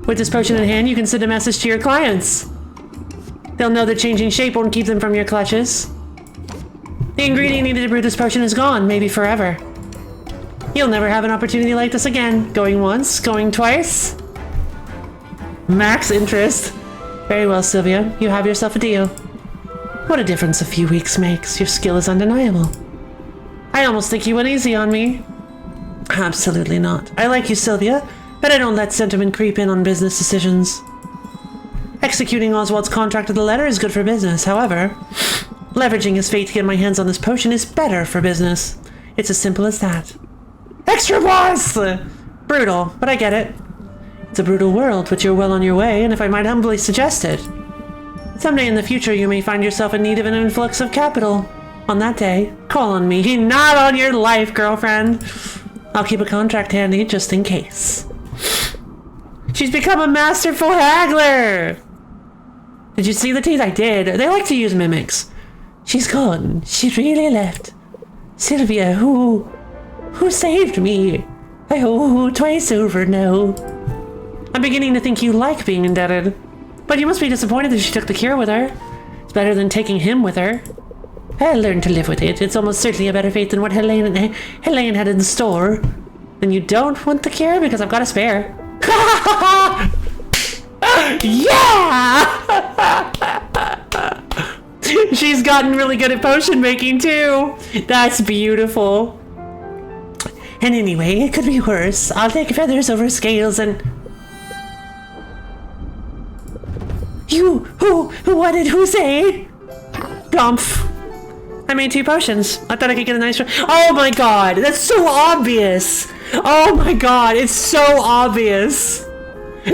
With this potion in hand, you can send a message to your clients. They'll know that changing shape won't keep them from your clutches. The ingredient needed to brew this potion is gone, maybe forever. You'll never have an opportunity like this again. Going once, going twice. Max interest. Very well, Sylvia. You have yourself a deal. What a difference a few weeks makes. Your skill is undeniable. I almost think you went easy on me. Absolutely not. I like you, Sylvia, but I don't let sentiment creep in on business decisions. Executing Oswald's contract to the letter is good for business. However, leveraging his fate to get my hands on this potion is better for business. It's as simple as that. Extra boss! Brutal, but I get it. It's a brutal world, but you're well on your way, and if I might humbly suggest it, someday in the future you may find yourself in need of an influx of capital. On that day, call on me. Not on your life, girlfriend. I'll keep a contract handy just in case. She's become a masterful haggler! Did you see the teeth? I did. They like to use mimics. She's gone. She really left. Sylvia, who saved me? I owe twice over now. I'm beginning to think you like being indebted. But you must be disappointed that she took the cure with her. It's better than taking him with her. I'll learn to live with it. It's almost certainly a better fate than what Helene had in store. And you don't want the cure because I've got a spare. Yeah! She's gotten really good at potion making too. That's beautiful. And anyway, it could be worse. I'll take feathers over scales and... What did who say? Gumph. I made 2 potions. I thought I could get a nice one. Oh my god, that's so obvious. Oh my god, it's so obvious.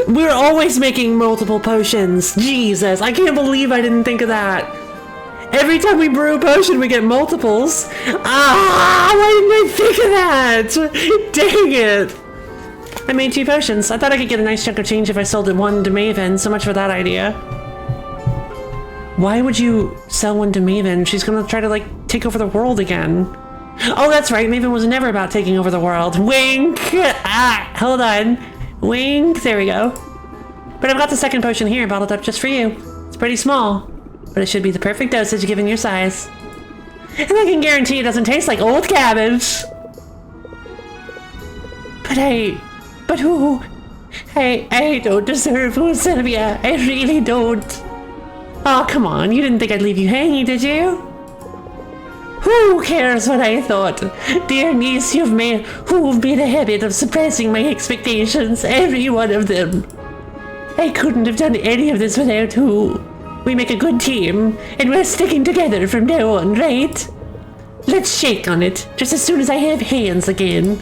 We're always making multiple potions. Jesus, I can't believe I didn't think of that. Every time we brew a potion, we get multiples. Ah, why didn't I think of that? Dang it. I made 2 potions. I thought I could get a nice chunk of change if I sold it 1 to Maven. So much for that idea. Why would you sell 1 to Maven? She's gonna try to, like, take over the world again. Oh, that's right. Maven was never about taking over the world. Wink! Ah, hold on. Wink. There we go. But I've got the second potion here bottled up just for you. It's pretty small, but it should be the perfect dosage given your size. And I can guarantee it doesn't taste like old cabbage. But who? I don't deserve Sylvia. I really don't. Oh, come on. You didn't think I'd leave you hanging, did you? Who cares what I thought? Dear niece, who've made a habit of suppressing my expectations, every one of them. I couldn't have done any of this without who. We make a good team, and we're sticking together from now on, right? Let's shake on it, just as soon as I have hands again.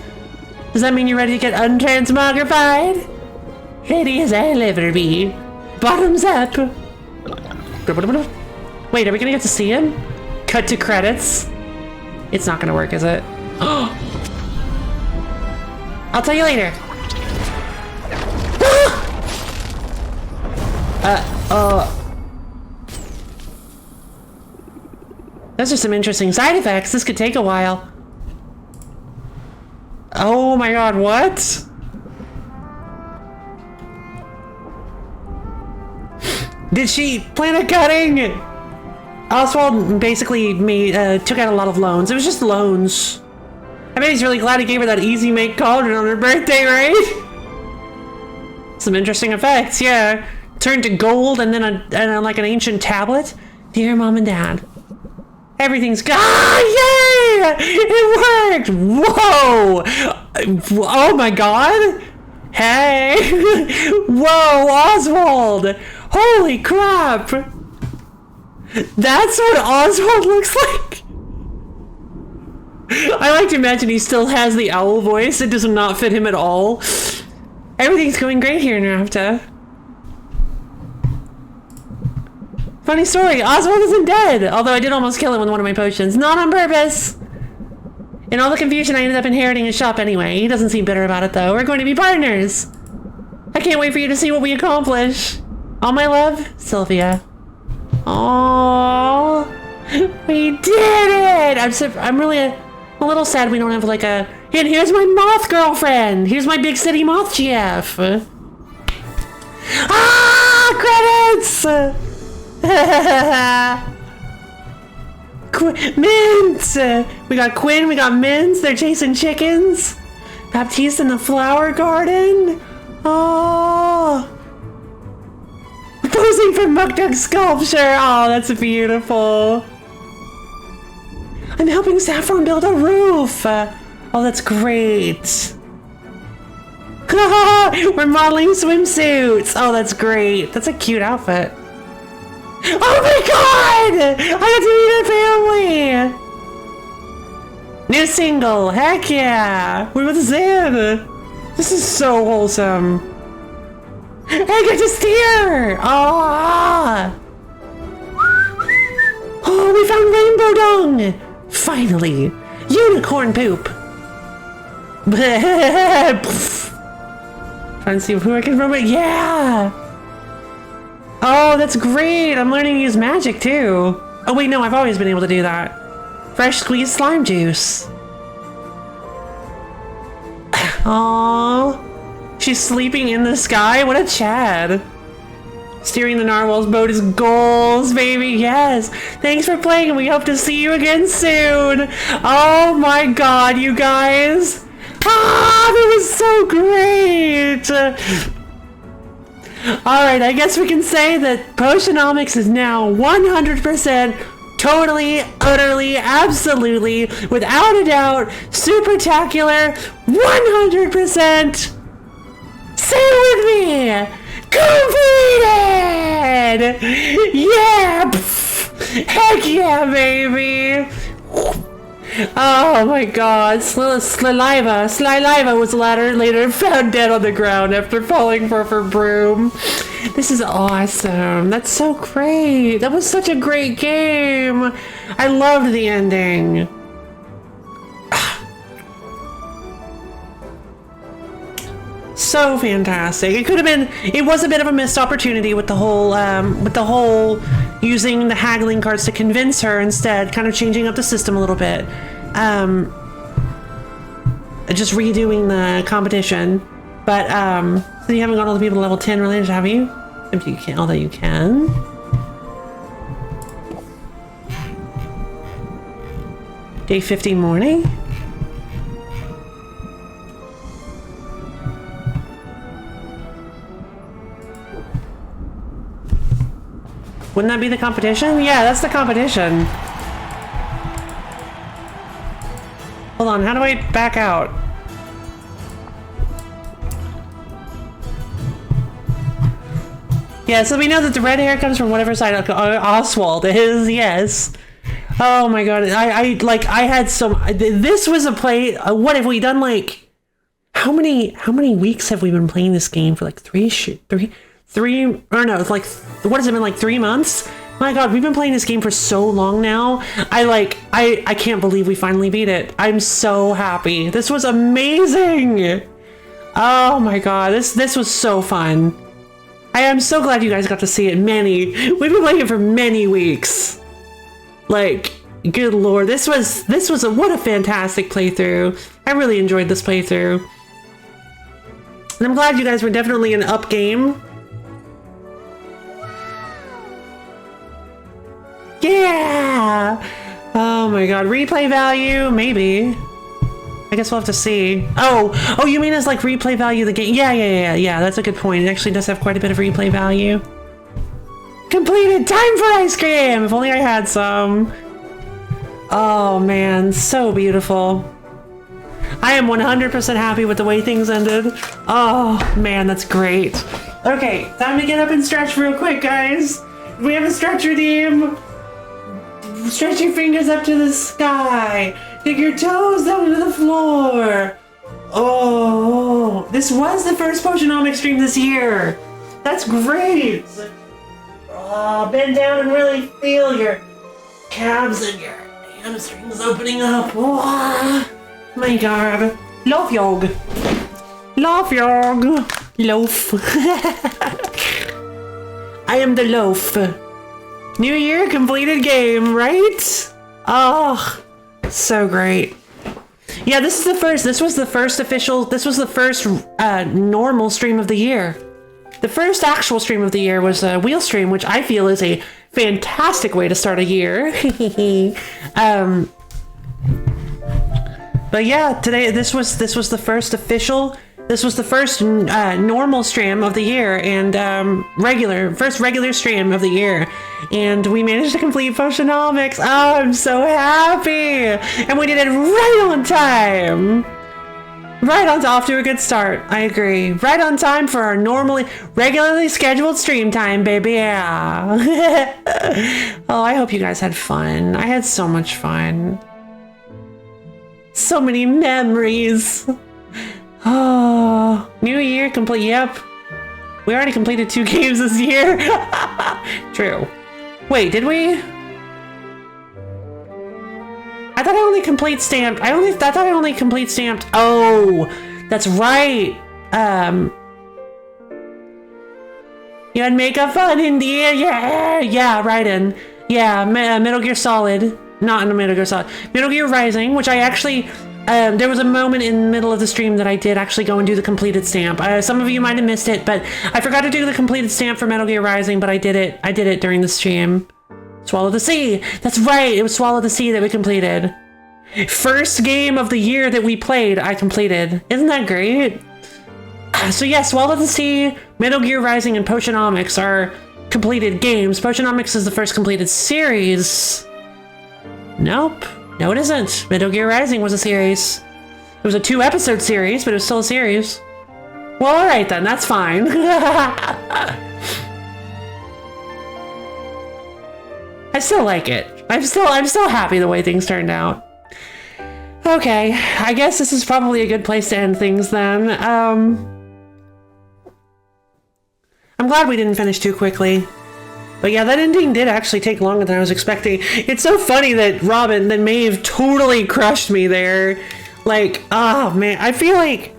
Does that mean you're ready to get untransmogrified? Ready as I'll ever be. Bottoms up. Wait, are we gonna get to see him? Cut to credits. It's not gonna work, is it? I'll tell you later. Those are some interesting side effects. This could take a while. Oh my god, what? Did she plan a cutting? Oswald basically took out a lot of loans. It was just loans. I bet he's really glad he gave her that easy make cauldron on her birthday, right? Some interesting effects, yeah. Turned to gold and then like an ancient tablet. Dear Mom and Dad. Everything's good. Ah, yay! It worked! Whoa! Oh my god! Hey! Whoa, Oswald! Holy crap! That's what Oswald looks like! I like to imagine he still has the owl voice. It does not fit him at all. Everything's going great here in Rafta. Funny story, Oswald isn't dead, although I did almost kill him with one of my potions. Not on purpose! In all the confusion, I ended up inheriting his shop anyway. He doesn't seem bitter about it, though. We're going to be partners! I can't wait for you to see what we accomplish. All my love, Sylvia. Aww, we did it! I'm really a little sad we don't have like a... And here's my moth girlfriend! Here's my big city moth GF! Ah! Credits! Mint! We got Quinn, we got Mints, they're chasing chickens. Baptiste in the flower garden. Oh! Posing for Mukdug's sculpture. Oh, that's beautiful. I'm helping Saffron build a roof. Oh, that's great. We're modeling swimsuits. Oh, that's great. That's a cute outfit. Oh my god! I got to meet a family! New single, heck yeah! We're with Zan! This is so wholesome. I get to steer! Oh! Oh, we found rainbow dung! Finally! Unicorn poop! Trying to see who I can remember. Yeah! Oh, that's great! I'm learning to use magic, too. Oh, wait, no, I've always been able to do that. Fresh squeezed slime juice. Aww. She's sleeping in the sky? What a Chad. Steering the narwhal's boat is goals, baby. Yes. Thanks for playing, and we hope to see you again soon. Oh my god, you guys. Ah, that was so great. Alright, I guess we can say that Potionomics is now 100%, totally, utterly, absolutely, without a doubt, super-tacular, 100%, say it with me, completed! Yeah! Pff, heck yeah, baby! Oh my god, Slyliva was later found dead on the ground after falling for her broom. This is awesome. That's so great. That was such a great game. I loved the ending. so fantastic. It could have been, it was a bit of a missed opportunity with the whole using the haggling cards to convince her instead, kind of changing up the system a little bit. Just redoing the competition. But, so you haven't got all the people to level 10 related, have you? If you can, although you can. Day 50 morning? Wouldn't that be the competition? Yeah, that's the competition. Hold on, how do I back out? Yeah, so we know that the red hair comes from whatever side Oswald is, yes. Oh my god, I had some, this was a play, what have we done, like, how many weeks have we been playing this game for? Like three, or no, it's like, what has it been, like 3 months? My god, we've been playing this game for so long now. I can't believe we finally beat it. I'm so happy. This was amazing. Oh my god, this was so fun. I am so glad you guys got to see it we've been playing it for many weeks. Like, good lord, this was what a fantastic playthrough. I really enjoyed this playthrough. And I'm glad you guys were definitely an up game. Yeah! Oh my god, replay value? Maybe. I guess we'll have to see. Oh, you mean as like replay value the game? Yeah, that's a good point. It actually does have quite a bit of replay value. Completed! Time for ice cream! If only I had some. Oh man, so beautiful. I am 100% happy with the way things ended. Oh man, that's great. Okay, time to get up and stretch real quick, guys. We have a stretch redeem. Stretch your fingers up to the sky. Dig your toes down to the floor. Oh, this was the first Potionomics stream this year. That's great. Oh, bend down and really feel your calves and your hamstrings opening up. Oh, my god. Loaf yog. Loaf yog. Loaf. I am the loaf. New year, completed game, right? Oh, so great. Yeah, this was the first normal stream of the year. The first actual stream of the year was a wheel stream, which I feel is a fantastic way to start a year. But yeah, today this was the first official. This was the first normal stream of the year and first regular stream of the year. And we managed to complete Potionomics. Oh, I'm so happy. And we did it right on time. Off to a good start. I agree. Right on time for our regularly scheduled stream time, baby. Yeah. Oh, I hope you guys had fun. I had so much fun. So many memories. Oh, new year complete. Yep. We already completed 2 games this year. True. Wait, did we? I thought I only complete stamped. I thought I only complete stamped. Oh, that's right. You had Makeup Fun in the air. Yeah, right in. Yeah, Metal Gear Solid. Not in Metal Gear Solid. Metal Gear Rising, which I actually... there was a moment in the middle of the stream that I did actually go and do the completed stamp. Some of you might have missed it, but I forgot to do the completed stamp for Metal Gear Rising, but I did it. I did it during the stream. Swallow the Sea. That's right. It was Swallow the Sea that we completed. First game of the year that we played, I completed. Isn't that great? So yeah, Swallow the Sea, Metal Gear Rising, and Potionomics are completed games. Potionomics is the first completed series. Nope. No, it isn't. Metal Gear Rising was a series. It was a 2-episode series, but it was still a series. Well, alright then, that's fine. I still like it. I'm still happy the way things turned out. Okay, I guess this is probably a good place to end things then. I'm glad we didn't finish too quickly. But yeah, that ending did actually take longer than I was expecting. It's so funny that Maeve totally crushed me there. Like, oh man, I feel like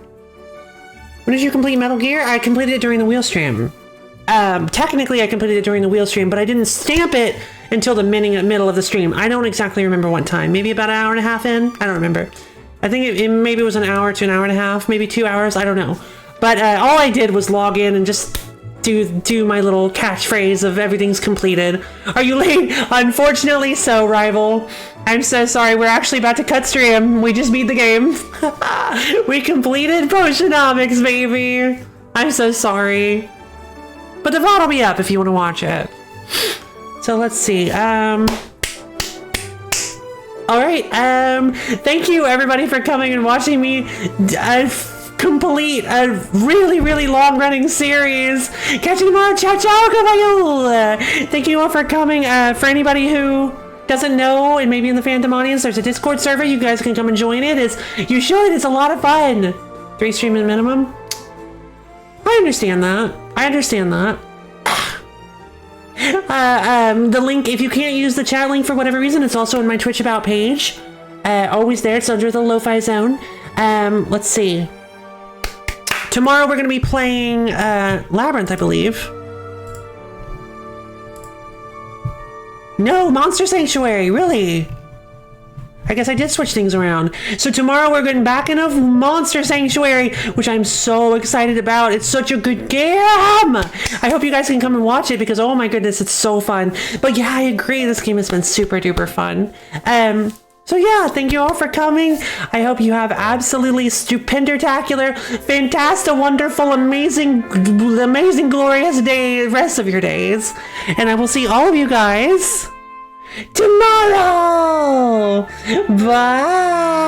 When did you complete Metal Gear? I completed it during the wheel stream. Technically I completed it during the wheel stream, but I didn't stamp it until the middle of the stream. I don't exactly remember what time. Maybe about an hour and a half in? I don't remember. I think it maybe was an hour to an hour and a half, maybe 2 hours, I don't know. But all I did was log in and just do my little catchphrase of everything's completed. Are you late? Unfortunately so, Rival. I'm so sorry, we're actually about to cut stream. We just beat the game. We completed Potionomics, baby. I'm so sorry. But the VOD will be up if you want to watch it. So let's see. Alright, thank you everybody for coming and watching me complete a really, really long-running series. Catch you tomorrow. Ciao, ciao, goodbye. Thank you all for coming. For anybody who doesn't know and maybe in the fandom audience, there's a Discord server. You guys can come and join it. You should. It's a lot of fun. 3 streaming minimum. I understand that. The link, if you can't use the chat link for whatever reason, it's also in my Twitch About page. Always there. It's under the Lo-Fi Zone. Let's see. Tomorrow we're going to be playing Labyrinth, I believe. No, Monster Sanctuary, really? I guess I did switch things around. So tomorrow we're getting back into Monster Sanctuary, which I'm so excited about. It's such a good game. I hope you guys can come and watch it because, oh my goodness, it's so fun. But yeah, I agree. This game has been super duper fun. So yeah, thank you all for coming. I hope you have absolutely stupendatacular, fantastic, wonderful, amazing, glorious day, rest of your days. And I will see all of you guys tomorrow. Bye.